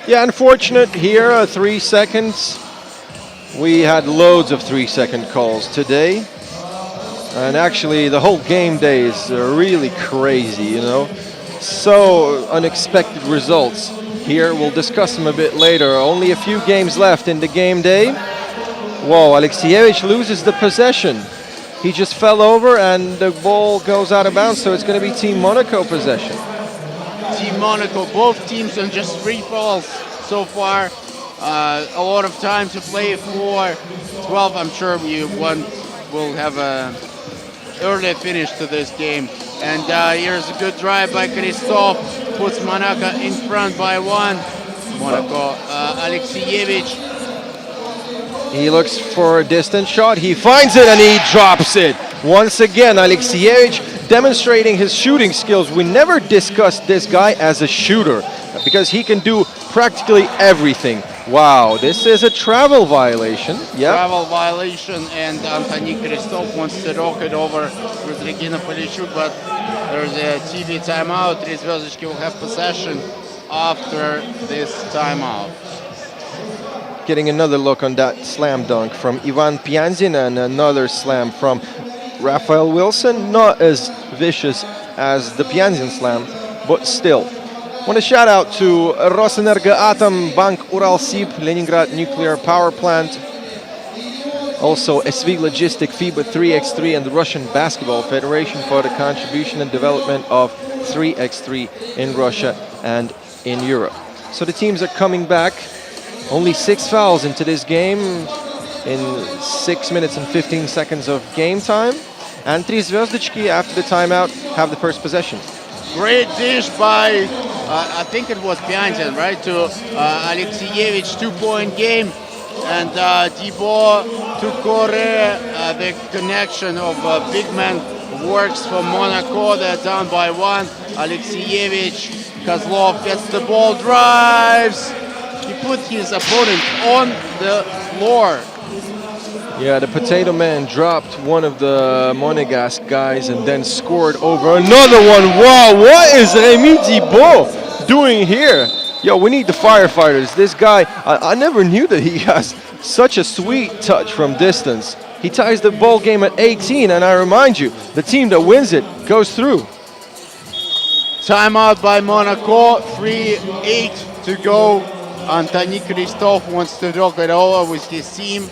Yeah, unfortunate here, 3 seconds. We had loads of 3-second calls today. And actually, the whole game day is really crazy, you know. So unexpected results. Here, we'll discuss them a bit later. Only a few games left in the game day. Whoa, Alexievich loses the possession. He just fell over and the ball goes out of bounds, so it's going to be Team Monaco possession. Team Monaco, both teams on just 3 fouls so far. A lot of time to play for 12. I'm sure will have a early finish to this game. And here's a good drive by Kristov, puts Monaco in front by 1. Monaco, Alexievich. He looks for a distant shot, he finds it and he drops it. Once again, Alexievich demonstrating his shooting skills. We never discussed this guy as a shooter because he can do practically everything. Wow, this is a travel violation. Yeah. Travel violation, and Anthony Kristov wants to rock it over with Regina Polishuk, but there's a TV timeout. Три Звездочки will have possession after this timeout. Getting another look on that slam dunk from Ivan Pianzin and another slam from Raphael Wilson. Not as vicious as the Pianzin slam, but still. Want to shout out to Rosenergoatom, Bank Uralsib, Leningrad Nuclear Power Plant, also SV Logistic, FIBA 3x3, and the Russian Basketball Federation for the contribution and development of 3x3 in Russia and in Europe. So the teams are coming back. Only 6 fouls into this game in 6 minutes and 15 seconds of game time. And Три Звездочки, after the timeout, have the first possession. Great dish by, I think it was Pianzin, right, to Alexievich, 2-point game. And Thibaut to Correa, the connection of big man works for Monaco. They're down by 1. Alexievich, Kozlov gets the ball, drives. He put his opponent on the floor. Yeah, the Potato Man dropped one of the Monegasque guys and then scored over another one. Wow, what is Rémi Thibaut doing here? Yo, we need the firefighters. This guy, I never knew that he has such a sweet touch from distance. He ties the ball game at 18, and I remind you, the team that wins it goes through. Timeout by Monaco, 3:08 to go. Anthony Kristov wants to rock it over with his team.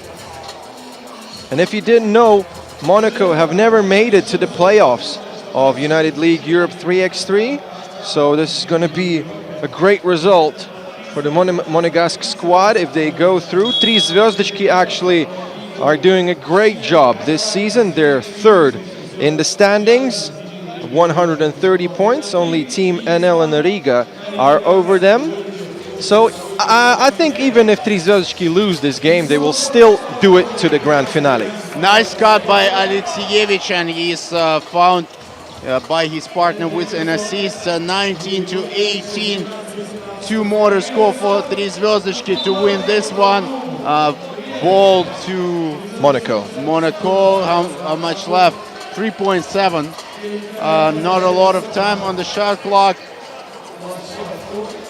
And if you didn't know, Monaco have never made it to the playoffs of United League Europe 3x3. So this is going to be a great result for the Monegasque squad if they go through. Три Звездочки actually are doing a great job this season. They're third in the standings, 130 points. Only Team NL and Riga are over them. So I think even if Три Звездочки lose this game, they will still do it to the grand finale. Nice cut by Alexievich, and he's found by his partner with an assist. 19-18. 2 more to score for Три Звездочки to win this one. Ball to Monaco. Monaco, how much left? 3.7. Not a lot of time on the shot clock.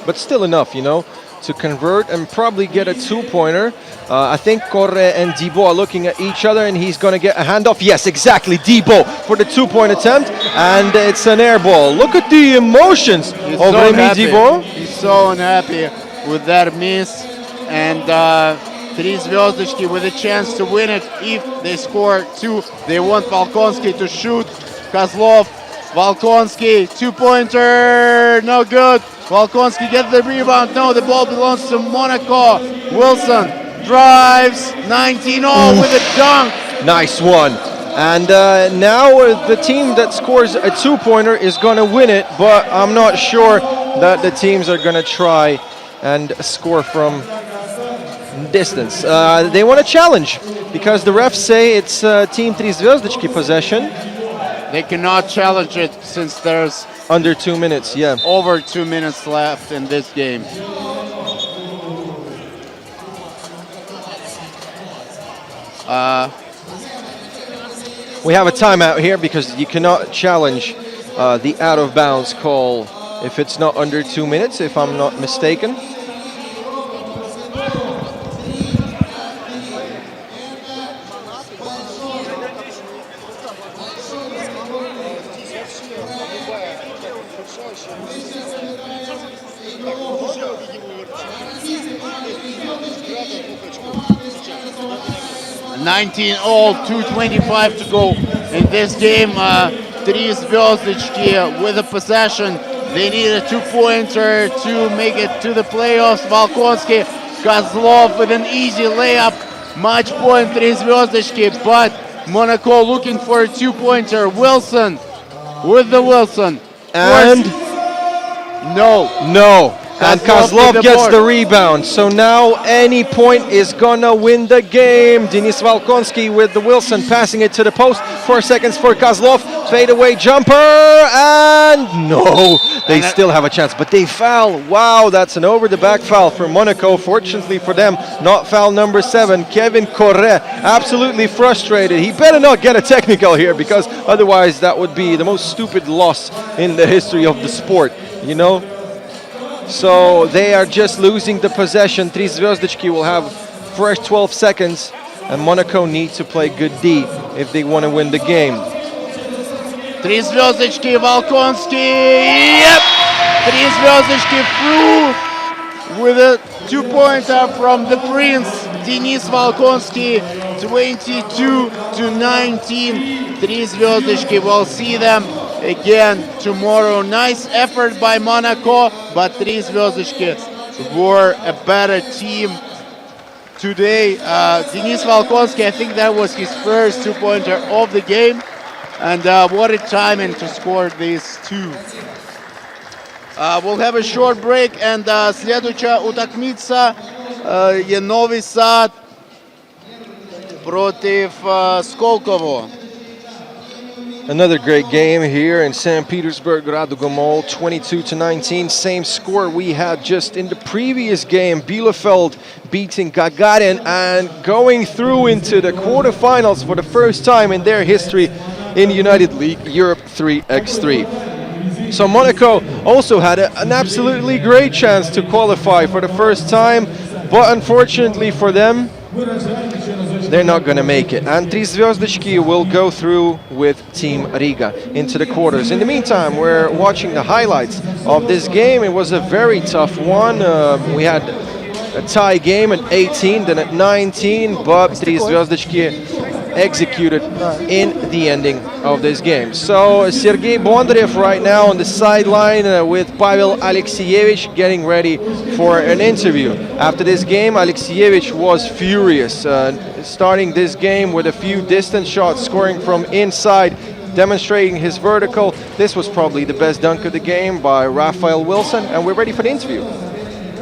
But still enough, you know, to convert and probably get a two-pointer. I think Corre and Debo are looking at each other, and he's going to get a handoff. Yes, exactly, Debo for the two-point attempt, and it's an air ball. Look at the emotions of Remy Debo. He's so unhappy with that miss, and Three Звездочки with a chance to win it. If they score two, they want Volkonsky to shoot. Kozlov, Volkonsky, two-pointer, no good. Volkonsky gets the rebound. No, the ball belongs to Monaco. Wilson drives, 19-0 with a dunk. Nice one. And now the team that scores a two-pointer is going to win it, but I'm not sure that the teams are going to try and score from distance. They want a challenge because the refs say it's Team Three Звездочки possession. They cannot challenge it since there's under 2 minutes, yeah. Over 2 minutes left in this game. We have a timeout here because you cannot challenge the out of bounds call if it's not under 2 minutes, if I'm not mistaken. All 2:25 to go in this game. Three Звездочки with a possession. They need a two-pointer to make it to the playoffs. Volkonsky, Kozlov with an easy layup. Match point Three Звездочки, but Monaco looking for a two-pointer. Wilson with the Wilson. And no. And Kozlov gets the rebound. So now any point is gonna win the game. Denis Volkonsky with the Wilson passing it to the post. 4 seconds for Kozlov. Fadeaway jumper. And no, they still have a chance, but they foul. Wow, that's an over the back foul for Monaco. Fortunately for them, not foul number 7. Kevin Corre, absolutely frustrated. He better not get a technical here because otherwise that would be the most stupid loss in the history of the sport, you know? So they are just losing the possession. Three Звездочки will have fresh 12 seconds, and Monaco needs to play good D if they want to win the game. Three Звездочки, Volkonsky. Yep! Three Звездочки through with a two-pointer from the Prince, Denis Volkonsky, 22-19. Three Звездочки, we'll see them again tomorrow. Nice effort by Monaco, but Three Звездочки were a better team today. Denis Volkonsky, I think that was his first two-pointer of the game. And what a timing to score these two. We'll have a short break, and следующая utakmica je Novi Sad protiv Skolkovo. Another great game here in St. Petersburg, Raduga Mall, 22-19. Same score we had just in the previous game. Bielefeld beating Gagarin and going through into the quarterfinals for the first time in their history in United League Europe 3x3. So Monaco also had an absolutely great chance to qualify for the first time, but unfortunately for them, they're not going to make it. And Three Звездочки will go through with Team Riga into the quarters. In the meantime, we're watching the highlights of this game. It was a very tough one. We had a tie game at 18, then at 19, but Three Звездочки executed in the ending of this game. So Sergei Bondarev right now on the sideline with Pavel Alexievich getting ready for an interview. After this game, Alexievich was furious, starting this game with a few distance shots, scoring from inside, demonstrating his vertical. This was probably the best dunk of the game by Raphael Wilson, and we're ready for the interview.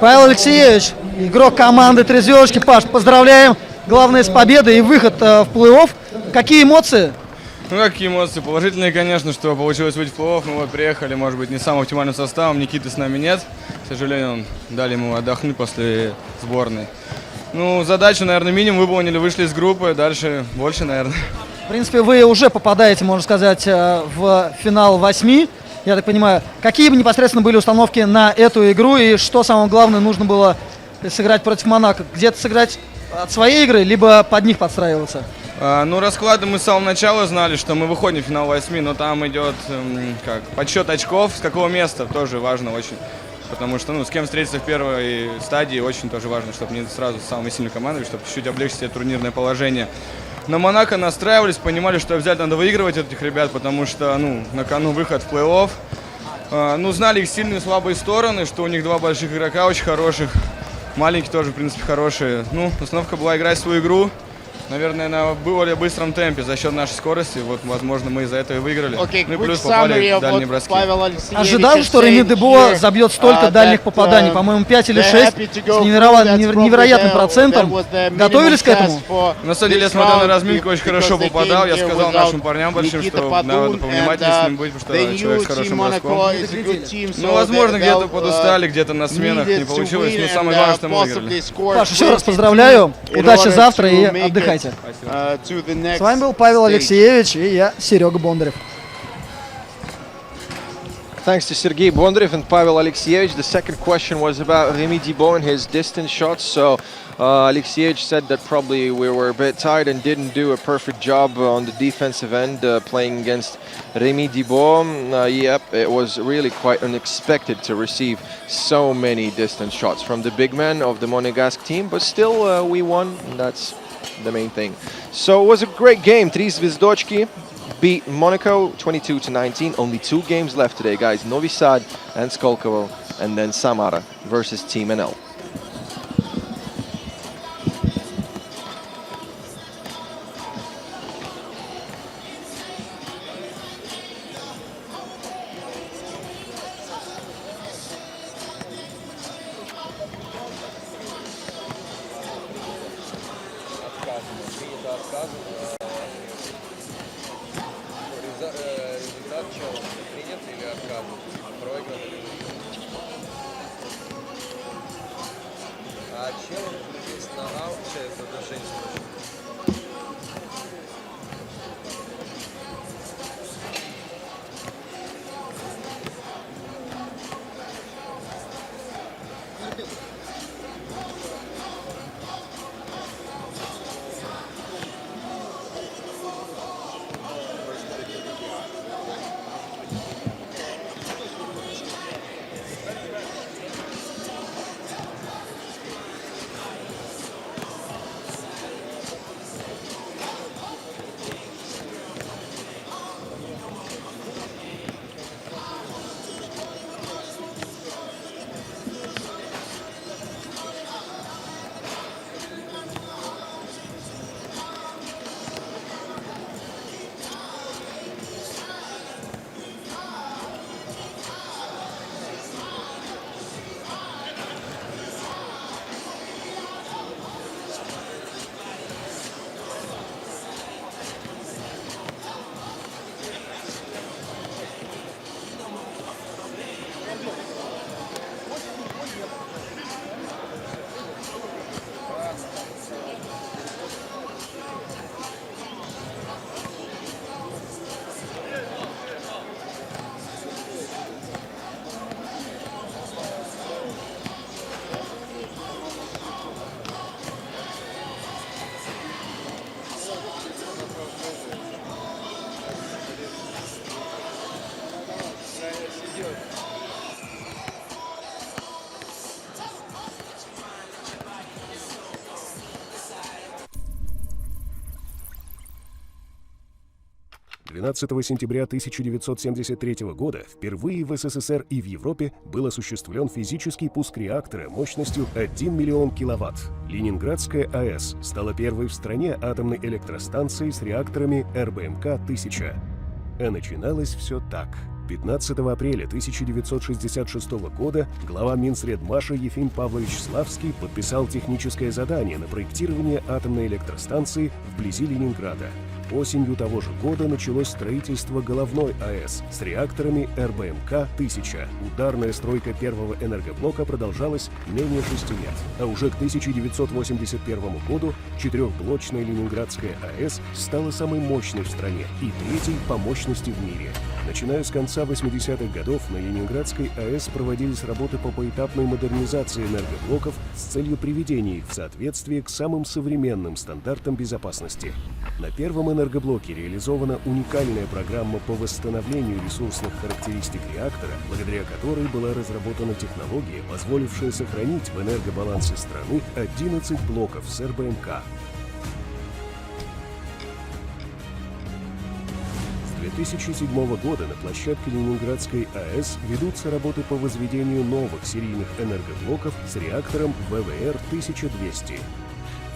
Павел Алексеевич, игрок команды «Три звездочки». Паш, поздравляем. Главное с победой и выход в плей-офф. Какие эмоции? Ну, какие эмоции? Положительные, конечно, что получилось выйти в плей-офф. Мы вот приехали, может быть, не самым оптимальным составом. Никиты с нами нет. К сожалению, дали ему отдохнуть после сборной. Ну, задачу, наверное, минимум выполнили, вышли из группы. Дальше больше, наверное. В принципе, вы уже попадаете, можно сказать, в финал 8. Я так понимаю, какие бы непосредственно были установки на эту игру и что самое главное нужно было сыграть против Монако? Где-то сыграть от своей игры, либо под них подстраиваться? Ну, расклады мы с самого начала знали, что мы выходим в финал 8, но там идет подсчет очков, с какого места, тоже важно очень. Потому что, с кем встретиться в первой стадии, очень тоже важно, чтобы не сразу с самой сильной командой, чтобы чуть-чуть облегчить себе турнирное положение. На Монако настраивались, понимали, что обязательно надо выигрывать этих ребят, потому что, на кону выход в плей-офф. Знали их сильные и слабые стороны, что у них два больших игрока очень хороших, маленькие тоже, в принципе, хорошие. Установка была играть свою игру. Наверное, на более быстром темпе за счет нашей скорости. Вот, возможно, мы из-за этого и выиграли. И плюс попали в дальние броски. Ожидал, что Реми Дебо забьет столько дальних попаданий, по-моему, 5 или 6, с невероятным процентом. Готовились к этому? На самом деле, я смотрел на разминку, очень хорошо попадал. Я сказал нашим парням большим, что надо повнимательнее с ним быть, потому что человек с хорошим броском. Возможно, где-то подустали, где-то на сменах не получилось, но самое главное, что мы выиграли. Паш, еще раз поздравляю, удачи завтра и отдыхайте. С вами был Павел Алексеевич и я, Серега Бондарев. Thanks to Sergei Bondarev and Pavel Alexeyevich. The second question was about Remy Dibon and his distance shots. So Alexeyevich said that probably we were a bit tired and didn't do a perfect job on the defensive end playing against Remy Dibon. Yep, it was really quite unexpected to receive so many distance shots from the big men of the Monegasque team, but still we won, and that's the main thing. So it was a great game. Tri Zvezdochki beat Monaco 22-19. Only 2 games left today, guys. Novi Sad and Skolkovo, and then Samara versus Team NL. «12 сентября 1973 года впервые в СССР и в Европе был осуществлен физический пуск реактора мощностью 1 миллион киловатт. Ленинградская АЭС стала первой в стране атомной электростанцией с реакторами РБМК-1000. А начиналось все так. 15 апреля 1966 года глава Минсредмаша Ефим Павлович Славский подписал техническое задание на проектирование атомной электростанции вблизи Ленинграда. Осенью того же года началось строительство головной АЭС с реакторами РБМК-1000. Ударная стройка первого энергоблока продолжалась менее 6 лет. А уже к 1981 году четырехблочная Ленинградская АЭС стала самой мощной в стране и третьей по мощности в мире. Начиная с конца 80-х годов на Ленинградской АЭС проводились работы по поэтапной модернизации энергоблоков с целью приведения их в соответствие к самым современным стандартам безопасности. На первом энергоблоке реализована уникальная программа по восстановлению ресурсных характеристик реактора, благодаря которой была разработана технология, позволившая сохранить в энергобалансе страны 11 блоков с РБМК. С 2007 года на площадке Ленинградской АЭС ведутся работы по возведению новых серийных энергоблоков с реактором ВВР-1200.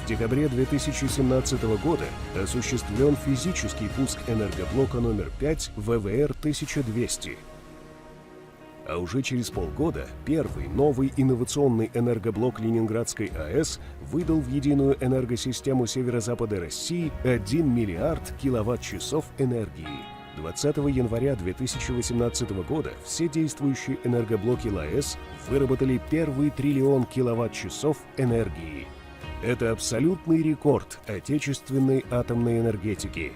В декабре 2017 года осуществлен физический пуск энергоблока номер 5 ВВР-1200. А уже через полгода первый новый инновационный энергоблок Ленинградской АЭС выдал в единую энергосистему северо-запада России 1 миллиард киловатт-часов энергии. 20 января 2018 года все действующие энергоблоки ЛАЭС выработали первый триллион киловатт-часов энергии. Это абсолютный рекорд отечественной атомной энергетики.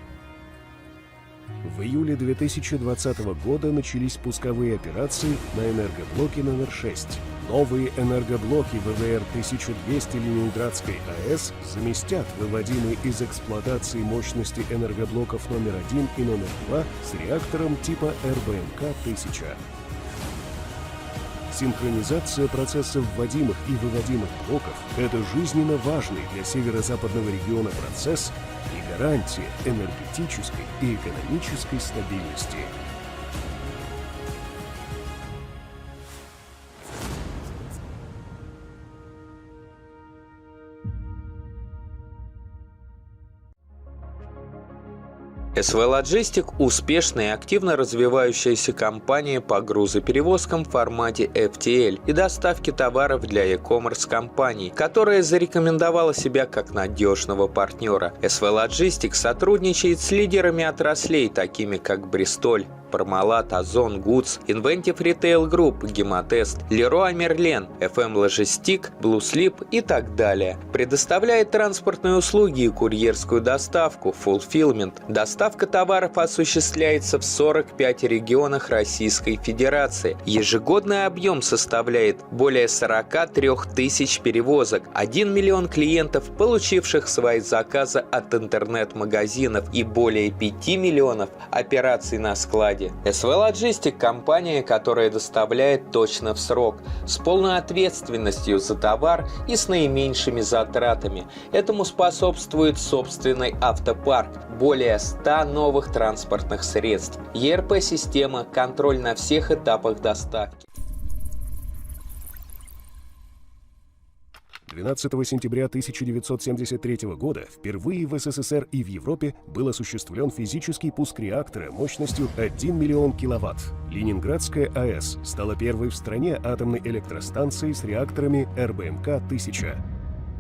В июле 2020 года начались пусковые операции на энергоблоке номер 6. Новые энергоблоки ВВР-1200 Ленинградской АЭС заместят выводимые из эксплуатации мощности энергоблоков номер 1 и номер 2 с реактором типа РБМК-1000. Синхронизация процессов вводимых и выводимых блоков – это жизненно важный для северо-западного региона процесс и гарантия энергетической и экономической стабильности. СВ Лоджистик – успешная и активно развивающаяся компания по грузоперевозкам в формате FTL и доставке товаров для e-commerce компаний, которая зарекомендовала себя как надежного партнера. СВ Лоджистик сотрудничает с лидерами отраслей, такими как Бристоль, Пармалат, Озон, Гудс, Inventive Retail Group, Гемотест, Леруа Мерлен, FM Logistic, Blue Slip и так далее. Предоставляет транспортные услуги и курьерскую доставку, fulfillment. Доставка товаров осуществляется в 45 регионах Российской Федерации. Ежегодный объем составляет более 43 тысяч перевозок, 1 миллион клиентов, получивших свои заказы от интернет-магазинов и более 5 миллионов операций на складе. СВ Лоджистик – компания, которая доставляет точно в срок, с полной ответственностью за товар и с наименьшими затратами. Этому способствует собственный автопарк, более 100 новых транспортных средств, ERP-система, контроль на всех этапах доставки. 12 сентября 1973 года впервые в СССР и в Европе был осуществлен физический пуск реактора мощностью 1 миллион киловатт. Ленинградская АЭС стала первой в стране атомной электростанцией с реакторами РБМК-1000.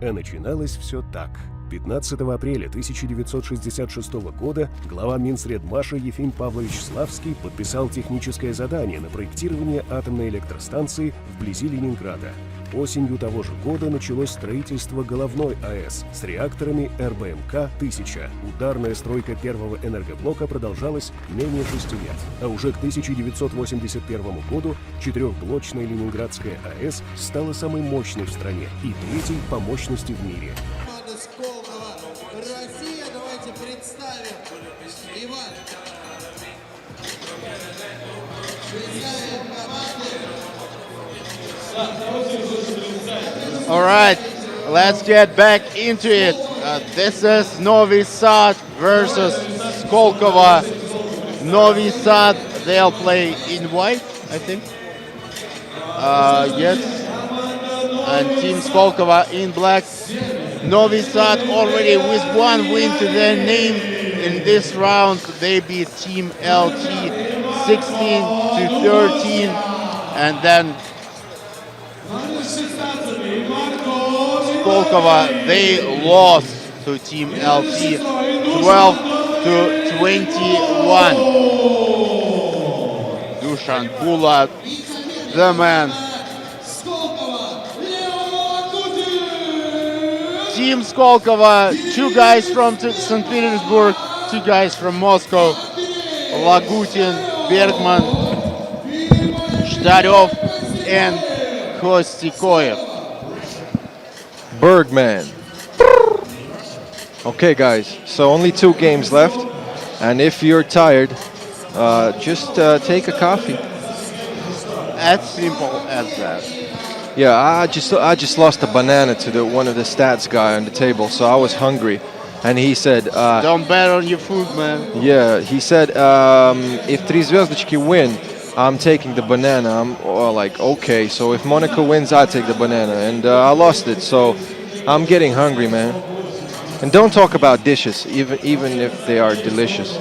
А начиналось все так. 15 апреля 1966 года глава Минсредмаша Ефим Павлович Славский подписал техническое задание на проектирование атомной электростанции вблизи Ленинграда. Осенью того же года началось строительство головной АЭС с реакторами РБМК-1000. Ударная стройка первого энергоблока продолжалась менее 6 лет. А уже к 1981 году четырехблочная Ленинградская АЭС стала самой мощной в стране и третьей по мощности в мире. Россия, давайте представим. Иван. All right, let's get back into it. This is Novi Sad versus Skolkovo. Novi Sad, they'll play in white, I think. Yes. And Team Skolkovo in black. Novi Sad already with one win to their name in this round. They beat Team LT 16-13. And then Skolkovo, they lost to Team LT 12 to 21. Dushan Bulat, the man. Team Skolkovo, 2 guys from St. Petersburg, 2 guys from Moscow. Lagutin, Bergman, Shtaryov, and Kostikoyev. Bergman. Okay, guys, so only 2 games left, and if you're tired, just take a coffee. As simple as that. Yeah, I just lost a banana to one of the stats guy on the table, so I was hungry, and he said, don't bet on your food, man. Yeah, he said, if Три Звездочки win, I'm taking the banana. I'm like, okay, so if Monaco wins, I take the banana, and I lost it, so I'm getting hungry, man. And don't talk about dishes, even if they are delicious.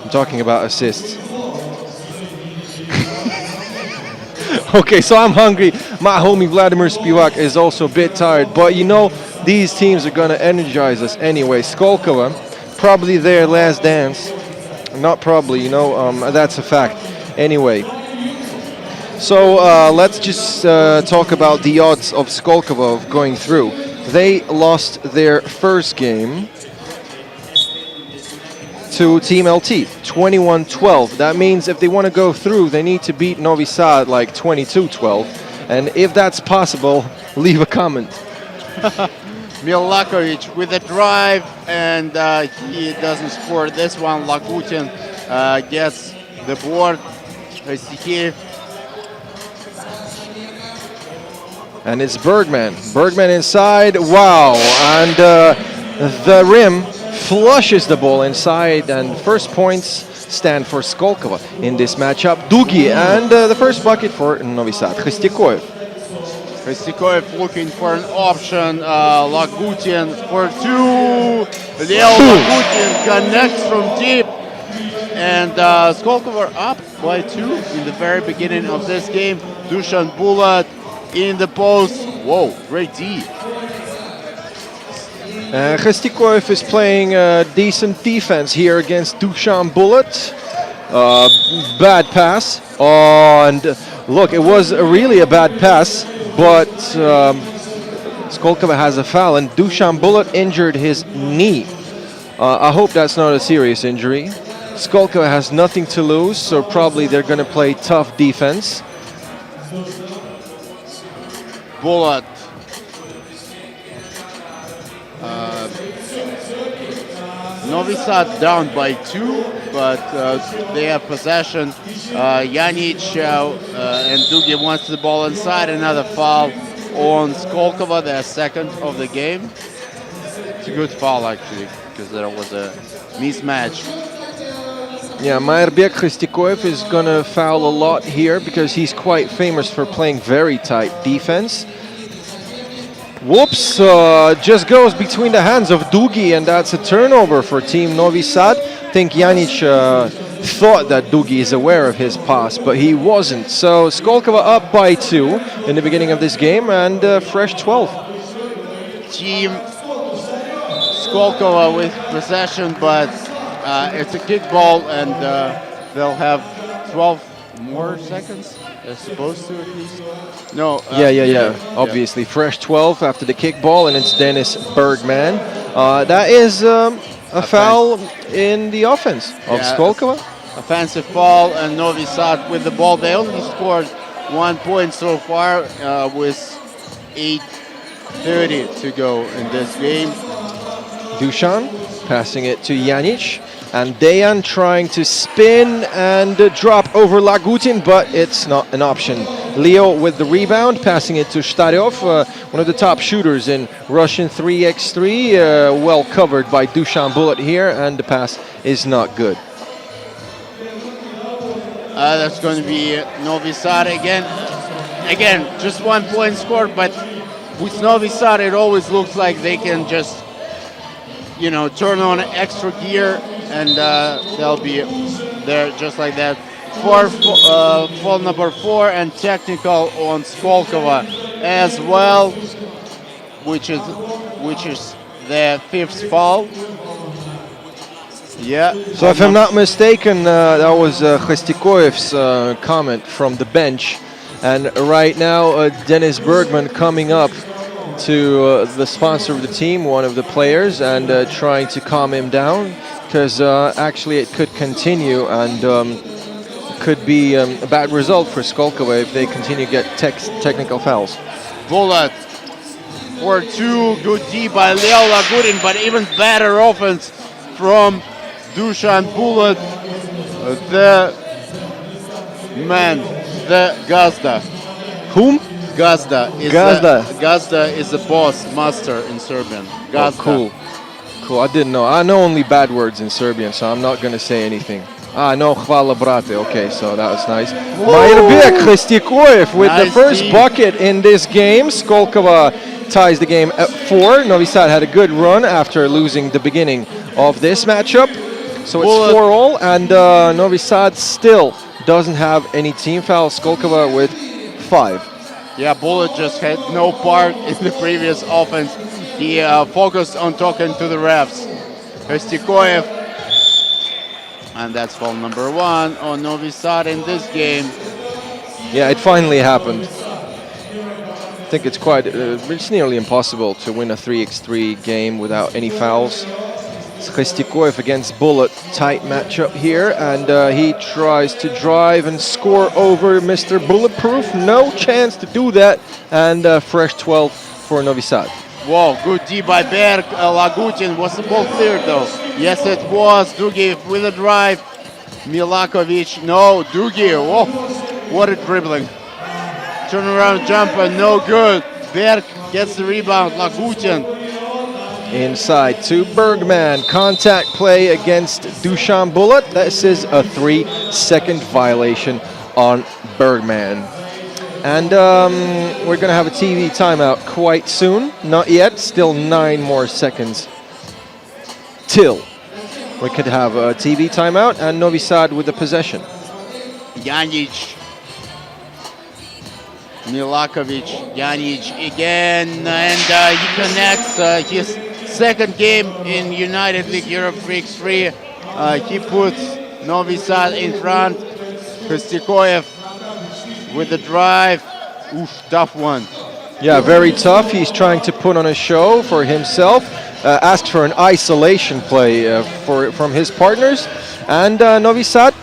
I'm talking about assists. Okay, so I'm hungry. My homie Vladimir Spivak is also a bit tired, but you know, these teams are gonna energize us anyway. Skolkovo, probably their last dance. Not probably, you know, that's a fact. Anyway, so let's just talk about the odds of Skolkovo going through. They lost their first game to Team LT, 21-12. That means if they want to go through, they need to beat Novi Sad like 22-12. And if that's possible, leave a comment. Milakovic with a drive, and he doesn't score this one. Lagutin gets the board. And it's Bergman. Bergman inside. Wow. And the rim flushes the ball inside. And first points stand for Skolkovo in this matchup. Dugi and the first bucket for Novi Sad. Khistikoyev. Khistikoyev looking for an option. Lagutin for 2. Leo Lagutin connects from deep. And Skolkovo up by 2 in the very beginning of this game. Dushan Bulat in the post. Whoa, great D. Khistikoyev is playing decent defense here against Dushan Bulat. Bad pass. Oh, and look, it was really a bad pass, but Skolkovo has a foul, and Dushan Bulat injured his knee. I hope that's not a serious injury. Skolkovo has nothing to lose, so probably they're going to play tough defense. Bulat. Novi Sad down by 2, but they have possession. Janic and Dugi wants the ball inside. Another foul on Skolkovo, their second of the game. It's a good foul, actually, because there was a mismatch. Yeah, Maerbek Khistikoyev is going to foul a lot here because he's quite famous for playing very tight defense. Whoops, just goes between the hands of Dugi, and that's a turnover for Team Novi Sad. I think Janic thought that Dugi is aware of his pass, but he wasn't. So Skolkovo up by 2 in the beginning of this game, and fresh 12. Team Skolkovo with possession, but it's a kickball, and they'll have 12 more seconds. They're supposed to, at least. No. Yeah. Obviously, fresh 12 after the kickball, and it's Dennis Bergman. That is a foul in the offense of Skolkovo. Offensive foul, and Novi Sad with the ball. They only scored 1 point so far with 8:30 to go in this game. Dushan passing it to Janic, and Dejan trying to spin and drop over Lagutin, but it's not an option. Leo with the rebound, passing it to Shtaryov, one of the top shooters in Russian 3x3, well covered by Dushan Bulat here, and the pass is not good. That's going to be Novi Sad again. Again, just 1 point scored, but with Novi Sad, it always looks like they can just, you know, turn on extra gear, and they'll be there just like that. Foul number 4 and technical on Skolkovo as well, which is the 5th foul. Yeah. So if I'm not mistaken, that was Khostikoev's comment from the bench. And right now, Dennis Bergman coming up to the sponsor of the team, one of the players, and trying to calm him down, because actually it could continue and could be a bad result for Skolkovo if they continue to get technical fouls. Bullet for 2, good D by Leo Lagutin, but even better offense from Dusan Bullet, the Gazda. Whom? Gazda. Gazda is the boss, master in Serbian. Gazda. Oh, cool. I didn't know. I know only bad words in Serbian, so I'm not going to say anything. No, hvala brate. Okay, so that was nice. Mairbek Khostikoev with the first bucket in this game. Skolkovo ties the game at 4. Novi Sad had a good run after losing the beginning of this matchup. So it's 4-all, and Novi Sad still doesn't have any team fouls. Skolkovo with 5. Yeah, Bullet just had no part in the previous offense. He focused on talking to the refs. Khostikoev, and that's foul number 1 on Novi Sad in this game. Yeah, it finally happened. I think it's it's nearly impossible to win a 3x3 game without any fouls. It's Khostikoev against Bullet, tight matchup here, and he tries to drive and score over Mr. Bulletproof. No chance to do that, and fresh 12 for Novi Sad. Whoa, good D by Berg. Lagutin, was the ball cleared though? Yes, it was. Dugi with a drive. Milakovic, no. Dugi, whoa, what a dribbling. Turnaround jumper, no good. Berg gets the rebound. Lagutin. Inside to Bergman. Contact play against Dusan Bullet. This is a 3-second violation on Bergman. And we're going to have a TV timeout quite soon. Not yet. Still 9 more seconds till we could have a TV timeout, and Novi Sad with the possession. Janic. Milakovic. Janic again. And he connects his second game in United League Europe 3x3. He puts Novi Sad in front. Khostikoev with the drive. Oof, tough one. Yeah, very tough. He's trying to put on a show for himself. Asked for an isolation play from his partners. And Novi Sad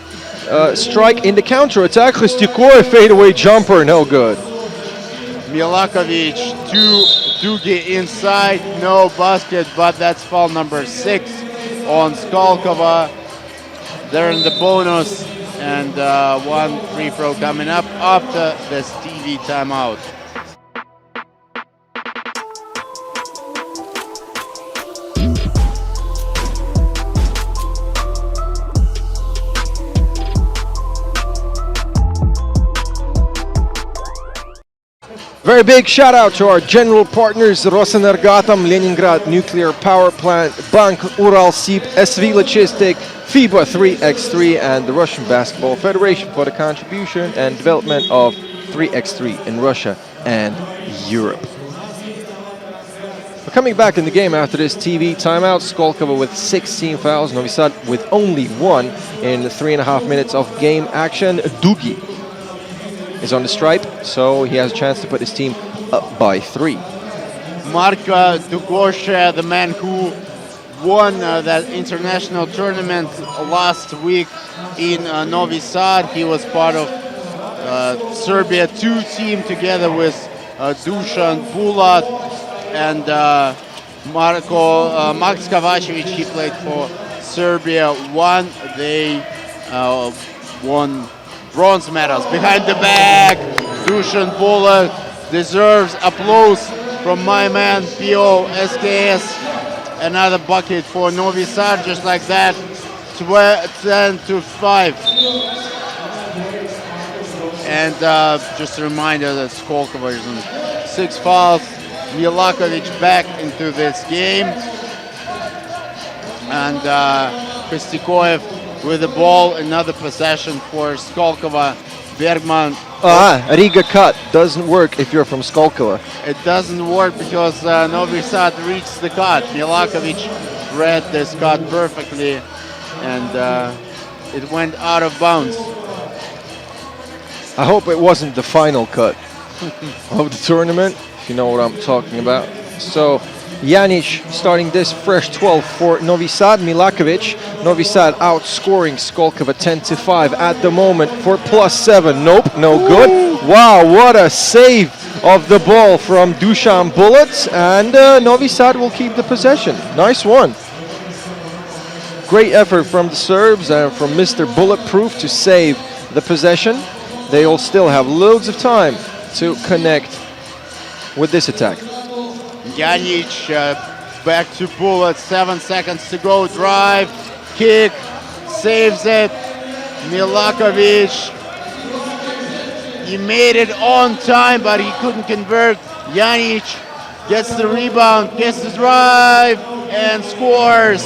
strike in the counter-attack. Khostikoev fadeaway jumper, no good. Milakovic to Dugi inside, no basket, but that's foul number 6 on Skolkovo. They're in the bonus, and 1 free throw coming up after this TV timeout. Very big shout out to our general partners, Rosenergatom, Leningrad Nuclear Power Plant, Bank Uralsib, SV Logistic, FIBA 3x3, and the Russian Basketball Federation for the contribution and development of 3x3 in Russia and Europe. We're coming back in the game after this TV timeout. Skolkovo with 16 fouls, Novi Sad with only 1 in 3.5 minutes of game action. Dugi is on the stripe, so he has a chance to put his team up by 3. Marko Dugosha, the man who won that international tournament last week in Novi Sad. He was part of Serbia 2 team together with Dusan Bulat and Max Kovacevic. He played for Serbia 1. They won bronze medals. Behind the back, Dusan Bulat deserves applause from my man PO SKS. Another bucket for Novi Sad, just like that. 10-5. And just a reminder that Skolkovo is on 6 fouls. Milakovic back into this game. And Khostikoev with the ball, another possession for Skolkovo. Bergman. Riga cut doesn't work if you're from Skolkovo. It doesn't work because Novi Sad reached the cut. Milakovic read this cut perfectly. and it went out of bounds. I hope it wasn't the final cut of the tournament, if you know what I'm talking about. So Janic starting this fresh 12 for Novi Sad. Milakovic, Novi Sad outscoring Skolkova 10-5 at the moment for +7. Nope, no good. Wow, what a save of the ball from Dusan Bulat, and Novi Sad will keep the possession. Nice one. Great effort from the Serbs and from Mr. Bulletproof to save the possession. They will still have loads of time to connect with this attack. Janic back to Bulat, 7 seconds to go. Drive, kick, saves it. Milakovic, he made it on time, but he couldn't convert. Janic gets the rebound, gets the drive, and scores.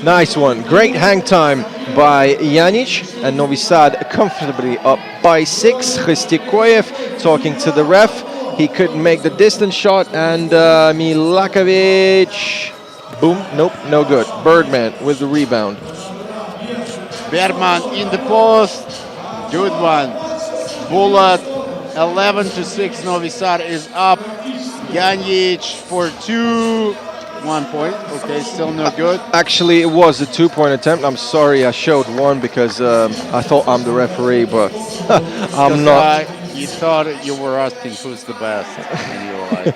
Nice one. Great hang time by Janic, and Novi Sad comfortably up by 6. Hristikoyev talking to the ref. He couldn't make the distance shot, and Milakovic, boom, nope, no good. Bergman with the rebound. Bergman in the post, good one. Bulat, 11-6, Novi Sad is up. Janic for 2, 1 point, okay, still no good. Actually, it was a 2-point attempt. I'm sorry I showed one because I thought I'm the referee, but I'm not. You thought you were asking who's the best, and you were like,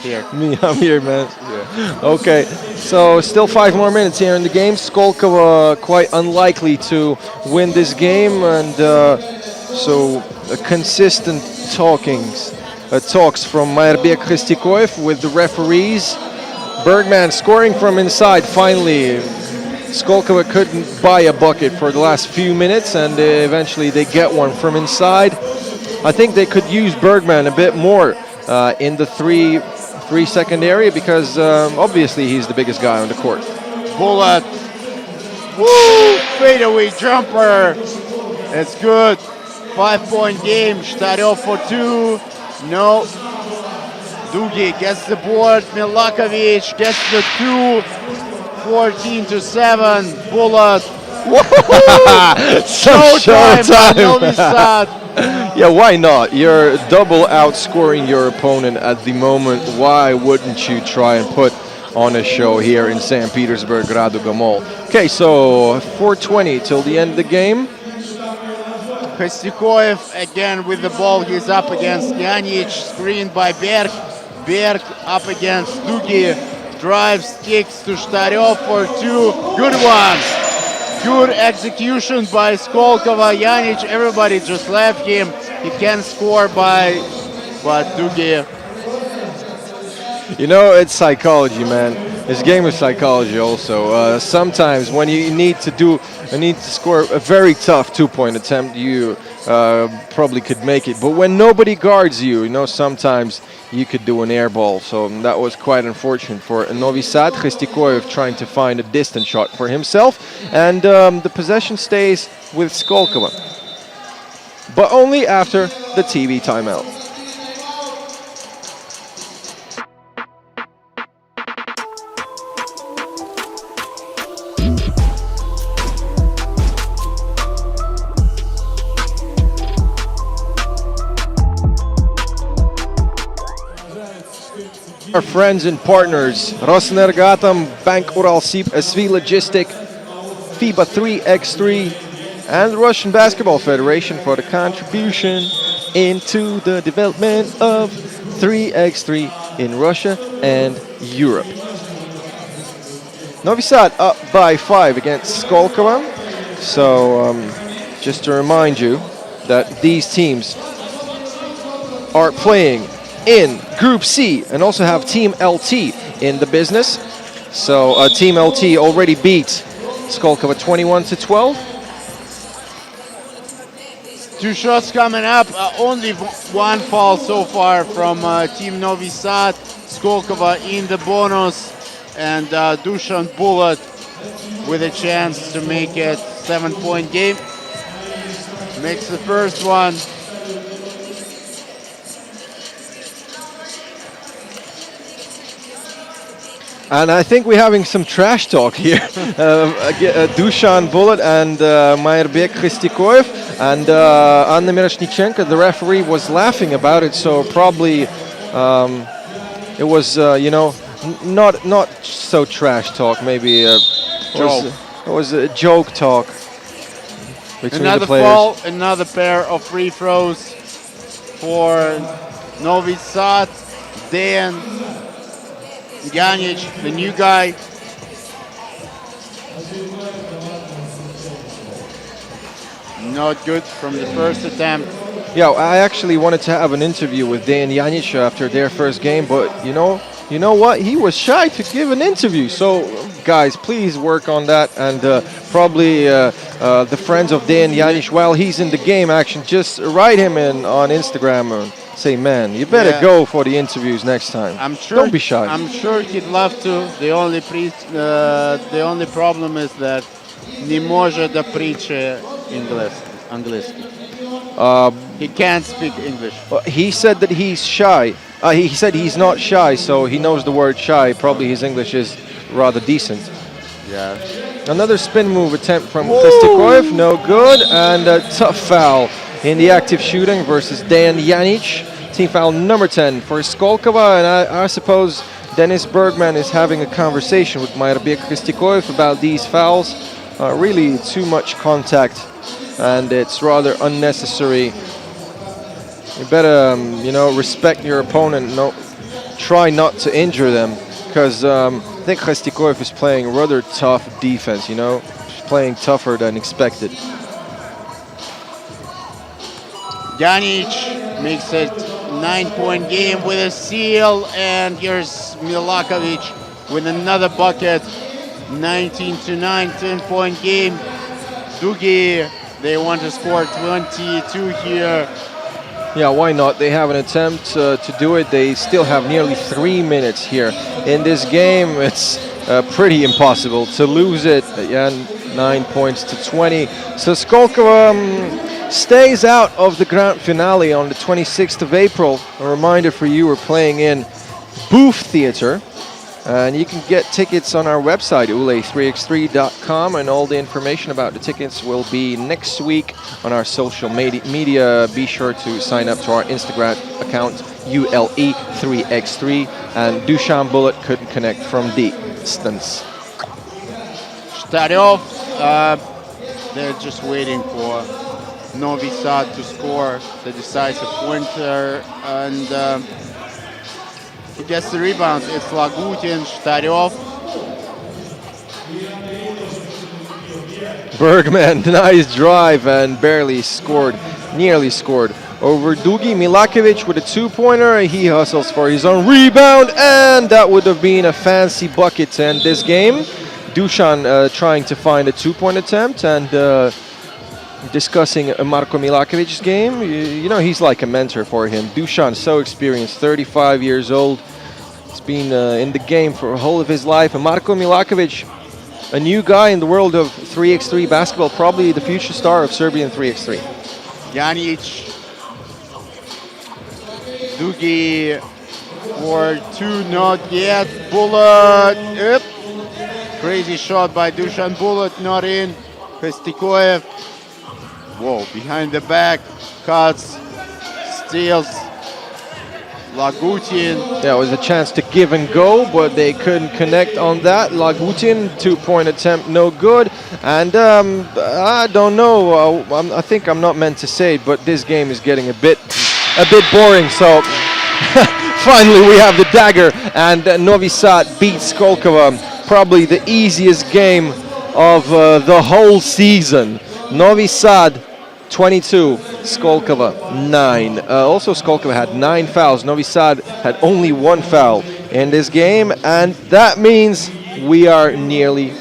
here. Me, I'm here, man. Yeah. Okay, so still 5 more minutes here in the game. Skolkova quite unlikely to win this game, and so consistent talks from Maerbek Hristikoyev with the referees. Bergman scoring from inside finally. Skolkova couldn't buy a bucket for the last few minutes, and eventually they get one from inside. I think they could use Bergman a bit more in the 3-second area because obviously he's the biggest guy on the court. Bulat, woo, fadeaway jumper. It's good. 5-point game. Shtaryov for 2. No. Dugi gets the board. Milakovic gets the 2. 14-7. Bulat. Showtime. Novi Sad. Yeah, why not? You're double outscoring your opponent at the moment. Why wouldn't you try and put on a show here in St. Petersburg, Raduga Mall? Okay, so 4:20 till the end of the game. Hristikoyev again with the ball. He's up against Janic. Screened by Berg. Berg up against Dugi. Drives, kicks to Shtaryov for 2. Good one. Good execution by Skolkova. Janic, everybody just left him. He can't score but Dugi. You know, it's psychology, man. This game is psychology also. Sometimes when you need to score a very tough 2-point attempt, you probably could make it. But when nobody guards you, you know, sometimes you could do an air ball. So that was quite unfortunate for Novi Sad. Hristikoyev trying to find a distant shot for himself. And the possession stays with Skolkova. But only after the TV timeout. Our friends and partners, Rosenergatom, Bank Uralsib, SV Logistic, FIBA 3x3, and the Russian Basketball Federation for the contribution into the development of 3x3 in Russia and Europe. Novi Sad up by 5 against Skolkova. So just to remind you that these teams are playing in Group C and also have Team LT in the business. So Team LT already beat Skolkova 21-12. 2 shots coming up. Only 1 foul so far from Team Novi Sad. Skolkova in the bonus, and Dusan Bulat with a chance to make it 7-point game. Makes the first one. And I think we're having some trash talk here. Dushan Bullet and Maerbek Kristikoev and Anna Miroshnichenko, the referee, was laughing about it. So probably it was, not so trash talk. Maybe it was a joke talk between Another the players. fall, another pair of free throws for Novi Sad. Dejan Janic, the new guy. Not good from the first attempt. Yeah, I actually wanted to have an interview with Dejan Janic after their first game, but you know what? He was shy to give an interview. So, guys, please work on that, and probably the friends of Dejan Janic, while he's in the game action, just write him in on Instagram and say, man, you better go for the interviews next time. I'm sure. Don't be shy. I'm sure he'd love to. The only problem is that не может да priča английски. He can't speak English. He said that he's shy. He said he's not shy, so he knows the word shy. Probably his English is rather decent. Yeah. Another spin move attempt from Kristikoev, no good, and a tough foul in the active shooting versus Dejan Janic. Team foul number 10 for Skolkova, and I suppose Dennis Bergman is having a conversation with Maerbek Kristikoev about these fouls. Really too much contact, and it's rather unnecessary. You better, respect your opponent. Try not to injure them, because I think Kristikoev is playing rather tough defense. He's playing tougher than expected. Janic makes it 9-point game with a steal, and here's Milakovic with another bucket. 19-9, 10-point game. Dugi, they want to score 22 here. Yeah, why not? They have an attempt to do it. They still have nearly 3 minutes here in this game. It's pretty impossible to lose it. Yeah, 9 points to 20. So Skolkova stays out of the grand finale on the 26th of April. A reminder for you, we're playing in Booth Theater. And you can get tickets on our website, ule3x3.com, and all the information about the tickets will be next week on our social media. Be sure to sign up to our Instagram account, ule3x3, and Dushan Bullet couldn't connect from distance. Shtaryov, they're just waiting for Novi Sad to score the decisive pointer, and who gets the rebound? It's Lagutin, Shtaryov. Bergman, nice drive and barely scored, nearly scored. Over Dugi, Milakovic with a 2-pointer. He hustles for his own rebound, and that would have been a fancy bucket to end this game. Dushan trying to find a 2-point attempt and discussing Marko Milakovic's game. He's like a mentor for him. Dushan, so experienced, 35 years old. He's been in the game for the whole of his life. And Marko Milakovic, a new guy in the world of 3x3 basketball, probably the future star of Serbian 3x3. Janic, Dugi for 2, not yet. Bullet, yep. Crazy shot by Dushan Bullet, not in. Kristikoev. Whoa, behind the back, cuts, steals, Lagutin. There was a chance to give and go, but they couldn't connect on that. Lagutin, 2-point attempt, no good. And I don't know, I think I'm not meant to say it, but this game is getting a bit boring. So finally we have the dagger, and Novi Sad beats Skolkova. Probably the easiest game of the whole season. Novi Sad 22, Skolkova 9. Also, Skolkova had 9 fouls. Novi Sad had only 1 foul in this game, and that means we are nearly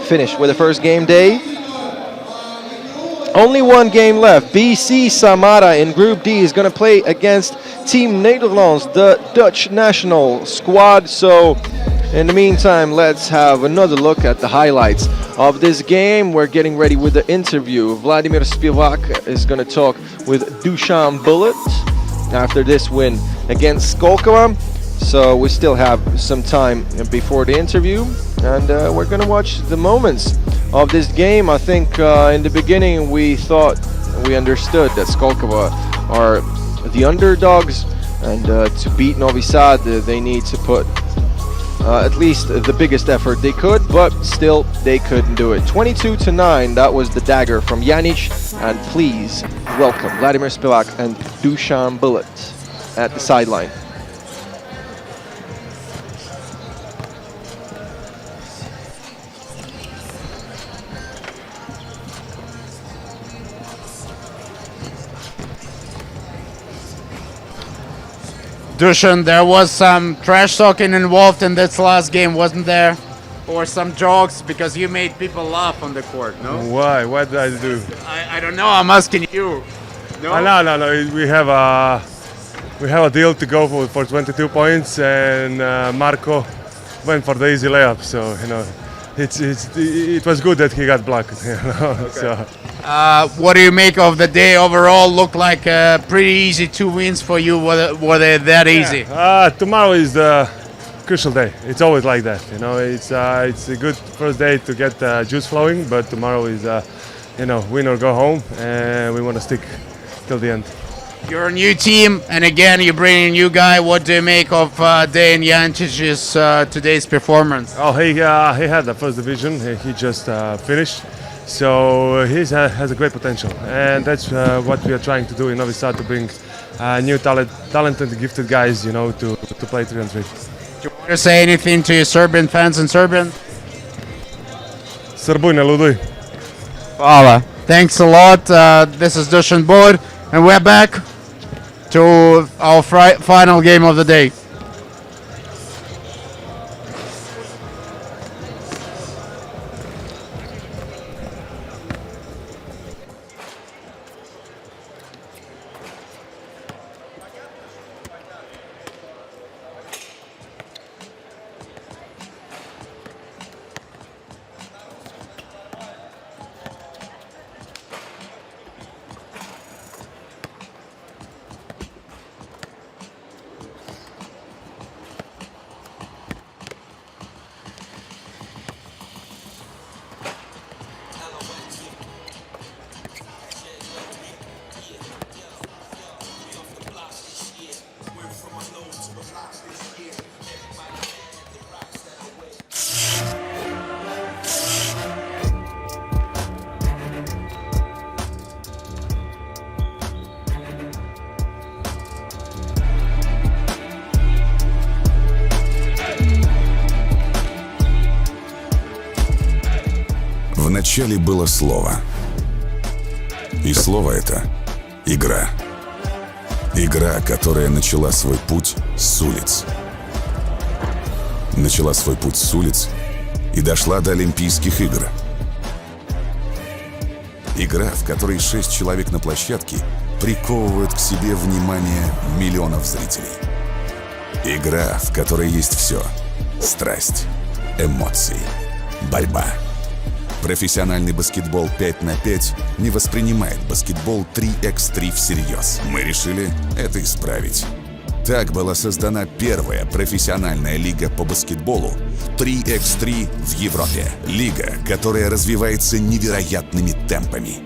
finished with the first game day. Only 1 game left. BC Samara in Group D is going to play against Team Netherlands, the Dutch national squad. So in the meantime, let's have another look at the highlights of this game. We're getting ready with the interview. Vladimir Spivak is going to talk with Dushan Bullet after this win against Skolkova. So we still have some time before the interview, and we're gonna watch the moments of this game. I think in the beginning we understood that Skolkovo are the underdogs, and to beat Novi Sad they need to put at least the biggest effort they could, but still they couldn't do it. 22-9, that was the dagger from Janic, and please welcome Vladimir Spivak and Dusan Bullet at the sideline. Dusan, there was some trash talking involved in this last game, wasn't there? Or some jokes, because you made people laugh on the court, no? Why? What did I do? I don't know, I'm asking you. No? No. We have a deal to go for 22 points, and Marco went for the easy layup. So it was good that he got blocked. Okay. So. What do you make of the day overall? Looked like pretty easy 2 wins for you. Were they that easy? Tomorrow is the crucial day. It's always like that. It's a good first day to get juice flowing, but tomorrow is win or go home, and we want to stick till the end. You're a new team, and again you bring a new guy. What do you make of Dejan Janic's today's performance? Oh, he had the first division. He just finished. So he has a great potential, and that's what we are trying to do in Novi Sad, to bring new talented, gifted guys, to play 3-on-3. Do you want to say anything to your Serbian fans in Serbian? Srbuj, ne luduj. Hvala. Thanks a lot. This is Dusan Bullet, and we're back to our final game of the day. Вначале было слово. И слово это — игра. Игра, которая начала свой путь с улиц. Начала свой путь с улиц и дошла до Олимпийских игр. Игра, в которой 6 человек на площадке приковывают к себе внимание миллионов зрителей. Игра, в которой есть все: страсть, эмоции, борьба. Профессиональный баскетбол 5 на 5 не воспринимает баскетбол 3x3 всерьез. Мы решили это исправить. Так была создана первая профессиональная лига по баскетболу 3x3 в Европе. Лига, которая развивается невероятными темпами.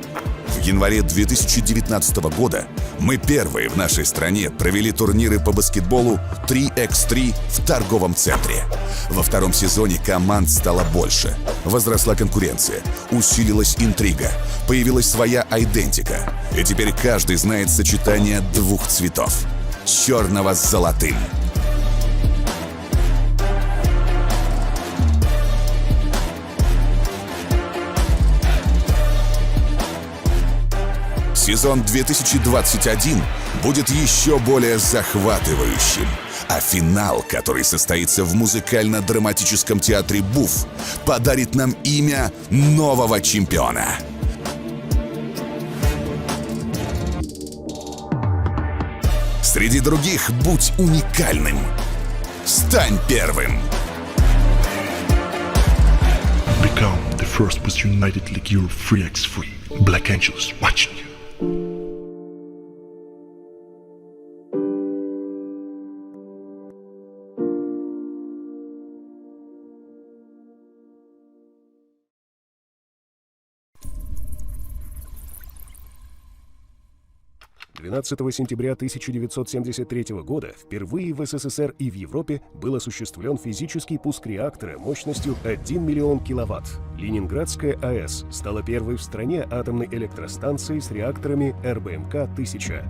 В январе 2019 года мы первые в нашей стране провели турниры по баскетболу 3x3 в торговом центре. Во втором сезоне команд стало больше. Возросла конкуренция, усилилась интрига, появилась своя айдентика. И теперь каждый знает сочетание двух цветов — черного с золотым. Сезон 2021 будет еще более захватывающим, а финал, который состоится в музыкально-драматическом театре «Буф», подарит нам имя нового чемпиона. Среди других будь уникальным. Стань первым. Become the first with United League Europe 3x3. Black Angels watching you. 12 сентября 1973 года впервые в СССР и в Европе был осуществлен физический пуск реактора мощностью 1 миллион киловатт. Ленинградская АЭС стала первой в стране атомной электростанцией с реакторами РБМК-1000.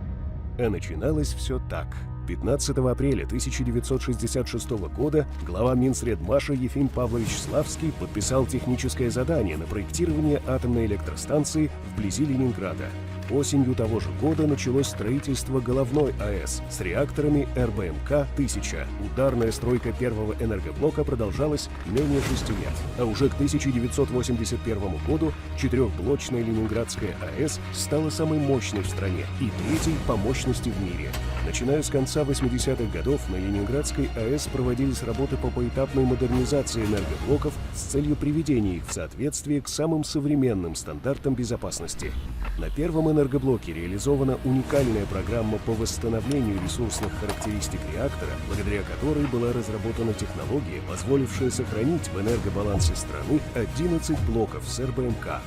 А начиналось все так. 15 апреля 1966 года глава Минсредмаша Ефим Павлович Славский подписал техническое задание на проектирование атомной электростанции вблизи Ленинграда. Осенью того же года началось строительство головной АЭС с реакторами РБМК-1000. Ударная стройка первого энергоблока продолжалась менее 6 лет. А уже к 1981 году четырехблочная Ленинградская АЭС стала самой мощной в стране и третьей по мощности в мире. Начиная с конца 80-х годов на Ленинградской АЭС проводились работы по поэтапной модернизации энергоблоков с целью приведения их в соответствие к самым современным стандартам безопасности. На первом энергоблоке реализована уникальная программа по восстановлению ресурсных характеристик реактора, благодаря которой была разработана технология, позволившая сохранить в энергобалансе страны 11 блоков с РБМК.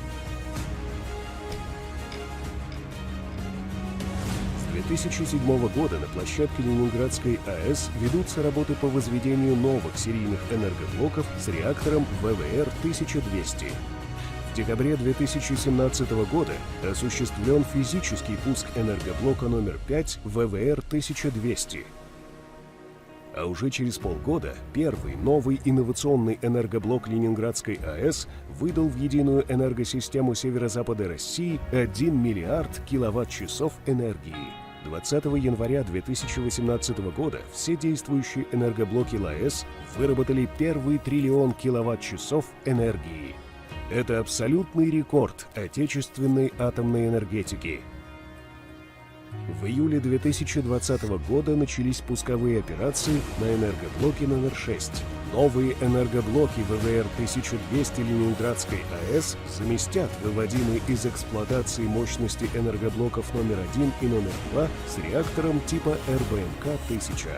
С 2007 года на площадке Ленинградской АЭС ведутся работы по возведению новых серийных энергоблоков с реактором ВВР-1200. В декабре 2017 года осуществлен физический пуск энергоблока номер 5 ВВР-1200. А уже через полгода первый новый инновационный энергоблок Ленинградской АЭС выдал в единую энергосистему северо-запада России 1 миллиард киловатт-часов энергии. 20 января 2018 года все действующие энергоблоки ЛАЭС выработали первый триллион киловатт-часов энергии. Это абсолютный рекорд отечественной атомной энергетики. В июле 2020 года начались пусковые операции на энергоблоке номер 6. Новые энергоблоки ВВР-1200 Ленинградской АЭС заместят выводимые из эксплуатации мощности энергоблоков номер 1 и номер 2 с реактором типа РБМК-1000.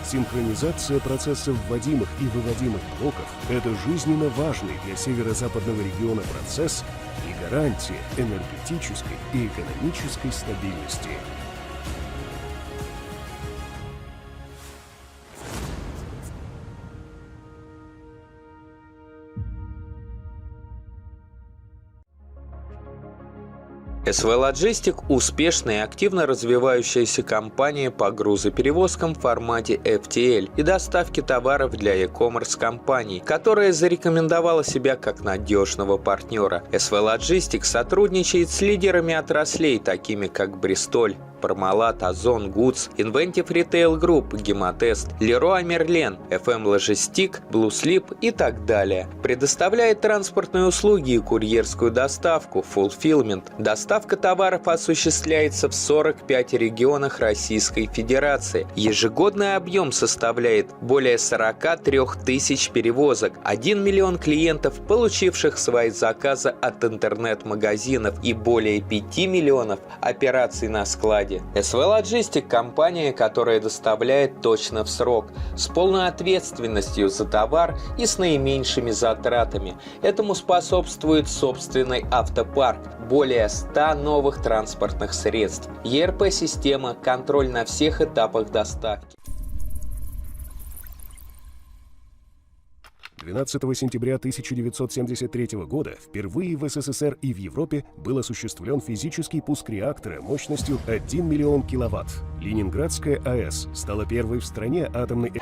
Синхронизация процессов вводимых и выводимых блоков – это жизненно важный для северо-западного региона процесс и гарантия энергетической и экономической стабильности. СВ Logistic – успешная и активно развивающаяся компания по грузоперевозкам в формате FTL и доставке товаров для e-commerce компаний, которая зарекомендовала себя как надежного партнера. СВ Logistic сотрудничает с лидерами отраслей, такими как Бристоль, Пармалат, Озон, Гудс, Inventive Retail Group, Гемотест, Леруа Мерлен, FM Logistic, Blue Slip и так далее. Предоставляет транспортные услуги и курьерскую доставку, fulfillment. Доставка товаров осуществляется в 45 регионах Российской Федерации. Ежегодный объем составляет более 43 тысяч перевозок, 1 миллион клиентов, получивших свои заказы от интернет-магазинов и более 5 миллионов операций на складе. СВ Logistic – компания, которая доставляет точно в срок, с полной ответственностью за товар и с наименьшими затратами. Этому способствует собственный автопарк, более 100 новых транспортных средств, ERP-система, контроль на всех этапах доставки. 12 сентября 1973 года впервые в СССР и в Европе был осуществлен физический пуск реактора мощностью 1 миллион киловатт. Ленинградская АЭС стала первой в стране атомной...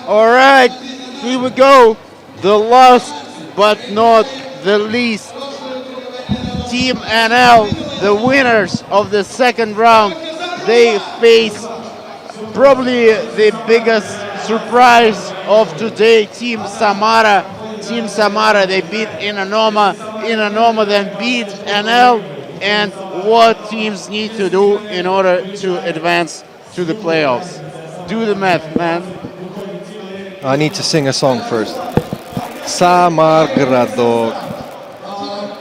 All right, here we go. The last but not the least. Team NL, the winners of the second round, they face probably the biggest surprise of today, Team Samara. Team Samara, they beat Inanoma. Inanoma then beat NL. And what teams need to do in order to advance to the playoffs? Do the math, man. I need to sing a song first. Самарградок.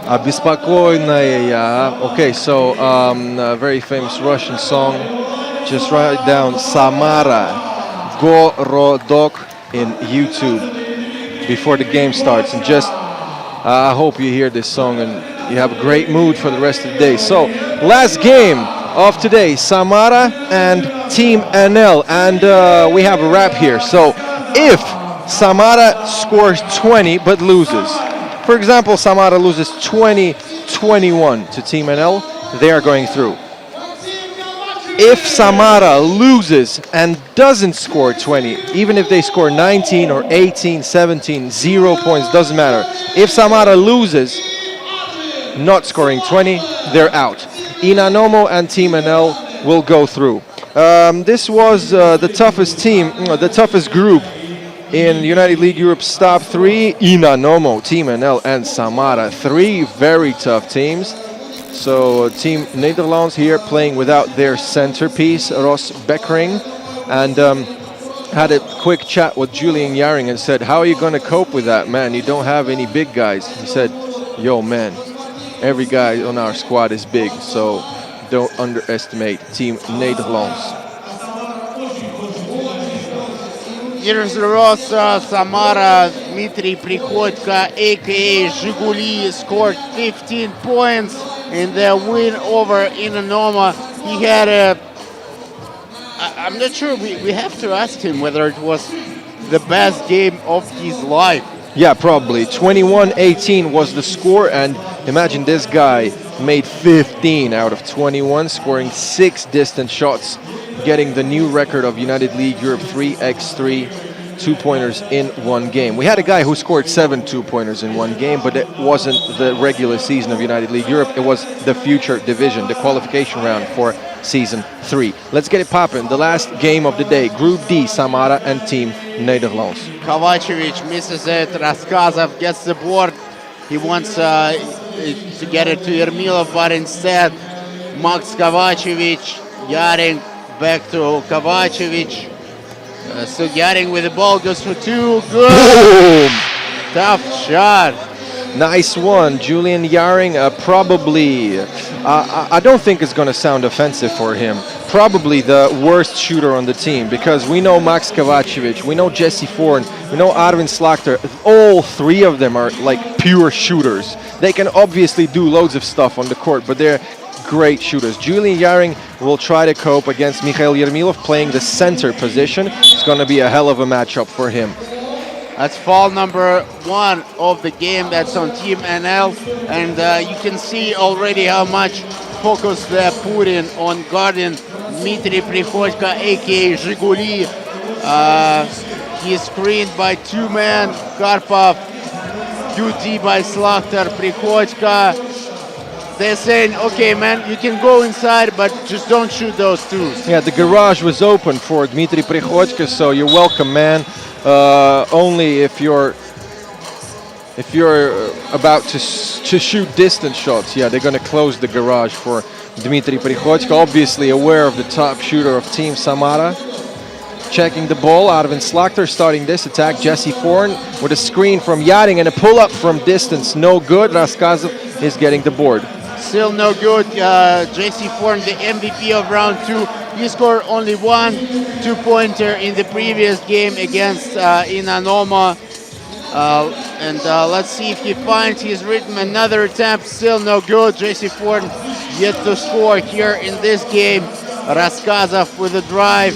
Обеспокоенная я. Okay, so a very famous Russian song. just write down Samara Gorodok in YouTube before the game starts, and just I hope you hear this song and you have a great mood for the rest of the day. So, last game of today, Samara and Team NL, and we have a wrap here. So, if Samara scores 20 but loses, for example, Samara loses 20-21 to Team NL, they are going through. If Samara loses and doesn't score 20, even if they score 19 or 18, 17, 0 points, doesn't matter. If Samara loses, not scoring 20, they're out. Inanomo and Team NL will go through. This was the toughest team, the toughest group in United League Europe's top 3. Inanomo, Team NL and Samara, 3 very tough teams. So Team Netherlands here playing without their centerpiece, Ross Beckering, and had a quick chat with Julian Yaring and said, how are you going to cope with that, man? You don't have any big guys. He said, yo, man, every guy on our squad is big, so don't underestimate Team Netherlands. Here's Ross Samara, Dmitry Prihodko, aka Zhiguli, scored 15 points in their win over Inanoma. He had a... I'm not sure, we have to ask him whether it was the best game of his life. Yeah, probably. 21-18 was the score, and imagine this guy made 15 out of 21, scoring 6 distant shots, getting the new record of United League Europe 3x3 two-pointers in one game. We had a guy who scored 7 two-pointers in one game, but it wasn't the regular season of United League Europe. It was the future division, the qualification round for season 3. Let's get it popping. The last game of the day, Group D, Samara and Team Netherlands. Kovacevic misses it. Raskazov gets the board. He wants to get it to Yermilov, but instead, Max Kovacevic, Yaring back to Kovacevic. So Yaring with the ball, goes for 2. Good. Boom. Tough shot. Nice one. Julian Yaring, probably, I don't think it's going to sound offensive for him, probably the worst shooter on the team, because we know Max Kovacevic, we know Jesse Forn, we know Arvin Slakter. All 3 of them are like pure shooters. They can obviously do loads of stuff on the court, but they're great shooters. Julian Yaring will try to cope against Mikhail Yermilov playing the center position. It's going to be a hell of a matchup for him. That's foul number 1 of the game. That's on Team NL, and you can see already how much focus they're putting on guarding Dmitry Prihodko, aka Zhiguli. He's screened by 2 men, Karpov, QD by Slakter, Prihodko. They're saying, okay, man, you can go inside, but just don't shoot those 2s. Yeah, the garage was open for Dmitry Prihodko, so you're welcome, man. Only if you're about to shoot distant shots, yeah, they're gonna close the garage for Dmitry Prihodko. Obviously aware of the top shooter of Team Samara. Checking the ball, Arvin Slakter starting this attack. Jesse Forn with a screen from Yaring and a pull-up from distance. No good. Raskazov is getting the board. Still no good. Jesse Forn, the MVP of round 2. He scored only 1 two-pointer in the previous game against Inanoma. And let's see if he finds his rhythm. Another attempt, still no good. Jesse Forn yet to score here in this game. Raskazov with a drive.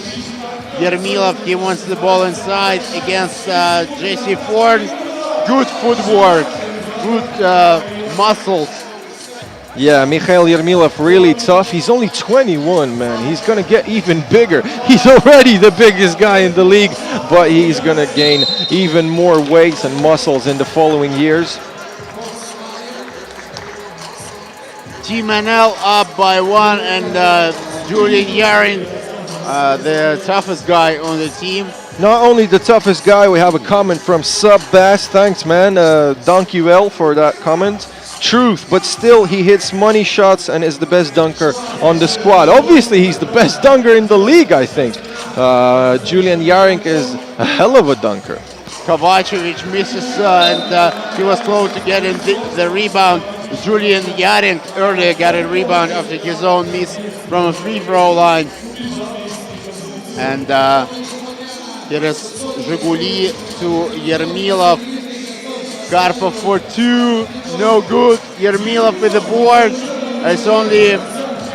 Yermilov, he wants the ball inside against Jesse Forn. Good footwork, good muscles. Yeah, Mikhail Yermilov really tough. He's only 21, man. He's going to get even bigger. He's already the biggest guy in the league, but he's going to gain even more weight and muscles in the following years. Team NL up by 1, and Julian Yaring, the toughest guy on the team. Not only the toughest guy, we have a comment from Sub Bass. Thanks, man. Thank you, L, for that comment. Truth, but still he hits money shots and is the best dunker on the squad. Obviously, he's the best dunker in the league, I think. Julian Yaring is a hell of a dunker. Kovacevic misses, and he was close to getting the rebound. Julian Yaring earlier got a rebound after his own miss from a free throw line. And here is Zhiguli to Yermilov. Karpov for 2, no good. Yermilov with the board. It's only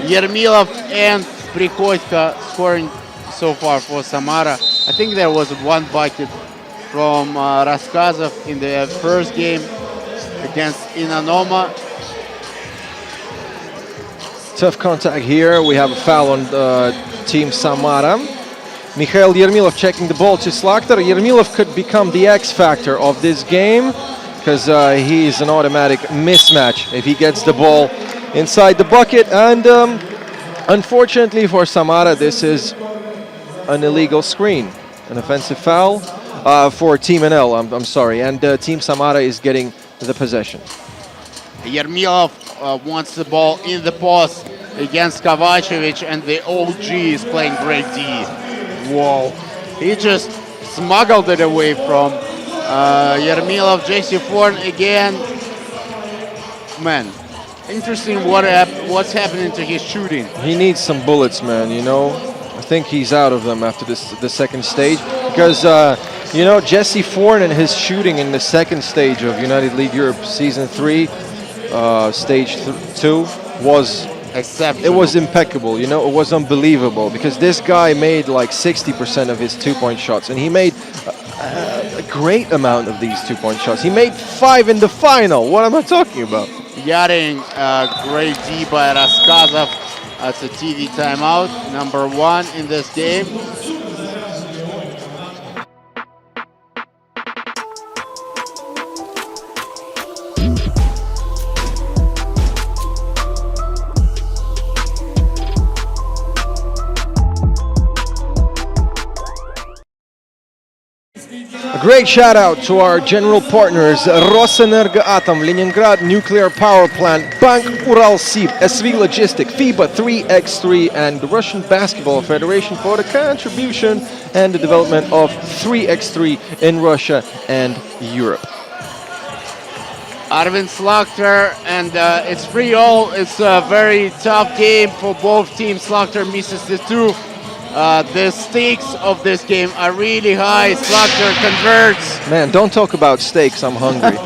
Yermilov and Prikodko scoring so far for Samara. I think there was one bucket from Raskazov in the first game against Inanoma. Tough contact here. We have a foul on Team Samara. Mikhail Yermilov checking the ball to Slakter. Yermilov could become the X factor of this game because he's an automatic mismatch if he gets the ball inside the bucket. And unfortunately for Samara, this is an illegal screen, an offensive foul for Team NL. I'm sorry, and Team Samara is getting the possession. Yermilov wants the ball in the post against Kovacevic, and the OG is playing great D. Whoa. He just smuggled it away from Yermilov. Jesse Forn again. Man, interesting what's happening to his shooting. He needs some bullets, man, you know. I think he's out of them after the second stage because, you know, Jesse Forn and his shooting in the second stage of United League Europe Season 3, Stage 2 was exceptional. It was impeccable, you know, it was unbelievable because this guy made like 60% of his 2-point shots, and he made a great amount of these 2-point shots. He made 5 in the final. What am I talking about? Yarin, great D by Raskazov. That's a TV timeout, number 1 in this game. A great shout out to our general partners, Rosenergoatom, Leningrad Nuclear Power Plant, Bank Uralsib, SV Logistic, FIBA 3x3, and the Russian Basketball Federation for the contribution and the development of 3x3 in Russia and Europe. Arvin Slakter, and it's 3-all. It's a very tough game for both teams. Slakter misses the 2. The stakes of this game are really high. Slakter converts. Man, don't talk about steaks, I'm hungry.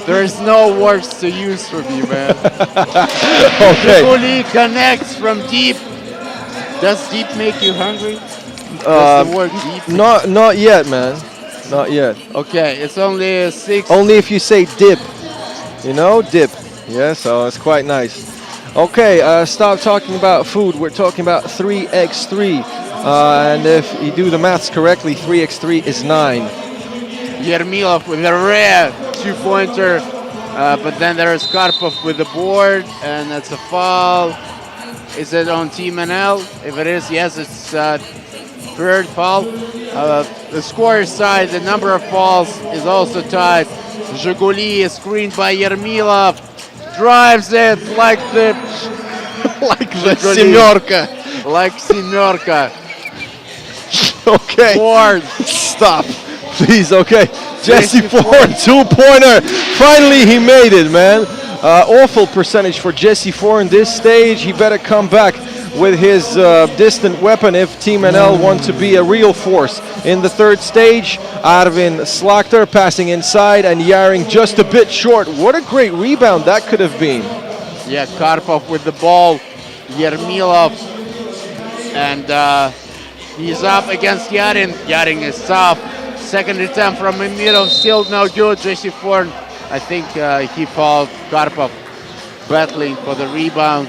There's no words to use for me, man. Okay. Zhiguli connects from deep. Does deep make you hungry? Does the word deep? Not yet, man. Not yet. Okay, it's only 6. Only if you say dip. You know, dip. Yeah, so it's quite nice. Okay, stop talking about food. We're talking about 3x3. And if you do the maths correctly, 3x3 is 9. Yermilov with a rare 2-pointer. But then there is Karpov with the board. And that's a foul. Is it on Team NL? If it is, yes, it's third foul. The scorer's side, the number of fouls is also tied. Zhiguli is screened by Yermilov. Drives it like the Семерка. Like Семерka. Okay. Board. Stop. Please, okay. Jesse Forn, 2-pointer. Finally, he made it, man. Awful percentage for Jesse Forn this stage. He better come back with his distant weapon if Team NL want to be a real force. In the third stage, Arvin Slakter passing inside and Yaring just a bit short. What a great rebound that could have been. Yeah, Karpov with the ball. Yermilov. And he's up against Yarin. Yarin is tough. Second attempt from Emirov, still no good. Jesse Forn, I think he fouled Karpov, battling for the rebound.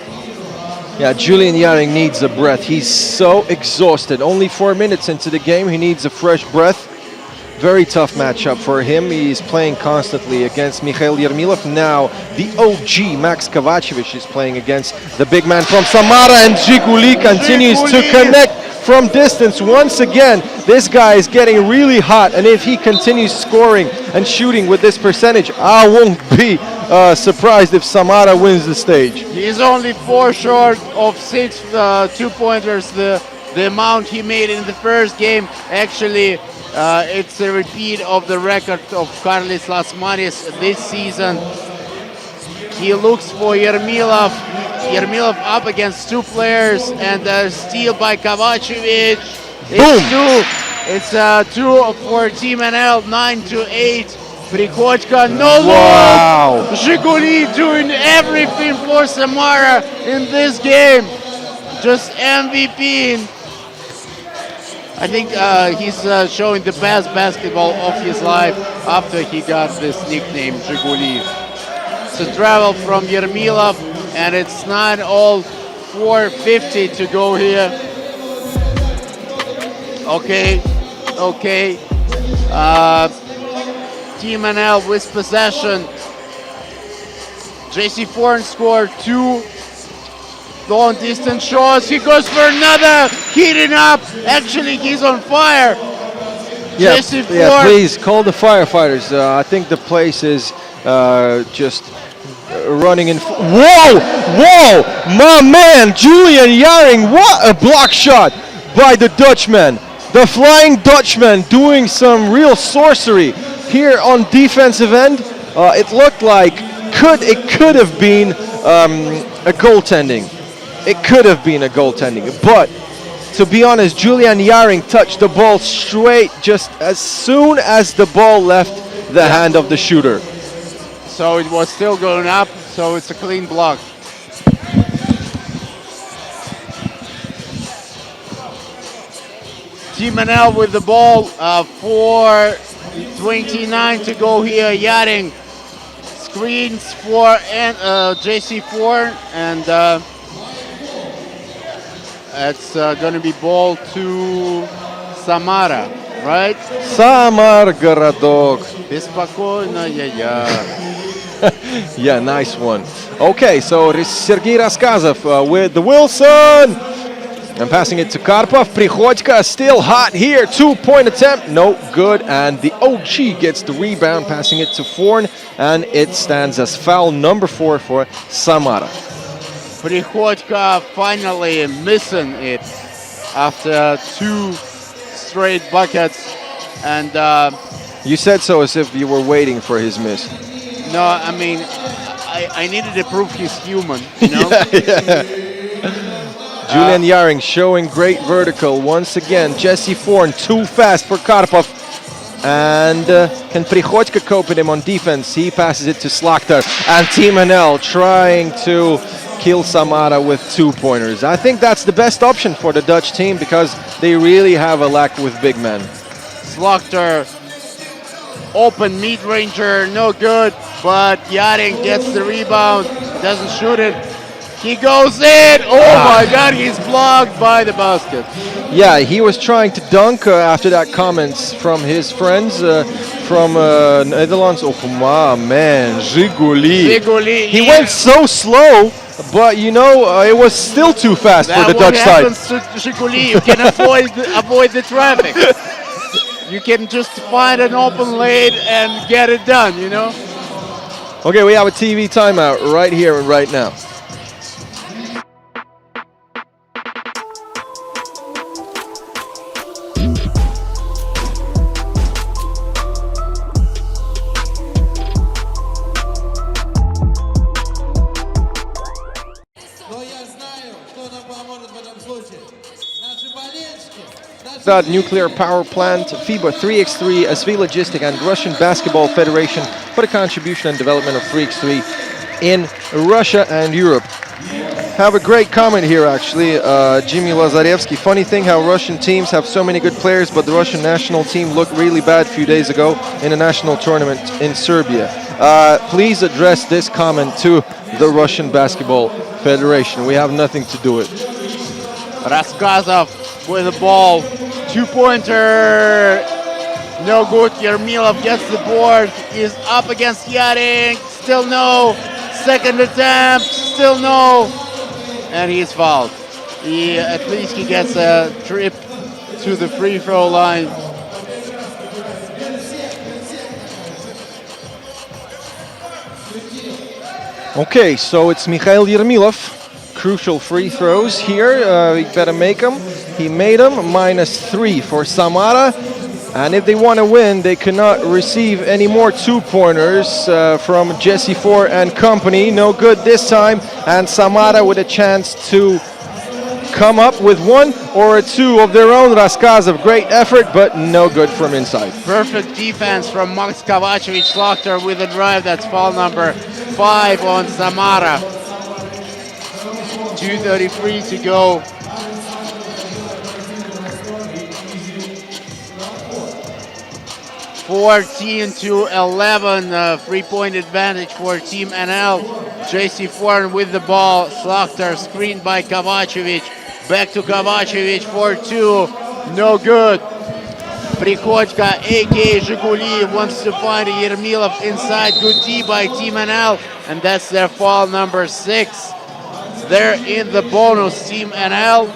Yeah, Julian Yaring needs a breath. He's so exhausted. Only 4 minutes into the game, he needs a fresh breath. Very tough matchup for him. He's playing constantly against Mikhail Yermilov. Now, the OG, Max Kovacevic, is playing against the big man from Samara, and Zhiguli continues to connect from distance. Once again, this guy is getting really hot, and if he continues scoring and shooting with this percentage, I won't be surprised if Samara wins the stage. He's only 4 short of 6 2-pointers. The amount he made in the first game, actually, it's a repeat of the record of Karlis Lasmanis this season. He looks for Yermilov. Yermilov up against two players, and steal by Kovacevic. It's 2 for Team NL, 9-8. Prikhotko, no look! Zhiguli doing everything for Samara in this game. Just MVP. I think he's showing the best basketball of his life after he got this nickname, Zhiguli. It's a travel from Yermilov, and it's not all 4:50 to go here. Okay. Team NL with possession. JC Forn scored 2 long distance shots. He goes for another, heating up. Actually, he's on fire. Yeah, JC Forn. yeah, please call the firefighters. I think the place is just running in. Whoa! My man, Julian Yaring, what a block shot by the Dutchman. The Flying Dutchman doing some real sorcery here on defensive end. It looked like it could have been a goaltending. It could have been a goaltending, but to be honest, Julian Yaring touched the ball straight just as soon as the ball left the hand of the shooter. So it was still going up, so it's a clean block. Team NL with the ball, 4:29 to go here. Yaring screens for JC4, and it's going to be ball to Samara, right? Samar Городок. Беспокойная я. Yeah, nice one. Okay, so Sergei Raskazov with the Wilson. And passing it to Karpov. Prikhotko still hot here. 2-point attempt. No good. And the OG gets the rebound, passing it to Forn. And it stands as foul number 4 for Samara. Prikhotko finally missing it after 2 straight buckets. And you said so as if you were waiting for his miss. No, I mean, I needed to prove he's human, you know? Yeah. Julian Yaring showing great vertical once again. Jesse Forn too fast for Karpov. And can Prikhotko cope with him on defense? He passes it to Slakter. And Team NL trying to kill Samara with 2-pointers. I think that's the best option for the Dutch team because they really have a lack with big men. Slakter, open mid-ranger, no good. But Yaring gets the rebound, doesn't shoot it. He goes in. Oh my God, he's blocked by the basket. Yeah, he was trying to dunk after that comments from his friends from Netherlands. Oh my man, Zhiguli. He went so slow, but you know, it was still too fast for the Dutch side. That's what happens to Zhiguli. You can avoid the traffic. You can just find an open lane and get it done, you know? Okay, we have a TV timeout right here and right now. Sad nuclear power plant, FIBA 3x3, SV Logistic and Russian Basketball Federation for the contribution and development of 3x3 in Russia and Europe. Have a great comment here actually, Jimmy Lazarevsky. Funny thing how Russian teams have so many good players, but the Russian national team looked really bad a few days ago in a national tournament in Serbia. Please address this comment to the Russian Basketball Federation. We have nothing to do with it. Raskazov with the ball. 2-pointer. No good. Yermilov gets the board. He's up against Yaring. Still no. Second attempt. Still no. And he's fouled. At least he gets a trip to the free throw line. Okay, so it's Mikhail Yermilov. Crucial free throws here. He better make them. He made them. -3 for Samara. And if they want to win, they cannot receive any more 2-pointers from Jesse 4 and company. No good this time. And Samara with a chance to come up with 1 or 2 of their own. Raskazov, great effort, but no good from inside. Perfect defense from Max Kovacevic. Slaughter with a drive. That's foul number 5 on Samara. 2:33 to go. (14-11), 3-point advantage for Team NL. JC Foreign with the ball. Slaughter screened by Kovacevic. Back to Kovacevic for 2. No good. Prichodko, aka Zhiguli, wants to find Yermilov inside. Good D by Team NL. And that's their foul number 6. They're in the bonus, Team NL.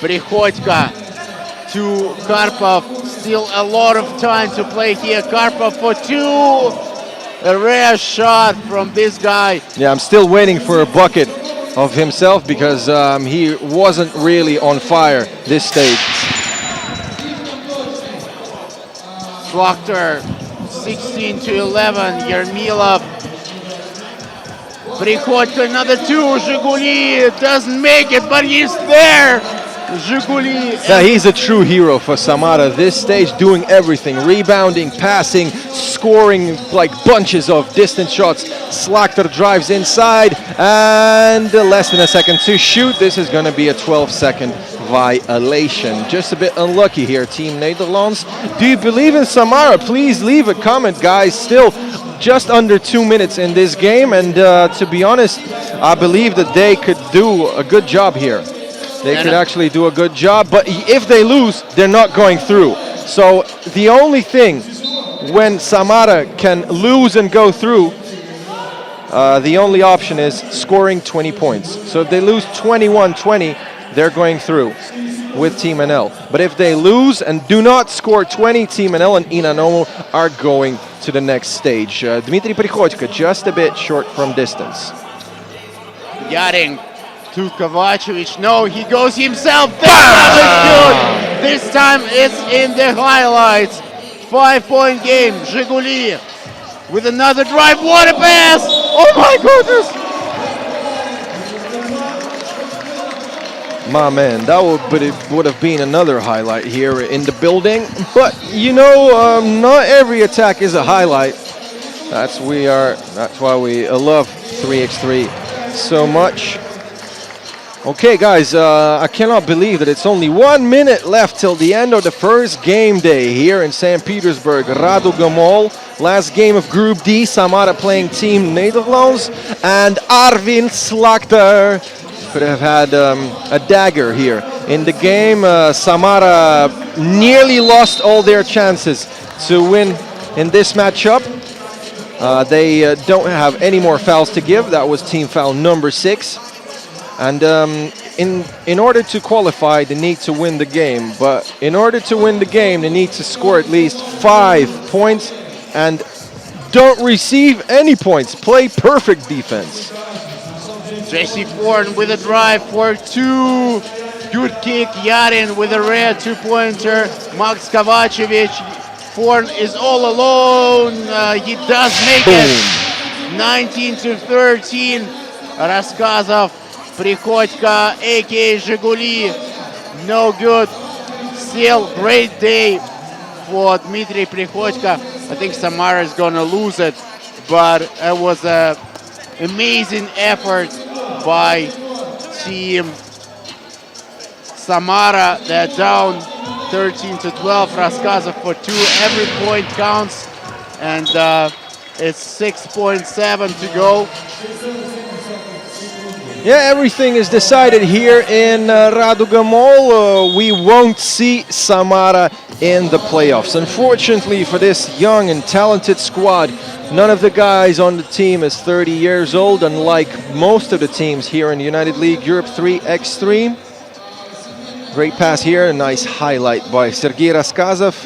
Prichodko to Karpov. Still a lot of time to play here. Karpov for 2. A rare shot from this guy. Yeah, I'm still waiting for a bucket of himself because he wasn't really on fire this stage. Slaughter 16-11. Yermilov. Prichodko another 2. Zhiguli doesn't make it, but he's there. Zhiguli. Yeah, he's a true hero for Samara this stage, doing everything, rebounding, passing, scoring like bunches of distance shots. Slaughter drives inside and less than a second to shoot. This is going to be a 12-second violation. Just a bit unlucky here, Team Netherlands. Do you believe in Samara? Please leave a comment, guys. Still just under 2 minutes in this game, and to be honest, I believe that they could do a good job here. They could actually do a good job, but if they lose, they're not going through. So the only thing when Samara can lose and go through, the only option is scoring 20 points. So if they lose 21-20, they're going through with Team NL. But if they lose and do not score 20, Team NL and Inanomo are going to the next stage. Dmitry Prichodko just a bit short from distance. Yaring to Kovacevic. No, he goes himself. This time is good. This time it's in the highlights. 5-point game. Zhiguli with another drive. What a pass! Oh my goodness! My man, that would have been another highlight here in the building. But you know, not every attack is a highlight. That's why we love 3x3 so much. Okay, guys, I cannot believe that it's only 1 minute left till the end of the first game day here in St. Petersburg. Raduga Mall, last game of Group D. Samara playing Team Netherlands, and Arvin Slaughter could have had a dagger here in the game. Samara nearly lost all their chances to win in this matchup. They don't have any more fouls to give. That was team foul number 6. And in order to qualify, they need to win the game. But in order to win the game, they need to score at least 5 points and don't receive any points. Play perfect defense. JC Foreign with a drive for 2. Good kick. Yarin with a rare 2-pointer. Max Kovacevic. Foreign is all alone. He does make it. 19-13. Raskazov. Prichodko, aka Zhiguli, no good. Still great day for Dmitry Prichodko. I think Samara is gonna lose it, but it was an amazing effort by Team Samara. They're down 13-12. Raskazov for 2. Every point counts, and it's 6.7 to go. Yeah, everything is decided here in Raduga Mall. We won't see Samara in the playoffs. Unfortunately for this young and talented squad, none of the guys on the team is 30 years old, unlike most of the teams here in the United League Europe 3x3. Great pass here, a nice highlight by Sergei Raskazov.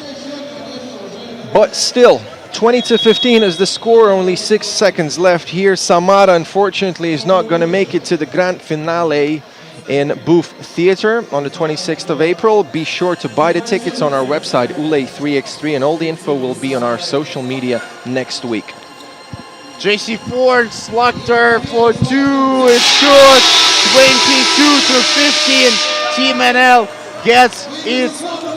But still, 20-15 is the score, only 6 seconds left here. Samara, unfortunately, is not going to make it to the grand finale in Booth Theatre on the 26th of April. Be sure to buy the tickets on our website, Ule3x3, and all the info will be on our social media next week. JC Ford, Slugter for 2, it's good. 22-15, Team NL gets it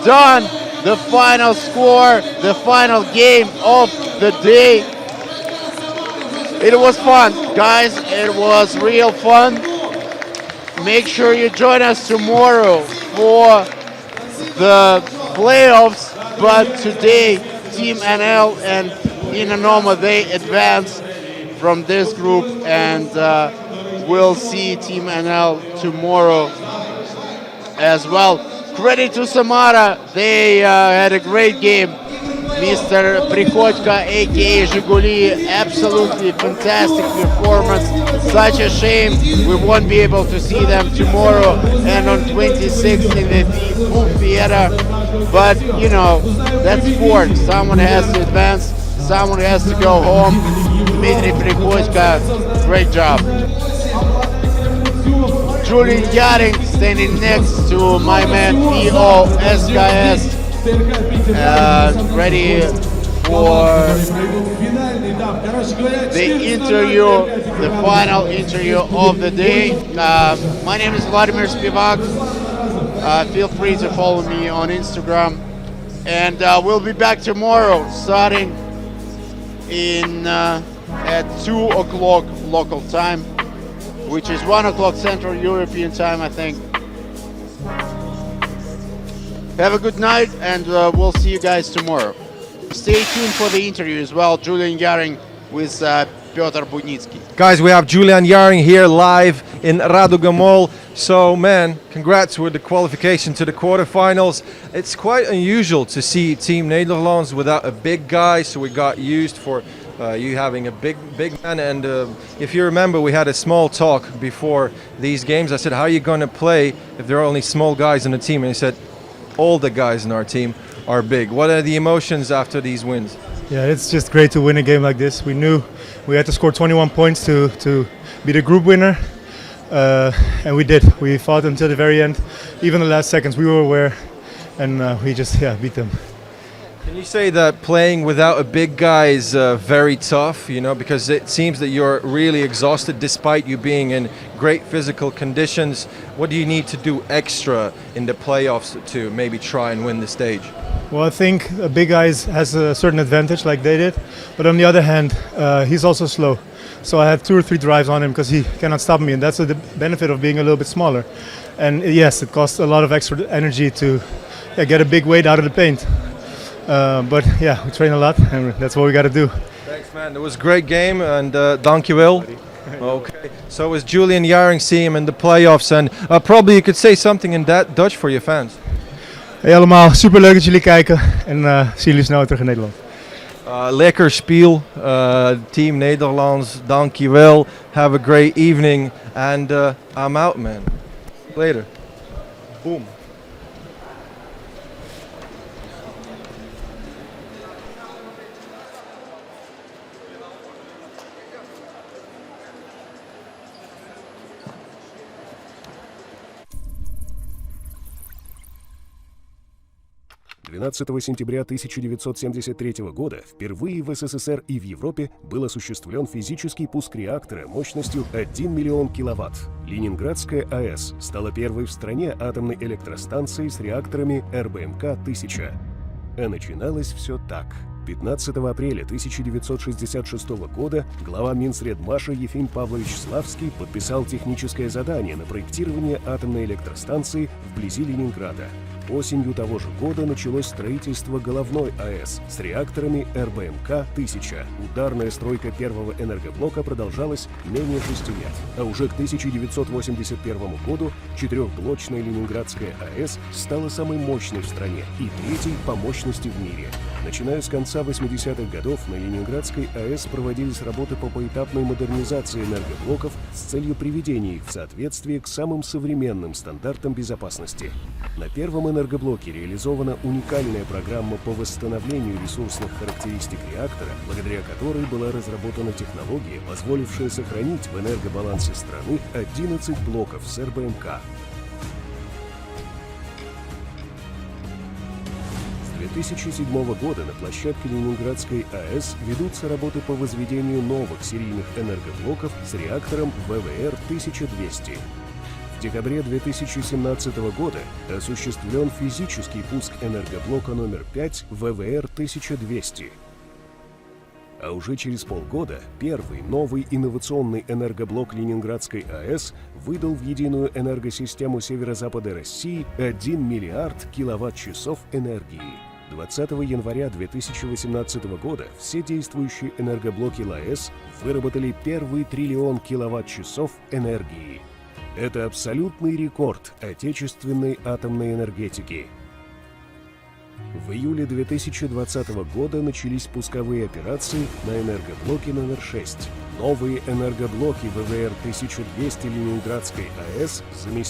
done. The final score, the final game of the day. It was fun, guys, it was real fun. Make sure you join us tomorrow for the playoffs, but today Team NL and Inanoma, they advance from this group, and we'll see Team NL tomorrow as well. Credit to Samara, they had a great game. Mr. Prikodka, aka Zhiguli, absolutely fantastic performance. Such a shame we won't be able to see them tomorrow and on 26th in the Booth Theater. But you know, that's sport. Someone has to advance, someone has to go home. Dmitry Prikodka, great job. Julian Yaring standing next to my man P.O. SKS, ready for the interview, the final interview of the day. My name is Vladimir Spivak. Feel free to follow me on Instagram, and we'll be back tomorrow starting in at 2 o'clock local time, which is 1 o'clock Central European time, I think. Have a good night, and we'll see you guys tomorrow. Stay tuned for the interview as well. Julian Yaring with Piotr Budnitsky. Guys, we have Julian Yaring here live in Raduga Mall. So, man, congrats with the qualification to the quarterfinals. It's quite unusual to see Team Nederlands without a big guy, so we got used for you having a big man. And if you remember, we had a small talk before these games. I said, how are you going to play if there are only small guys in the team? And he said, all the guys in our team are big. What are the emotions after these wins? Yeah, it's just great to win a game like this. We knew we had to score 21 points to be the group winner, and we did. We fought until the very end. Even the last seconds, we were aware, and we just beat them. Can you say that playing without a big guy is very tough, you know, because it seems that you're really exhausted despite you being in great physical conditions? What do you need to do extra in the playoffs to maybe try and win the stage? Well, I think a big guy has a certain advantage like they did, but on the other hand, he's also slow. So I had 2 or 3 drives on him because he cannot stop me, and that's the benefit of being a little bit smaller. And yes, it costs a lot of extra energy to get a big weight out of the paint. But yeah, we train a lot, and that's what we got to do. Thanks, man. It was a great game, and dankjewel. Okay. So was Julian Yaring, see him in the playoffs, and probably you could say something in that Dutch for your fans. Hey allemaal, super leuk dat jullie kijken en zien jullie snel terug in Nederland. Lekker spiel, Team Nederlands, dankjewel. Have a great evening, and I'm out, man. Later. Boom. — 12 сентября 1973 года впервые в СССР и в Европе был осуществлен физический пуск реактора мощностью 1 миллион киловатт. Ленинградская АЭС стала первой в стране атомной электростанцией с реакторами РБМК-1000. А начиналось все так. 15 апреля 1966 года глава Минсредмаша Ефим Павлович Славский подписал техническое задание на проектирование атомной электростанции вблизи Ленинграда. Осенью того же года началось строительство головной АЭС с реакторами РБМК-1000. Ударная стройка первого энергоблока продолжалась менее 6 лет. А уже к 1981 году четырехблочная Ленинградская АЭС стала самой мощной в стране и третьей по мощности в мире. Начиная с конца 80-х годов на Ленинградской АЭС проводились работы по поэтапной модернизации энергоблоков с целью приведения их в соответствие к самым современным стандартам безопасности. На первом энергоблоке реализована уникальная программа по восстановлению ресурсных характеристик реактора, благодаря которой была разработана технология, позволившая сохранить в энергобалансе страны 11 блоков с РБМК. С 2007 года на площадке Ленинградской АЭС ведутся работы по возведению новых серийных энергоблоков с реактором ВВР-1200. В декабре 2017 года осуществлен физический пуск энергоблока номер 5 ВВР-1200. А уже через полгода первый новый инновационный энергоблок Ленинградской АЭС выдал в единую энергосистему северо-запада России 1 миллиард киловатт-часов энергии. 20 января 2018 года все действующие энергоблоки ЛАЭС выработали первый триллион киловатт-часов энергии. Это абсолютный рекорд отечественной атомной энергетики. В июле 2020 года начались пусковые операции на энергоблоке номер 6. Новые энергоблоки ВВР-1200 Ленинградской АЭС заместили